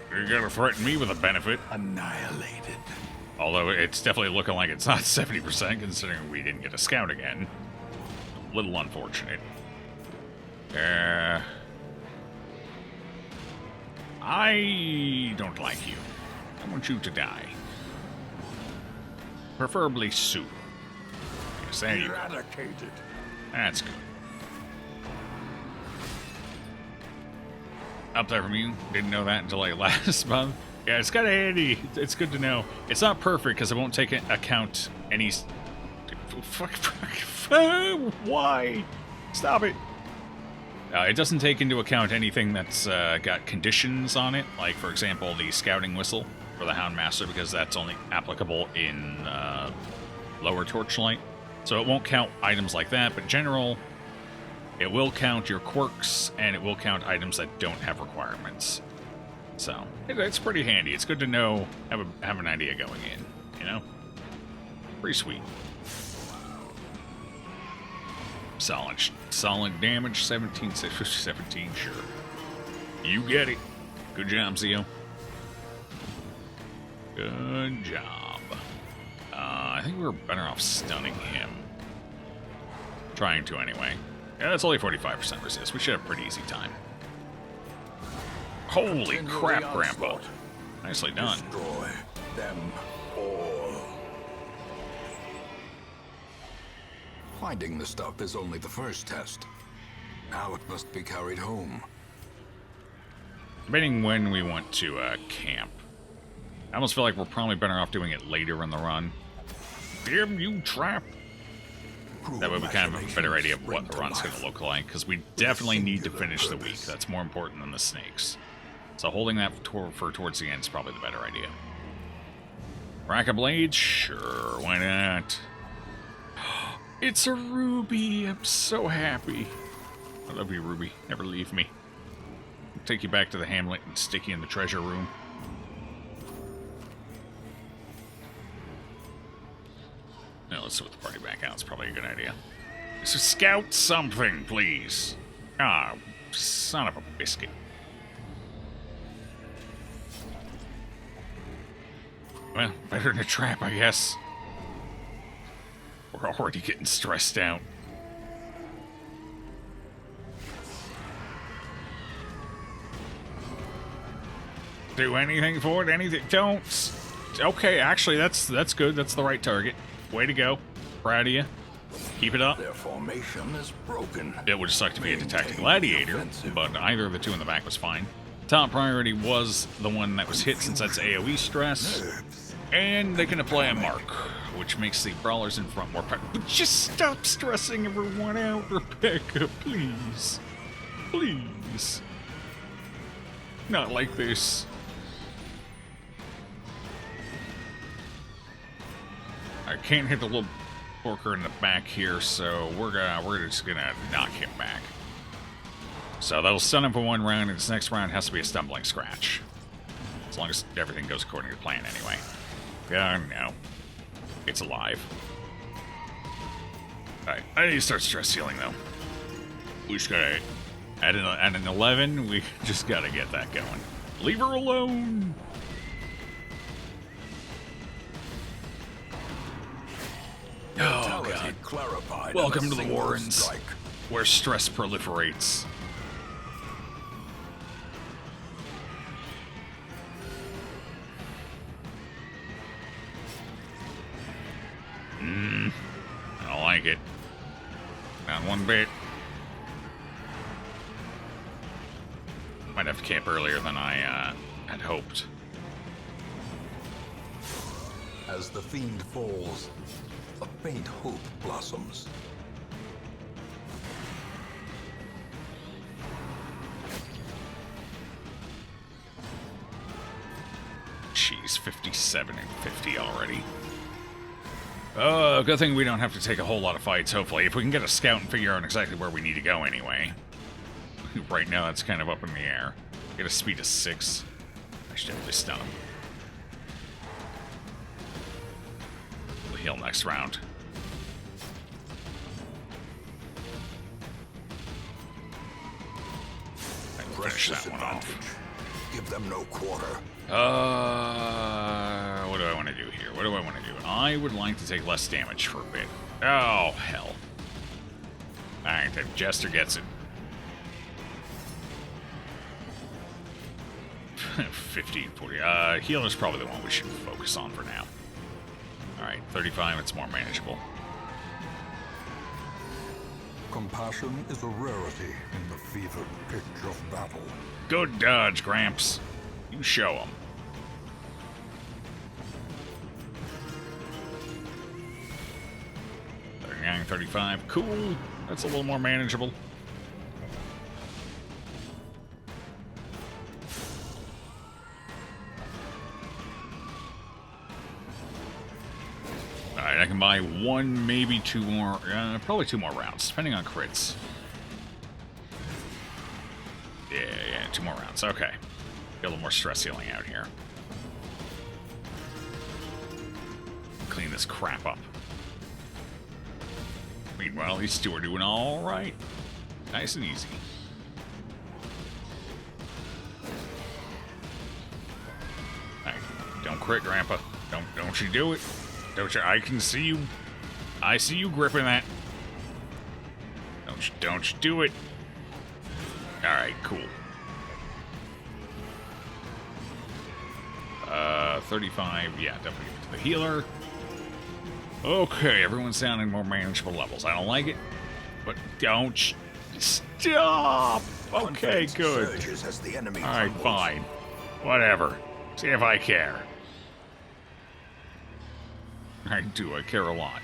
You're going to threaten me with a benefit. Annihilated. Although it's definitely looking like it's not 70%, considering we didn't get a scout again. A little unfortunate. I don't like you. I want you to die. Preferably soon. Yes, there you go. Eradicated. That's good. Up there from you. Didn't know that until like last month. Yeah, it's kind of handy. It's good to know. It's not perfect because it won't take into account any... Why? Stop it. It doesn't take into account anything that's got conditions on it, like, for example, the scouting whistle for the Houndmaster, because that's only applicable in lower torchlight. So it won't count items like that, but in general, it will count your quirks, and it will count items that don't have requirements. So, it's pretty handy. It's good to know, have an idea going in, you know? Pretty sweet. Solid damage, 17, 17, sure. You get it. Good job, Zio. Good job. I think we were better off stunning him. Trying to, anyway. Yeah, that's only 45% resist. We should have a pretty easy time. Holy crap, Grandpa. Nicely done. Destroy them all. Finding the stuff is only the first test. Now it must be carried home. Debating when we want to camp. I almost feel like we're probably better off doing it later in the run. Damn you, trap! That way we kind of have a better idea of what the run's going to look like, because we definitely need to finish the week. That's more important than the snakes. So holding that for towards the end is probably the better idea. Rack of Blades? Sure, why not? It's a Ruby! I'm so happy. I love you, Ruby. Never leave me. I'll take you back to the hamlet and stick you in the treasure room. Now let's put the party back out. It's probably a good idea. So scout something, please. Ah, son of a biscuit. Well, better than a trap, I guess. We're already getting stressed out. Do anything for it? Anything? Don't. Okay, actually, that's good. That's the right target. Way to go. Proud of you. Keep it up. Their formation is broken. It would suck to be a detected gladiator, but either of the two in the back was fine. Top priority was the one that was hit, since that's AoE stress. And they can apply a mark, which makes the brawlers in front more powerful. But just stop stressing everyone out, Rebecca, please. Please. Not like this. I can't hit the little porker in the back here, so we're just gonna knock him back. So that'll stun him for one round, and this next round has to be a stumbling scratch. As long as everything goes according to plan, anyway. No. It's alive. Alright, I need to start stress healing, though. We just gotta... At an 11, we just gotta get that going. Leave her alone! Oh, God. Clarified. Welcome to the Warrens, where stress proliferates. I don't like it. Not one bit. Might have to camp earlier than I had hoped. As the fiend falls, a faint hope blossoms. jeez, 57 and 50 already. Good thing we don't have to take a whole lot of fights, hopefully. If we can get a scout and figure out exactly where we need to go anyway. Right now, that's kind of up in the air. Get a speed of 6. I should definitely stun him. We'll heal next round. Finish that one off. Give them no quarter. What do I want to do here? What do I want to do? I would like to take less damage for a bit. Oh, hell. Alright, then Jester gets it. 15, 40. Healer's probably the one we should focus on for now. Alright, 35, it's more manageable. Compassion is a rarity in the fevered pitch of battle. Good dodge, Gramps. You show him. .39, 35. Cool. That's a little more manageable. Alright, I can buy one, maybe two more, probably 2 more rounds, depending on crits. Yeah, 2 more rounds, okay. Get a little more stress healing out here. Clean this crap up. Meanwhile, these two are doing alright. Nice and easy. Alright, don't crit, Grandpa. Don't you do it. Don't you? I can see you. I see you gripping that. Don't you do it. Alright, cool. 35, yeah, definitely get to the healer. Okay, everyone's down in more manageable levels. I don't like it, but don't stop. Okay, good. Alright, fine. Whatever. See if I care. I do, I care a lot.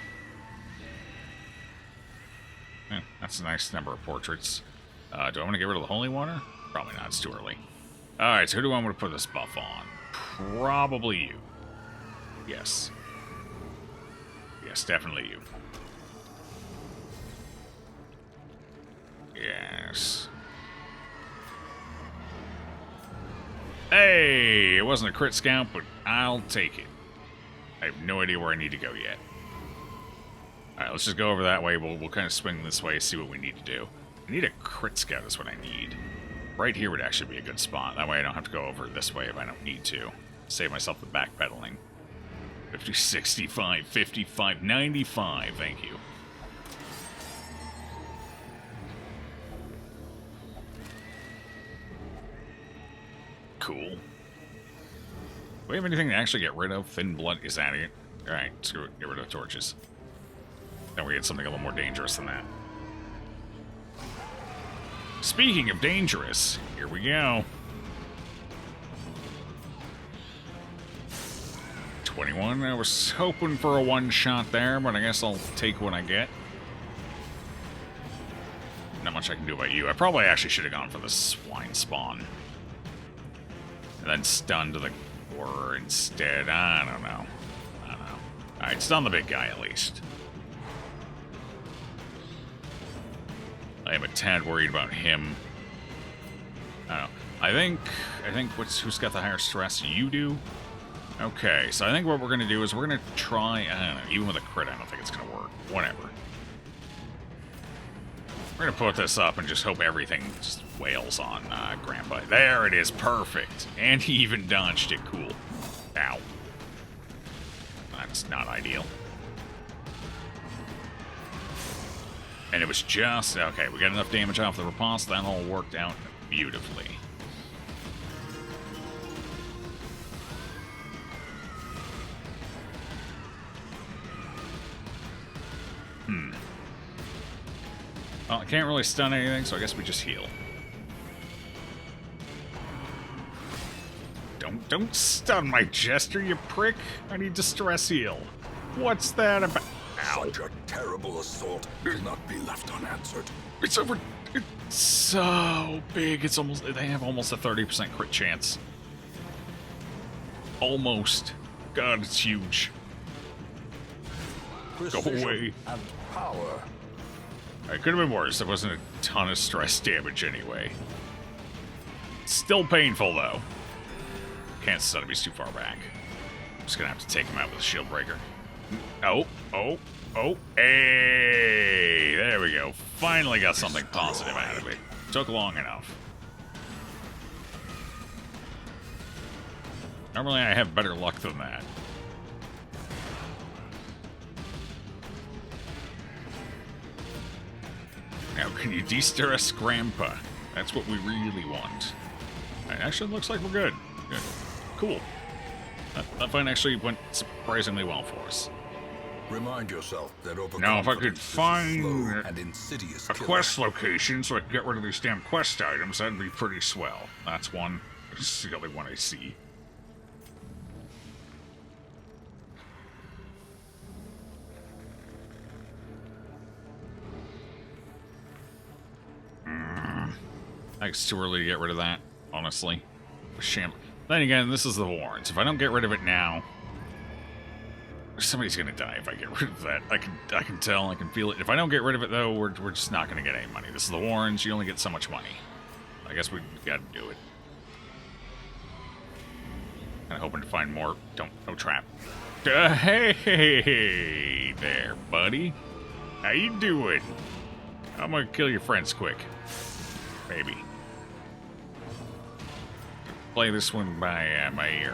That's a nice number of portraits. Do I want to get rid of the Holy Water? Probably not, it's too early. Alright, so who do I want to put this buff on? Probably you. Yes. Yes, definitely you. Yes. Hey! It wasn't a crit scout, but I'll take it. I have no idea where I need to go yet. Alright, let's just go over that way. We'll kind of swing this way, see what we need to do. I need a crit scout is what I need. Right here would actually be a good spot. That way I don't have to go over this way if I don't need to. Save myself the backpedaling. 50, 65, 55, 95. Thank you. Cool. Do we have anything to actually get rid of? Thin blood is out of it. Alright, screw it. Get rid of torches. Then we get something a little more dangerous than that. Speaking of dangerous, here we go. 21. I was hoping for a one-shot there, but I guess I'll take what I get. Not much I can do about you. I probably actually should have gone for the swine spawn. And then stun to the core instead. I don't know. Alright, stun the big guy at least. I am a tad worried about him. I don't know. I think who's got the higher stress? You do? Okay, so I think what we're gonna do is we're gonna try, I don't know, even with a crit, I don't think it's gonna work. Whatever. We're gonna put this up and just hope everything just wails on Grandpa. There it is, perfect. And he even dodged it, cool. Ow. That's not ideal. And it was just, okay, we got enough damage off the riposte, that all worked out beautifully. Well, I can't really stun anything, so I guess we just heal. Don't stun my Jester, you prick! I need to stress heal. What's that about? Ow. Such a terrible assault cannot be left unanswered. It's over. It's so big. It's almost. They have almost a 30% crit chance. Almost. God, it's huge. Precision away. and power. It could have been worse. There wasn't a ton of stress damage anyway. Still painful, though. Can't set him. He's too far back. I'm just gonna have to take him out with a shield breaker. Oh. Hey! There we go. Finally got something positive out of it. Took long enough. Normally I have better luck than that. Now, can you de-stress Grandpa? That's what we really want. It actually looks like we're good. Good. Cool. That fight actually went surprisingly well for us. Remind yourself that Now, if I could find and insidious a killer. quest location so I could get rid of these damn quest items, that'd be pretty swell. That's one. It's the only one I see. I think it's too early to get rid of that, honestly. Then again, this is the Warrens. If I don't get rid of it now, somebody's gonna die if I get rid of that. I can tell, I can feel it. If I don't get rid of it though, we're just not gonna get any money. This is the Warrens, you only get so much money. I guess we gotta do it. Kinda hoping to find more. No trap. Hey there, buddy. How you doing? I'm gonna kill your friends quick. Maybe. Play this one by my ear.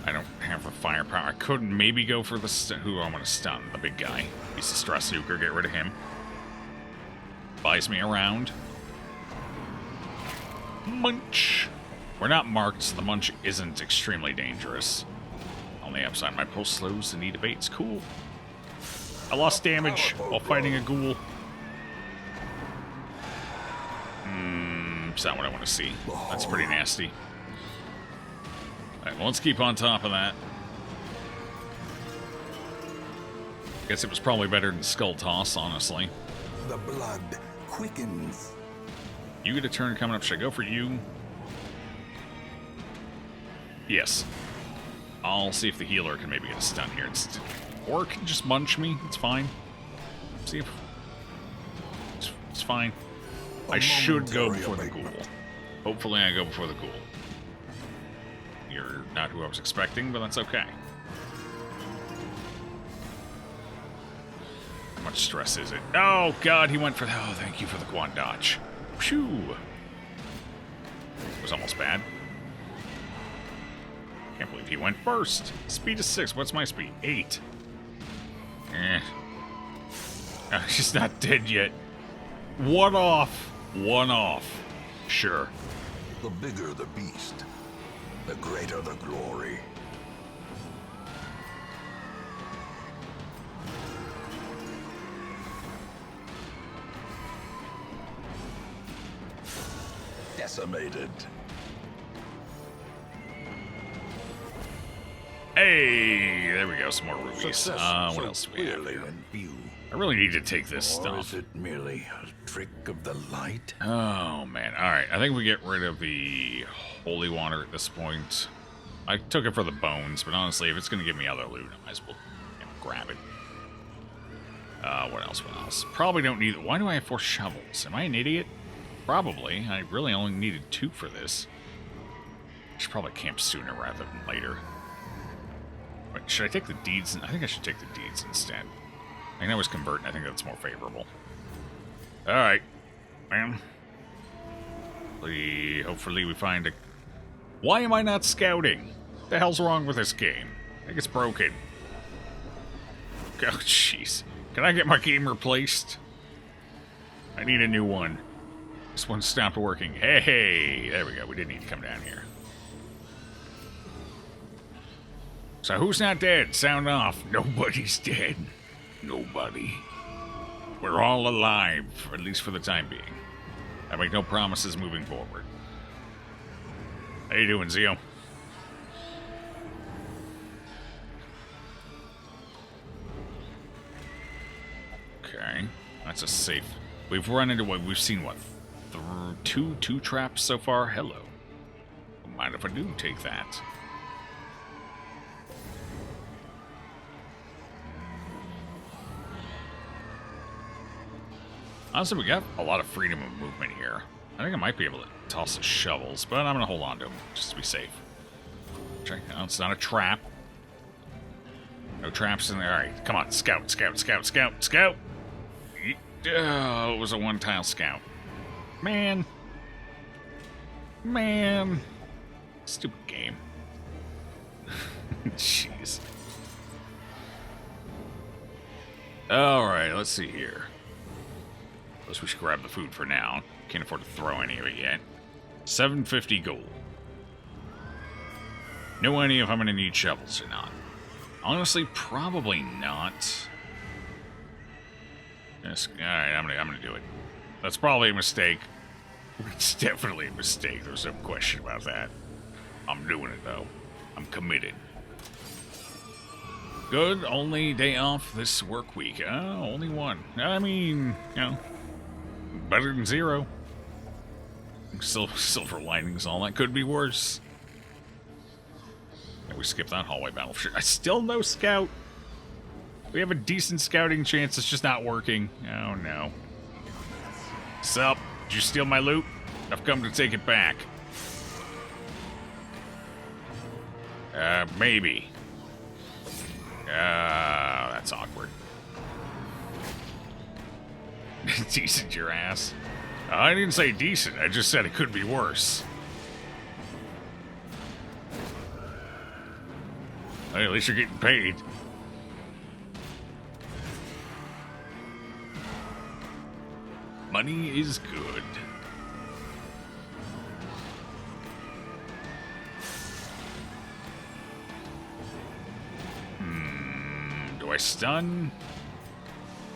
I don't have the firepower. I could maybe go for the who I'm gonna stun, the big guy. He's a stress nuker, get rid of him. Buys me around. Munch. We're not marked, so the munch isn't extremely dangerous. On the upside, my pulse slows and need abates. Cool. I lost damage while fighting a ghoul. It's not what I want to see. That's pretty nasty. Alright, well, let's keep on top of that. Guess it was probably better than Skull Toss, honestly. The blood quickens. You get a turn coming up. Should I go for you? Yes. I'll see if the healer can maybe get a stun here. Or can just munch me. It's fine. See if... It's fine. I should go before the ghoul. Hopefully I go before the ghoul. You're not who I was expecting, but that's okay. How much stress is it? Oh, God, he went for... Oh, thank you for the quad dodge. Phew. It was almost bad. Can't believe he went first. Speed is 6. What's my speed? 8. She's not dead yet. One off. One off. Sure. The bigger the beast, the greater the glory. Decimated. Hey, there we go. Some more rubies. Success What so else do we have clearly here? in view. I really need to take this Or stuff. is it merely a trick of the light? Oh, man. Alright, I think we get rid of the holy water at this point. I took it for the bones, but honestly, if it's going to give me other loot, I might as well grab it. What else? Probably don't need it. Why do I have 4 shovels? Am I an idiot? Probably. I really only needed 2 for this. I should probably camp sooner rather than later. Wait, should I take the deeds? I think I should take the deeds instead. I can always convert, and I think that's more favorable. Alright, man. Hopefully we find a... Why am I not scouting? What the hell's wrong with this game? I think it's broken. Oh, jeez. Can I get my game replaced? I need a new one. This one stopped working. Hey, there we go. We didn't need to come down here. So who's not dead? Sound off. Nobody's dead. Nobody. We're all alive, at least for the time being. I make no promises moving forward. How you doing, Zio? Okay. That's a safe. We've run into what? We've seen what? Two traps so far? Hello. Don't mind if I do take that. Honestly, we got a lot of freedom of movement here. I think I might be able to toss the shovels, but I'm going to hold on to them just to be safe. Check out, it's not a trap. No traps in there. All right, come on, scout, scout, scout, scout, scout. Oh, it was a one-tile scout. Man. Stupid game. Jeez. All right, let's see here. Guess we should grab the food for now. Can't afford to throw any of it yet. 750 gold. No idea if I'm going to need shovels or not. Honestly, probably not. Yes, alright, I'm gonna do it. That's probably a mistake. It's definitely a mistake. There's no question about that. I'm doing it, though. I'm committed. Good, only day off this work week. Oh, only one. I mean, you know, better than zero. Silver linings, all that could be worse. Yeah, we skipped that hallway battle. I still no scout. We have a decent scouting chance. It's just not working. Oh, no. Sup? Did you steal my loot? I've come to take it back. Maybe. That's awkward. Decent your ass. I didn't say decent. I just said it could be worse. Hey, at least you're getting paid. Money is good. Do I stun?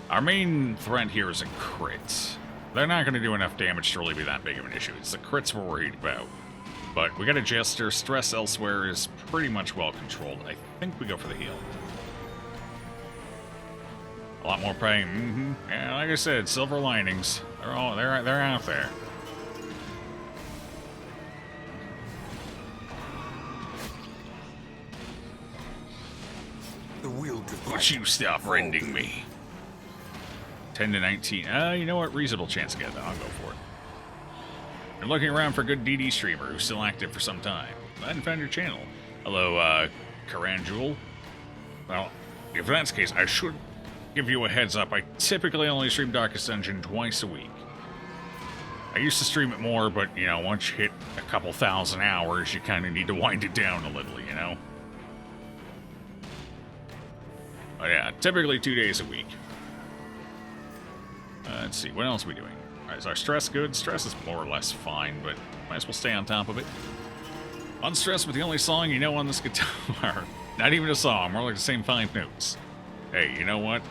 Our main threat here is a crit. They're not going to do enough damage to really be that big of an issue. It's the crits we're worried about. But we got a Jester. Stress elsewhere is pretty much well controlled. I think we go for the heal. A lot more pain. Yeah, like I said, silver linings. They're out there. The will to Would you stop rending me? 10 to 19. You know what? Reasonable chance to get that. I'll go for it. You're looking around for a good DD streamer who's still active for some time. I hadn't found your channel. Hello, Caranjul. Well, if that's the case, I should give you a heads up. I typically only stream Darkest Dungeon twice a week. I used to stream it more, but, you know, once you hit a couple thousand hours, you kind of need to wind it down a little, you know? But yeah, typically 2 days a week. Let's see, what else are we doing? Alright, is our stress good? Stress is more or less fine, but might as well stay on top of it. Unstressed with the only song you know on this guitar. Not even a song, more like the same 5 notes. Hey, you know what?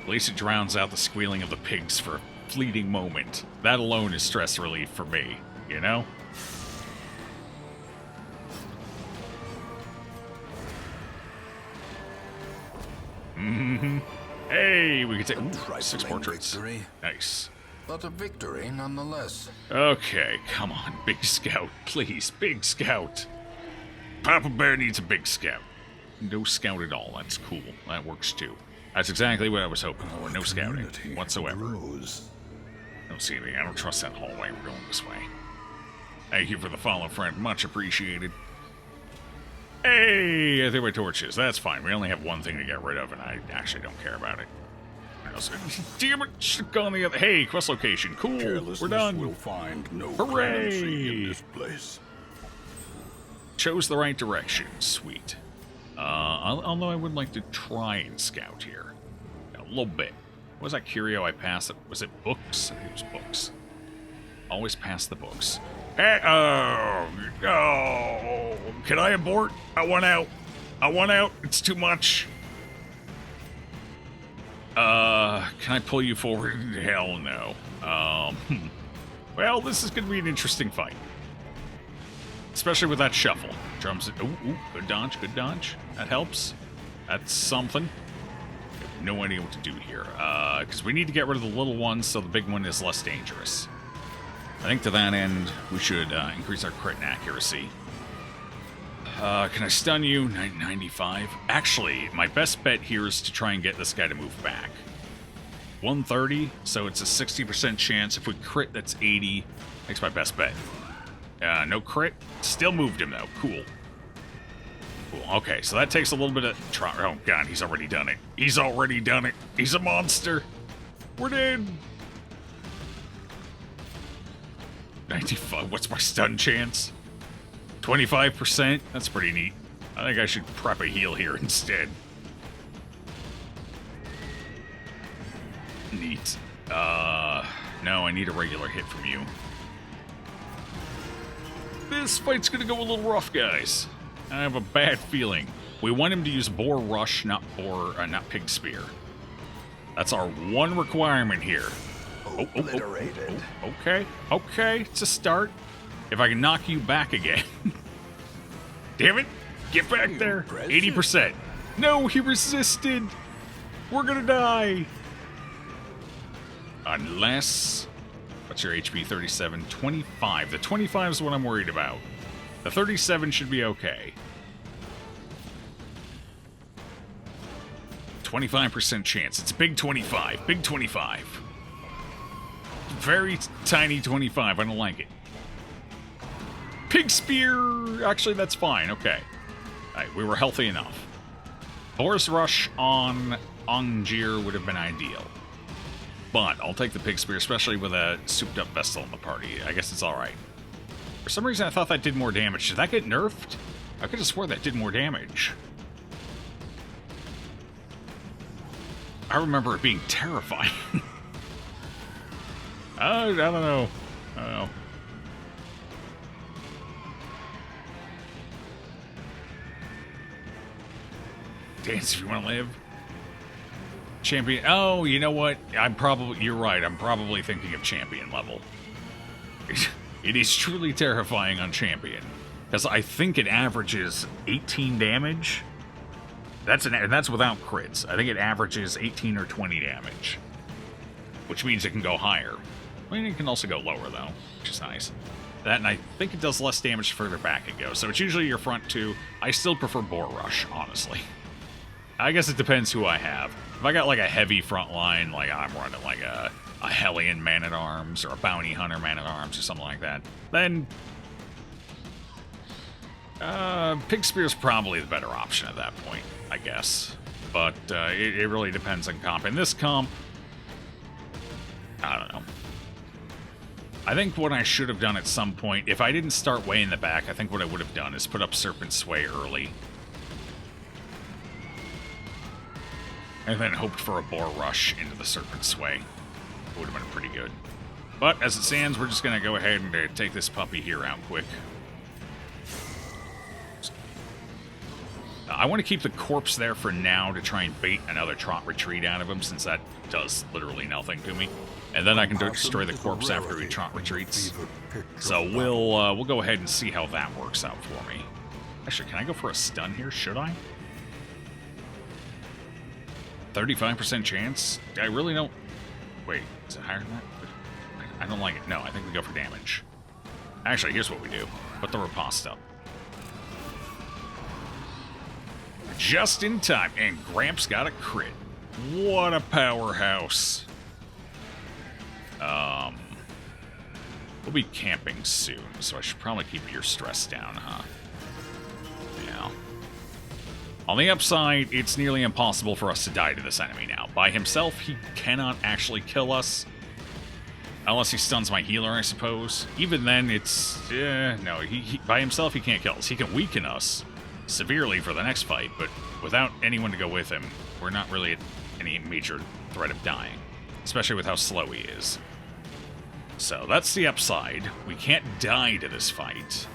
At least it drowns out the squealing of the pigs for a fleeting moment. That alone is stress relief for me, you know? Hey, we can take 6 portraits. Victory, Nice. but a victory nonetheless. Okay, come on, Big Scout. Please, Big Scout. Papa Bear needs a Big Scout. No scout at all. That's cool. That works too. That's exactly what I was hoping for. No scouting whatsoever. Don't see anything. I don't trust that hallway. We're going this way. Thank you for the follow, friend. Much appreciated. Hey, I threw my torches. That's fine. We only have one thing to get rid of, and I actually don't care about it. Damn it! Should go on the other. Hey, quest location. Cool. We're done. Will find no Hooray! clemency in this place. Chose the right direction. Sweet. Although I would like to try and scout here. A little bit. What was that curio I passed? Was it books? I think it was books. Always pass the books. Hey, can I abort? I want out. It's too much. Can I pull you forward? Hell no. Well, this is going to be an interesting fight. Especially with that shuffle. Drums it. Ooh, good dodge. That helps. That's something. no idea what to do here. Because we need to get rid of the little ones so the big one is less dangerous. I think to that end, we should increase our crit and accuracy. Can I stun you? 95? Actually, my best bet here is to try and get this guy to move back. 130, so it's a 60% chance. If we crit, that's 80. That's my best bet. No crit. Still moved him, though. Cool. Cool. Okay, so that takes a little bit of... Oh, God, he's already done it. He's already done it. He's a monster. We're dead. 95. What's my stun chance? 25%? That's pretty neat. I think I should prep a heal here instead. Neat. No, I need a regular hit from you. This fight's gonna go a little rough, guys. I have a bad feeling. We want him to use Boar Rush, not Pig Spear. That's our one requirement here. Obliterated. Okay, it's a start. If I can knock you back again. Damn it! Get back there! 80%. No, he resisted! We're gonna die! Unless... What's your HP? 37? 25. The 25 is what I'm worried about. The 37 should be okay. 25% chance. It's a big 25. Big 25. Very tiny 25. I don't like it. Pig Spear! Actually, that's fine. Okay. Alright, we were healthy enough. Boar's Rush on Angier would have been ideal. But I'll take the Pig Spear, especially with a souped-up Vestal in the party. I guess it's alright. For some reason, I thought that did more damage. Did that get nerfed? I could have swore that did more damage. I remember it being terrifying. I don't know. I don't know. Dance if you want to live. Champion. Oh, you know what? You're right. I'm probably thinking of champion level. It is truly terrifying on champion. Because I think it averages 18 damage. That's without crits. I think it averages 18 or 20 damage. Which means it can go higher. I mean, it can also go lower, though, which is nice. That, and I think it does less damage further back it goes. So it's usually your front two. I still prefer Boar Rush, honestly. I guess it depends who I have. If I got, like, a heavy front line, like I'm running, like, a Hellion Man-at-Arms or a Bounty Hunter Man-at-Arms or something like that, then Pig Spear is probably the better option at that point, I guess. But it really depends on comp. In this comp, I don't know. I think what I should have done at some point, if I didn't start way in the back, I think what I would have done is put up Serpent Sway early. And then hoped for a Boar Rush into the Serpent Sway. It would have been pretty good. But as it stands, we're just going to go ahead and take this puppy here out quick. I want to keep the corpse there for now to try and bait another trot retreat out of him, since that does literally nothing to me. And then I can destroy the corpse after he trot retreats. So we'll go ahead and see how that works out for me. Actually, can I go for a stun here? Should I? 35% chance? I really don't... Wait, is it higher than that? I don't like it. No, I think we go for damage. Actually, here's what we do. Put the riposte up. Just in time. And Gramps got a crit. What a powerhouse. We'll be camping soon, so I should probably keep your stress down, huh? Yeah. On the upside, it's nearly impossible for us to die to this enemy now. By himself, he cannot actually kill us. Unless he stuns my healer, I suppose. Even then, it's... no, by himself, he can't kill us. He can weaken us severely for the next fight, but without anyone to go with him, we're not really at any major threat of dying. Especially with how slow he is. So, that's the upside. We can't die to this fight.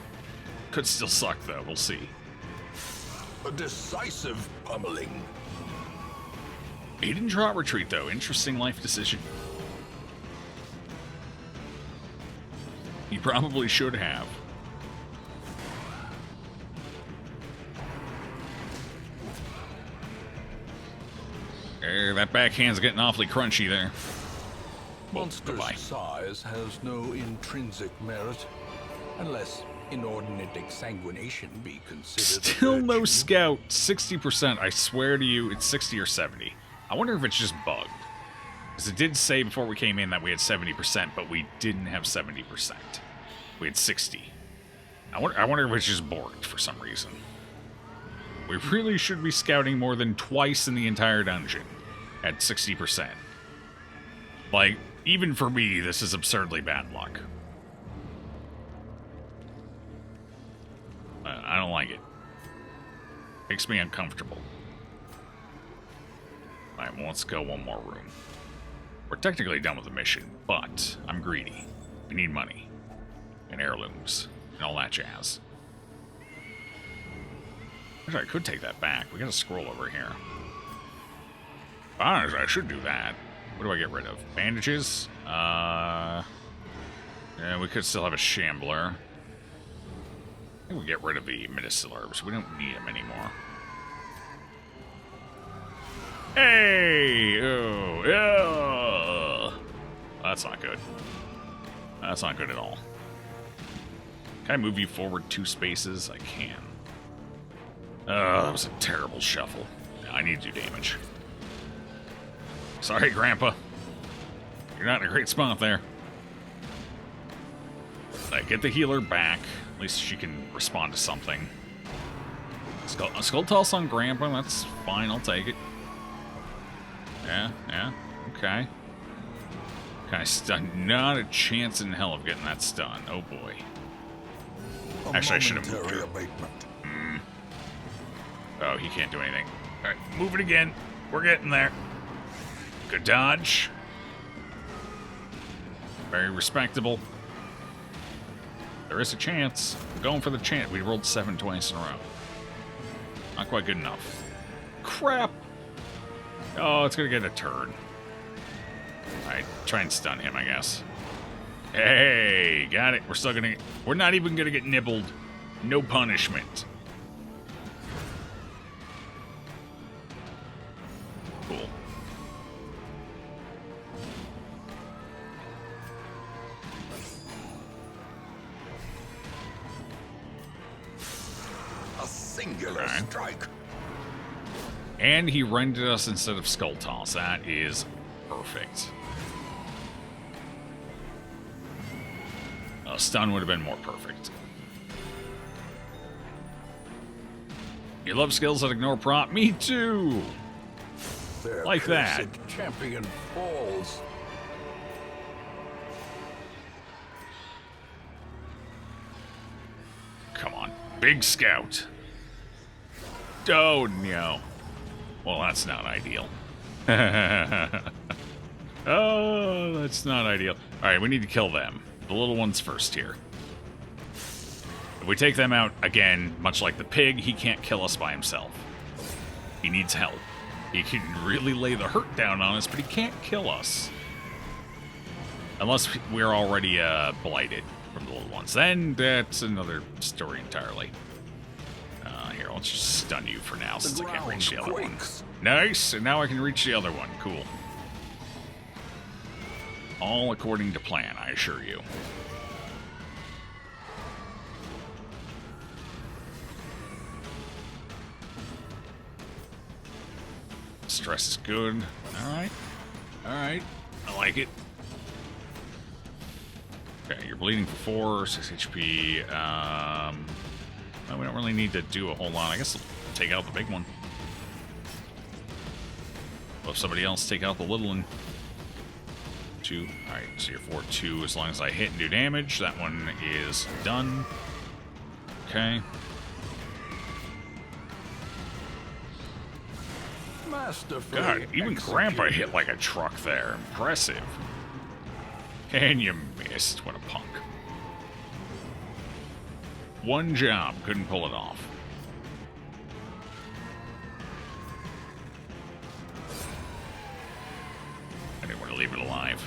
Could still suck, though. We'll see. A decisive pummeling. He didn't trot retreat, though. Interesting life decision. He probably should have. That backhand's getting awfully crunchy there. Monster's goodbye. size has no intrinsic merit, unless inordinate exsanguination be considered a Still no virtue. scout. 60%. I swear to you, it's 60 or 70. I wonder if it's just bugged. Because it did say before we came in that we had 70%, but we didn't have 70%. We had 60. I wonder if it's just borked for some reason. We really should be scouting more than twice in the entire dungeon at 60%. Like, even for me, this is absurdly bad luck. I don't like it. Makes me uncomfortable. Alright, well, let's go one more room. We're technically done with the mission, but I'm greedy. We need money. And heirlooms. And all that jazz. Actually, I could take that back. We gotta scroll over here. Honestly, I should do that. What do I get rid of? Bandages? Yeah, we could still have a shambler. I think we get rid of the medicillars. We don't need them anymore. Hey! Oh, yeah! That's not good. That's not good at all. Can I move you forward 2 spaces? I can. That was a terrible shuffle. I need to do damage. Sorry, Grandpa. You're not in a great spot there. Get the healer back. At least she can respond to something. Skull toss on Grandpa, that's fine, I'll take it. Yeah, okay. Can I stun? Not a chance in hell of getting that stun. Oh boy. Actually, I should have moved her. Oh, he can't do anything. Alright, move it again. We're getting there. Good dodge. Very respectable. There is a chance. I'm going for the chance. We rolled 7 twice in a row. Not quite good enough. Crap! Oh, it's gonna get a turn. Alright, try and stun him, I guess. Hey, got it. We're still gonna... We're not even gonna get nibbled. No punishment. Cool. A singular strike. And he rendered us instead of Skull Toss. That is perfect. A stun would have been more perfect. You love skills that ignore prompt? Me too! Their Like that. cursed champion falls. Come on. Big Scout. Oh, no. Well, that's not ideal. Oh, that's not ideal. Alright, we need to kill them. The little ones first here. If we take them out, again, much like the pig, he can't kill us by himself. He needs help. He can really lay the hurt down on us, but he can't kill us. Unless we're already blighted from the little ones. Then that's another story entirely. Here, let's just stun you for now, since I can't reach the other one. Nice, and now I can reach the other one. Cool. All according to plan, I assure you. Stress is good. Alright. Alright. I like it. Okay, you're bleeding for 4, 6 HP. Well, we don't really need to do a whole lot. I guess we'll take out the big one. Let somebody else take out the little one. 2. Alright, so you're 4-2 as long as I hit and do damage. That one is done. Okay. Masterfully God, even Grandpa hit like a truck there. Impressive. And you missed. What a punk. One job. Couldn't pull it off. I didn't want to leave it alive.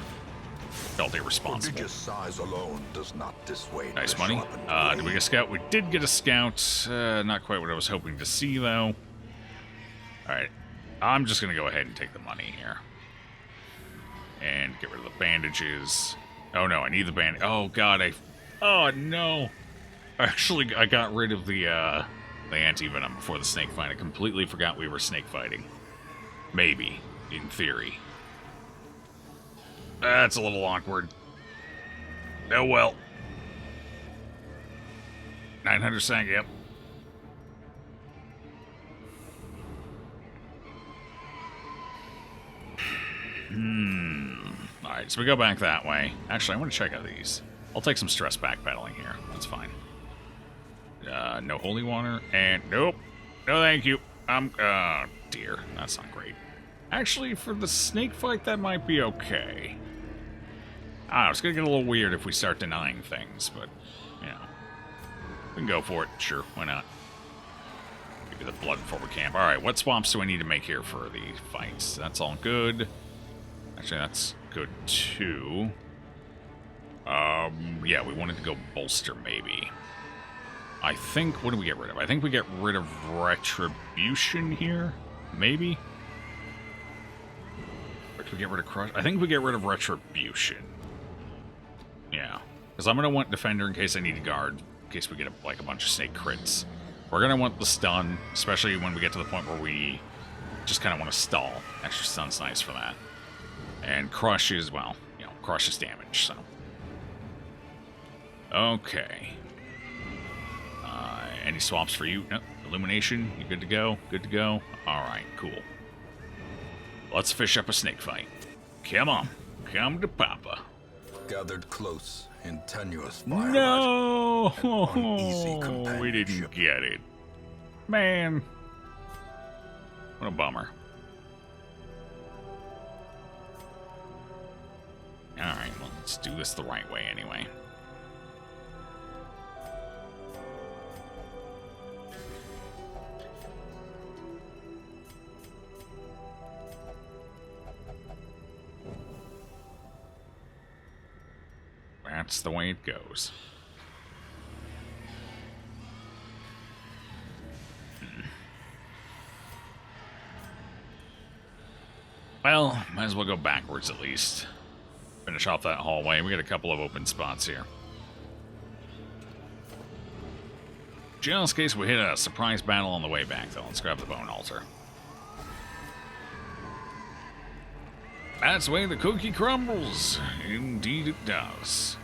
Felt irresponsible. Prodigious size alone does not dissuade. Nice the money. sharpened Did we blade. get a scout? We did get a scout. Not quite what I was hoping to see, though. Alright. I'm just going to go ahead and take the money here. And get rid of the bandages. Oh, no, I need the bandage. Oh, God, Oh, no. Actually, I got rid of the anti-venom before the snake fight. I completely forgot we were snake fighting. Maybe, in theory. That's a little awkward. Oh, well. 900 sank, yep. Alright, so we go back that way. Actually, I want to check out these. I'll take some stress backpedaling here. That's fine. No holy water, and nope. No thank you. Dear, that's not great. Actually, for the snake fight, that might be okay. I don't know, it's gonna get a little weird if we start denying things, but, you know. We can go for it, sure, why not? Give me the blood before we camp. Alright, what swaps do I need to make here for the fights? That's all good. Actually, that's good, too. Yeah, we wanted to go bolster, maybe. I think, what do we get rid of? I think we get rid of Retribution here, maybe? Or do we get rid of Crush? I think we get rid of Retribution. Yeah, because I'm going to want Defender in case I need to guard, in case we get, like, a bunch of snake crits. We're going to want the stun, especially when we get to the point where we just kind of want to stall. Extra stun's nice for that. And Crush is, well, you know, Crush is damage, so. Okay. Any swaps for you? No. Illumination, you good to go? Good to go? Alright, cool. Let's fish up a snake fight. Come on. Come to Papa. Gathered close in tenuous firelight. No! Uneasy We didn't get it. Man. What a bummer. Alright, well, let's do this the right way anyway. That's the way it goes. Well, might as well go backwards at least. Finish off that hallway. We got a couple of open spots here. Just in case we hit a surprise battle on the way back, though. Let's grab the bone altar. That's the way the cookie crumbles. Indeed it does.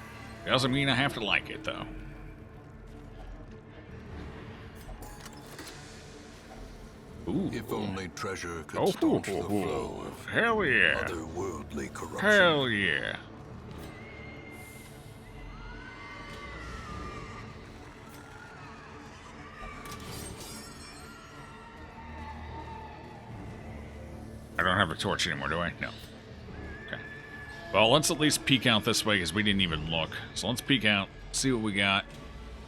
Doesn't mean I have to like it, though. Ooh. If only treasure could staunch the flow of hell yeah. otherworldly corruption. Hell yeah. I don't have a torch anymore, do I? No. Okay. Well, let's at least peek out this way, because we didn't even look. So let's peek out, see what we got.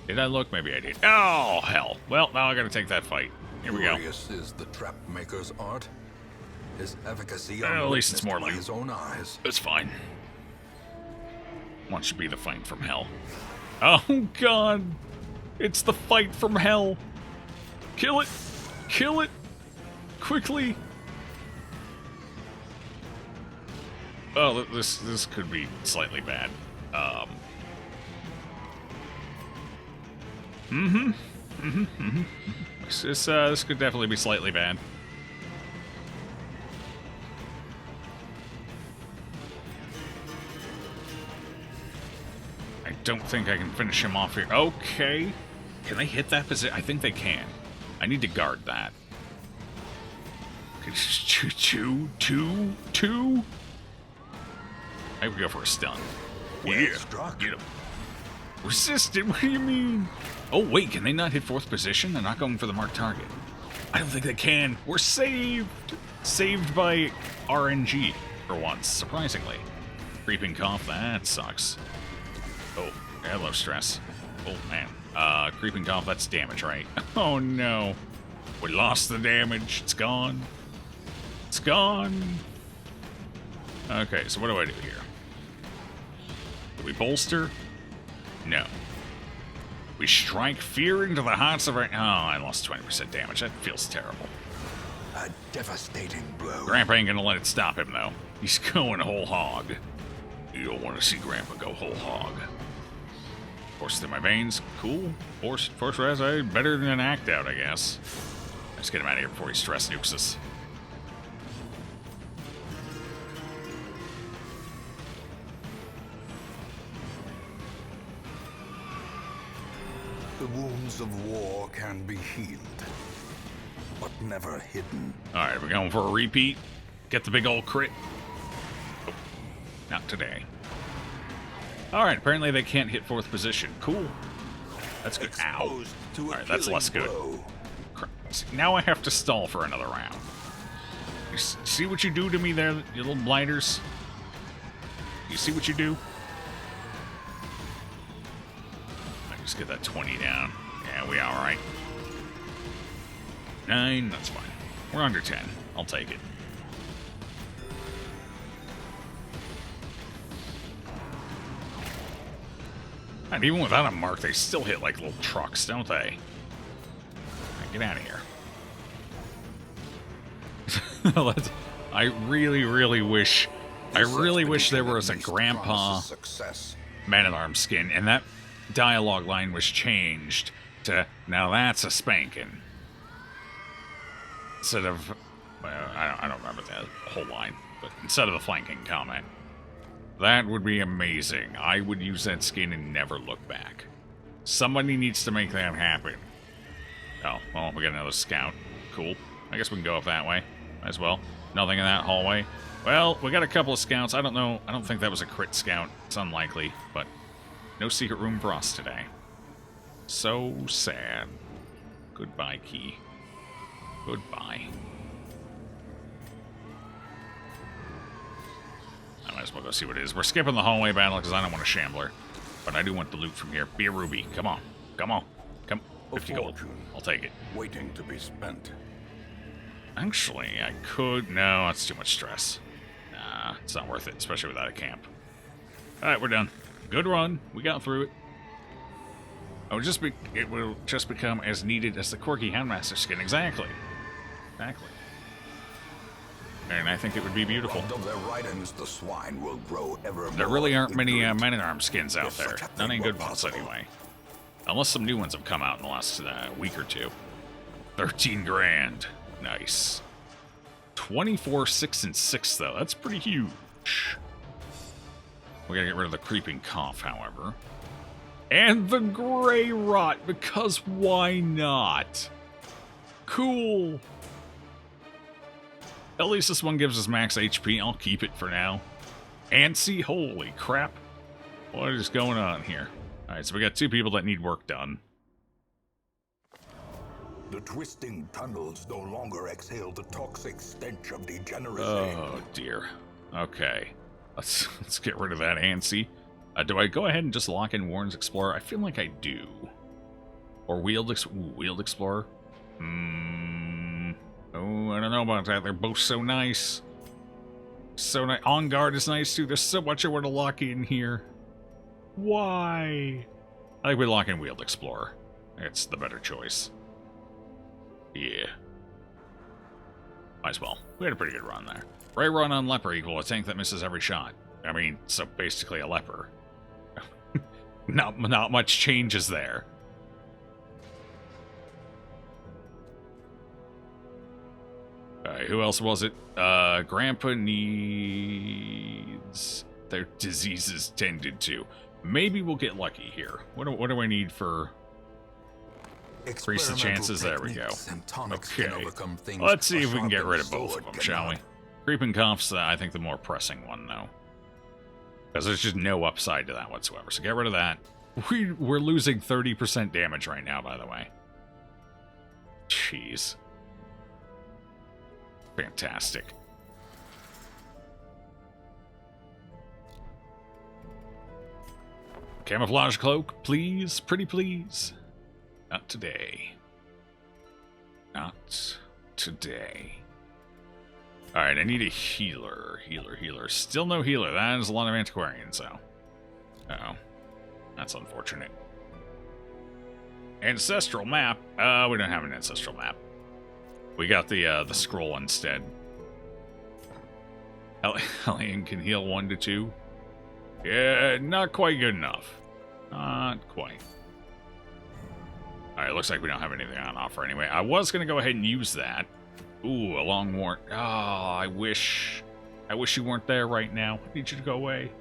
Did I look? Maybe I did. Oh, hell. Well, now I gotta take that fight. Here we go. Glorious is the trap maker's art. His efficacy At least it's more by like his own eyes. It's fine. One should be the fight from hell. Oh, God. It's the fight from hell. Kill it. Kill it. Quickly. Oh, this could be slightly bad. This could definitely be slightly bad. I don't think I can finish him off here. Okay. Can they hit that position? I think they can. I need to guard that. Two. I would go for a stun. Well struck. Get him. Resisted? What do you mean? Oh, wait, can they not hit fourth position? They're not going for the marked target. I don't think they can. We're saved. Saved by RNG for once, surprisingly. Creeping cough, that sucks. Oh, I love stress. Oh, man. Creeping cough, that's damage, right? Oh, no. We lost the damage. It's gone. It's gone. Okay, so what do I do here? Do we bolster? No. We strike fear into the hearts of our... Oh, I lost 20% damage. That feels terrible. A devastating blow. Grandpa ain't gonna let it stop him, though. He's going whole hog. You don't want to see Grandpa go whole hog. Force through my veins. Cool. Force res, better than an act out, I guess. Let's get him out of here before he stress nukes us. The wounds of war can be healed, but never hidden. Alright, we're going for a repeat. Get the big old crit. Oh, not today. Alright, apparently they can't hit 4th position. Cool. That's good. Ow. Alright, that's less good. See, now I have to stall for another round. You see what you do to me there, you little blighters? You see what you do? Just get that 20 down. Yeah, we alright. 9, that's fine. We're under 10. I'll take it. And even without a mark, they still hit like little trucks, don't they? Right, get out of here. I really, really wish... I really wish there was a Grandpa Man-at-Arms skin, and that dialogue line was changed to, now that's a spanking. Instead of, well, I don't remember the whole line, but instead of the flanking comment. That would be amazing. I would use that skin and never look back. Somebody needs to make that happen. Oh, well, we got another scout. Cool. I guess we can go up that way. Might as well. Nothing in that hallway. Well, we got a couple of scouts. I don't know. I don't think that was a crit scout. It's unlikely, but no secret room for us today. So sad. Goodbye, key. Goodbye. I might as well go see what it is. We're skipping the hallway battle because I don't want a shambler. But I do want the loot from here. Be a ruby. Come on. Come on. Come. 50 gold. I'll take it. Waiting to be spent. Actually, I could... No, that's too much stress. Nah, it's not worth it, especially without a camp. Alright, we're done. Good run. We got through it. It will just become as needed as the quirky Handmaster skin. Exactly. Exactly. And I think it would be beautiful. Of their ridings, the swine will grow ever There more really aren't many ignorant. Man-at-Arms skins out If there. such a None thing ain't were good ones possible. anyway. Unless some new ones have come out in the last week or two. 13 grand. Nice. 24, 6, and 6, though. That's pretty huge. We gotta get rid of the creeping cough, however. And the gray rot, because why not? Cool. At least this one gives us max HP. I'll keep it for now. Antsy, holy crap. What is going on here? Alright, so we got 2 people that need work done. The twisting tunnels no longer exhale the toxic stench of degeneracy. Oh, dear. Okay. Let's get rid of that Antsy. Do I go ahead and just lock in Warren's Explorer? I feel like I do. Or Wheeled Explorer? Oh, I don't know about that. They're both so nice. So nice. On Guard is nice, too. There's so much I want to lock in here. Why? I think we lock in Wheeled Explorer. It's the better choice. Yeah. Might as well. We had a pretty good run there. Ray run on Leper equal a tank that misses every shot. I mean, so basically a Leper. Not much changes there. Alright, who else was it? Grandpa needs their diseases tended to. Maybe we'll get lucky here. What do I need for... Increase the chances? There we go. Okay. Let's see if we can get rid of both of them, shall we? Creeping Cough's, I think, the more pressing one, though. Because there's just no upside to that whatsoever. So get rid of that. We're losing 30% damage right now, by the way. Jeez. Fantastic. Camouflage cloak, please. Pretty please. Not today. Not today. Alright, I need a healer. Healer. Still no healer. That is a lot of antiquarians, though. Uh-oh. That's unfortunate. Ancestral map. We don't have an ancestral map. We got the scroll instead. Hellion can heal 1 to 2. Yeah, not quite good enough. Not quite. Alright, looks like we don't have anything on offer anyway. I was going to go ahead and use that. Ooh, a long warrant. Oh, I wish you weren't there right now. I need you to go away.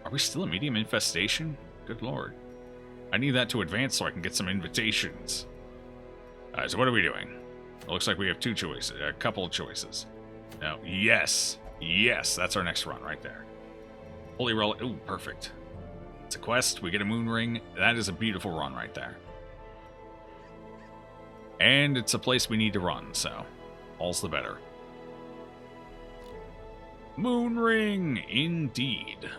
Are we still a medium infestation? Good lord. I need that to advance so I can get some invitations. Alright, so what are we doing? It looks like we have two choices. A couple of choices. No, yes. Yes, that's our next run right there. Holy relic. Ooh, perfect. It's a quest. We get a moon ring. That is a beautiful run right there. And it's a place we need to run, so all's the better. Moon ring, indeed.